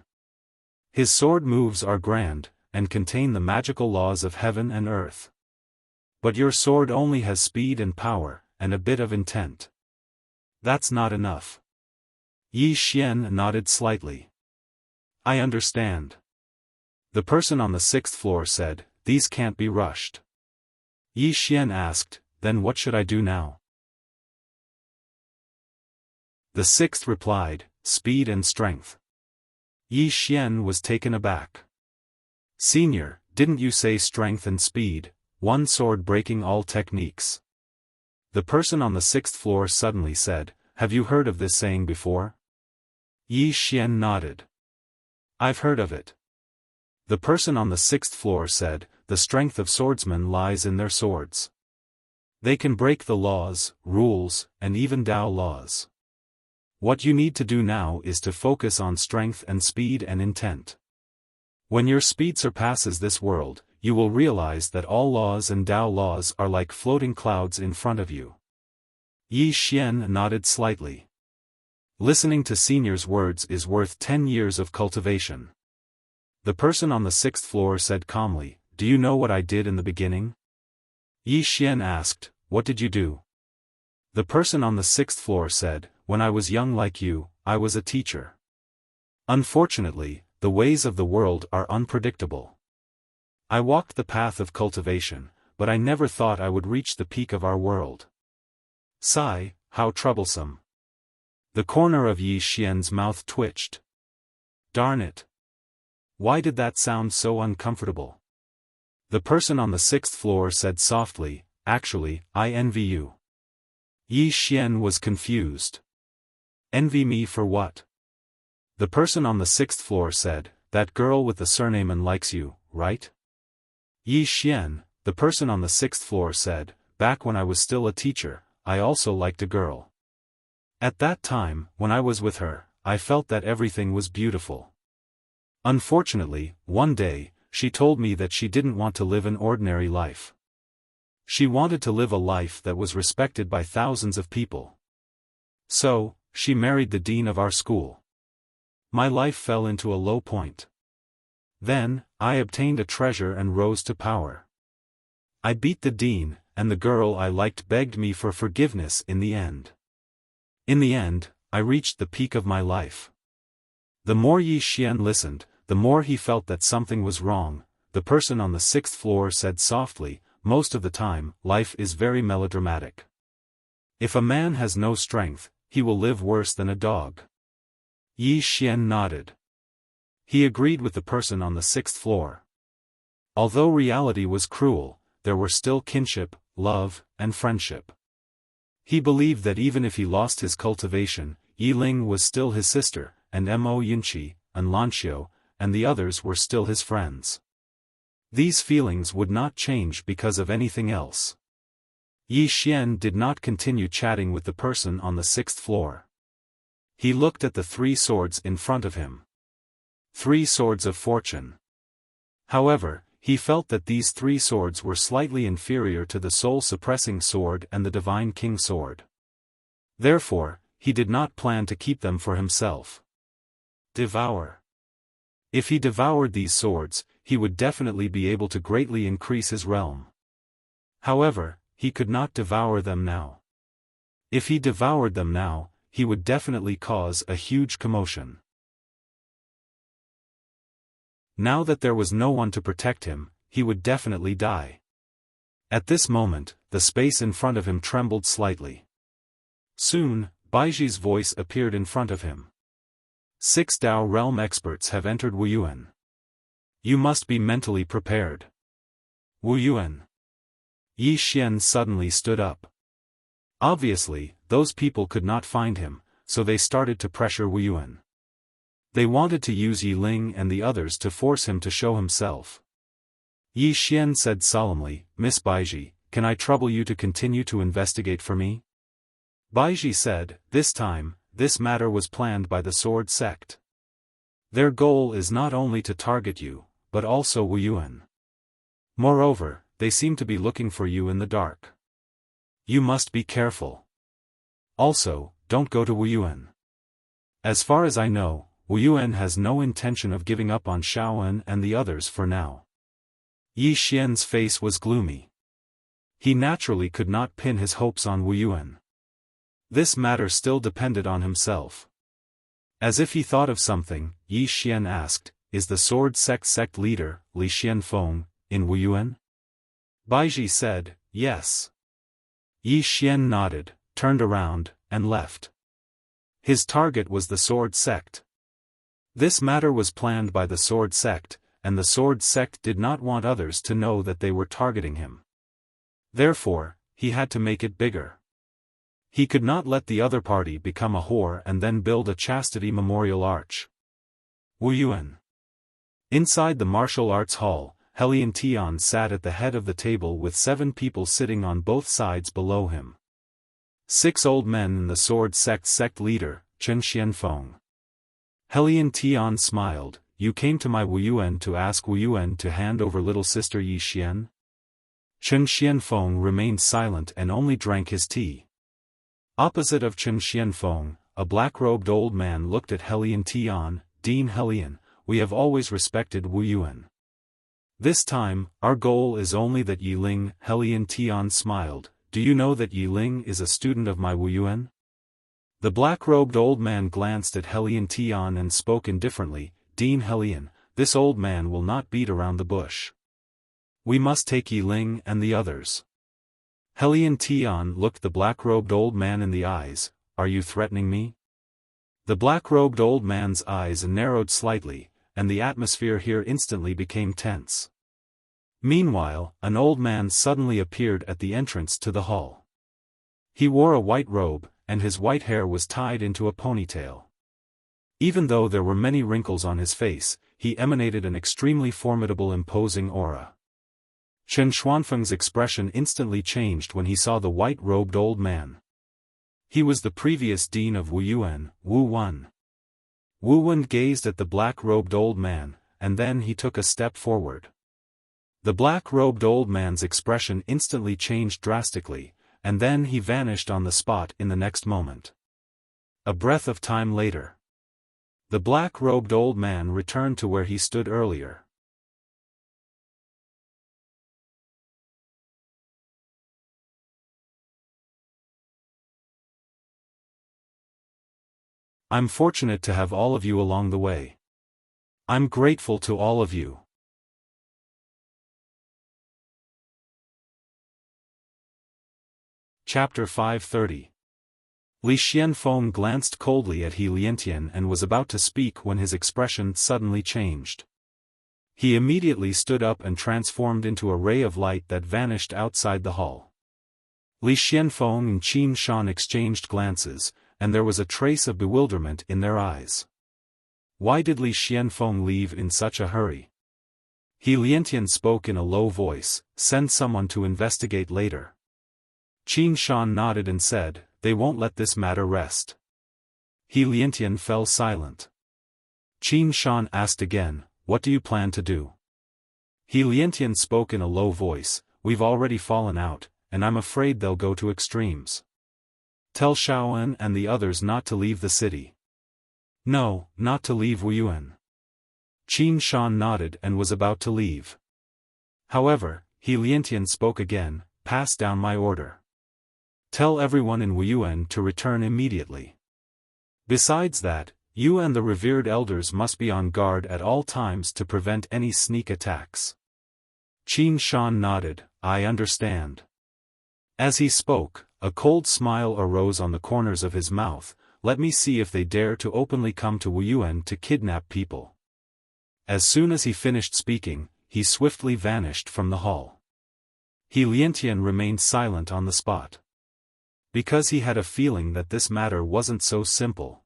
His sword moves are grand, and contain the magical laws of heaven and earth. But your sword only has speed and power, and a bit of intent. That's not enough. Yi Xian nodded slightly. I understand. The person on the sixth floor said, these can't be rushed. Yi Xian asked, then what should I do now? The sixth replied, speed and strength. Yi Xian was taken aback. Senior, didn't you say strength and speed, one sword breaking all techniques? The person on the sixth floor suddenly said, have you heard of this saying before? Yi Xian nodded. I've heard of it. The person on the sixth floor said, the strength of swordsmen lies in their swords. They can break the laws, rules, and even Tao laws. What you need to do now is to focus on strength and speed and intent. When your speed surpasses this world, you will realize that all laws and Tao laws are like floating clouds in front of you. Yi Xian nodded slightly. Listening to senior's words is worth 10 years of cultivation. The person on the sixth floor said calmly, do you know what I did in the beginning? Yi Xian asked, what did you do? The person on the sixth floor said, when I was young like you, I was a teacher. Unfortunately, the ways of the world are unpredictable. I walked the path of cultivation, but I never thought I would reach the peak of our world. Sigh, how troublesome. The corner of Yi Xian's mouth twitched. Darn it. Why did that sound so uncomfortable? The person on the sixth floor said softly, actually, I envy you. Yi Xian was confused. Envy me for what? The person on the sixth floor said, that girl with the surname and likes you, right? Yi Xian, the person on the sixth floor said, back when I was still a teacher, I also liked a girl. At that time, when I was with her, I felt that everything was beautiful. Unfortunately, one day, she told me that she didn't want to live an ordinary life. She wanted to live a life that was respected by thousands of people. So, she married the dean of our school. My life fell into a low point. Then, I obtained a treasure and rose to power. I beat the dean, and the girl I liked begged me for forgiveness in the end. In the end, I reached the peak of my life. The more Yi Xian listened, the more he felt that something was wrong. The person on the sixth floor said softly, most of the time, life is very melodramatic. If a man has no strength, he will live worse than a dog. Yi Xian nodded. He agreed with the person on the sixth floor. Although reality was cruel, there were still kinship, love, and friendship. He believed that even if he lost his cultivation, Yi Ling was still his sister, and Mo Yunqi, and Lanxiu, and the others were still his friends. These feelings would not change because of anything else. Yi Xian did not continue chatting with the person on the sixth floor. He looked at the 3 swords in front of him. 3 swords of fortune. However, he felt that these 3 swords were slightly inferior to the soul-suppressing sword and the divine king sword. Therefore, he did not plan to keep them for himself. Devour. If he devoured these swords, he would definitely be able to greatly increase his realm. However, he could not devour them now. If he devoured them now, he would definitely cause a huge commotion. Now that there was no one to protect him, he would definitely die. At this moment, the space in front of him trembled slightly. Soon, Baiji's voice appeared in front of him. 6 Dao realm experts have entered Wuyuan. You must be mentally prepared. Wuyuan. Yi Xian suddenly stood up. Obviously, those people could not find him, so they started to pressure Wu Yuan. They wanted to use Yi Ling and the others to force him to show himself. Yi Xian said solemnly, Miss Baiji, can I trouble you to continue to investigate for me? Baiji said, this time, this matter was planned by the Sword Sect. Their goal is not only to target you, but also Wu Yuan. Moreover, they seem to be looking for you in the dark. You must be careful. Also, don't go to Wu Yuan. As far as I know, Wu Yuan has no intention of giving up on Xiaofan and the others for now. Yi Xian's face was gloomy. He naturally could not pin his hopes on Wu Yuan. This matter still depended on himself. As if he thought of something, Yi Xian asked, is the Sword Sect leader, Li Xianfeng, in Wu Yuan? Baiji said, yes. Yi Xian nodded, turned around, and left. His target was the Sword Sect. This matter was planned by the Sword Sect, and the Sword Sect did not want others to know that they were targeting him. Therefore, he had to make it bigger. He could not let the other party become a whore and then build a chastity memorial arch. Wu Yuan. Inside the martial arts hall, Helian Tian sat at the head of the table with 7 people sitting on both sides below him. 6 old men and the Sword Sect leader, Chen Xianfeng. Helian Tian smiled, you came to my Wu Yuan to ask Wu Yuan to hand over little sister Yi Xian? Chen Xianfeng remained silent and only drank his tea. Opposite of Chen Xianfeng, a black-robed old man looked at Helian Tian, Dean Helian, we have always respected Wu Yuan. This time, our goal is only that Yi Ling. Helian Tian smiled, do you know that Yi Ling is a student of my Wu Yuan? The black-robed old man glanced at Helian Tian and spoke indifferently, Dean Helian, this old man will not beat around the bush. We must take Yi Ling and the others. Helian Tian looked the black-robed old man in the eyes, are you threatening me? The black-robed old man's eyes narrowed slightly, and the atmosphere here instantly became tense. Meanwhile, an old man suddenly appeared at the entrance to the hall. He wore a white robe, and his white hair was tied into a ponytail. Even though there were many wrinkles on his face, he emanated an extremely formidable imposing aura. Chen Xuanfeng's expression instantly changed when he saw the white-robed old man. He was the previous dean of Wu Yuan, Wu Wen. Wu Wen gazed at the black-robed old man, and then he took a step forward. The black-robed old man's expression instantly changed drastically, and then he vanished on the spot in the next moment. A breath of time later, the black-robed old man returned to where he stood earlier. I'm fortunate to have all of you along the way. I'm grateful to all of you. Chapter 530. Li Xianfeng glanced coldly at He Liantian and was about to speak when his expression suddenly changed. He immediately stood up and transformed into a ray of light that vanished outside the hall. Li Xianfeng and Qin Shan exchanged glances, and there was a trace of bewilderment in their eyes. Why did Li Xianfeng leave in such a hurry? He Liantian spoke in a low voice, send someone to investigate later. Qin Shan nodded and said, they won't let this matter rest. He Liantian fell silent. Qin Shan asked again, what do you plan to do? He Liantian spoke in a low voice, we've already fallen out, and I'm afraid they'll go to extremes. Tell Xiaofan and the others not to leave the city. No, not to leave Wu Yuan. Qin Shan nodded and was about to leave. However, He Liantian spoke again, pass down my order. Tell everyone in Wu Yuan to return immediately. Besides that, you and the revered elders must be on guard at all times to prevent any sneak attacks. Qin Shan nodded, I understand. As he spoke, a cold smile arose on the corners of his mouth, let me see if they dare to openly come to Wu Yuan to kidnap people. As soon as he finished speaking, he swiftly vanished from the hall. He Liantian remained silent on the spot. Because he had a feeling that this matter wasn't so simple.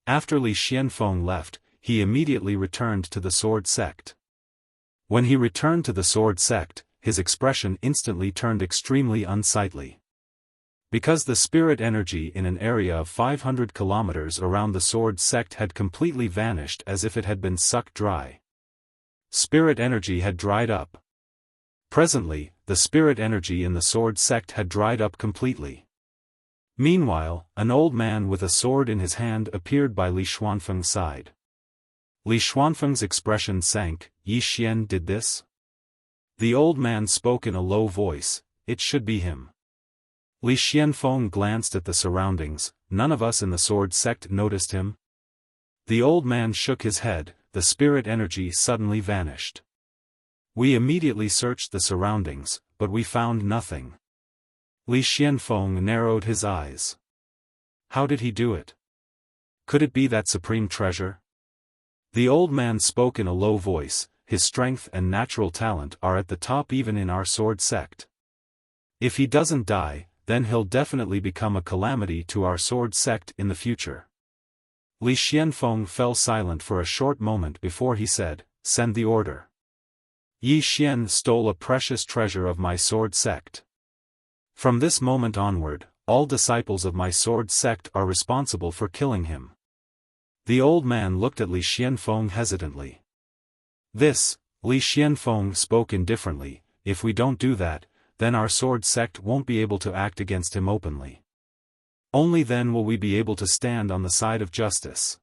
After Li Xianfeng left, he immediately returned to the sword sect. When he returned to the sword sect, his expression instantly turned extremely unsightly. Because the spirit energy in an area of 500 kilometers around the sword sect had completely vanished as if it had been sucked dry. Spirit energy had dried up. Presently, the spirit energy in the sword sect had dried up completely. Meanwhile, an old man with a sword in his hand appeared by Li Xuanfeng's side. Li Xuanfeng's expression sank. Yi Xian did this? The old man spoke in a low voice. It should be him. Li Xianfeng glanced at the surroundings. None of us in the sword sect noticed him. The old man shook his head. The spirit energy suddenly vanished. We immediately searched the surroundings, but we found nothing. Li Xianfeng narrowed his eyes. How did he do it? Could it be that supreme treasure? The old man spoke in a low voice. His strength and natural talent are at the top even in our sword sect. If he doesn't die, then he'll definitely become a calamity to our sword sect in the future. Li Xianfeng fell silent for a short moment before he said, "Send the order." Yi Xian stole a precious treasure of my sword sect. From this moment onward, all disciples of my sword sect are responsible for killing him. The old man looked at Li Xianfeng hesitantly. This, Li Xianfeng spoke indifferently, if we don't do that, then our sword sect won't be able to act against him openly. Only then will we be able to stand on the side of justice.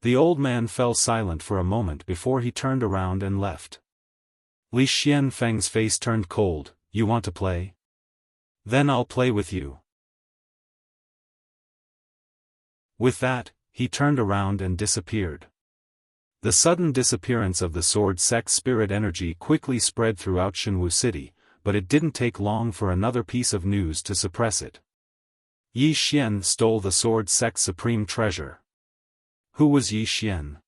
The old man fell silent for a moment before he turned around and left. Li Xianfeng's face turned cold. You want to play? Then I'll play with you. With that, he turned around and disappeared. The sudden disappearance of the sword sect spirit energy quickly spread throughout Shenwu City, but it didn't take long for another piece of news to suppress it. Yi Xian stole the sword sect's supreme treasure. Who was Yi Xian?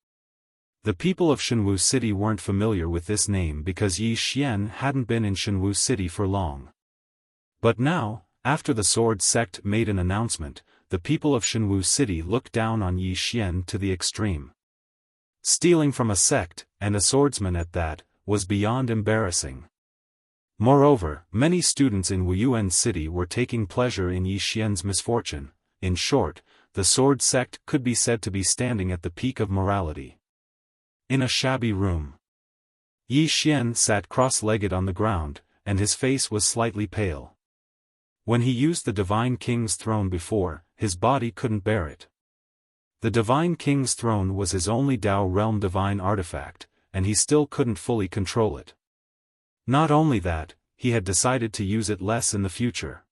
The people of Shenwu City weren't familiar with this name because Yi Xian hadn't been in Shenwu City for long. But now, after the sword sect made an announcement, the people of Shenwu City looked down on Yi Xian to the extreme. Stealing from a sect, and a swordsman at that, was beyond embarrassing. Moreover, many students in Wuyuan City were taking pleasure in Yi Xian's misfortune. In short, the sword sect could be said to be standing at the peak of morality. In a shabby room, Yi Xian sat cross-legged on the ground, and his face was slightly pale. When he used the Divine King's throne before, his body couldn't bear it. The Divine King's throne was his only Dao realm divine artifact, and he still couldn't fully control it. Not only that, he had decided to use it less in the future.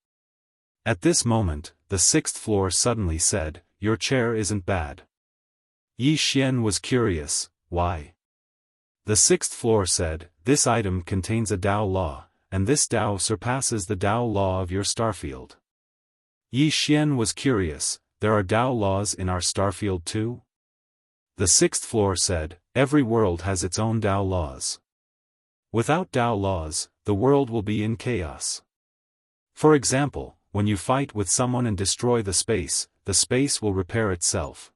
At this moment, the sixth floor suddenly said, "Your chair isn't bad." Yi Xian was curious, why? The sixth floor said, "This item contains a Dao law, and this Dao surpasses the Dao law of your starfield." Yi Xian was curious, there are Dao laws in our starfield too? The sixth floor said, "Every world has its own Dao laws. Without Dao laws, the world will be in chaos. For example, when you fight with someone and destroy the space will repair itself.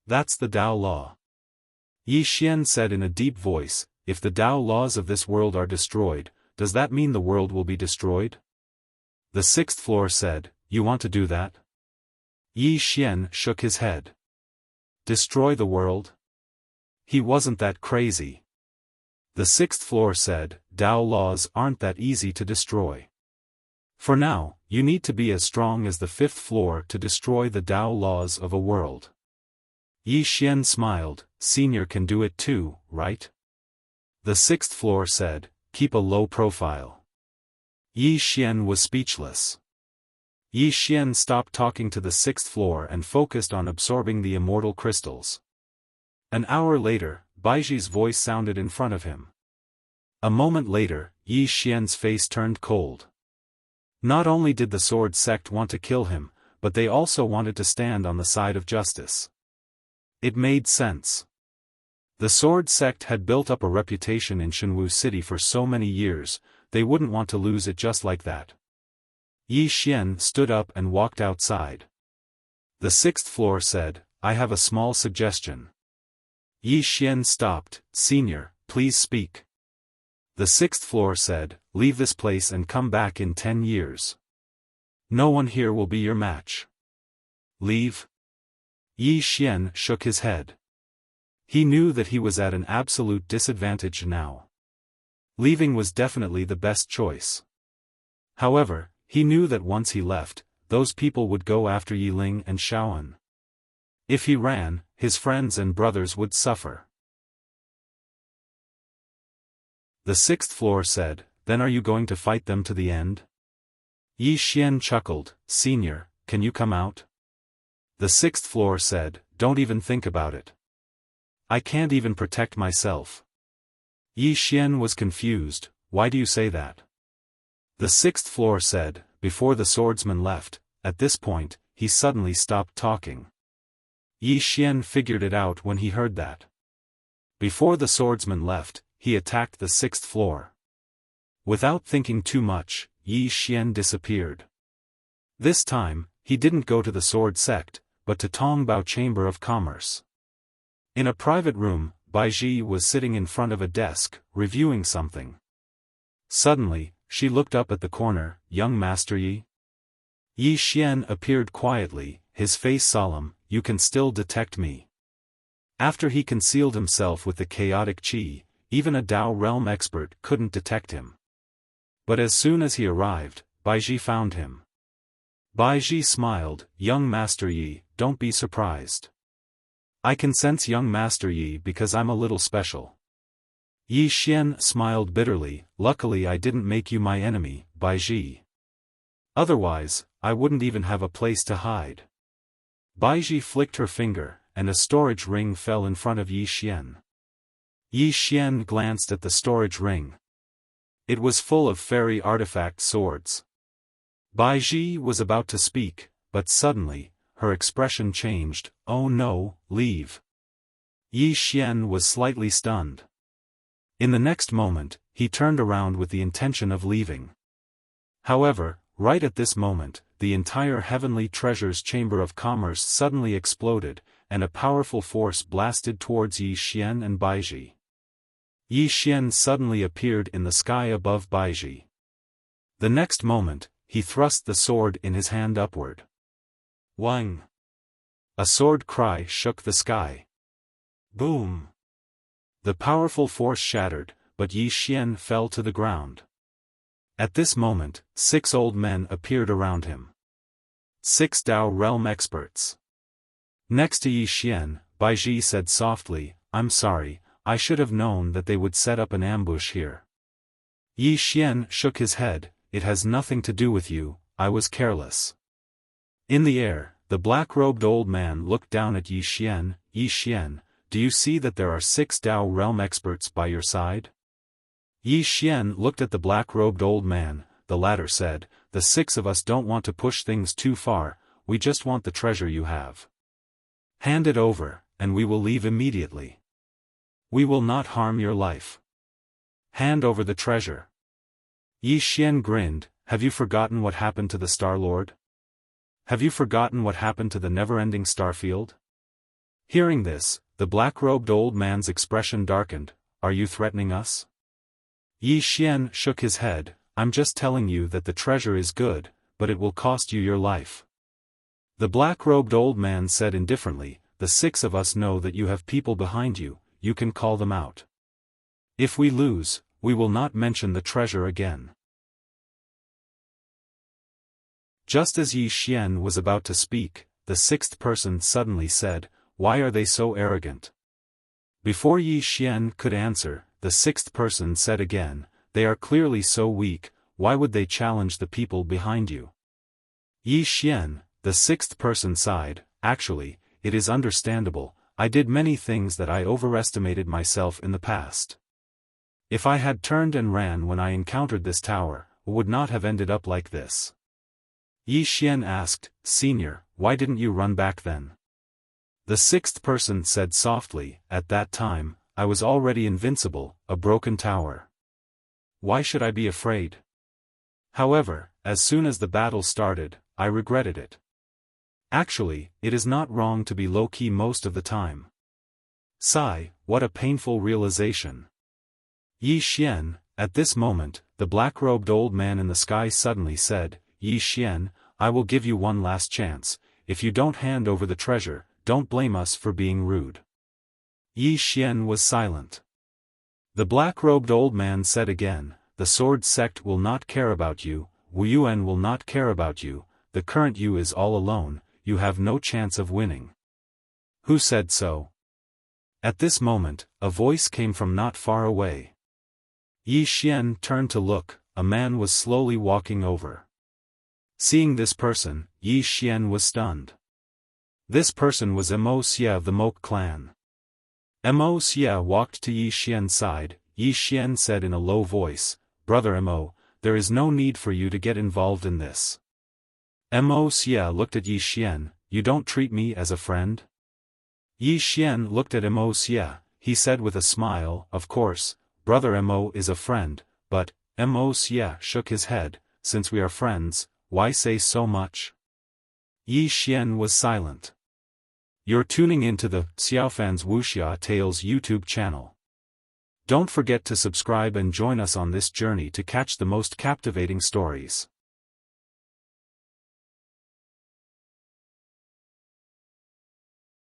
That's the Dao law." Yi Xian said in a deep voice, "If the Dao laws of this world are destroyed, does that mean the world will be destroyed?" The sixth floor said, "You want to do that?" Yi Xian shook his head. Destroy the world? He wasn't that crazy. The sixth floor said, "Dao laws aren't that easy to destroy. For now, you need to be as strong as the fifth floor to destroy the Dao laws of a world." Yi Xian smiled, "Senior can do it too, right?" The sixth floor said, "Keep a low profile." Yi Xian was speechless. Yi Xian stopped talking to the sixth floor and focused on absorbing the immortal crystals. An hour later, Baiji's voice sounded in front of him. A moment later, Yi Xian's face turned cold. Not only did the sword sect want to kill him, but they also wanted to stand on the side of justice. It made sense. The sword sect had built up a reputation in Shenwu City for so many years, they wouldn't want to lose it just like that. Yi Xian stood up and walked outside. The sixth floor said, I have a small suggestion. Yi Xian stopped, Senior, please speak. The sixth floor said, leave this place and come back in 10 years. No one here will be your match. Leave? Yi Xian shook his head. He knew that he was at an absolute disadvantage now. Leaving was definitely the best choice. However, he knew that once he left, those people would go after Yi Ling and Xiaofan. If he ran, his friends and brothers would suffer. The sixth floor said, then are you going to fight them to the end? Yi Xian chuckled, Senior, can you come out? The sixth floor said, don't even think about it. I can't even protect myself. Yi Xian was confused, why do you say that? The sixth floor said, before the swordsman left, at this point, he suddenly stopped talking. Yi Xian figured it out when he heard that. Before the swordsman left, he attacked the sixth floor. Without thinking too much, Yi Xian disappeared. This time, he didn't go to the sword sect, but to Tongbao Chamber of Commerce. In a private room, Baizhi was sitting in front of a desk, reviewing something. Suddenly, she looked up at the corner, young Master Yi? Yi Xian appeared quietly, his face solemn, you can still detect me. After he concealed himself with the chaotic qi, even a Dao realm expert couldn't detect him. But as soon as he arrived, Baizhi found him. Baizhi smiled, young Master Yi, don't be surprised. I can sense young Master Yi because I'm a little special. Yi Xian smiled bitterly, luckily I didn't make you my enemy, Baizhi. Otherwise, I wouldn't even have a place to hide. Baizhi flicked her finger, and a storage ring fell in front of Yi Xian. Yi Xian glanced at the storage ring. It was full of fairy artifact swords. Baizhi was about to speak, but suddenly, her expression changed, oh no, leave. Yi Xian was slightly stunned. In the next moment, he turned around with the intention of leaving. However, right at this moment, the entire Heavenly Treasures Chamber of Commerce suddenly exploded, and a powerful force blasted towards Yi Xian and Baizhi. Yi Xian suddenly appeared in the sky above Baizhi. The next moment, he thrust the sword in his hand upward. Wang! A sword cry shook the sky. Boom! The powerful force shattered, but Yi Xian fell to the ground. At this moment, 6 old men appeared around him. 6 Dao realm experts. Next to Yi Xian, Baizhi said softly, I'm sorry, I should have known that they would set up an ambush here. Yi Xian shook his head, it has nothing to do with you, I was careless. In the air, the black-robed old man looked down at Yi Xian, Yi Xian, do you see that there are 6 Dao realm experts by your side? Yi Xian looked at the black-robed old man, the latter said, the 6 of us don't want to push things too far, we just want the treasure you have. Hand it over, and we will leave immediately. We will not harm your life. Hand over the treasure. Yi Xian grinned, have you forgotten what happened to the Star-Lord? Have you forgotten what happened to the never-ending starfield? Hearing this, the black-robed old man's expression darkened, are you threatening us? Yi Xian shook his head, I'm just telling you that the treasure is good, but it will cost you your life. The black-robed old man said indifferently, the 6 of us know that you have people behind you, you can call them out. If we lose, we will not mention the treasure again. Just as Yi Xian was about to speak, the 6th person suddenly said, why are they so arrogant? Before Yi Xian could answer, the 6th person said again, they are clearly so weak, why would they challenge the people behind you? Yi Xian, the 6th person sighed, actually, it is understandable, I did many things that I overestimated myself in the past. If I had turned and ran when I encountered this tower, it would not have ended up like this. Yi Xian asked, Senior, why didn't you run back then? The 6th person said softly, at that time, I was already invincible, a broken tower. why should I be afraid? However, as soon as the battle started, I regretted it. Actually, it is not wrong to be low-key most of the time. Sigh, what a painful realization. Yi Xian, at this moment, the black-robed old man in the sky suddenly said, Yi Xian, I will give you one last chance. If you don't hand over the treasure, don't blame us for being rude. Yi Xian was silent. The black-robed old man said again, the sword sect will not care about you, Wu Yuan will not care about you, the current you is all alone, you have no chance of winning. Who said so? At this moment, a voice came from not far away. Yi Xian turned to look, a man was slowly walking over. Seeing this person, Yi Xian was stunned. This person was Mo Xia of the Mok clan. Mo Xia walked to Yi Xian's side. Yi Xian said in a low voice, Brother Mo, there is no need for you to get involved in this. Mo Xia looked at Yi Xian, you don't treat me as a friend? Yi Xian looked at Mo Xia, he said with a smile, of course, Brother Mo is a friend, but, Mo Xia shook his head, since we are friends, why say so much? Yi Xian was silent. You're tuning into the Xiaofan's Wuxia Tales YouTube channel. Don't forget to subscribe and join us on this journey to catch the most captivating stories.